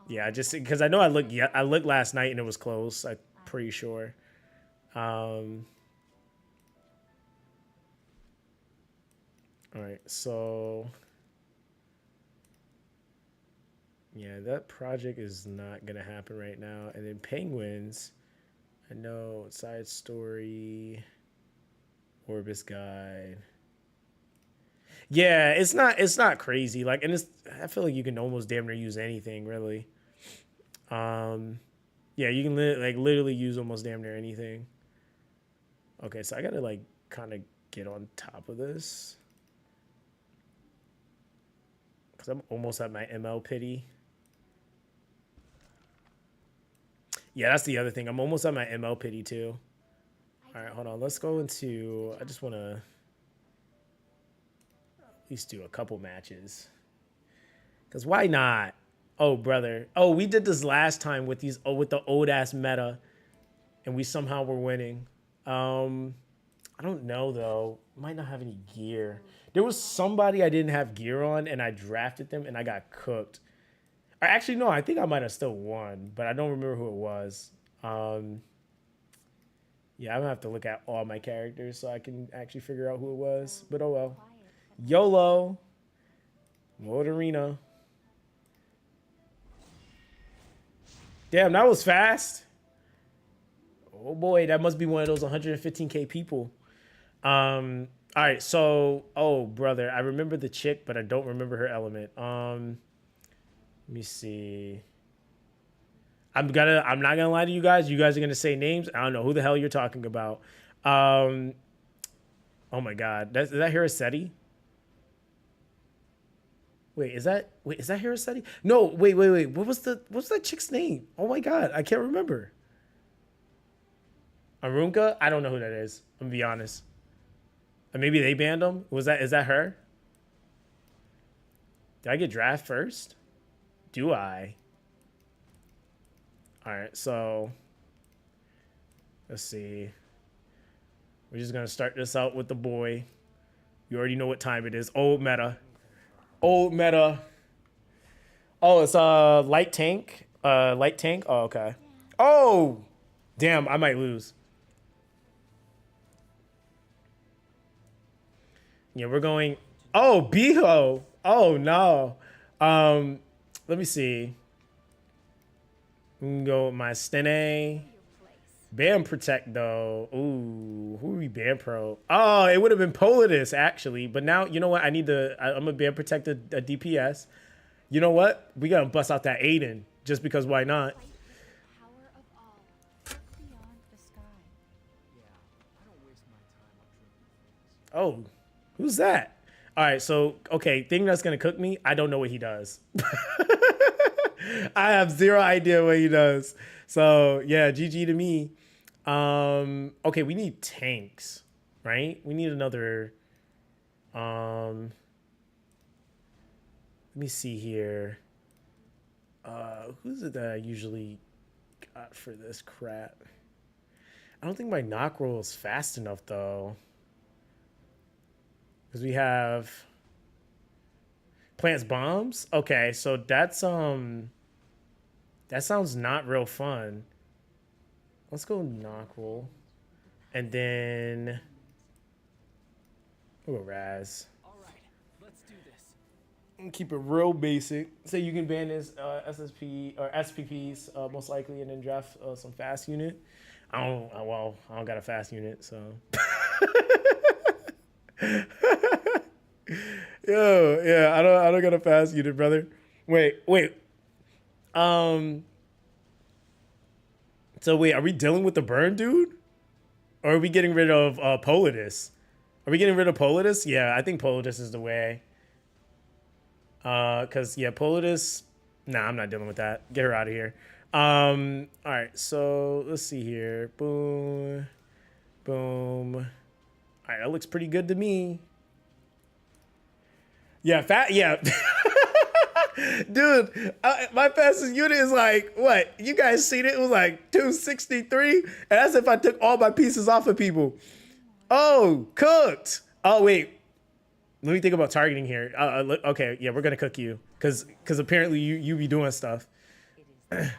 Yeah, just because I know I looked last night and it was close. I'm pretty sure. All right, so yeah, that project is not gonna happen right now. And then Penguins, I know side story, Orbis guide. Yeah, it's not crazy. Like, and I feel like you can almost damn near use anything really. Yeah, you can literally use almost damn near anything. Okay, so I gotta like kind of get on top of this because I'm almost at my ML pity. Yeah, that's the other thing. I'm almost at my ML pity too. All right, hold on. Let's go into. I just want to at least do a couple matches. Because why not? Oh, brother. Oh, we did this last time with these. Oh, with the old ass meta, and we somehow were winning. I don't know though. Might not have any gear. There was somebody I didn't have gear on, and I drafted them, and I got cooked. Or actually, no. I think I might have still won, but I don't remember who it was. Yeah, I'm gonna have to look at all my characters so I can actually figure out who it was. But oh well. YOLO. World Arena. Damn, that was fast. Oh boy, that must be one of those 115K people. All right, so oh brother, I remember the chick, but I don't remember her element. Let me see. I'm not gonna lie to you guys. You guys are gonna say names. I don't know who the hell you're talking about. Oh my god, is that Hiraseti? Wait, is that Hiraseti? No, wait. What's that chick's name? Oh my god, I can't remember. Arunka? I don't know who that is. I'm gonna be honest. Or maybe they banned him. Is that her? Did I get draft first? Do I? All right, so let's see. We're just gonna start this out with the boy. You already know what time it is. Old meta. Old meta. Oh, it's light tank. Light tank. Oh, okay. Oh, damn! I might lose. Yeah, we're going. Oh, Biho. Oh no. Let me see. We can go with my Stene. Bam Protect though. Ooh, who are we Bam Pro? Oh, it would have been Politis actually, but now you know what? I'm gonna Bam Protect a DPS. You know what? We gotta bust out that Aiden just because why not? Oh, who's that? All right, so okay, thing that's gonna cook me. I don't know what he does. I have zero idea what he does. So yeah, GG to me. Okay, we need tanks, right? We need another. Let me see here. Who's it that I usually got for this crap? I don't think my knock roll is fast enough though. Because we have plants bombs. Okay, so that's that sounds not real fun. Let's go knock roll. And then we'll go Raz. And keep it real basic. Say you can ban this SSP or SPPs most likely, and then draft some fast unit. I don't got a fast unit, so. Yo, yeah, I don't got a fast unit, brother. Wait. So wait, are we dealing with the burn dude? Or are we getting rid of Polidus? Are we getting rid of Polidus? Yeah, I think Polidus is the way. Cause yeah, Polidus. Nah, I'm not dealing with that. Get her out of here. All right, so let's see here. Boom, boom. All right, that looks pretty good to me. Yeah, yeah. Dude, my fastest unit is like, what? You guys seen it? It was like 263. And that's if I took all my pieces off of people. Oh, cooked. Oh, wait. Let me think about targeting here. Okay, yeah, we're going to cook you. Because apparently you be doing stuff. Yes,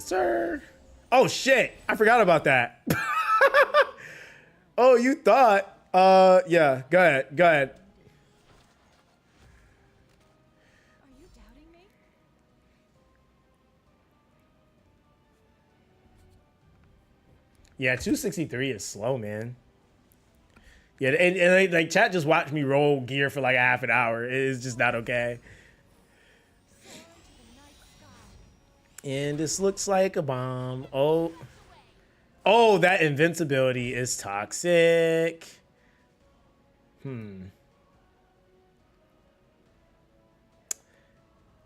sir. Oh, shit. I forgot about that. Oh, you thought. Yeah, go ahead. Are you doubting me? Yeah, 263 is slow, man. Yeah, and like chat just watched me roll gear for like half an hour. It's just not okay. And this looks like a bomb. Oh, that invincibility is toxic.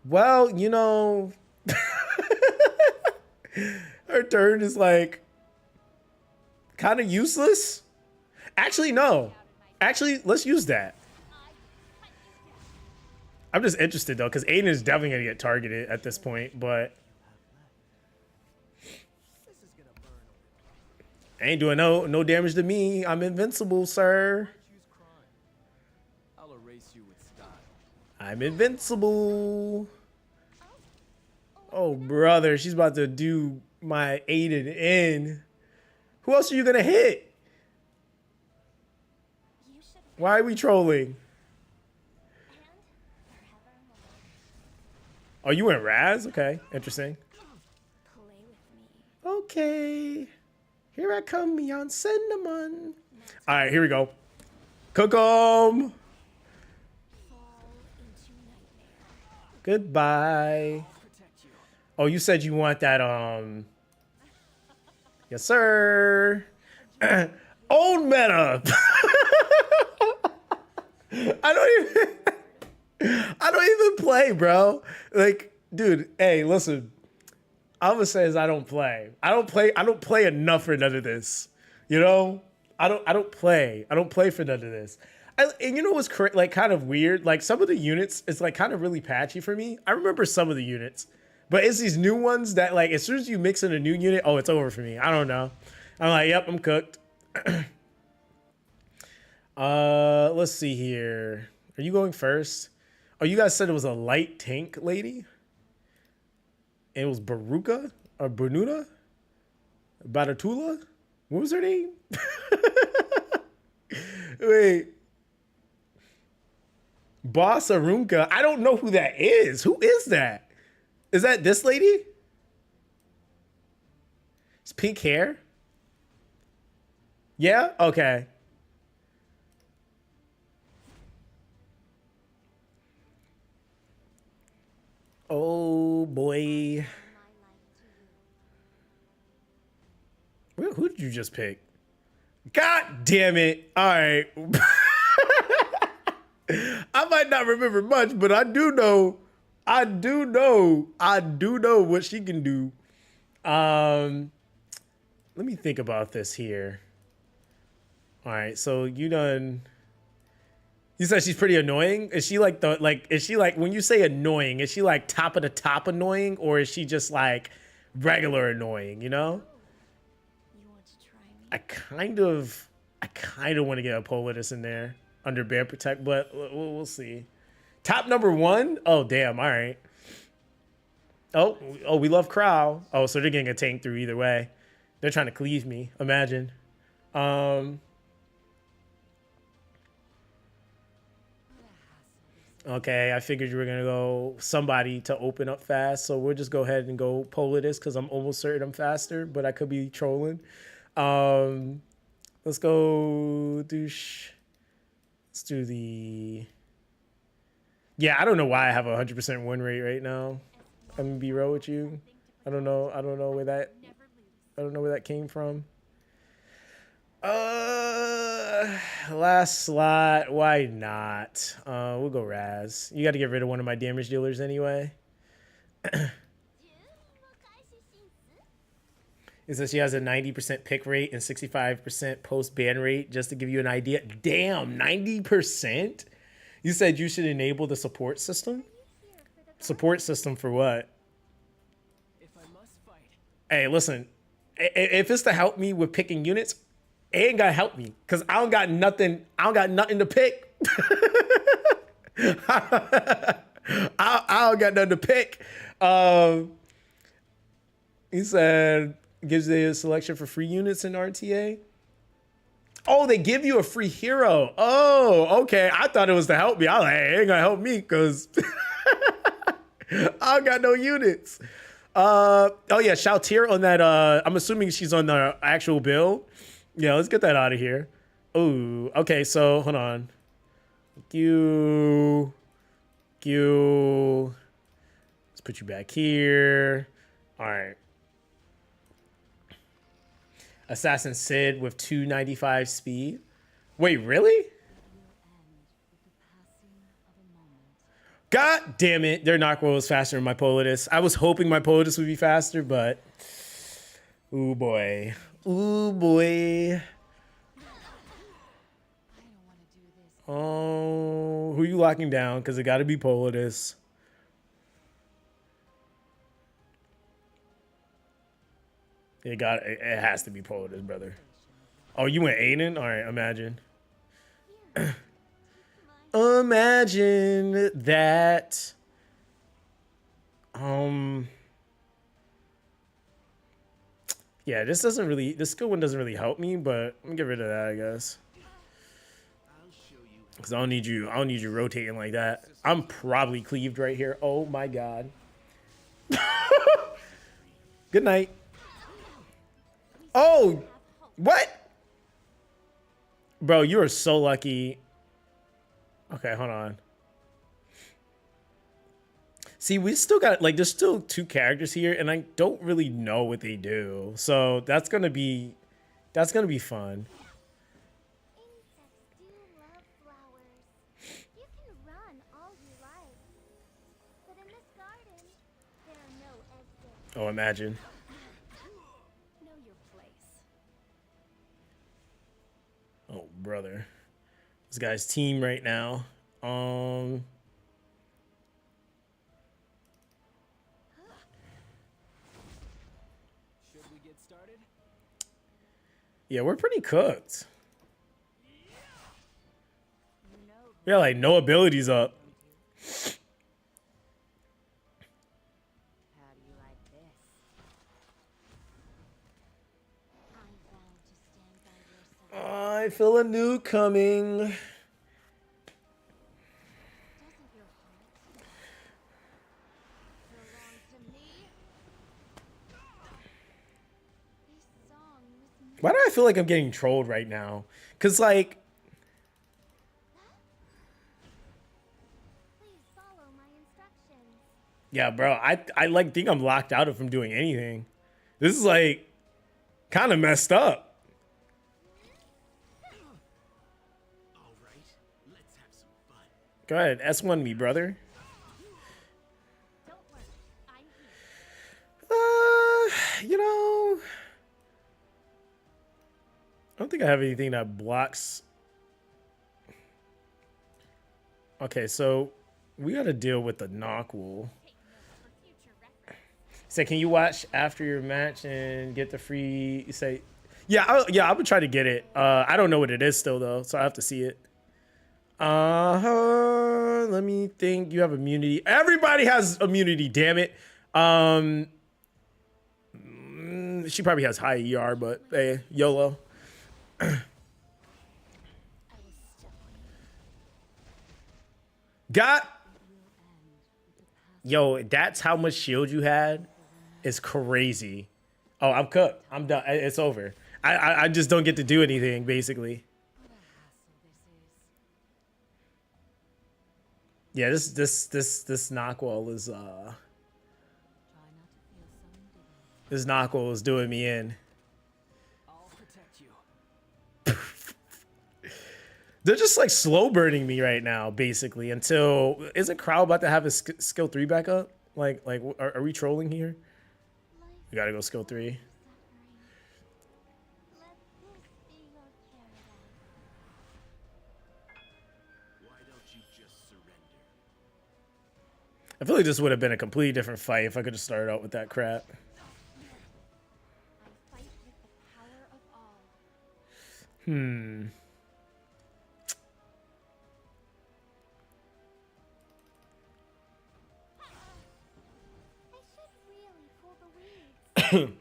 Well, you know, her turn is like kind of useless. Actually, no. Actually, let's use that. I'm just interested though, because Aiden is definitely gonna get targeted at this point, but ain't doing no damage to me. I'm invincible, sir. I'm invincible. Oh, brother, she's about to do my Aiden in. Who else are you gonna hit? Why are we trolling? Oh, you went Raz? Okay, interesting. Okay. Here I come, beyond cinnamon. All right, here we go. Cook 'em. Goodbye. Oh, you said you want that, Yes, sir. Old meta. I don't even play, bro. Like, dude, hey, listen. I'm gonna say is I don't play. I don't play enough for none of this. You know? I don't play for none of this. And you know what's like kind of weird? Like some of the units, it's like kind of really patchy for me. I remember some of the units, but it's these new ones that like as soon as you mix in a new unit, oh, it's over for me. I don't know. I'm like, yep, I'm cooked. Let's see here. Are you going first? Oh, you guys said it was a light tank lady? And it was Baruka or Bernuda? Baratula? What was her name? Wait. Boss Arunka. I don't know who that is. Who is that? Is that this lady? It's pink hair? Yeah? Okay. Oh boy. Who did you just pick? God damn it. All right. I might not remember much, but I do know what she can do. Let me think about this here. All right, so you said she's pretty annoying. Is she like is she like, when you say annoying, is she like top of the top annoying, or is she just like regular annoying, you know? You want to try me? I kind of want to get a Politis in there under Bear Protect, but we'll see. Top number 1? Oh, damn. All right. Oh, we love Crow. Oh, so they're getting a tank through either way. They're trying to cleave me. Imagine. Okay, I figured you were going to go somebody to open up fast, so we'll just go ahead and go Politis because I'm almost certain I'm faster, but I could be trolling. Let's go douche. Let's do the... Yeah, I don't know why I have a 100% win rate right now. I'm gonna be real with you. I don't know where that came from. Last slot, why not? We'll go Raz. You got to get rid of one of my damage dealers anyway. It says she has a 90% pick rate and 65% post ban rate, just to give you an idea. Damn, 90%? You said you should enable the support system? Support system for what? If I must fight. Hey, listen. If it's to help me with picking units, it ain't gonna help me, because I don't got nothing to pick. I don't got nothing to pick. He said gives you a selection for free units in RTA. Oh, they give you a free hero. Oh, okay. I thought it was to help me. I was like, hey, it ain't gonna help me because I don't got no units. Oh yeah, Shoutier on that. I'm assuming she's on the actual build. Yeah, let's get that out of here. Oh, okay. So hold on. Let's put you back here. All right. Assassin Sid with 295 speed. Wait, really? God damn it. Their Knockwell was faster than my Politis. I was hoping my Politis would be faster, but... Ooh, boy. Ooh, boy. Oh, who you locking down? Because it got to be Politis. It has to be Politis, brother. Oh, you went Aiden? All right, imagine. Imagine that. Yeah, this skill one doesn't really help me, but I'm gonna get rid of that, I guess. Cause I don't need you rotating like that. I'm probably cleaved right here. Oh my god. Good night. Oh, what? Bro, you are so lucky. Okay, hold on. See, we still got, like, there's still 2 characters here, and I don't really know what they do. So that's gonna be fun. Insects do love flowers. You can run all you like. But in this garden, there are no exits. Oh, imagine. Know your place. Oh, brother. This guy's team right now. Should we get started? Yeah, we're pretty cooked. You know We got like no abilities up. how do you like this? I'm bound to stand by your side. I feel a new coming. Doesn't your heart belong to me? This song was meant. Why do I feel like I'm getting trolled right now? Cause like, Please follow my instructions. yeah, bro, I like think I'm locked out of from doing anything. This is like kind of messed up. Go ahead, S1 me, brother. Don't worry, I'm here. You know, I don't think I have anything that blocks. Okay, so we got to deal with the Knockwool. Take notes for future reference. Say, can you watch after your match and get the free? You say, yeah, I would try to get it. I don't know what it is still though, so I have to see it. Let me think. You have immunity. Everybody has immunity. Damn it. She probably has high ER, but hey, YOLO. I will step on you. Got. Yo, that's how much shield you had. It's crazy. Oh, I'm cooked. I'm done. It's over. I just don't get to do anything basically. Yeah, this Knockwall is this Knockwall is doing me in. I'll protect you. They're just like slow burning me right now, basically. Until isn't Crow about to have his skill 3 back up? Like are we trolling here? We gotta go skill 3. Let this be your paradise. Why don't you just surrender? I feel like this would have been a completely different fight if I could have started out with that crap. I fight with the power of all. I should really pull the weeds.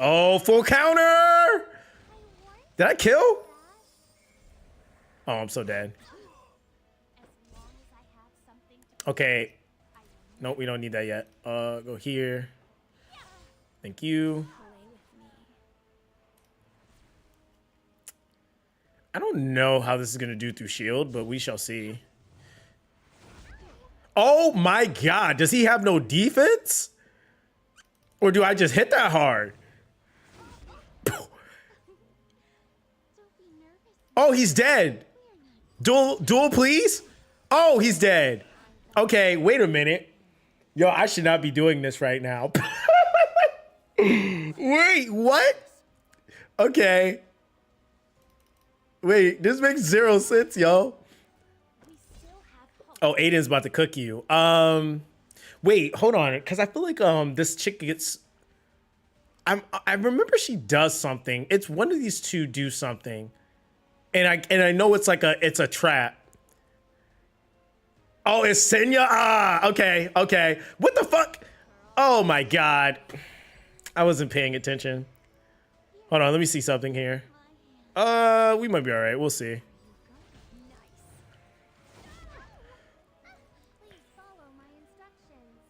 Oh, full counter! I warned Did I kill? that. Oh, I'm so dead. As long as I have something to Okay. I will Nope, we don't need that yet. Go here. Thank you. play with me. I don't know how this is gonna do through shield, but we shall see. Oh my god, does he have no defense? Or do I just hit that hard? Don't be nervous. Oh, he's dead. Duel, please? Oh, he's dead. Okay, wait a minute. Yo, I should not be doing this right now. Wait, what? Okay. Wait, this makes 0 sense, yo. We still have hope. Oh, Aiden's about to cook you. Wait, hold on, because I feel like this chick gets. I remember she does something. It's one of these two do something, and I know it's like it's a trap. Oh, it's Senya. Ah, okay. What the fuck? Oh my god, I wasn't paying attention. Hold on, let me see something here. We might be all right. We'll see. Nice. Please follow my instructions.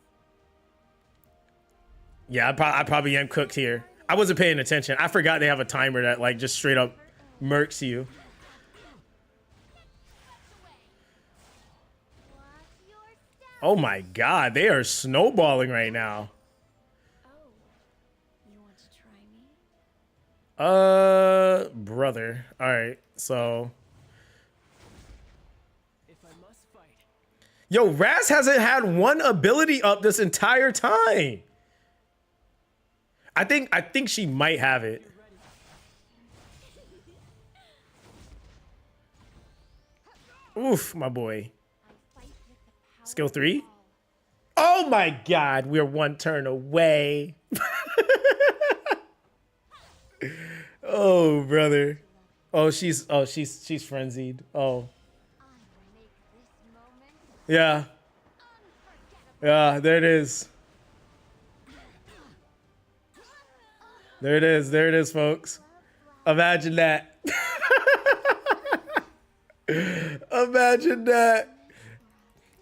Yeah, I probably am cooked here. I wasn't paying attention. I forgot they have a timer that like just straight up murks you. Watch your step. Oh my god, they are snowballing right now. Oh, you want to try me? Brother. All right, so If I must fight, yo, Raz hasn't had one ability up this entire time. I think she might have it. Oof, my boy. I fight with the power Skill of 3? all. Oh my god, we're one turn away. Oh, brother. Oh, she's frenzied. Oh. I will make this moment Yeah. unforgettable. Yeah, there it is. There it is, folks. Imagine that. Imagine that.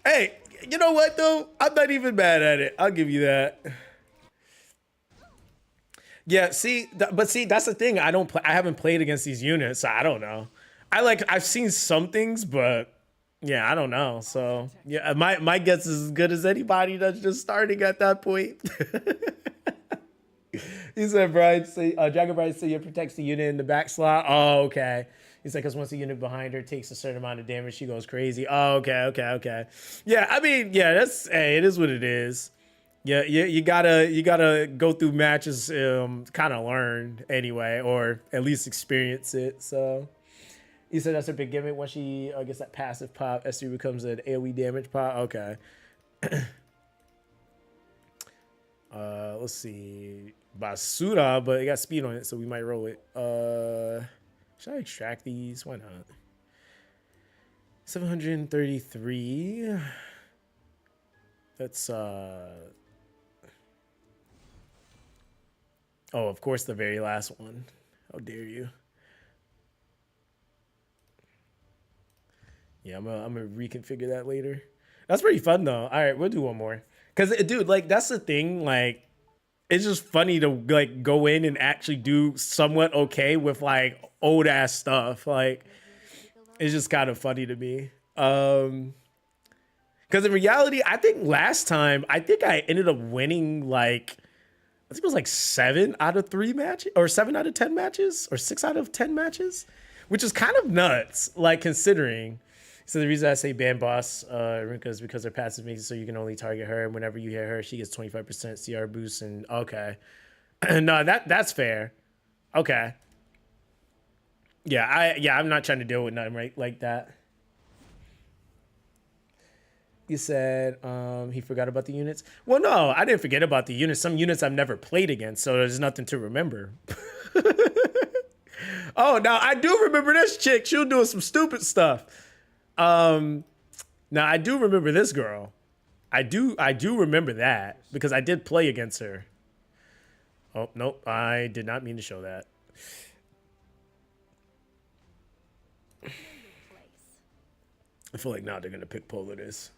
Hey, you know what though? I'm not even mad at it. I'll give you that. Yeah, see, but see, that's the thing. I haven't played against these units, so I don't know. I've seen some things, but yeah, I don't know. So yeah, my guess is as good as anybody that's just starting at that point. He said, Brian, say, Dragon Brian said, protects the unit in the back slot. Oh, okay. He's like, because once the unit behind her takes a certain amount of damage, she goes crazy. Oh, okay. Yeah, I mean, yeah, that's, hey, it is what it is. Yeah, you gotta go through matches, kind of learn anyway, or at least experience it. So he said that's a big gimmick. Once she gets that passive pop, S3 becomes an AoE damage pop. Okay. Let's see, Basura, but it got speed on it, so we might roll it. Should I extract these? Why not? 733. That's oh, of course, the very last one. How dare you? Yeah, I'm gonna reconfigure that later. That's pretty fun though. All right, we'll do one more. Cause dude, like that's the thing. Like, it's just funny to like go in and actually do somewhat okay with like old ass stuff. Like, it's just kind of funny to me. Cause in reality, I think last time I ended up winning like, I think it was like 7 out of 3 matches, or 7 out of 10 matches, or 6 out of 10 matches, which is kind of nuts, like considering. So the reason I say ban boss Rinka is because her passive makes it so you can only target her, and whenever you hit her, she gets 25% CR boost. And okay, no, that's fair. Okay, yeah, I'm not trying to deal with nothing right like that. You said he forgot about the units. Well, no, I didn't forget about the units. Some units I've never played against, so there's nothing to remember. Oh, now I do remember this chick. She was doing some stupid stuff. Now I do remember this girl. I do remember that because I did play against her. Oh, nope, I did not mean to show that. I feel like now they're gonna pick Polaris.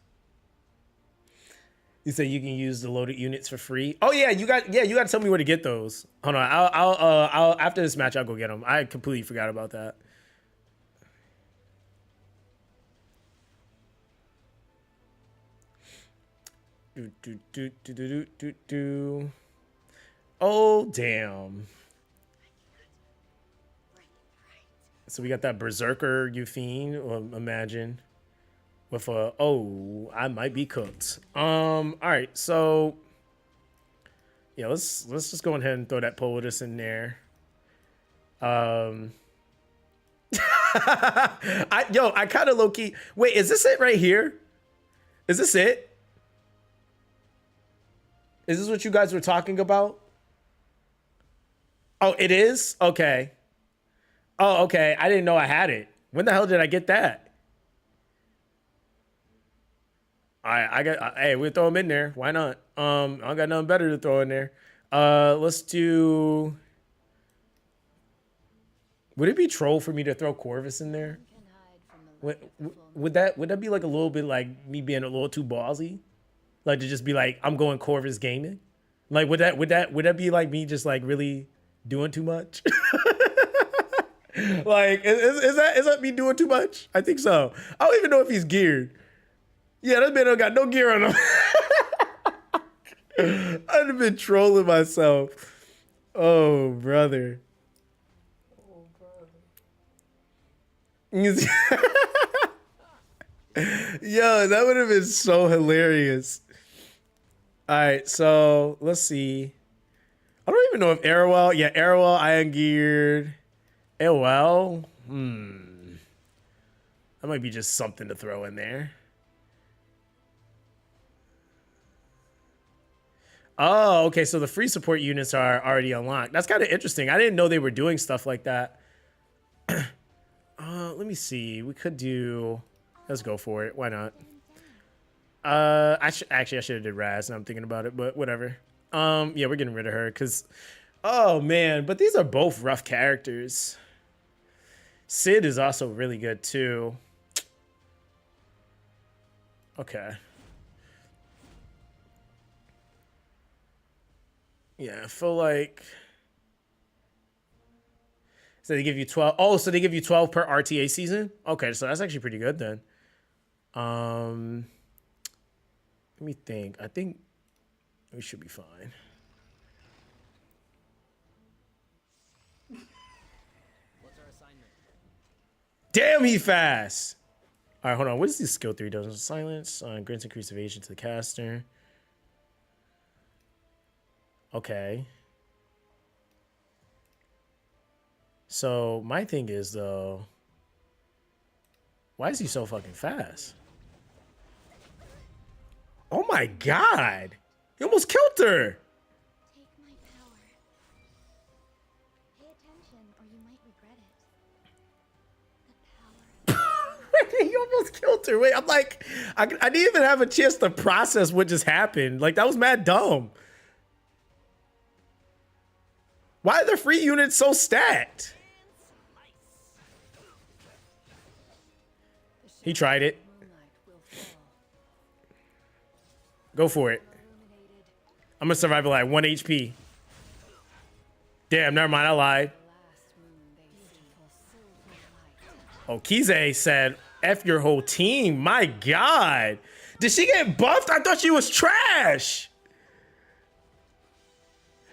You say you can use the loaded units for free. Oh yeah, you got to tell me where to get those. Hold on, I'll after this match I'll go get them. I completely forgot about that. Oh damn. So we got that Berserker Euphine, imagine. With a, oh, I might be cooked. All right, so yeah, let's just go ahead and throw that Politis in there. I kind of low key. Wait, is this it right here? Is this it? Is this what you guys were talking about? Oh, it is? Okay. Oh, okay. I didn't know I had it. When the hell did I get that? I got, hey, we'll throw them in there. Why not? I got nothing better to throw in there. Let's do, would it be troll for me to throw Corvus in there? Would that be like a little bit like me being a little too ballsy? Like to just be like, I'm going Corvus gaming? Like, would that be like me just like really doing too much? Like, is that me doing too much? I think so. I don't even know if he's geared. Yeah, that man don't got no gear on him. I'd have been trolling myself. Oh, brother. Yo, that would have been so hilarious. All right, so let's see. I don't even know if Arrowell. Yeah, Arrowell, Iron Geared. AOL. That might be just something to throw in there. Oh, okay. So the free support units are already unlocked. That's kind of interesting. I didn't know they were doing stuff like that. Let me see. We could do. Let's go for it. Why not? I should have did Raz. Now I'm thinking about it, but whatever. Yeah, we're getting rid of her because. Oh man, but these are both rough characters. Sid is also really good too. Okay. Yeah, I feel like. So they give you 12. Oh, so they give you 12 per RTA season? Okay, so that's actually pretty good then. Let me think. I think we should be fine. Damn, he fast. All right, hold on. What is this skill 3 does? Silence grants increased evasion to the caster. Okay. So my thing is though, why is he so fucking fast? Oh my god! He almost killed her. Take my power. Pay attention, or you might regret it. The power. He almost killed her. Wait, I'm like, I didn't even have a chance to process what just happened. Like, that was mad dumb. Why are the free units so stacked? He tried it. Go for it. I'm gonna survive like 1 HP. Damn, never mind, I lied. Oh, Kize said, F your whole team. My God. Did she get buffed? I thought she was trash.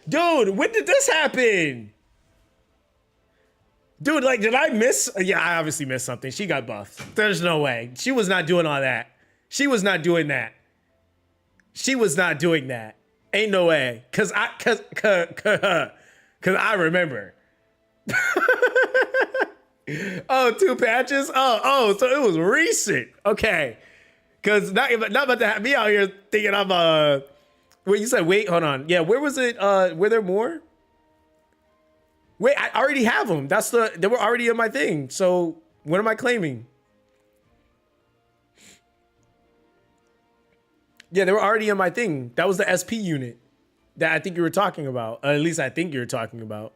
Dude, when did this happen? Dude, like, did I miss? Yeah, I obviously missed something. She got buffed. There's no way. She was not doing all that. She was not doing that. She was not doing that. Ain't no way. Cause I remember. Oh, 2 patches? Oh, so it was recent. Okay. Cause not about to have me out here thinking I'm wait, you said wait, hold on. Yeah, where was it? Were there more? Wait, I already have them. They were already in my thing. So what am I claiming? Yeah, they were already in my thing. That was the SP unit that I think you were talking about. At least I think you were talking about.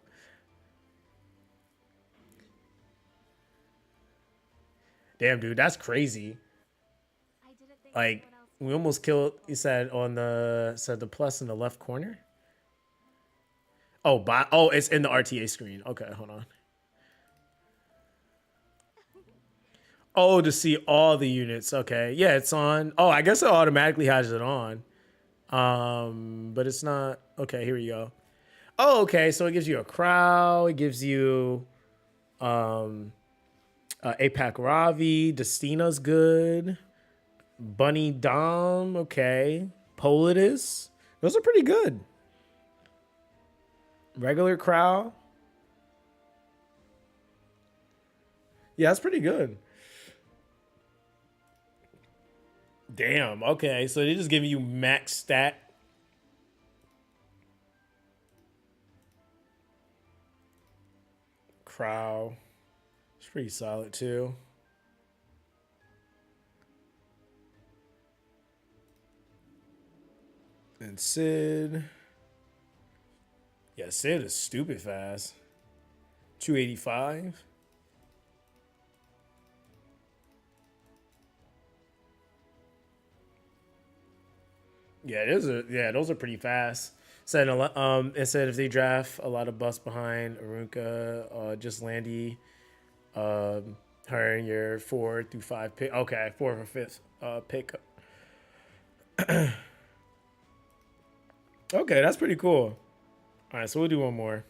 Damn, dude, that's crazy. I didn't think Like, what else. we almost killed, you said the plus in the left corner? Oh, it's in the RTA screen. Okay, hold on. Oh, to see all the units. Okay, yeah, it's on. Oh, I guess it automatically has it on. But it's not. Okay, here we go. Oh, okay, so it gives you a Crow. It gives you APAC Ravi. Destina's good. Bunny Dom. Okay. Politis. Those are pretty good. Regular Crow. Yeah, that's pretty good. Damn. Okay, so they're just giving you max stat. Crow. It's pretty solid too. And Sid. Yeah, Sid is stupid fast. 285. Yeah, those are pretty fast. Said it said if they draft a lot of busts behind Arunka, just Landy, her in your 4 through 5 pick. Okay, 4 or 5th pick. Okay, that's pretty cool. All right, so we'll do one more.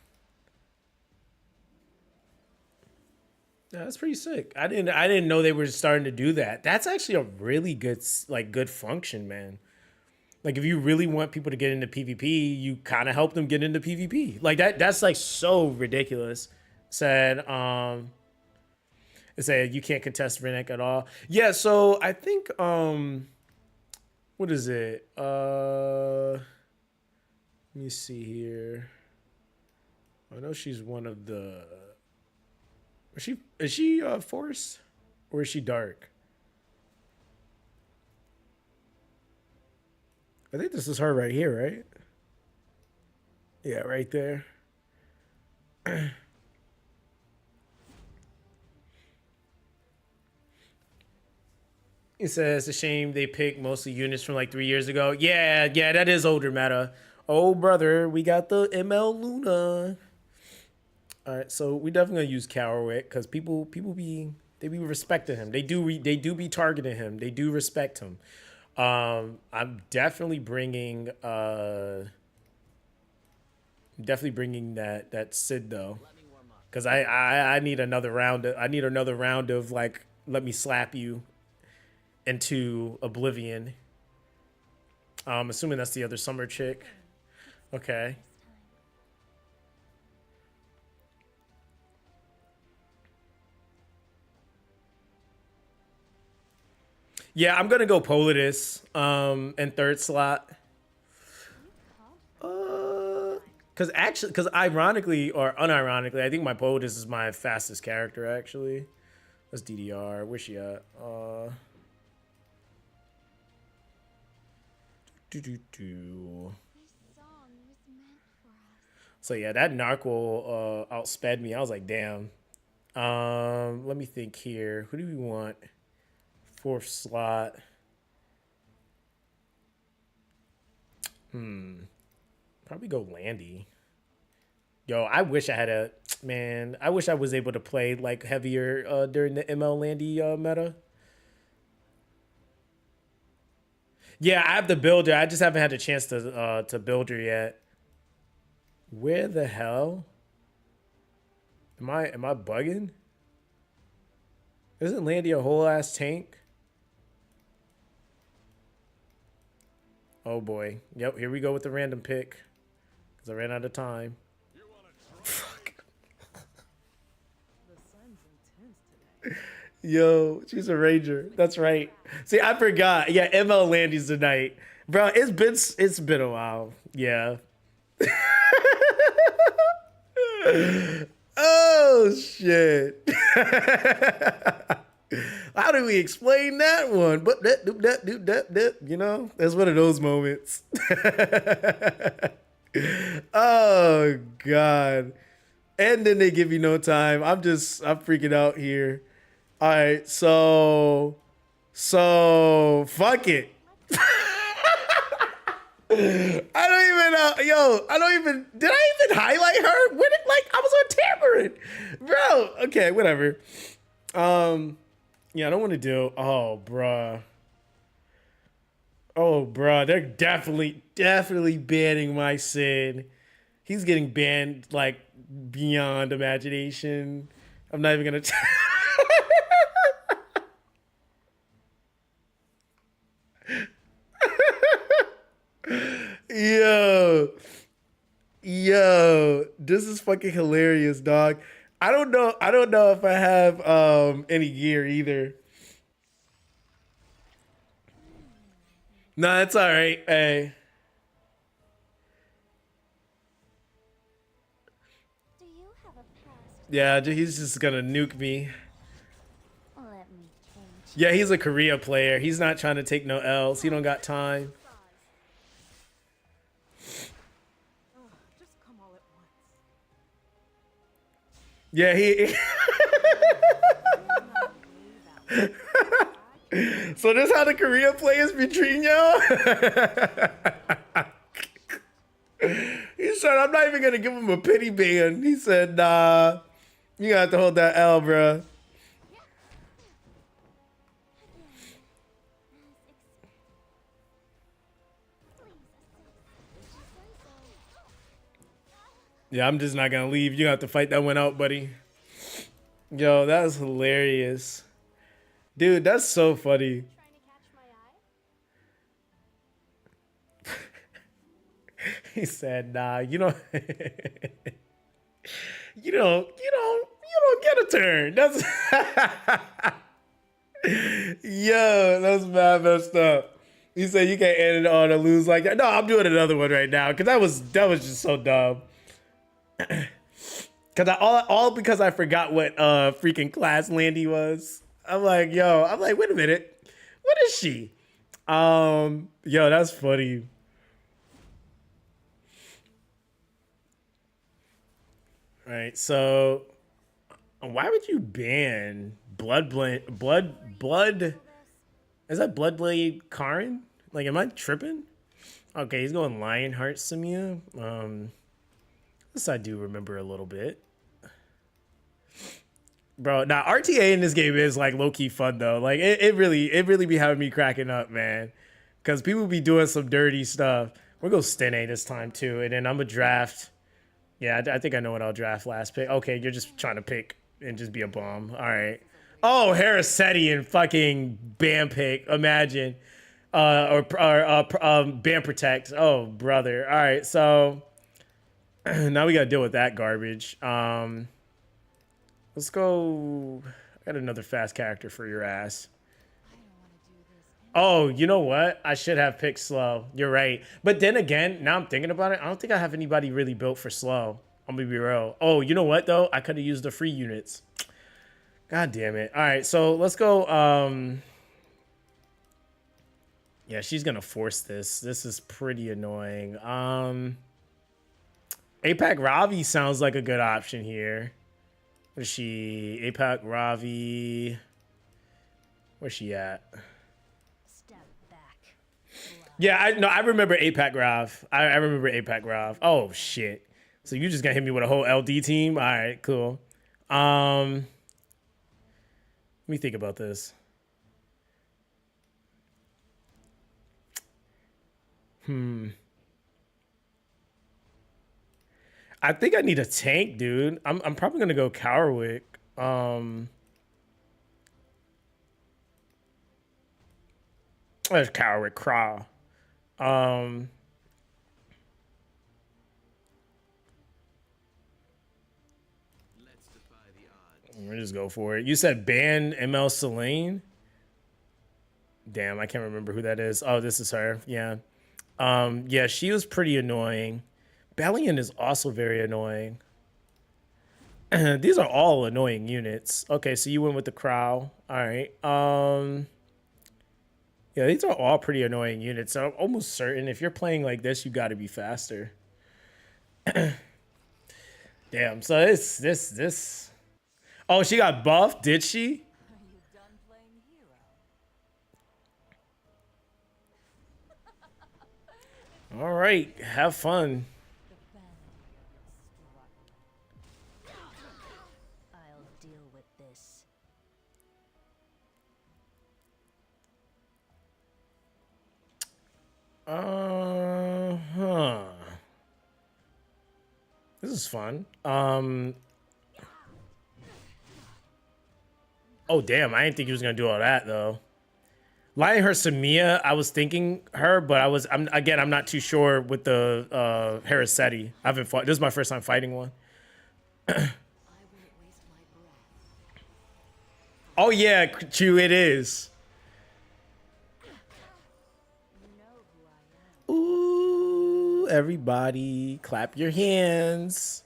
Yeah, that's pretty sick. I didn't know they were starting to do that. That's actually a really good function, man. Like, if you really want people to get into PvP, you kind of help them get into PvP. Like, that's like so ridiculous. It said you can't contest Rennek at all. Yeah, so I think what is it? Let me see here. I know she's one of the. Is she force or is she dark? I think this is her right here, right? Yeah, right there. It says it's a shame they picked mostly units from like 3 years ago. Yeah, that is older meta. Oh brother, we got the ML Luna. All right, so we definitely gonna use Cowerwick because people be respecting him. They do be targeting him. They do respect him. I'm definitely bringing that Sid though, Cause I need another round. I need another round of like, let me slap you into oblivion. I'm assuming that's the other summer chick. Okay. Yeah, I'm gonna go Politis in third slot. Cause ironically or unironically, I think my Politis is my fastest character actually. Let's DDR. Where's she at? So yeah, that narco outsped me. I was like, damn. Let me think here. Who do we want? Fourth slot. Probably go Landy. Yo, I wish I had a man. I wish I was able to play like heavier during the ML Landy meta. Yeah, I have the builder. I just haven't had a chance to build her yet. Where the hell? Am I bugging? Isn't Landy a whole ass tank? Oh boy. Yep, here we go with the random pick. Because I ran out of time. Fuck. Yo, she's a ranger. That's right. See, I forgot. Yeah, ML Landy's tonight. Bro, it's been a while. Yeah. Oh shit. How do we explain that one? But you know, that's one of those moments. Oh god. And then they give you no time. I'm freaking out here. All right, so fuck it. I don't even did I even highlight her? When it, like, I was on Tamarind, bro. Okay, whatever. Yeah, I don't want to do. Oh, bruh, they're definitely banning my Sid. He's getting banned like beyond imagination. I'm not even gonna. Yo, this is fucking hilarious, dog. I don't know if I have any gear either. No, it's all right. Hey. Do you have a past? Yeah, he's just gonna nuke me. Let me change. Yeah, he's a Korea player. He's not trying to take no L's. He don't got time. Just come all at once. Yeah, he. So this how the Korea players be treating y'all? He said, I'm not even gonna give him a pity ban. He said, nah, you gonna have to hold that L, bruh. Yeah, I'm just not gonna leave. You have to fight that one out, buddy. Yo, that's hilarious. Dude, that's so funny. Trying to catch my eye? He said, nah, you don't you don't get a turn. That's yo, that's mad messed up. He said you can't end it on a lose like that. No, I'm doing another one right now because that was just so dumb. Cause all because I forgot what freaking class Landy was. I'm like, wait a minute. What is she? Yo, that's funny. All right, so why would you ban Blood? Is that Bloodblade Karin? Like, am I tripping? Okay, he's going Lionheart Samia. This I do remember a little bit. Bro, now RTA in this game is like low-key fun though. Like it really be having me cracking up, man. Cause people be doing some dirty stuff. We'll go Stene this time too, and then I'm gonna draft Yeah, I think I know what I'll draft last pick. Okay, you're just trying to pick and just be a bomb. All right. Oh, Harasetti and fucking Bam pick. Imagine. Bam protect. Oh, brother. All right, so now we got to deal with that garbage. Let's go. I got another fast character for your ass. Oh, you know what? I should have picked slow. You're right. But then again, now I'm thinking about it. I don't think I have anybody really built for slow. I'm gonna be real. Oh, you know what though? I could have used the free units. God damn it. All right, so let's go. Yeah, she's gonna force this. This is pretty annoying. APAC Ravi sounds like a good option here. Where's she? APAC Ravi. Where's she at? Yeah, I remember APAC Rav. I remember APAC Rav. Oh shit. So you just gonna hit me with a whole LD team? All right, cool. Let me think about this. I think I need a tank, dude. I'm probably gonna go Cowerwick. There's Cowerwick Craw. Let me just go for it. You said ban ML Celine? Damn, I can't remember who that is. Oh, this is her. Yeah. Yeah, she was pretty annoying. Bellion is also very annoying. These are all annoying units. Okay, so you went with the Crow. All right. Yeah, these are all pretty annoying units. So I'm almost certain if you're playing like this, you got to be faster. Damn. So this. Oh, she got buffed. Did she? Are you done playing hero? All right. Have fun. I'll deal with this. Huh. This is fun. Oh damn! I didn't think he was gonna do all that though. Lying her Samia, I was thinking her, but I'm not too sure with the Harasetti. I haven't fought. This is my first time fighting one. Oh yeah, Chew, it is. Ooh, everybody, clap your hands.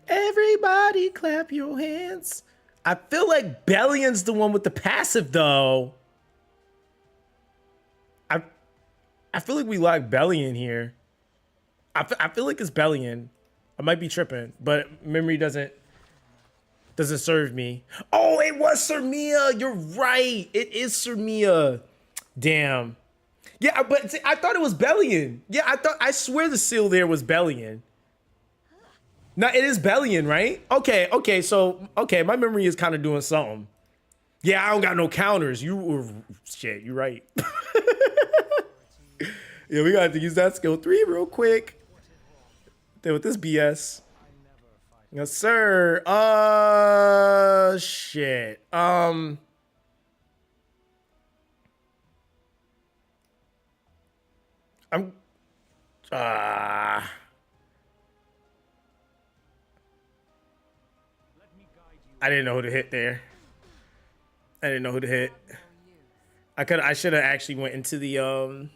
Everybody clap your hands. I feel like Bellion's the one with the passive though. I feel like we like Bellion here. I feel like it's Bellion. I might be tripping, but memory doesn't serve me. Oh, it was Sermia. You're right. It is Sermia. Damn. Yeah, but see, I thought it was Bellion. Yeah, I swear the seal there was Bellion. No, it is Bellion, right? Okay, so my memory is kind of doing something. Yeah, I don't got no counters. Shit, you right. Yeah, we got to use that skill 3 real quick. Deal with this BS. Yes, sir. Shit. I didn't know who to hit there. I didn't know who to hit. I should have actually went into the I don't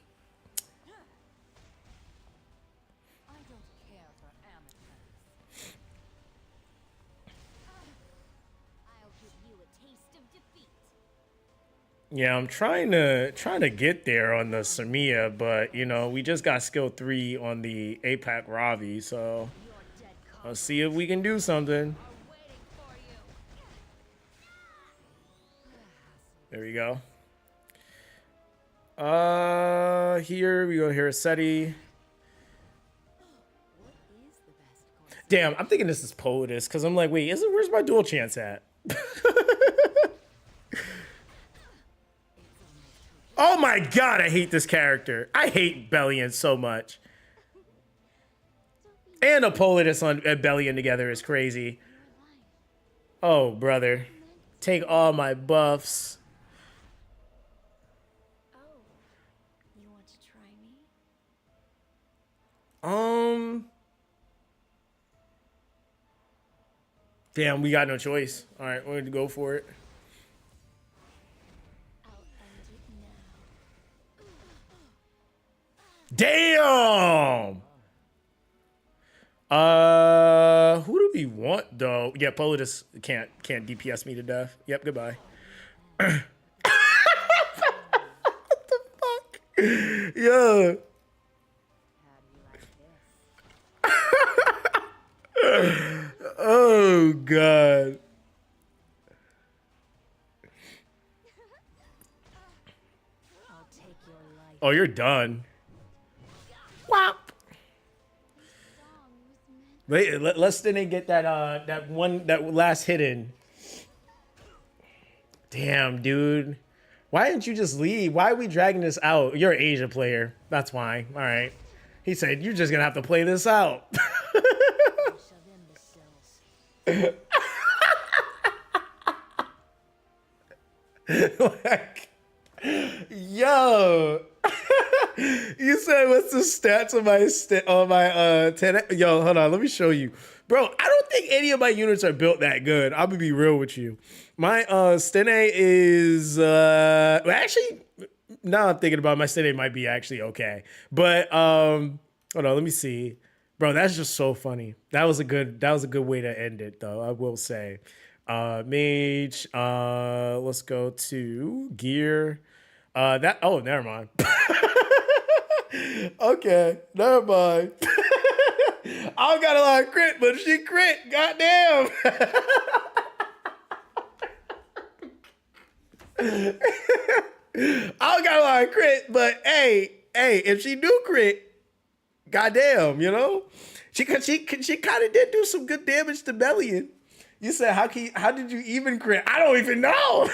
care for amateurs. I'll give you a taste of defeat. Yeah, I'm trying to get there on the Samia, but you know, we just got skill 3 on the APAC Ravi, so let's see if we can do something. There we go. Here we go. Harasetti. Damn, I'm thinking this is POTUS because I'm like, wait, where's my dual chance at? Oh my god, I hate this character. I hate Bellion so much. And Apollodus on Bellion together is crazy. Oh, brother. Take all my buffs. Oh, you want to try me? Damn, we got no choice. All right, we're going to go for it. I'll end it now. Damn! Who do we want though? Yeah, Polydus can't DPS me to death. Yep, goodbye. What the fuck? Yeah. Oh god. I'll take your life. Oh, you're done. Wow. Let's then get that that last hit in. Damn, dude. Why didn't you just leave? Why are we dragging this out? You're an Asia player. That's why. All right. He said you're just gonna have to play this out. Like, yo. You said what's the stats on my 10? Yo, hold on, let me show you. Bro, I don't think any of my units are built that good. I'm gonna be real with you. My Stene is well, actually, now I'm thinking about it, my Stene might be actually okay. But hold on, let me see. Bro, that's just so funny. That was a good way to end it though, I will say. Mage, let's go to gear. Oh, never mind. Okay, never mind. I don't got a lot of crit, but she crit. Goddamn. I don't got a lot of crit, but hey, if she do crit, goddamn, you know, she kind of did do some good damage to Bellion. You said how did you even crit? I don't even know.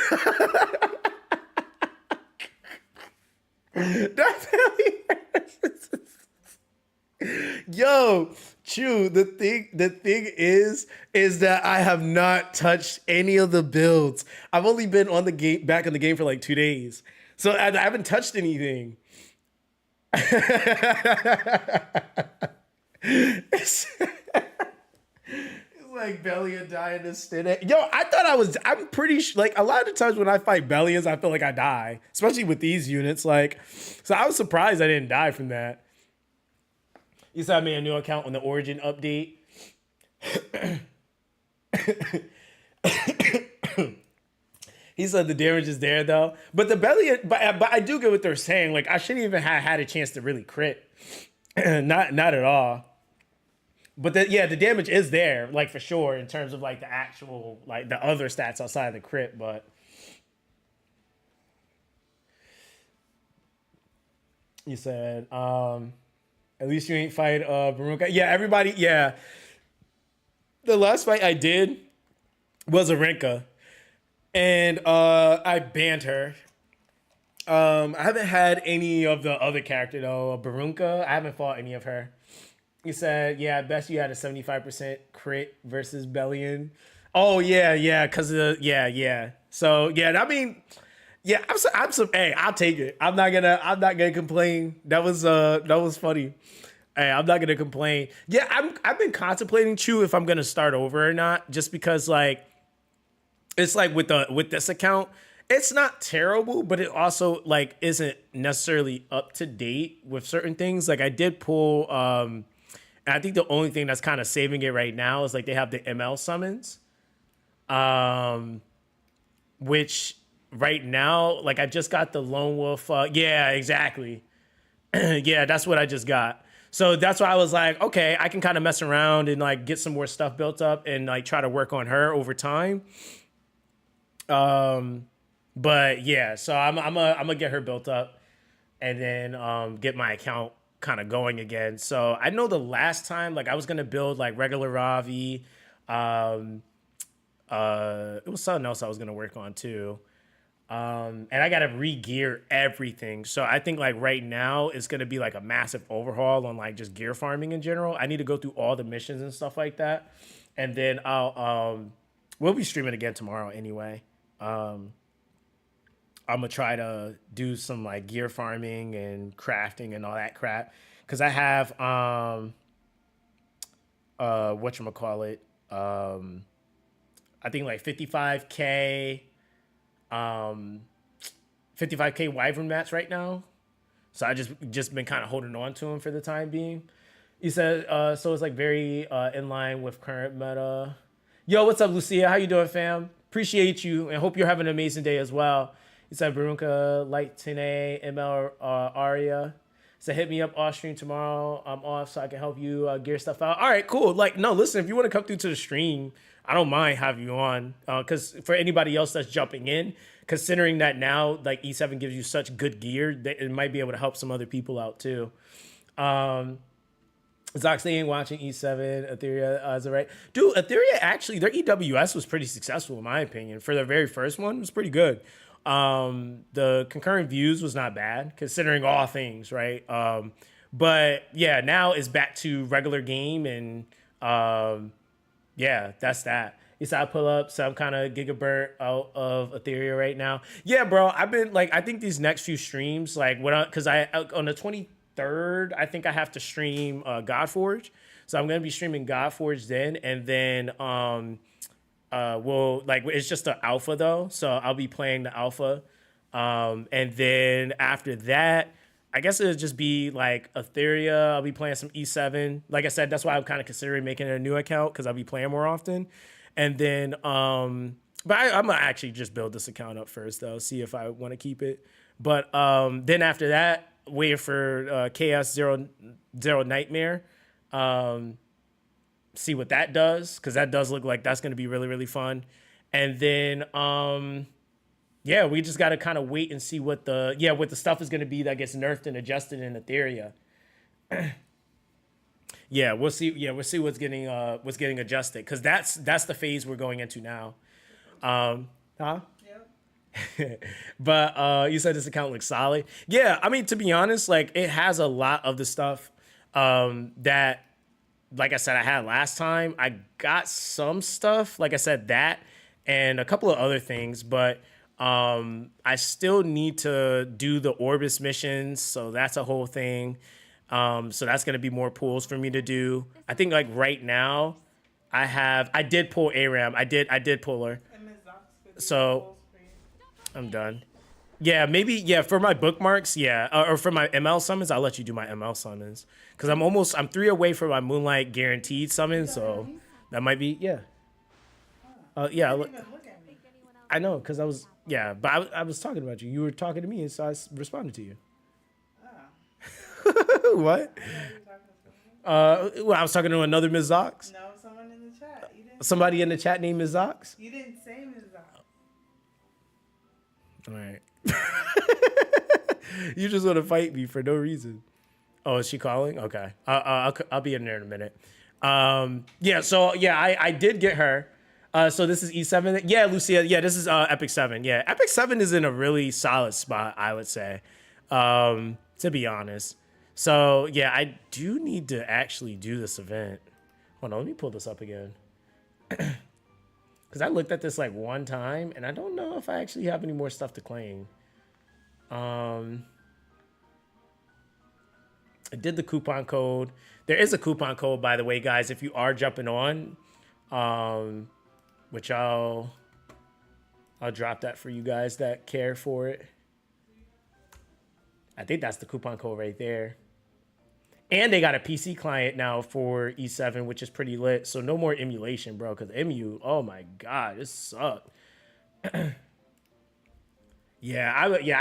That's yo, Chew, the thing is that I have not touched any of the builds. I've only been on the game, back in the game for like 2 days. So I haven't touched anything. It's like Bellion dying to Stene. Yo, I'm pretty like a lot of times when I fight Bellions, I feel like I die, especially with these units. Like, so I was surprised I didn't die from that. You saw me a new account on the Origin update. He said the damage is there though, but the Bellion, but I do get what they're saying. Like I shouldn't even have had a chance to really crit, not at all. But the damage is there, like for sure, in terms of like the actual, like the other stats outside of the crit. But you said, at least you ain't fight Barunka. Yeah, everybody. Yeah, the last fight I did was Arenka, and I banned her. I haven't had any of the other character though. Barunka, I haven't fought any of her. You said, yeah, I bet you had a 75% crit versus Bellion. Oh yeah, because of the yeah. So yeah, I mean, yeah, hey, I'll take it. I'm not gonna complain. That was funny. Hey, I'm not gonna complain. Yeah, I've been contemplating Chew if I'm gonna start over or not, just because like it's like with this account, it's not terrible, but it also like isn't necessarily up to date with certain things. Like I did pull and I think the only thing that's kind of saving it right now is like they have the ML summons. Which right now, like I just got the Lone Wolf. Yeah, exactly. Yeah, that's what I just got. So that's why I was like, okay, I can kind of mess around and like get some more stuff built up and like try to work on her over time. But yeah, so I'm gonna get her built up and then get my account kind of going again. So I know the last time, like I was gonna build like regular Ravi. It was something else I was gonna work on too. And I gotta re-gear everything. So I think like right now it's gonna be like a massive overhaul on like just gear farming in general. I need to go through all the missions and stuff like that, and then we'll be streaming again tomorrow anyway. I'm gonna try to do some like gear farming and crafting and all that crap because I have whatchamacallit, I think like 55k wyvern mats right now. So I just been kind of holding on to them for the time being. He said so it's like very in line with current meta. Yo, what's up, Lucia? How you doing, fam? Appreciate you and hope you're having an amazing day as well. He said Barunka, Light Tene, ML Aria. So hit me up off stream tomorrow. I'm off so I can help you gear stuff out. All right, cool. Like, no, listen, if you want to come through to the stream, I don't mind having you on. Because for anybody else that's jumping in, considering that now like E7 gives you such good gear, that it might be able to help some other people out too. Zox, they ain't watching E7, Etheria, is it right? Dude, Etheria actually, their EWS was pretty successful in my opinion. For their very first one, it was pretty good. The concurrent views was not bad considering all things, right? But yeah, now it's back to regular game and yeah, that's that. Yes, I pull up some kind of gigaburnt out of Etheria right now. Yeah, bro, I've been like, I think these next few streams, like when because I on the 23rd, I think I have to stream Godforge, so I'm gonna be streaming Godforge then, and then we'll like it's just the alpha though, so I'll be playing the alpha, and then after that, I guess it'll just be like Etheria. I'll be playing some E7. Like I said, that's why I'm kind of considering making a new account because I'll be playing more often. And then, but I'm gonna actually just build this account up first though, see if I want to keep it. But then after that, wait for Chaos Zero Nightmare. See what that does, because that does look like that's gonna be really, really fun. And then yeah, we just gotta kind of wait and see what the stuff is gonna be that gets nerfed and adjusted in Etheria. Yeah, we'll see. Yeah, we'll see what's getting adjusted, because that's the phase we're going into now. Huh? Yep. But you said this account looks solid. Yeah, I mean, to be honest, like it has a lot of the stuff that, like I said, I had last time. I got some stuff, like I said, that and a couple of other things, but I still need to do the Orbis missions, so that's a whole thing. So that's gonna be more pulls for me to do. I think like right now, I did pull Aram. I did pull her. And Ms. Zox could do So polls for you. I'm done. Yeah, maybe for my bookmarks, or for my ML summons, I'll let you do my ML summons, because I'm 3 away from my Moonlight guaranteed summon, so that might be yeah. You Yeah, didn't even look at me. I know, because I was but I was talking about you. You were talking to me, and so I responded to you. Oh. What? I thought you were talking to someone. Well, I was talking to another Ms. Zox. No, someone in the chat. You didn't. Somebody in the chat named Ms. Zox. You didn't say Ms. Zox. All right. You just want to fight me for no reason. Oh, is she calling? Okay. I'll be in there in a minute. I did get her. So this is E7. Yeah, Lucia. Yeah, this is Epic 7. Yeah, Epic 7 is in a really solid spot, I would say, to be honest. So yeah, I do need to actually do this event. Hold on, let me pull this up again. Because I looked at this like one time, and I don't know if I actually have any more stuff to claim. I did the coupon code. There is a coupon code, by the way, guys, if you are jumping on, which I'll drop that for you guys that care for it. I think that's the coupon code right there. And they got a PC client now for E7, which is pretty lit. So no more emulation, bro, because MU, oh my God, this sucked. I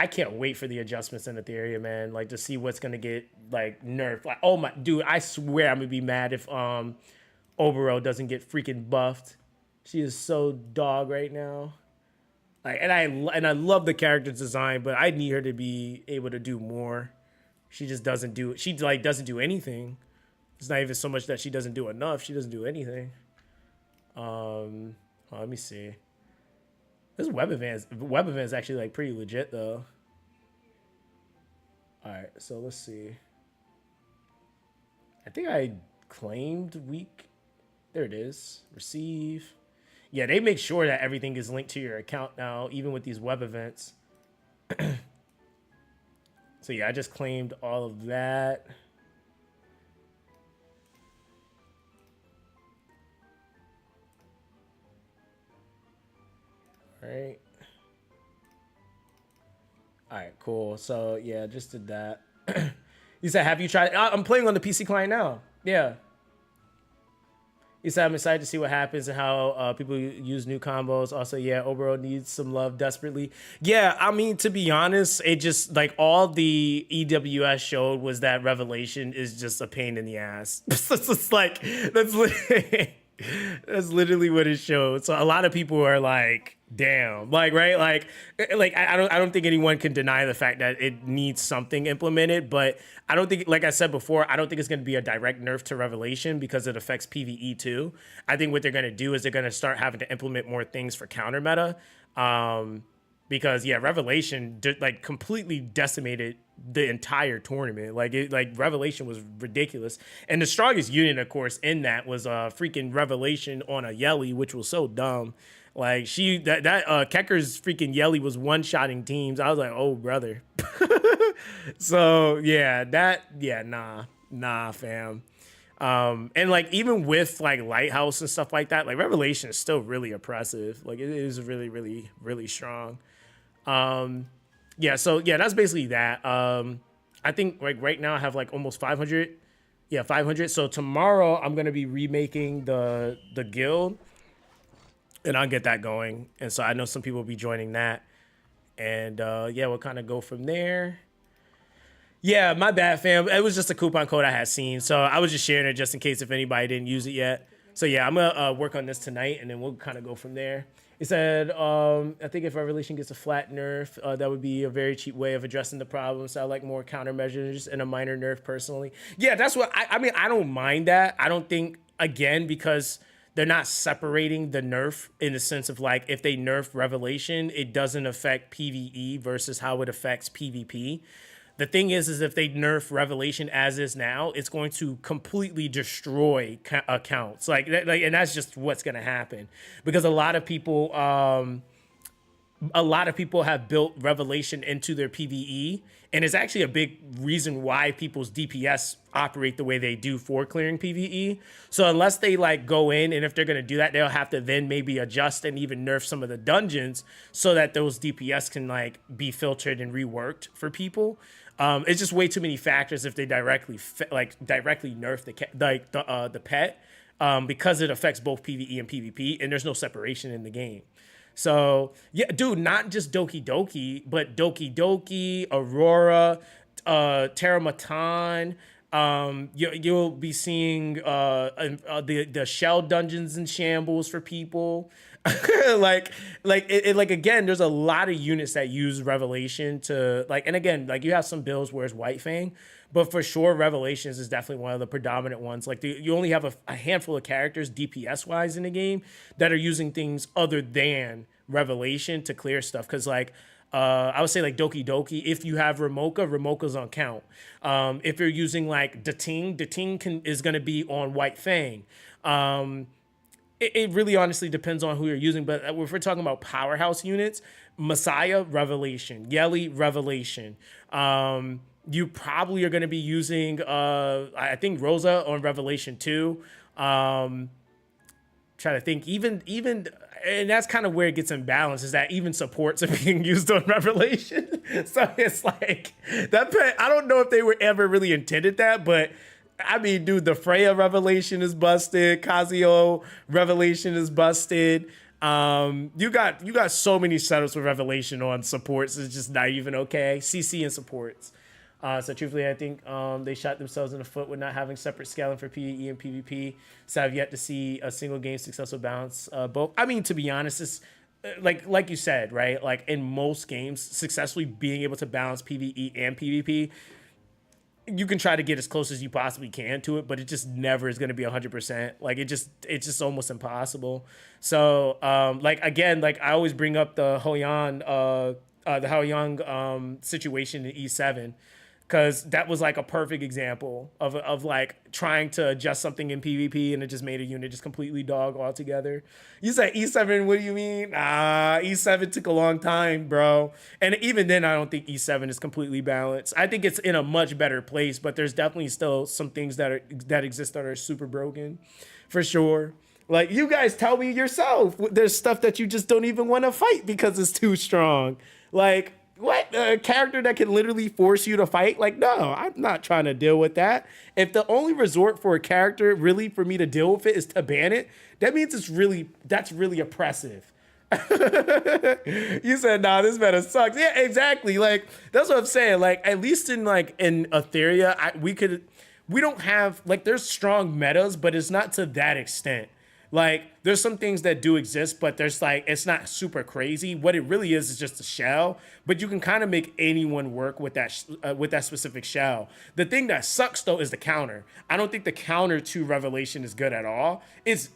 can't wait for the adjustments in Etheria, man. Like to see what's gonna get like nerfed. Like, oh my dude, I swear I'm gonna be mad if Obero doesn't get freaking buffed. She is so dog right now. Like, and I love the character design, but I need her to be able to do more. She just doesn't do. She like doesn't do anything. It's not even so much that she doesn't do enough. She doesn't do anything. Let me see. This web event is actually like pretty legit though. All right, so let's see. I think I claimed week. There it is. Receive. Yeah, they make sure that everything is linked to your account now, even with these web events. So yeah, I just claimed all of that. All right. All right, cool. So yeah, just did that. You said, have you tried? I'm playing on the PC client now. Yeah. He said, I'm excited to see what happens and how people use new combos. Also, yeah, Obero needs some love desperately. Yeah, I mean, to be honest, it just, like, all the EWS showed was that Revelation is just a pain in the ass. It's just like, that's literally what it showed. So a lot of people are like, damn, like, right? Like I don't think anyone can deny the fact that it needs something implemented, but I don't think, like I said before, I don't think it's going to be a direct nerf to Revelation because it affects PvE too. I think what they're going to do is they're going to start having to implement more things for counter meta. Because yeah, Revelation like completely decimated the entire tournament. Like Revelation was ridiculous. And the strongest unit, of course, in that was freaking Revelation on a Yelli, which was so dumb. Like Kecker's freaking Yelli was one-shotting teams. I was like, oh brother. So yeah, nah, fam. And like even with like Lighthouse and stuff like that, like Revelation is still really oppressive. Like it is really, really, really strong. Yeah, so yeah, that's basically that. I think like right now I have like almost 500. Yeah, 500. So tomorrow I'm gonna be remaking the guild. And I'll get that going. And so I know some people will be joining that. And yeah, we'll kind of go from there. Yeah, my bad, fam. It was just a coupon code I had seen. So I was just sharing it just in case if anybody didn't use it yet. So yeah, I'm going to work on this tonight and then we'll kind of go from there. He said, I think if Revelation gets a flat nerf, that would be a very cheap way of addressing the problem. So I like more countermeasures and a minor nerf personally. Yeah, that's what I mean. I don't mind that. I don't think, again, because they're not separating the nerf in the sense of like, if they nerf Revelation, it doesn't affect PvE versus how it affects PvP. The thing is if they nerf Revelation as is now, it's going to completely destroy accounts. Like, and that's just what's going to happen because a lot of people have built Revelation into their PvE, and it's actually a big reason why people's DPS operate the way they do for clearing PvE. So unless they like go in, and if they're gonna do that, they'll have to then maybe adjust and even nerf some of the dungeons so that those DPS can like be filtered and reworked for people. It's just way too many factors if they directly nerf the pet because it affects both PvE and PvP, and there's no separation in the game. So yeah, dude, not just Doki Doki, but Doki Doki, Aurora, Terramatan. You'll be seeing the shell dungeons in shambles for people. like again, there's a lot of units that use Revelation to like, and again, like you have some builds where it's White Fang, but for sure Revelations is definitely one of the predominant ones. Like you only have a handful of characters DPS wise in the game that are using things other than Revelation to clear stuff. Cause like, I would say like Doki Doki, if you have Ramoka's on count. If you're using like Dating is going to be on White Fang. It really honestly depends on who you're using, but if we're talking about powerhouse units, Messiah, Revelation, Yelli, Revelation. You probably are going to be using, I think Rosa on Revelation 2. Trying to think, even, and that's kind of where it gets imbalanced, is that even supports are being used on Revelation. So it's like, that pet, I don't know if they were ever really intended that, but I mean, dude, the Freya Revelation is busted. Kazuo Revelation is busted. You got so many setups with Revelation on supports. It's just not even okay. CC and supports. So truthfully, I think they shot themselves in the foot with not having separate scaling for PvE and PvP. So I've yet to see a single game successful balance. Both. I mean, to be honest, it's like you said, right? Like in most games, successfully being able to balance PvE and PvP you can try to get as close as you possibly can to it, but it just never is going to be 100%. Like it's just almost impossible. So like again, like I always bring up the Haoyang situation in E7, because that was like a perfect example of like trying to adjust something in PvP and it just made a unit just completely dog altogether. You said E7, what do you mean? E7 took a long time, bro. And even then, I don't think E7 is completely balanced. I think it's in a much better place, but there's definitely still some things that exist that are super broken, for sure. Like, you guys tell me yourself, there's stuff that you just don't even want to fight because it's too strong. Like, what? A character that can literally force you to fight? Like, no, I'm not trying to deal with that. If the only resort for a character really for me to deal with it is to ban it, that means that's really oppressive. You said, nah, this meta sucks. Yeah, exactly. Like, that's what I'm saying. Like, at least in Etheria, we don't have, like, there's strong metas, but it's not to that extent. Like, there's some things that do exist, but there's like, it's not super crazy. What it really is just a shell, but you can kind of make anyone work with that specific shell. The thing that sucks though is the counter. I don't think the counter to Revelation is good at all. It's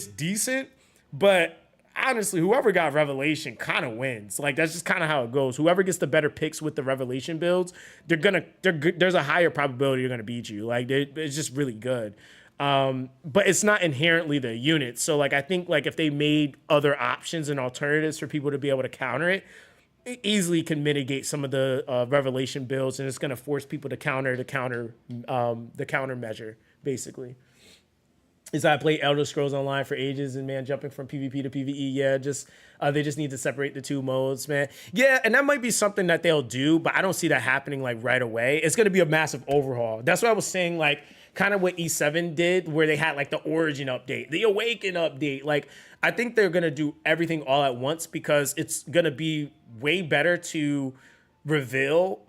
decent, but honestly, whoever got Revelation kind of wins. Like, that's just kind of how it goes. Whoever gets the better picks with the Revelation builds, there's a higher probability they're gonna beat you. Like, it's just really good. But it's not inherently the unit. So like, I think like if they made other options and alternatives for people to be able to counter it, it easily can mitigate some of the Revelation builds, and it's going to force people to counter the counter measure, basically. Is I played Elder Scrolls Online for ages, and man, jumping from PvP to PvE, yeah, they just need to separate the two modes, man. Yeah, and that might be something that they'll do, but I don't see that happening like right away. It's going to be a massive overhaul. That's what I was saying, like, kind of what E7 did, where they had like the Origin update, the Awaken update. Like, I think they're going to do everything all at once, because it's going to be way better to reveal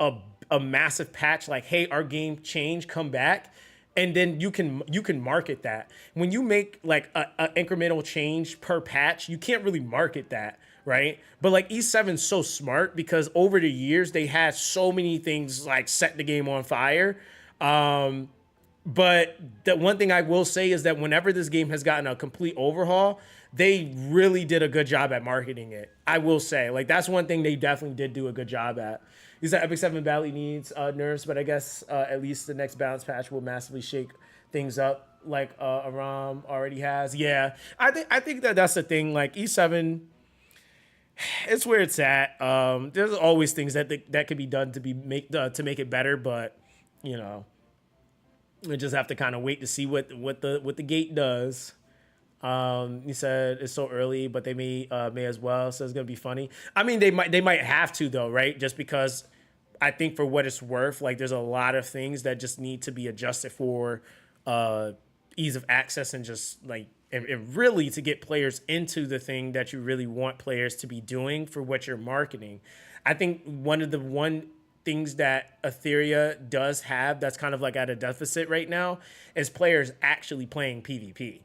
a massive patch like, hey, our game changed, come back. And then you can market that. When you make like a incremental change per patch, you can't really market that, right? But like E7's so smart, because over the years they had so many things like set the game on fire. But the one thing I will say is that whenever this game has gotten a complete overhaul, they really did a good job at marketing it. I will say, like, that's one thing they definitely did do a good job at. He said Epic 7 badly needs nerfs, but I guess at least the next balance patch will massively shake things up, like Aram already has. Yeah, I think that's the thing. Like, E7, it's where it's at. There's always things that could be done to make it better, but you know, we just have to kind of wait to see what the gate does. He said it's so early, but they may as well, so it's gonna be funny. I mean, they might have to though, right? Just because I think for what it's worth, like, there's a lot of things that just need to be adjusted for ease of access, and just like and really to get players into the thing that you really want players to be doing for what you're marketing. I think one things that Etheria does have that's kind of like at a deficit right now is players actually playing PvP.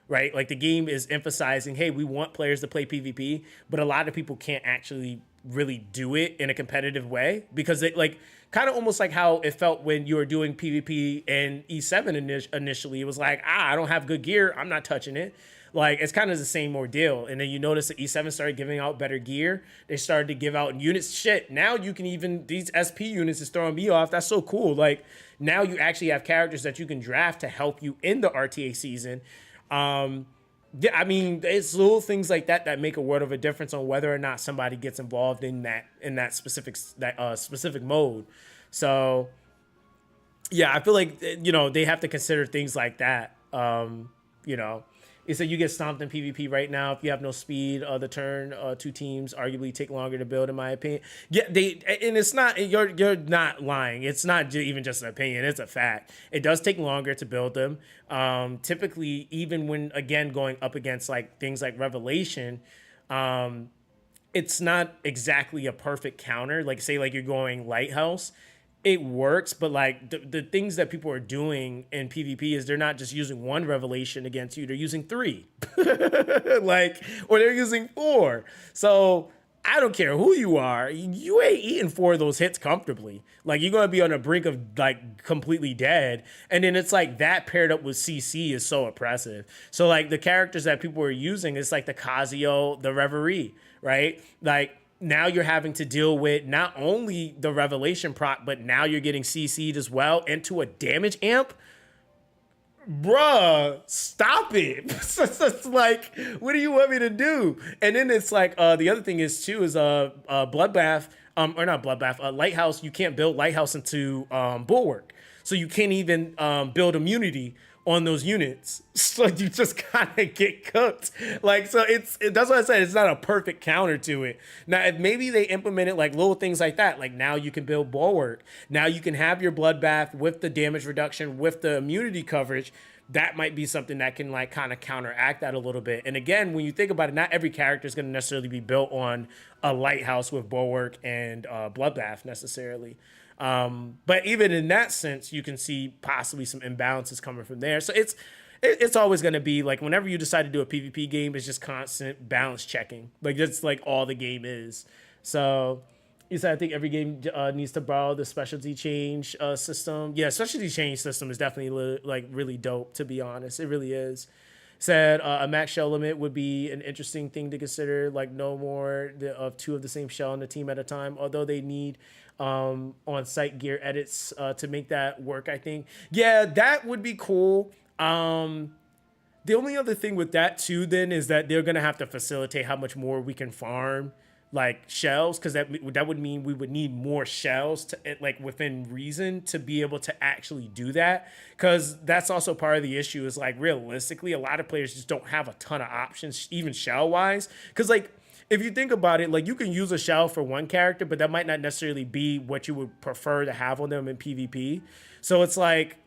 Right? Like, the game is emphasizing, hey, we want players to play PvP, but a lot of people can't actually really do it in a competitive way, because it, like, kind of almost like how it felt when you were doing PvP in E7 initially. It was like, I don't have good gear, I'm not touching it. Like, it's kind of the same ordeal. And then you notice that E7 started giving out better gear. They started to give out units. Shit, now you can even, these SP units is throwing me off. That's so cool. Like, now you actually have characters that you can draft to help you in the RTA season. Yeah, I mean, it's little things like that make a world of a difference on whether or not somebody gets involved in that specific mode. So yeah, I feel like, you know, they have to consider things like that. You know, it's that you get stomped in PvP right now if you have no speed. The turn two teams arguably take longer to build, in my opinion. Yeah, and it's not, you're not lying. It's not even just an opinion. It's a fact. It does take longer to build them. Typically, even when, again, going up against like things like Revelation, it's not exactly a perfect counter. Like, say like you're going Lighthouse, it works, but like the things that people are doing in PvP is they're not just using one Revelation against you, they're using 3. Like, or they're using 4. So I don't care who you are, you ain't eating 4 of those hits comfortably. Like, you're gonna be on the brink of like completely dead. And then it's like that paired up with CC is so oppressive. So like the characters that people are using, it's like the Casio, the Reverie, right? Like now you're having to deal with not only the Revelation proc, but now you're getting CC'd as well into a damage amp. Bruh, stop it. It's like, what do you want me to do? And then it's like, the other thing is too, is Bloodbath, or not Bloodbath, Lighthouse, you can't build Lighthouse into Bulwark. So you can't even build immunity on those units. So you just kind of get cooked. Like, so that's what I said, it's not a perfect counter to it. Now, if maybe they implemented like little things like that, like now you can build Bulwark. Now you can have your Bloodbath with the damage reduction, with the immunity coverage. That might be something that can like kind of counteract that a little bit. And again, when you think about it, not every character is going to necessarily be built on a Lighthouse with Bulwark and Bloodbath necessarily. But even in that sense, you can see possibly some imbalances coming from there. So it's always going to be like, whenever you decide to do a PvP game, it's just constant balance checking. Like that's like all the game is. So you said, I think every game needs to borrow the specialty change system. Yeah, specialty change system is definitely like really dope, to be honest. It really is. Said a max shell limit would be an interesting thing to consider, like no more of 2 of the same shell on the team at a time, although they need on-site gear edits to make that work, I think. Yeah, that would be cool. The only other thing with that too then is that they're going to have to facilitate how much more we can farm like shells, because that would mean we would need more shells to like within reason to be able to actually do that, because that's also part of the issue is like realistically a lot of players just don't have a ton of options even shell wise, because like if you think about it, like you can use a shell for one character, but that might not necessarily be what you would prefer to have on them in PvP. So it's like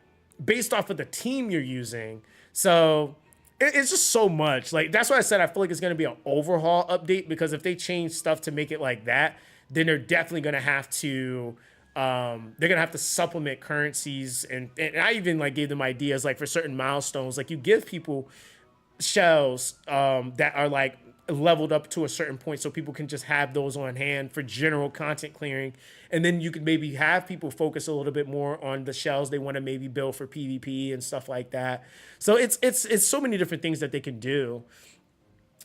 based off of the team you're using. So it's just so much. Like that's why I said I feel like it's going to be an overhaul update, because if they change stuff to make it like that, then they're definitely going to have to supplement currencies. And I even like gave them ideas like for certain milestones, like you give people shells that are like leveled up to a certain point so people can just have those on hand for general content clearing, and then you could maybe have people focus a little bit more on the shells they want to maybe build for PvP and stuff like that. So it's so many different things that they can do.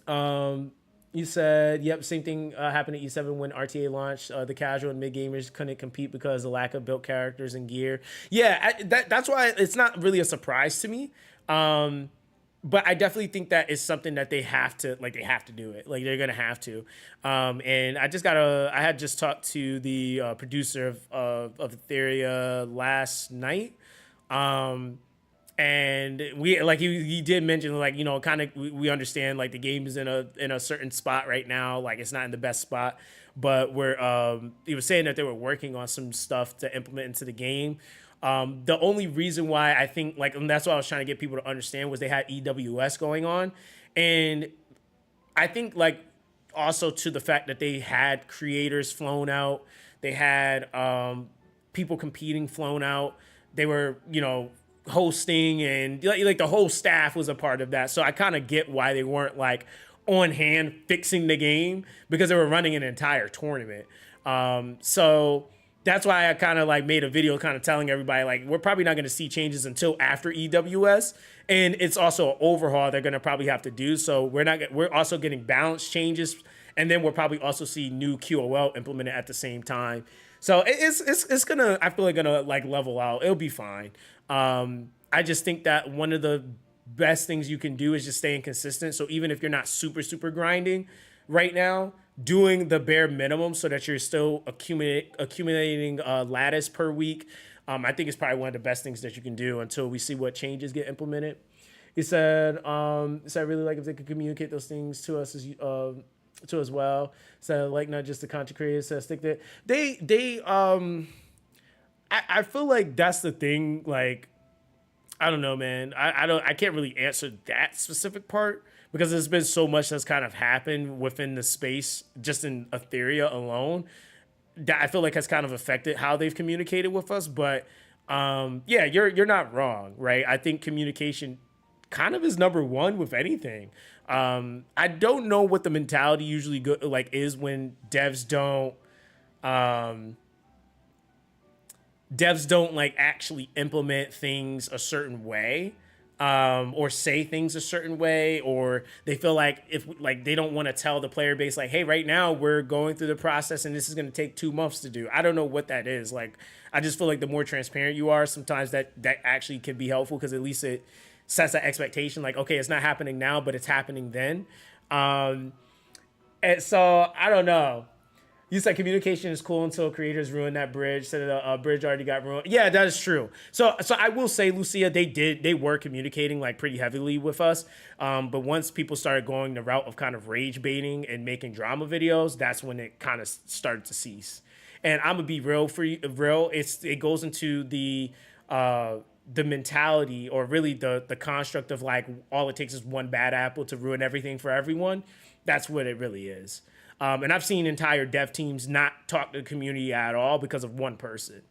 You said, yep, same thing happened at E7 when RTA launched. The casual and mid gamers couldn't compete because of the lack of built characters and gear. Yeah, that's why it's not really a surprise to me. But I definitely think that is something that they have to do it. Like they're gonna have to. And I had just talked to the producer of Etheria last night. And we like he did mention like, you know, kind of we understand like the game is in a certain spot right now, like it's not in the best spot, but he was saying that they were working on some stuff to implement into the game. The only reason why I think like, and that's what I was trying to get people to understand, was they had EWS going on. And I think like also to the fact that they had creators flown out, they had people competing flown out, they were, you know, hosting, and like the whole staff was a part of that. So I kind of get why they weren't like on hand fixing the game, because they were running an entire tournament. So that's why I kind of like made a video kind of telling everybody like we're probably not going to see changes until after EWS, and it's also an overhaul they're going to probably have to do. So we're also getting balance changes, and then we'll probably also see new QOL implemented at the same time. So it's gonna, I feel like gonna like level out. It'll be fine. I just think that one of the best things you can do is just staying consistent. So even if you're not super grinding right now, doing the bare minimum so that you're still accumulating lattice per week, I think it's probably one of the best things that you can do until we see what changes get implemented. He said, I really like if they could communicate those things to us as well. So like not just the content creators, so stick that I feel like that's the thing. Like, I don't know, man. I can't really answer that specific part, because there's been so much that's kind of happened within the space, just in Etheria alone, that I feel like has kind of affected how they've communicated with us. But yeah, you're not wrong, right? I think communication kind of is number one with anything. I don't know what the mentality usually is when devs don't like actually implement things a certain way, or say things a certain way, or they feel like if like they don't want to tell the player base like, hey, right now we're going through the process and this is going to take 2 months to do. I don't know what that is. Like, I just feel like the more transparent you are, sometimes that actually can be helpful, because at least it sets that expectation like, okay, it's not happening now, but it's happening then. And so I don't know. You said communication is cool until creators ruin that bridge. Said the bridge already got ruined. Yeah, that is true. So I will say, Lucia, they were communicating like pretty heavily with us. But once people started going the route of kind of rage baiting and making drama videos, that's when it kind of started to cease. And I'm gonna be real for you. It goes into the mentality, or really the construct of like, all it takes is one bad apple to ruin everything for everyone. That's what it really is. And I've seen entire dev teams not talk to the community at all because of one person.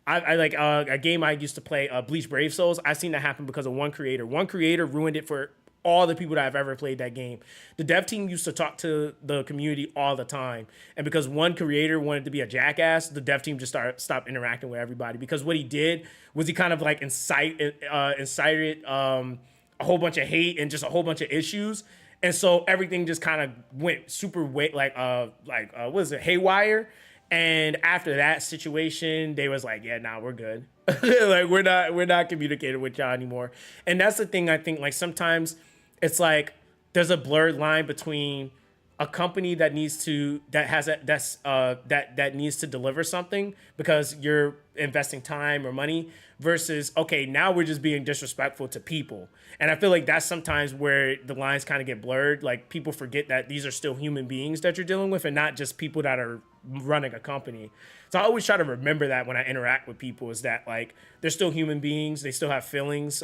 I like a game I used to play, Bleach Brave Souls. I've seen that happen because of one creator. One creator ruined it for all the people that I've ever played that game. The dev team used to talk to the community all the time. And because one creator wanted to be a jackass, the dev team just stopped interacting with everybody. Because what he did was he kind of like incited a whole bunch of hate and just a whole bunch of issues. And so everything just kind of went super haywire. And after that situation, they was like, yeah, nah, we're good. Like, we're not communicating with y'all anymore. And that's the thing. I think like sometimes it's like there's a blurred line between a company that needs to deliver something because you're investing time or money, versus, okay, now we're just being disrespectful to people. And I feel like that's sometimes where the lines kind of get blurred. Like, people forget that these are still human beings that you're dealing with and not just people that are running a company. So I always try to remember that when I interact with people, is that like, they're still human beings. They still have feelings.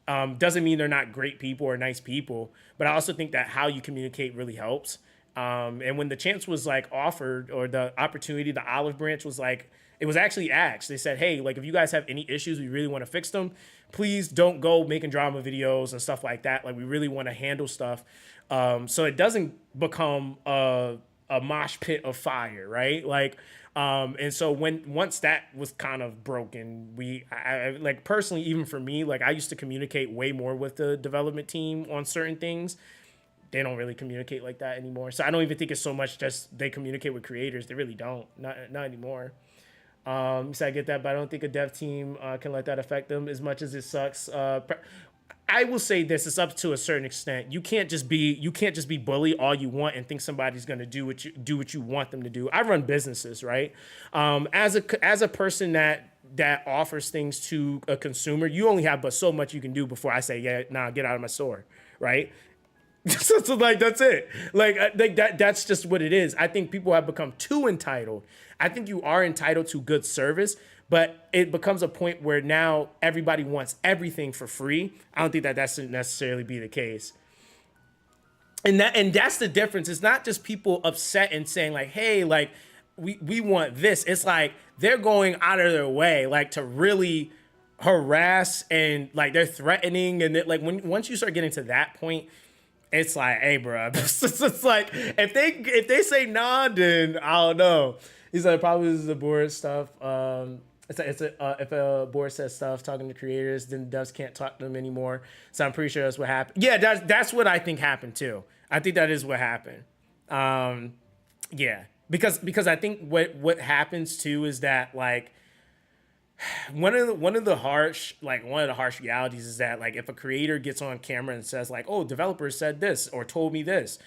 Doesn't mean they're not great people or nice people, but I also think that how you communicate really helps. And when the chance was like offered, or the opportunity, the olive branch was like, it was actually asked. They said, hey, like, if you guys have any issues, we really want to fix them, please don't go making drama videos and stuff like that. Like, we really want to handle stuff. So it doesn't become a mosh pit of fire, right? Like, and so once that was kind of broken, I like, personally, even for me, like, I used to communicate way more with the development team on certain things. They don't really communicate like that anymore. So I don't even think it's so much just they communicate with creators. They really don't, not anymore. So I get that, but I don't think a dev team can let that affect them as much as it sucks. I will say this: it's up to a certain extent. You can't just be bully all you want and think somebody's going to do what you want them to do. I run businesses, right? As a person that offers things to a consumer, you only have but so much you can do before I say, yeah, nah, get out of my store, right? So like, that's it. Like that's just what it is. I think people have become too entitled. I think you are entitled to good service, but it becomes a point where now everybody wants everything for free. I don't think that should necessarily be the case. And that's the difference. It's not just people upset and saying like, hey, like we want this. It's like they're going out of their way, like, to really harass, and like they're threatening. And like once you start getting to that point, it's like, hey, bro, it's like, if they say nah, then I don't know. He's like, probably this is the board stuff. If a board says stuff talking to creators, then devs can't talk to them anymore. So I'm pretty sure that's what happened. Yeah, that's what I think happened too. I think that is what happened. Yeah, because I think what happens too is that, like, one of the harsh realities is that, like, if a creator gets on camera and says like, oh, developers said this or told me this,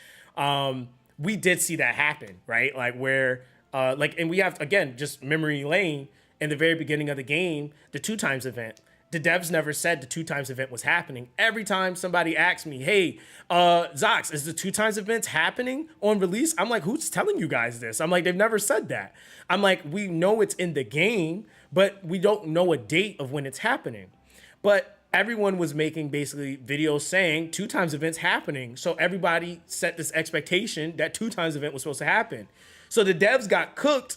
we did see that happen, right? Like, where and we have, again, just memory lane, in the very beginning of the game, the 2 times event. The devs never said the 2 times event was happening. Every time somebody asked me, hey, Zox, is the 2 times event happening on release? I'm like, who's telling you guys this? I'm like, they've never said that. I'm like, we know it's in the game, but we don't know a date of when it's happening. But everyone was making basically videos saying 2 times events happening. So everybody set this expectation that 2 times event was supposed to happen. So the devs got cooked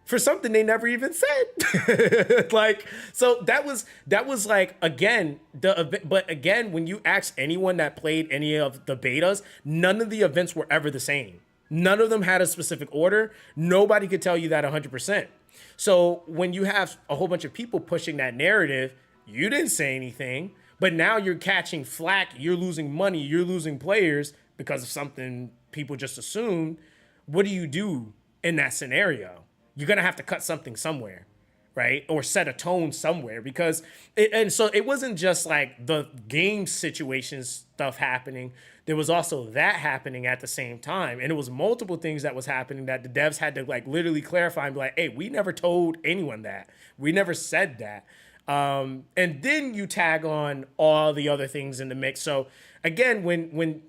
for something they never even said. Like, so that was like, again, but again, when you ask anyone that played any of the betas, none of the events were ever the same. None of them had a specific order. Nobody could tell you that 100%. So when you have a whole bunch of people pushing that narrative, you didn't say anything, but now you're catching flack, you're losing money, you're losing players because of something people just assumed. What do you do in that scenario? You're going to have to cut something somewhere, right? Or set a tone somewhere, because so it wasn't just like the game situation stuff happening. There was also that happening at the same time. And it was multiple things that was happening that the devs had to like literally clarify and be like, hey, we never told anyone that. We never said that. And then you tag on all the other things in the mix. So again, when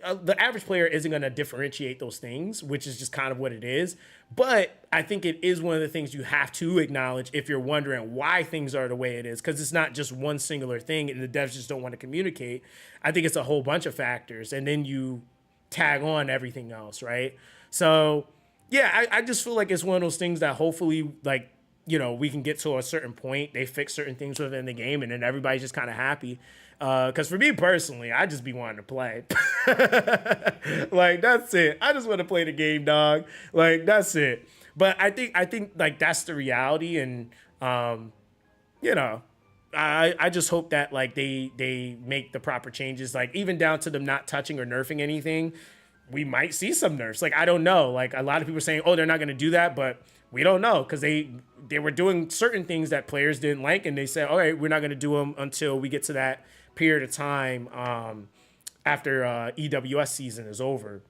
the average player isn't going to differentiate those things, which is just kind of what it is. But I think it is one of the things you have to acknowledge if you're wondering why things are the way it is, because it's not just one singular thing and the devs just don't want to communicate. I think it's a whole bunch of factors, and then you tag on everything else, right? So yeah, I just feel like it's one of those things that hopefully, like, you know, we can get to a certain point, they fix certain things within the game, and then everybody's just kind of happy. Because for me personally, I just be wanting to play. Like, that's it. I just want to play the game, dog. Like, that's it. But I think like that's the reality, and you know, I just hope that like they make the proper changes, like even down to them not touching or nerfing anything. We might see some nerfs. Like, I don't know. Like, a lot of people are saying, oh, they're not going to do that, but we don't know, because they were doing certain things that players didn't like, and they said, all right, we're not going to do them until we get to that period of time after EWS season is over.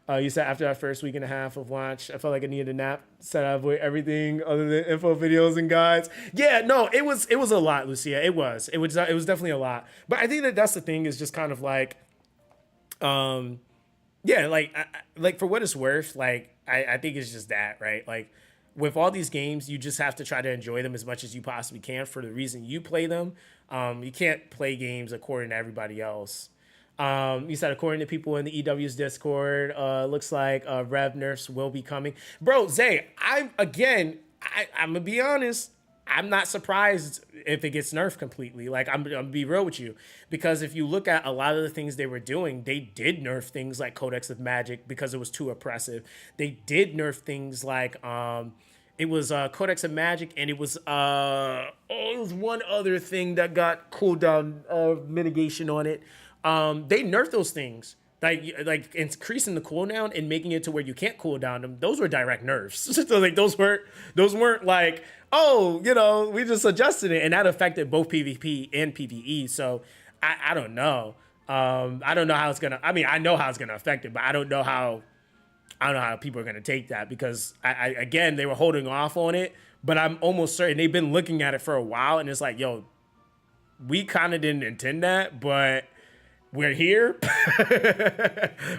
You said after that first week and a half of launch, I felt like I needed a nap. Said I avoid everything other than info videos and guides. Yeah, no, it was a lot, Lucia. It was definitely a lot. But I think that's the thing, is just kind of like, yeah, like for what it's worth, like I think it's just that, right? Like, with all these games, you just have to try to enjoy them as much as you possibly can for the reason you play them. You can't play games according to everybody else. You said according to people in the EW's Discord, looks like Rev nerfs will be coming. Bro, Zay, I'm gonna be honest. I'm not surprised if it gets nerfed completely. Like, I'm gonna be real with you, because if you look at a lot of the things they were doing, they did nerf things like Codex of Magic because it was too oppressive. They did nerf things like it was Codex of Magic, and it was it was one other thing that got cooldown mitigation on it. They nerfed those things. Like increasing the cooldown and making it to where you can't cool down them. Those were direct nerfs. So like those weren't like, oh, you know, we just adjusted it, and that affected both PvP and PvE. So I don't know. I don't know how it's gonna. I mean, I know how it's gonna affect it, but I don't know how people are gonna take that, because again, they were holding off on it, but I'm almost certain they've been looking at it for a while, and it's like, yo, we kind of didn't intend that, but we're here.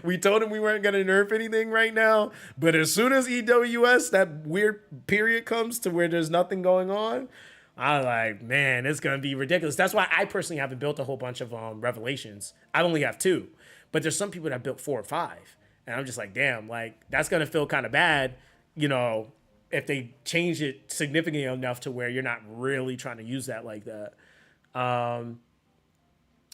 We told him we weren't going to nerf anything right now, but as soon as EWS, that weird period comes to where there's nothing going on, I'm like, man, it's going to be ridiculous. That's why I personally haven't built a whole bunch of Revelations. I only have 2, but there's some people that built 4 or 5, and I'm just like, damn, like, that's going to feel kind of bad, you know, if they change it significantly enough to where you're not really trying to use that like that.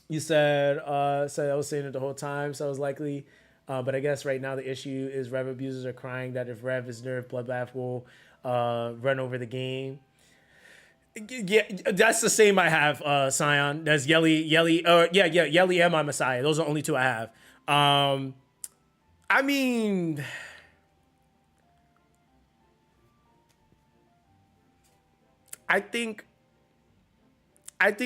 You said I was saying it the whole time, so I was likely. But I guess right now the issue is Rev abusers are crying that if Rev is nerfed, Bloodbath will run over the game. Yeah, that's the same I have, Scion. That's Yelli, Yelli and my Messiah. Those are the only 2 I have. I mean, I think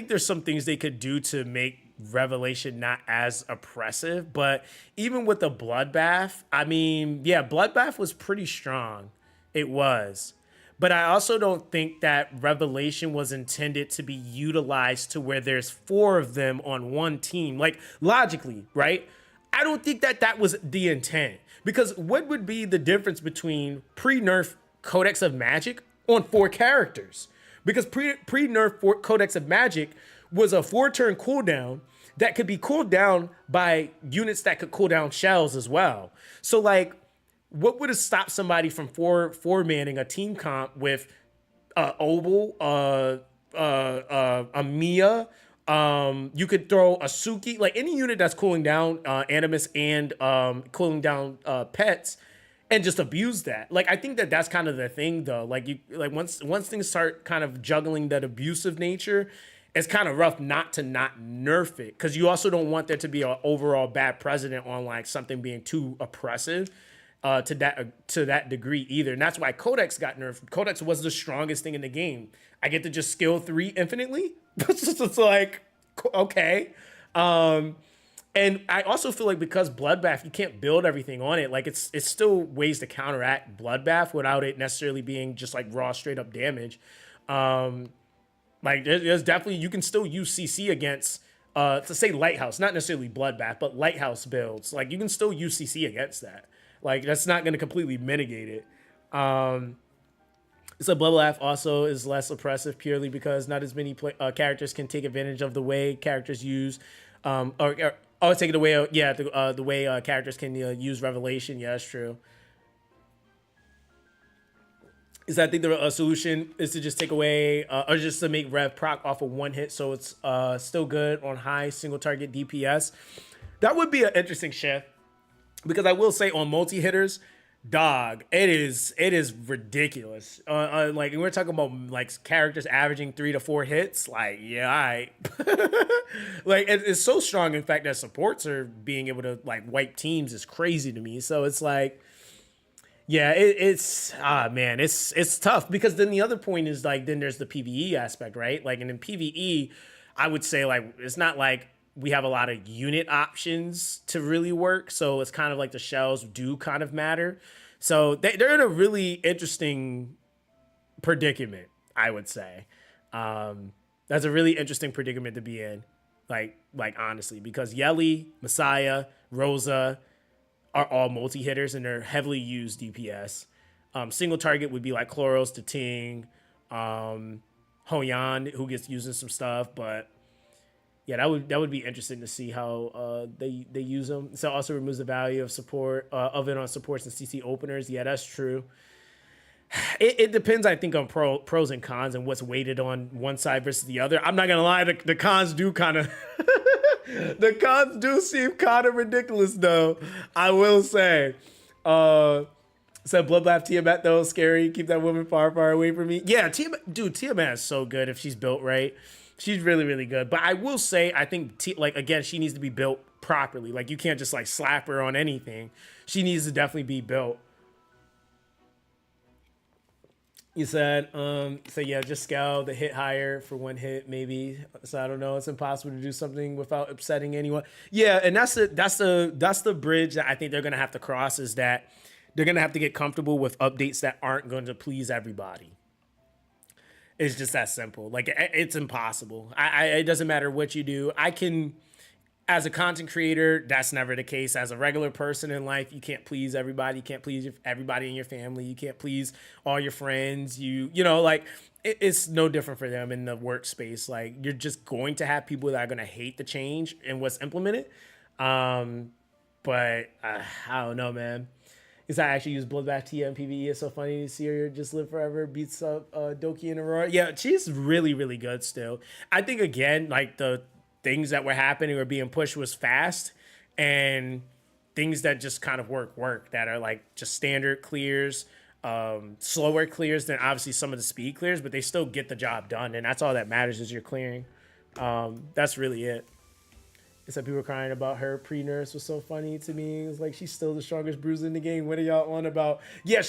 there's some things they could do to make Revelation not as oppressive, but even with the Bloodbath, I mean, yeah, Bloodbath was pretty strong. It was. But I also don't think that Revelation was intended to be utilized to where there's 4 of them on one team. Like, logically, right? I don't think that was the intent. Because what would be the difference between pre-nerf Codex of Magic on 4 characters? Because pre-nerf Codex of Magic was a 4-turn cooldown that could be cooled down by units that could cool down shells as well. So, like, what would have stopped somebody from four manning a team comp with Obel, a Mia? You could throw a Suki, like any unit that's cooling down Animus and cooling down pets, and just abuse that. Like I think that that's kind of the thing though. Like once things start kind of juggling that abusive nature, it's kind of rough not to not nerf it, because you also don't want there to be an overall bad precedent on like something being too oppressive to that degree either. And that's why Codex got nerfed. Codex was the strongest thing in the game. I get to just skill 3 infinitely. It's like, okay. And I also feel like because Bloodbath, you can't build everything on it. Like it's still ways to counteract Bloodbath without it necessarily being just like raw straight up damage. Like there's definitely, you can still use CC against to say Lighthouse, not necessarily Bloodbath, but Lighthouse builds. Like you can still use CC against that. Like that's not going to completely mitigate it. So Bloodbath also is less oppressive purely because not as many characters can take advantage of the way characters use, take it away. Yeah, the way characters can use Revelation. Yeah, that's true. Is I think the solution is to just take away or just to make Rev proc off of 1 hit, so it's still good on high single target DPS. That would be an interesting shift, because I will say on multi hitters, dog, it is ridiculous. Like we're talking about like characters averaging 3 to 4 hits. Like yeah, all right. Like it's so strong. In fact, that supports are being able to like wipe teams is crazy to me. So it's like, yeah, it's tough, because then the other point is like then there's the PvE aspect, right? Like, and in PvE, I would say like it's not like we have a lot of unit options to really work. So it's kind of like the shells do kind of matter. So they're in a really interesting predicament, I would say. That's a really interesting predicament to be in, like honestly, because Yelli, Messiah, Rosa are all multi-hitters and they're heavily used DPS. Single target would be like Chloros to Ting, Hoyan, who gets used in some stuff, but yeah, that would be interesting to see how they use them. So it also removes the value of support of it on supports and CC openers. Yeah, that's true. It depends, I think, on pros and cons and what's weighted on one side versus the other. I'm not gonna lie, the cons do kind of the cons do seem kind of ridiculous, though. I will say. Said Bloodbath Tiamat though, scary. Keep that woman far away from me. Yeah, Tiamat is so good if she's built right. She's really, really good. But I will say, I think, again, she needs to be built properly. Like, you can't just, like, slap her on anything. She needs to definitely be built. You said, yeah, just scale the hit higher for 1 hit, maybe. So, I don't know. It's impossible to do something without upsetting anyone. Yeah, and that's the bridge that I think they're going to have to cross, is that they're going to have to get comfortable with updates that aren't going to please everybody. It's just that simple. Like, it's impossible. It doesn't matter what you do. I can, as a content creator, that's never the case. As a regular person in life, you can't please everybody. You can't please everybody in your family. You can't please all your friends. You know, like, it's no different for them in the workspace. Like, you're just going to have people that are going to hate the change and what's implemented. But I don't know, man. Is I actually use Bloodbath Tia in PvE. It's so funny to see her just live forever, beats up Doki and Aurora. Yeah, she's really, really good still. I think, again, like, the things that were happening or being pushed was fast, and things that just kind of work, that are, like, just standard clears, slower clears than, obviously, some of the speed clears, but they still get the job done, and that's all that matters is you're clearing. That's really it. Except people were crying about her pre-nurse was so funny to me. It was like, she's still the strongest bruiser in the game. What are y'all on about? Yeah,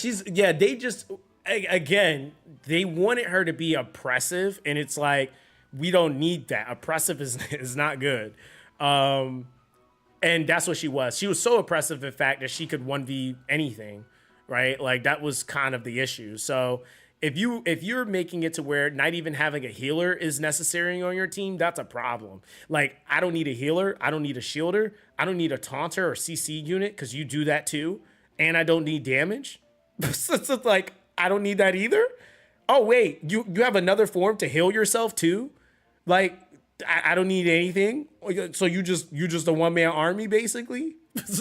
they just, again, they wanted her to be oppressive. And it's like, we don't need that. Oppressive is not good. And that's what she was. She was so oppressive, in fact, that she could 1v anything, right? Like, that was kind of the issue. So if you're making it to where not even having a healer is necessary on your team, that's a problem. Like, I don't need a healer. I don't need a shielder. I don't need a taunter or CC unit, because you do that too. And I don't need damage. So like, I don't need that either. Oh, wait, you have another form to heal yourself too? Like, I don't need anything. So you just a one-man army, basically?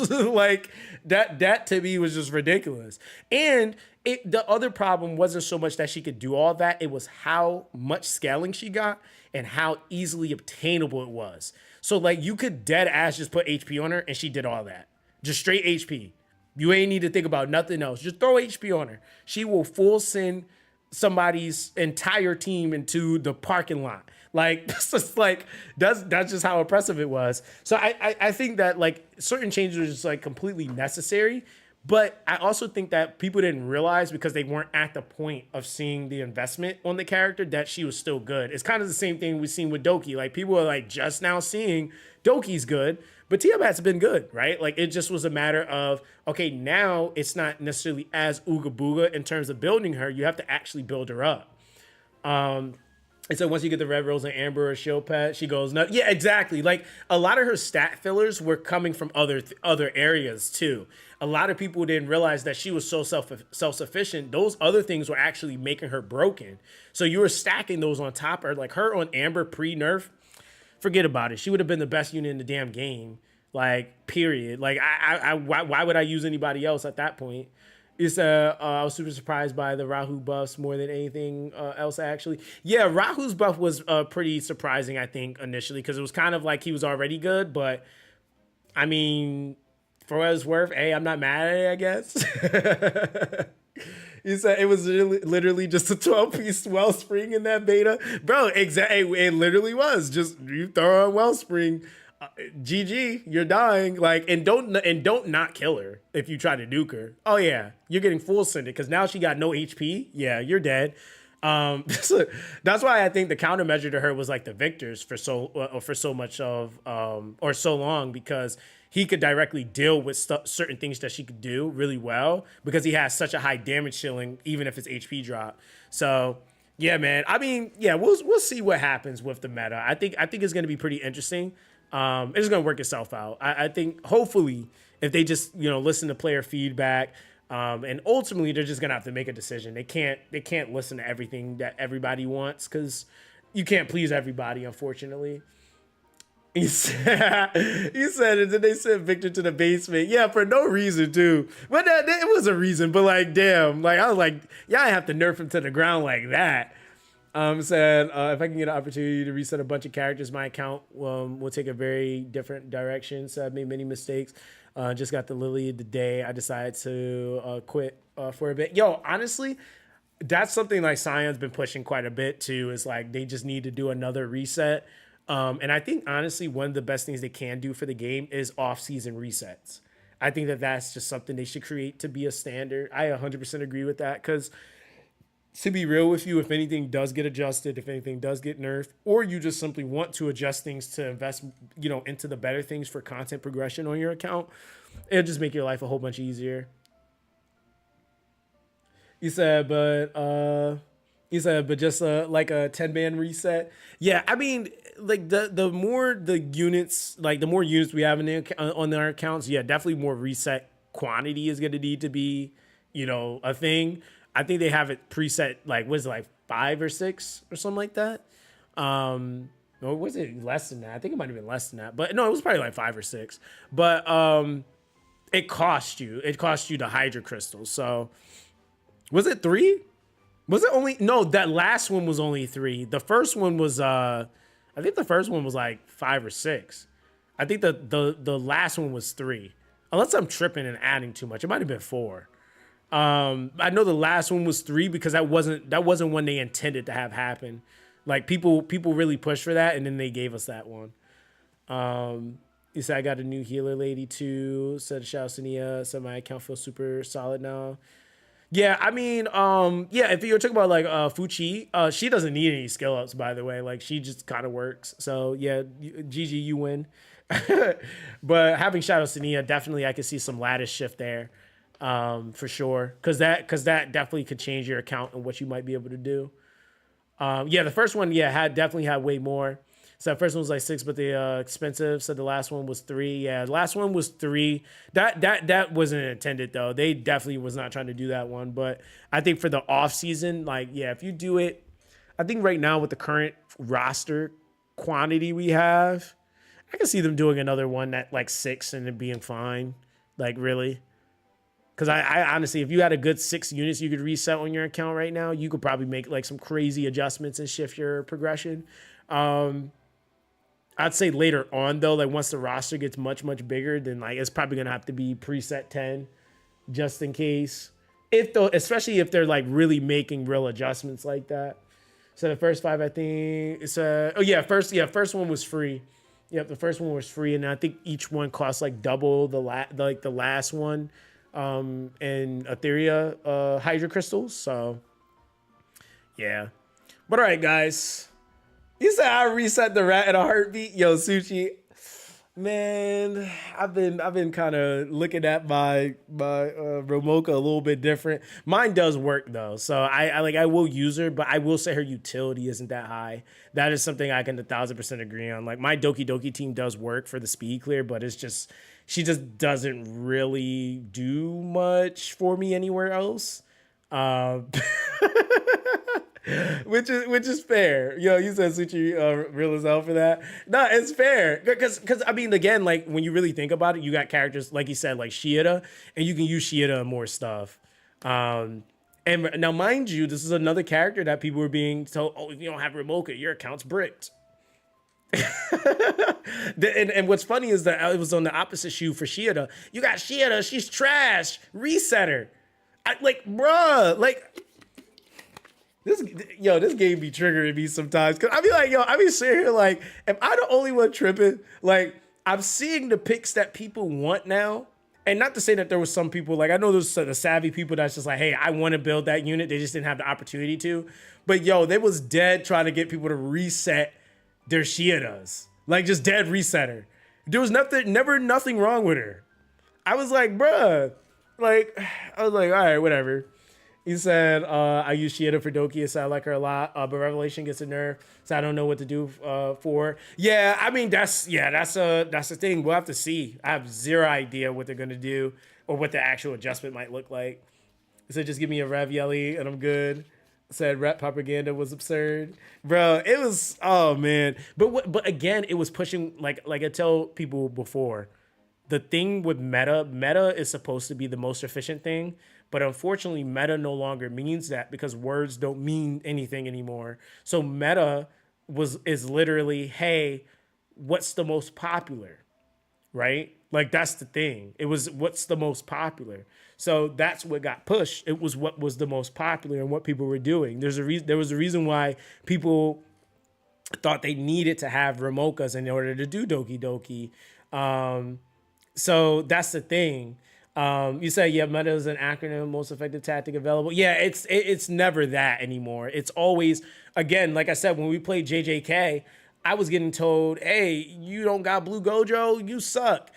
Like that to me was just ridiculous. And the other problem wasn't so much that she could do all that, it was how much scaling she got and how easily obtainable it was. So like you could dead ass just put HP on her and she did all that. Just straight HP. You ain't need to think about nothing else. Just throw HP on her. She will full send somebody's entire team into the parking lot. Like, it's just like that's just how impressive it was. So I think that like certain changes are just like completely necessary. But I also think that people didn't realize because they weren't at the point of seeing the investment on the character that she was still good. It's kind of the same thing we've seen with Doki. Like people are like just now seeing Doki's good, but Tiamat's been good, right? Like it just was a matter of, okay, now it's not necessarily as ooga booga in terms of building her. You have to actually build her up. And so once you get the red rose and amber or shield pet, she goes nuts. Yeah, exactly. Like a lot of her stat fillers were coming from other areas too. A lot of people didn't realize that she was so self-sufficient. Those other things were actually making her broken. So you were stacking those on top of her. Like her on amber pre-nerf, forget about it. She would have been the best unit in the damn game. Like, period. Like why would I use anybody else at that point? I was super surprised by the Rahu buffs more than anything else, actually. Yeah, Rahu's buff was pretty surprising, I think, initially, because it was kind of like he was already good, but, I mean, for what it's worth, hey, I'm not mad at it, I guess. You said it was literally just a 12-piece Wellspring in that beta. Bro, exactly, it literally was. Just you throw on Wellspring, GG, you're dying. Like, and don't not kill her if you try to nuke her. Oh yeah, you're getting full sended because now she got no HP. Yeah, you're dead. So that's why I think the countermeasure to her was like the victors for so much of or so long, because he could directly deal with certain things that she could do really well because he has such a high damage ceiling, even if it's HP drop. So yeah, man. I mean, yeah, we'll see what happens with the meta. I think it's gonna be pretty interesting. It's gonna work itself out. I think hopefully if they just listen to player feedback, and ultimately they're just gonna have to make a decision. They can't listen to everything that everybody wants because you can't please everybody, unfortunately. He said it, and they sent Victor to the basement. Yeah, for no reason too. But it was a reason. But like, damn, like I was like, y'all have to nerf him to the ground like that. Said if I can get an opportunity to reset a bunch of characters, my account will take a very different direction. So I've made many mistakes. Just got the Lily the day I decided to quit for a bit. Yo, honestly, that's something like Scion's been pushing quite a bit too. Is like they just need to do another reset. And I think honestly, one of the best things they can do for the game is off-season resets. I think that's just something they should create to be a standard. I 100% agree with that because, to be real with you, if anything does get adjusted, if anything does get nerfed, or you just simply want to adjust things to invest, into the better things for content progression on your account, it'll just make your life a whole bunch easier. He said, but just like a 10-man reset. Yeah, I mean, like the more the units, like the more units we have on our accounts, yeah, definitely more reset quantity is going to need to be, a thing. I think they have it preset, like, was it like 5 or 6 or something like that? Or was it less than that? I think it might have been less than that. But no, it was probably like 5 or 6. But it cost you the Hydra crystals. So was it 3? Was it only? No, that last one was only 3. The first one was I think the first one was like 5 or 6. I think the last one was 3. Unless I'm tripping and adding too much. It might have been 4. I know the last one was 3 because that wasn't one they intended to have happen. Like people really pushed for that, and then they gave us that one. He said I got a new healer lady too. Said shout out to Nia. Said my account feels super solid now. Yeah, I mean, yeah, if you're talking about like Fuchi, she doesn't need any skill ups, by the way. Like she just kind of works. So yeah, GG, you win. But having shout outs to Nia, definitely I could see some lattice shift there. For sure, because that definitely could change your account and what you might be able to do. Yeah, the first one, yeah, definitely had way more. So the first one was like 6, but the expensive. So the last one was 3. Yeah, the last one was 3. That wasn't intended though. They definitely was not trying to do that one. But I think for the off season, like yeah, if you do it, I think right now with the current roster quantity we have, I can see them doing another one at like 6 and it being fine. Like really. Because I honestly, if you had a good 6 units you could reset on your account right now, you could probably make like some crazy adjustments and shift your progression. I'd say later on though, like once the roster gets much, much bigger, then like it's probably gonna have to be preset 10 just in case. If though, especially if they're like really making real adjustments like that. So the first 5, I think it's first one was free. Yep, the first one was free, and I think each one costs like double the last one. And Etheria Hydra crystals. So yeah. But all right, guys. You said I reset the rat in a heartbeat. Yo, Suchi. Man, I've been kind of looking at my Romoka a little bit different. Mine does work though, so I will use her, but I will say her utility isn't that high. That is something I can 1000% agree on. Like my Doki Doki team does work for the speed clear, but it's just she just doesn't really do much for me anywhere else. Which is fair. Yo, you said Suchi real as hell for that. No, it's fair. Because I mean, again, like when you really think about it, you got characters, like you said, like Shiida, and you can use Shiida in more stuff. And now, mind you, this is another character that people were being told, oh, if you don't have Remoka, your account's bricked. And what's funny is that it was on the opposite shoe for Shiida. You got Shiida, she's trash. Reset her. Bruh, like... This game be triggering me sometimes. Cause I be like, I be sitting here like, am I the only one tripping? Like, I'm seeing the picks that people want now. And not to say that there was some people, like I know there's the savvy people that's just like, hey, I want to build that unit. They just didn't have the opportunity to. But they was dead trying to get people to reset their Shiidas. Like just dead reset her. There was nothing wrong with her. I was like, bruh. Like, I was like, all right, whatever. He said, I use Shiida for Doki, so I like her a lot, but Revelation gets a nerf, so I don't know what to do for. Yeah, I mean, that's the thing. We'll have to see. I have zero idea what they're going to do or what the actual adjustment might look like. He said, just give me a Rev Yelli and I'm good. Said rep propaganda was absurd. Bro, it was, oh man. But again, it was pushing, like I tell people before, the thing with meta is supposed to be the most efficient thing. But unfortunately, meta no longer means that because words don't mean anything anymore. So meta is literally, hey, what's the most popular, right? Like that's the thing. It was what's the most popular. So that's what got pushed. It was what was the most popular and what people were doing. There was a reason why people thought they needed to have Remokas in order to do Doki Doki. So that's the thing. You say, yeah, meta is an acronym, most effective tactic available. Yeah, it's never that anymore. It's always, again, like I said, when we played JJK, I was getting told, hey, you don't got Blue Gojo, you suck.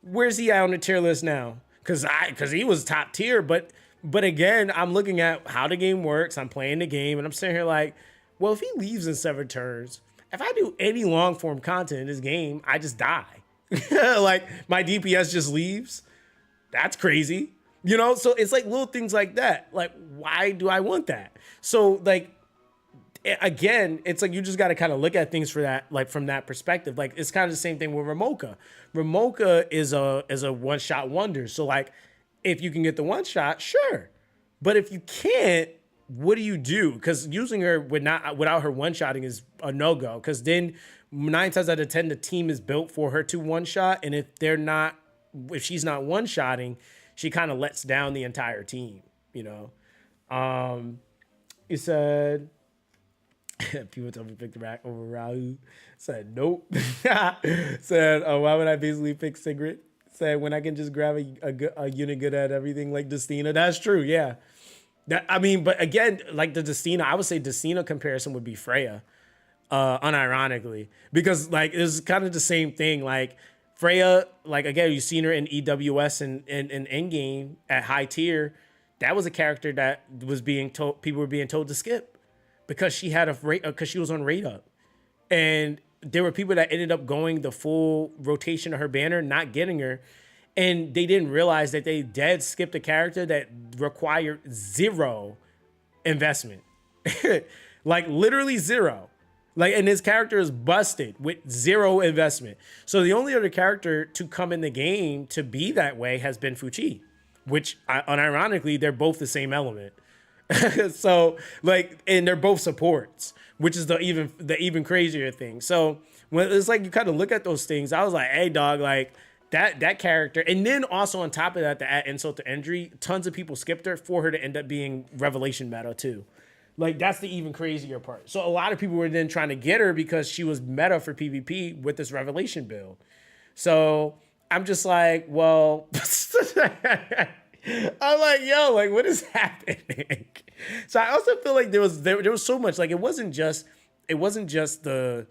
Where's he at on the tier list now? Because he was top tier, but again, I'm looking at how the game works. I'm playing the game, and I'm sitting here like, well, if he leaves in 7 turns, if I do any long form content in this game, I just die. Like my DPS just leaves. That's crazy. So it's like little things like that. Like, why do I want that? So like, again, it's like, you just got to kind of look at things for that, like from that perspective. Like, it's kind of the same thing with Remoka. Remoka is a one-shot wonder. So like, if you can get the one shot, sure. But if you can't, what do you do? Because using her without her one-shotting is a no-go. Because then 9 times out of 10, the team is built for her to one-shot. And if she's not one-shotting, she kind of lets down the entire team, He said, people told me to pick the rack over Rahu. Said, nope. Said, why would I basically pick Sigrid? Said, when I can just grab a unit good at everything like Destina. That's true, yeah. But again, like the Destina, I would say Destina comparison would be Freya, unironically. Because like, it's kind of the same thing, like, Freya, like again, you've seen her in EWS and Endgame at high tier. That was a character that was people were being told to skip because she had because she was on rate up, and there were people that ended up going the full rotation of her banner, not getting her, and they didn't realize that they dead skipped a character that required 0 investment, like literally 0. Like, and his character is busted with zero investment. So the only other character to come in the game to be that way has been Fuchi, which unironically, they're both the same element. So like, and they're both supports, which is the even crazier thing. So when it's like you kind of look at those things, I was like, hey dog, like that character. And then also on top of that, to add insult to injury, tons of people skipped her for her to end up being revelation meta too. Like, that's the even crazier part. So a lot of people were then trying to get her because she was meta for PvP with this revelation build. So I'm just like, well, I'm like, yo, like, what is happening? So I also feel like there was so much, like, it wasn't just the,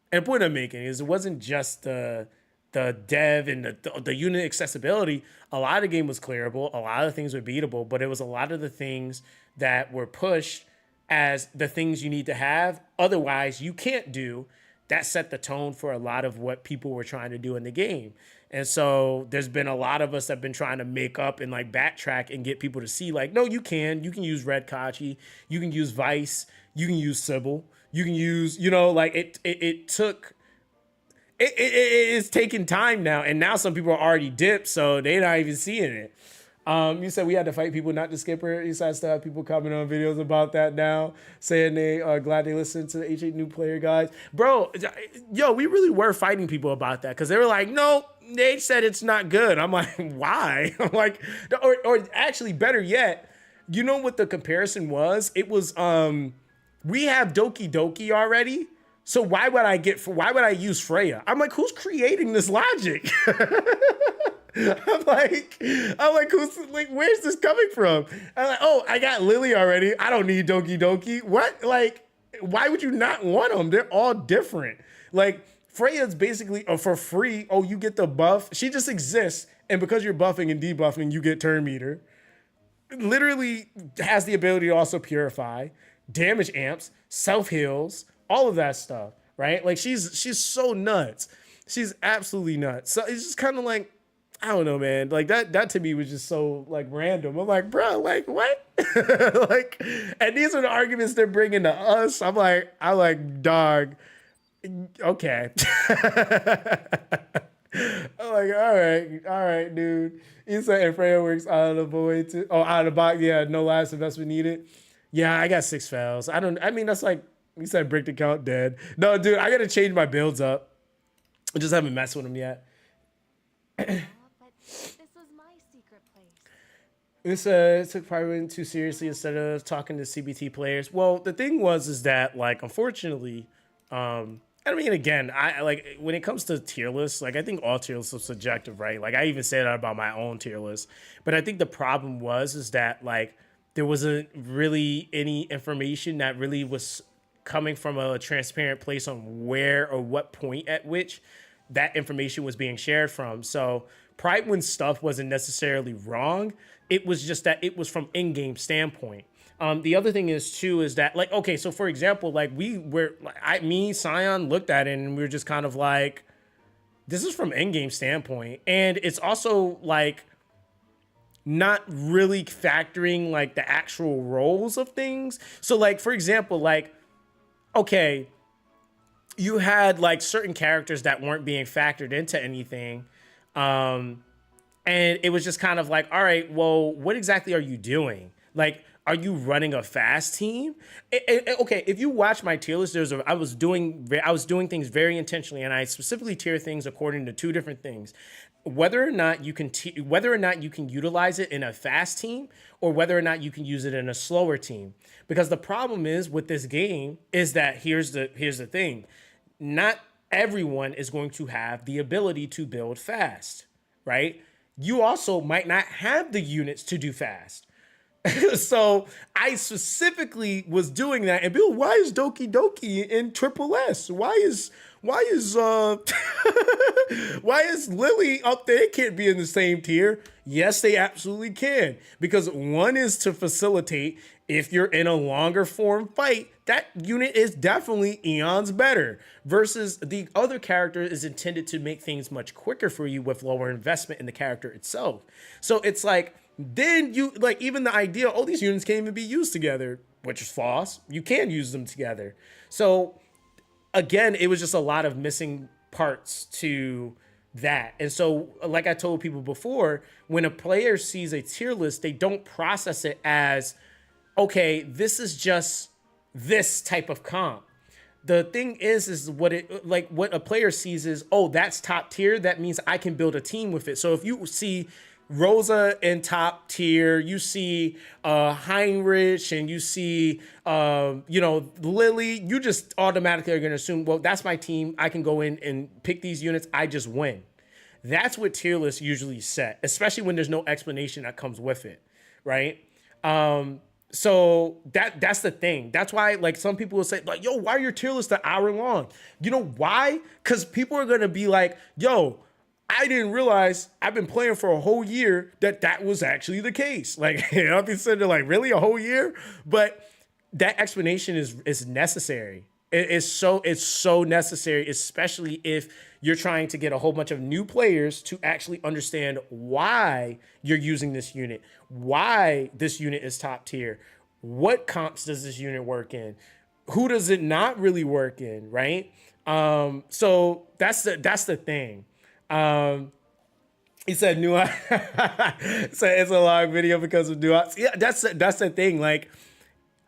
and the point I'm making is it wasn't just the dev and the unit accessibility. A lot of the game was clearable. A lot of things were beatable, but it was a lot of the things that were pushed as the things you need to have. Otherwise, you can't do. That set the tone for a lot of what people were trying to do in the game. And so there's been a lot of us that have been trying to make up and like backtrack and get people to see like, no, you can use Red Kachi, you can use Vice, you can use Sybil, you can use, you know, like it's taking time now. And now some people are already dipped, so they're not even seeing it. You said we had to fight people not to skip her. You said I still have people comment on videos about that now, saying they are glad they listened to the H8 new player guys. Bro, yo, we really were fighting people about that because they were like, no, they said it's not good. I'm like, why? I'm like, or actually better yet, you know what the comparison was? It was, we have Doki Doki already. So why would I use Freya? I'm like, who's creating this logic? I'm like, where's this coming from? I'm like, oh, I got Lily already. I don't need Doki Doki. What? Like, why would you not want them? They're all different. Like, Freya's basically for free. Oh, you get the buff. She just exists. And because you're buffing and debuffing, you get turn meter. Literally has the ability to also purify, damage amps, self heals, all of that stuff, right? Like, she's so nuts. She's absolutely nuts. So it's just kind of like, I don't know, man. Like that to me was just so like random. I'm like, bro, like what? Like, and these are the arguments they're bringing to us. I'm like, dog, okay. I'm like, all right, dude. You said if Freya works out of the void too. Oh, out of the box. Yeah, no last investment needed. Yeah, I got 6 fails. I mean, that's like, you said brick account dead. No, dude, I gotta change my builds up. I just haven't messed with them yet. But this was my secret place. It took probably too seriously instead of talking to CBT players. Well, the thing is that like, unfortunately, I mean, again, I like when it comes to tier lists, like I think all tier lists are subjective, right? Like I even say that about my own tier list, but I think the problem is that like there wasn't really any information that really was coming from a transparent place on where or what point at which that information was being shared from. So Pride when stuff wasn't necessarily wrong. It was just that it was from in-game standpoint. The other thing is too, is that like, okay, so for example, like Scion looked at it and we were just kind of like, this is from in-game standpoint. And it's also like not really factoring like the actual roles of things. So like, for example, like, okay, you had like certain characters that weren't being factored into anything. And it was just kind of like, all right, well, what exactly are you doing? Like, are you running a fast team? Okay, if you watch my tier list, I was doing things very intentionally, and I specifically tier things according to 2 different things: whether or not you can utilize it in a fast team, or whether or not you can use it in a slower team. Because the problem is with this game is that here's the thing: not everyone is going to have the ability to build fast, right? You also might not have the units to do fast. So I specifically was doing that. And Bill, why is Doki Doki in Triple S? Why is why is Lily up there? They can't be in the same tier. Yes, they absolutely can. Because one is to facilitate if you're in a longer form fight, that unit is definitely eons better. Versus the other character is intended to make things much quicker for you with lower investment in the character itself. So it's like, then you like even the idea, oh, these units can't even be used together, which is false. You can use them together. So again, it was just a lot of missing parts to that. And so, like I told people before, when a player sees a tier list, they don't process it as, okay, this is just this type of comp. The thing is what a player sees is, oh, that's top tier. That means I can build a team with it. So if you see Rosa in top tier, you see Heinrich, and you see Lily, you just automatically are going to assume, well, that's my team. I can go in and pick these units. I just win. That's what tier lists usually set, especially when there's no explanation that comes with it, right? So that's the thing. That's why, like, some people will say, like, yo, why are your tier lists an hour long? You know why? Because people are gonna be like, yo, I didn't realize I've been playing for a whole year that was actually the case. Like, you know, I'll be sitting there like, really, a whole year? But that explanation is necessary. It's so necessary, especially if you're trying to get a whole bunch of new players to actually understand why you're using this unit, why this unit is top tier, what comps does this unit work in, who does it not really work in, right? So that's the thing. He said nuance. So it's a long video because of nuance. Yeah, that's the thing. Like,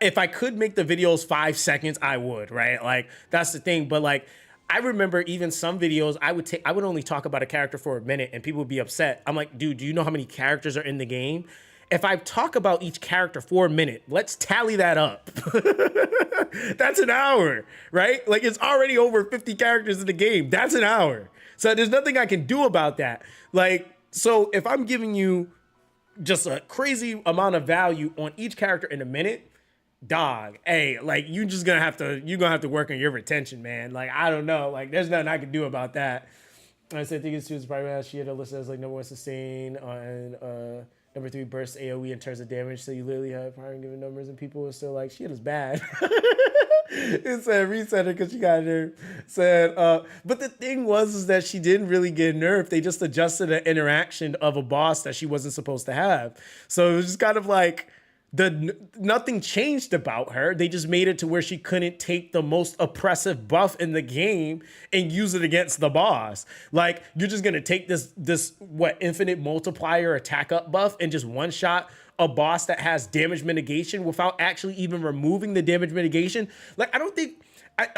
if I could make the videos 5 seconds, I would, right? Like, that's the thing. But like, I remember even some videos I would only talk about a character for a minute and people would be upset. I'm like, dude, do you know how many characters are in the game? If I talk about each character for a minute, let's tally that up. That's an hour, right? Like, it's already over 50 characters in the game. That's an hour. So there's nothing I can do about that. Like, so if I'm giving you just a crazy amount of value on each character in a minute, dog, hey, like, you're gonna have to work on your retention, man. Like, I don't know, like, there's nothing I can do about that. I said, I think it's too surprising. She had a list as like number 1 sustain on number 3 burst AoE in terms of damage. So you literally have prior given numbers, and people were still like, shit is bad. It said reset her because she got nerfed. Said, but the thing was that she didn't really get nerfed. They just adjusted an interaction of a boss that she wasn't supposed to have. So it was just kind of like, nothing changed about her. They just made it to where she couldn't take the most oppressive buff in the game and use it against the boss. Like, you're just gonna take this infinite multiplier attack up buff and just one shot a boss that has damage mitigation without actually even removing the damage mitigation. Like, I don't think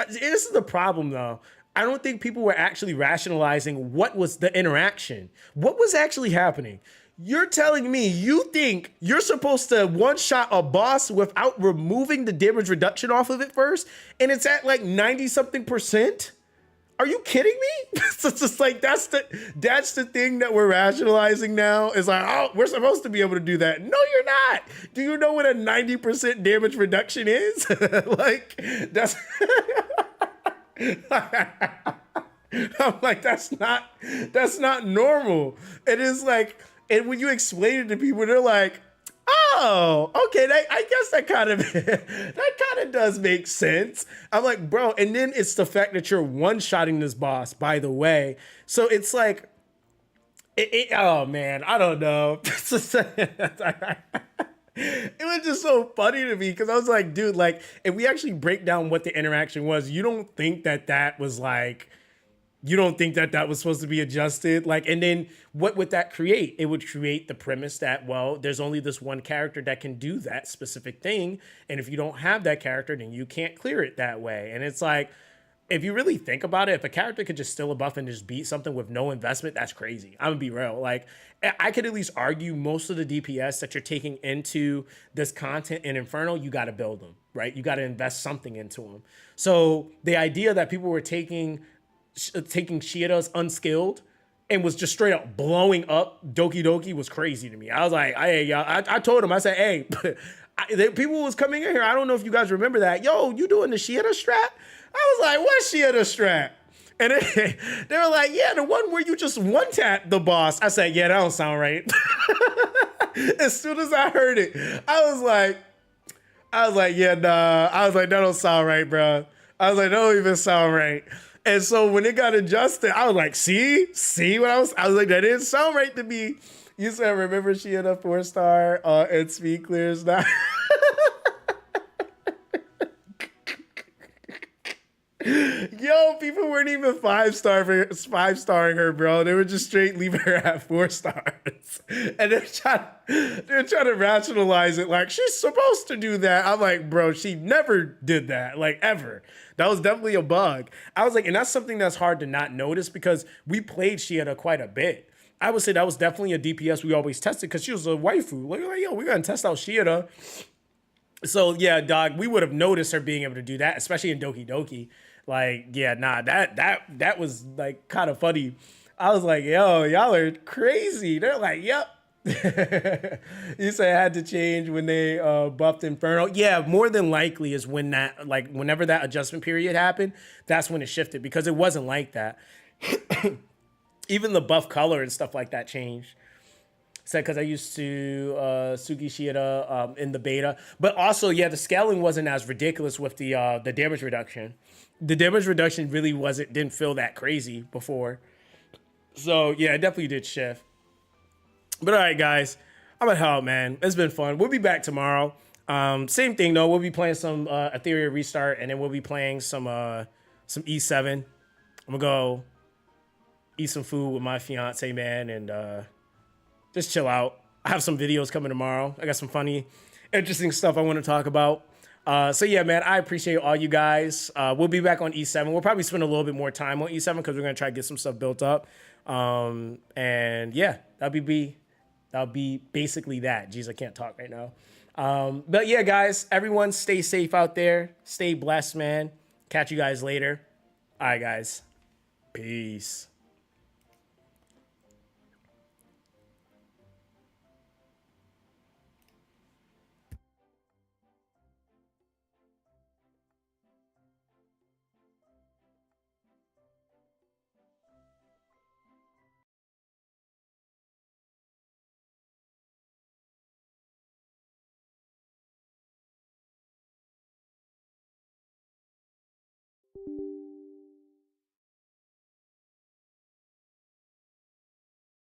this is the problem though. I don't think people were actually rationalizing what was the interaction. What was actually happening? You're telling me you think you're supposed to one-shot a boss without removing the damage reduction off of it first, and it's at like 90-something%? Are you kidding me? It's just like, that's the thing that we're rationalizing now. Is like, oh, we're supposed to be able to do that. No, you're not. Do you know what a 90% damage reduction is? Like, that's I'm like, that's not normal. It is like, and when you explain it to people, they're like, oh, okay, I guess that kind of does make sense. I'm like, bro, and then it's the fact that you're one-shotting this boss, by the way. So it's like, oh man, I don't know. It was just so funny to me because I was like, dude, like, if we actually break down what the interaction was, you don't think that was like, you don't think that was supposed to be adjusted? Like, and then what would that create? It would create the premise that, well, there's only this one character that can do that specific thing. And if you don't have that character, then you can't clear it that way. And it's like, if you really think about it, if a character could just steal a buff and just beat something with no investment, that's crazy. I'm gonna be real. Like, I could at least argue most of the DPS that you're taking into this content in Inferno, you got to build them, right? You got to invest something into them. So the idea that people were taking Shieda's unskilled and was just straight up blowing up Doki Doki was crazy to me. I was like, hey, y'all, I told him, I said, hey, people was coming in here. I don't know if you guys remember that. Yo, you doing the Shieda strat? I was like, what Shieda strat? And they were like, yeah, the one where you just one-tap the boss. I said, yeah, that don't sound right. As soon as I heard it, I was like, yeah, nah. I was like, that don't sound right, bro. I was like, that don't even sound right. And so when it got adjusted, I was like, see what I was like, that didn't sound right to me. You said, remember she had a 4-star and speed clears now. weren't even five starring her, bro. They were just straight leaving her at 4 stars. And they're trying to rationalize it like she's supposed to do that. I'm like, bro, she never did that, like ever. That was definitely a bug. I was like, and that's something that's hard to not notice because we played Shieta quite a bit. I would say that was definitely a DPS we always tested because she was a waifu. Like, yo, we're gonna test out Shieta. So yeah, dog, we would have noticed her being able to do that, especially in Doki Doki. Like, yeah, nah, that was like kind of funny. I was like, yo, y'all are crazy. They're like, yep. You say it had to change when they buffed Inferno. Yeah, more than likely is when that, like, whenever that adjustment period happened, that's when it shifted because it wasn't like that. Even the buff color and stuff like that changed. Said because I used to Sugi Shieta in the beta, but also yeah, the scaling wasn't as ridiculous with the damage reduction. The damage reduction really didn't feel that crazy before. So yeah, it definitely did shift. But all right, guys, I'm gonna help, man. It's been fun. We'll be back tomorrow. Same thing though. We'll be playing some Etheria Restart, and then we'll be playing some E7. I'm gonna go eat some food with my fiance, man, and just chill out. I have some videos coming tomorrow. I got some funny, interesting stuff I want to talk about. So yeah, man, I appreciate all you guys. We'll be back on E7. We'll probably spend a little bit more time on E7 because we're gonna try to get some stuff built up. And yeah, that'll be basically that. Jeez, I can't talk right now. But yeah, guys, everyone stay safe out there. Stay blessed, man. Catch you guys later. All right, guys. Peace.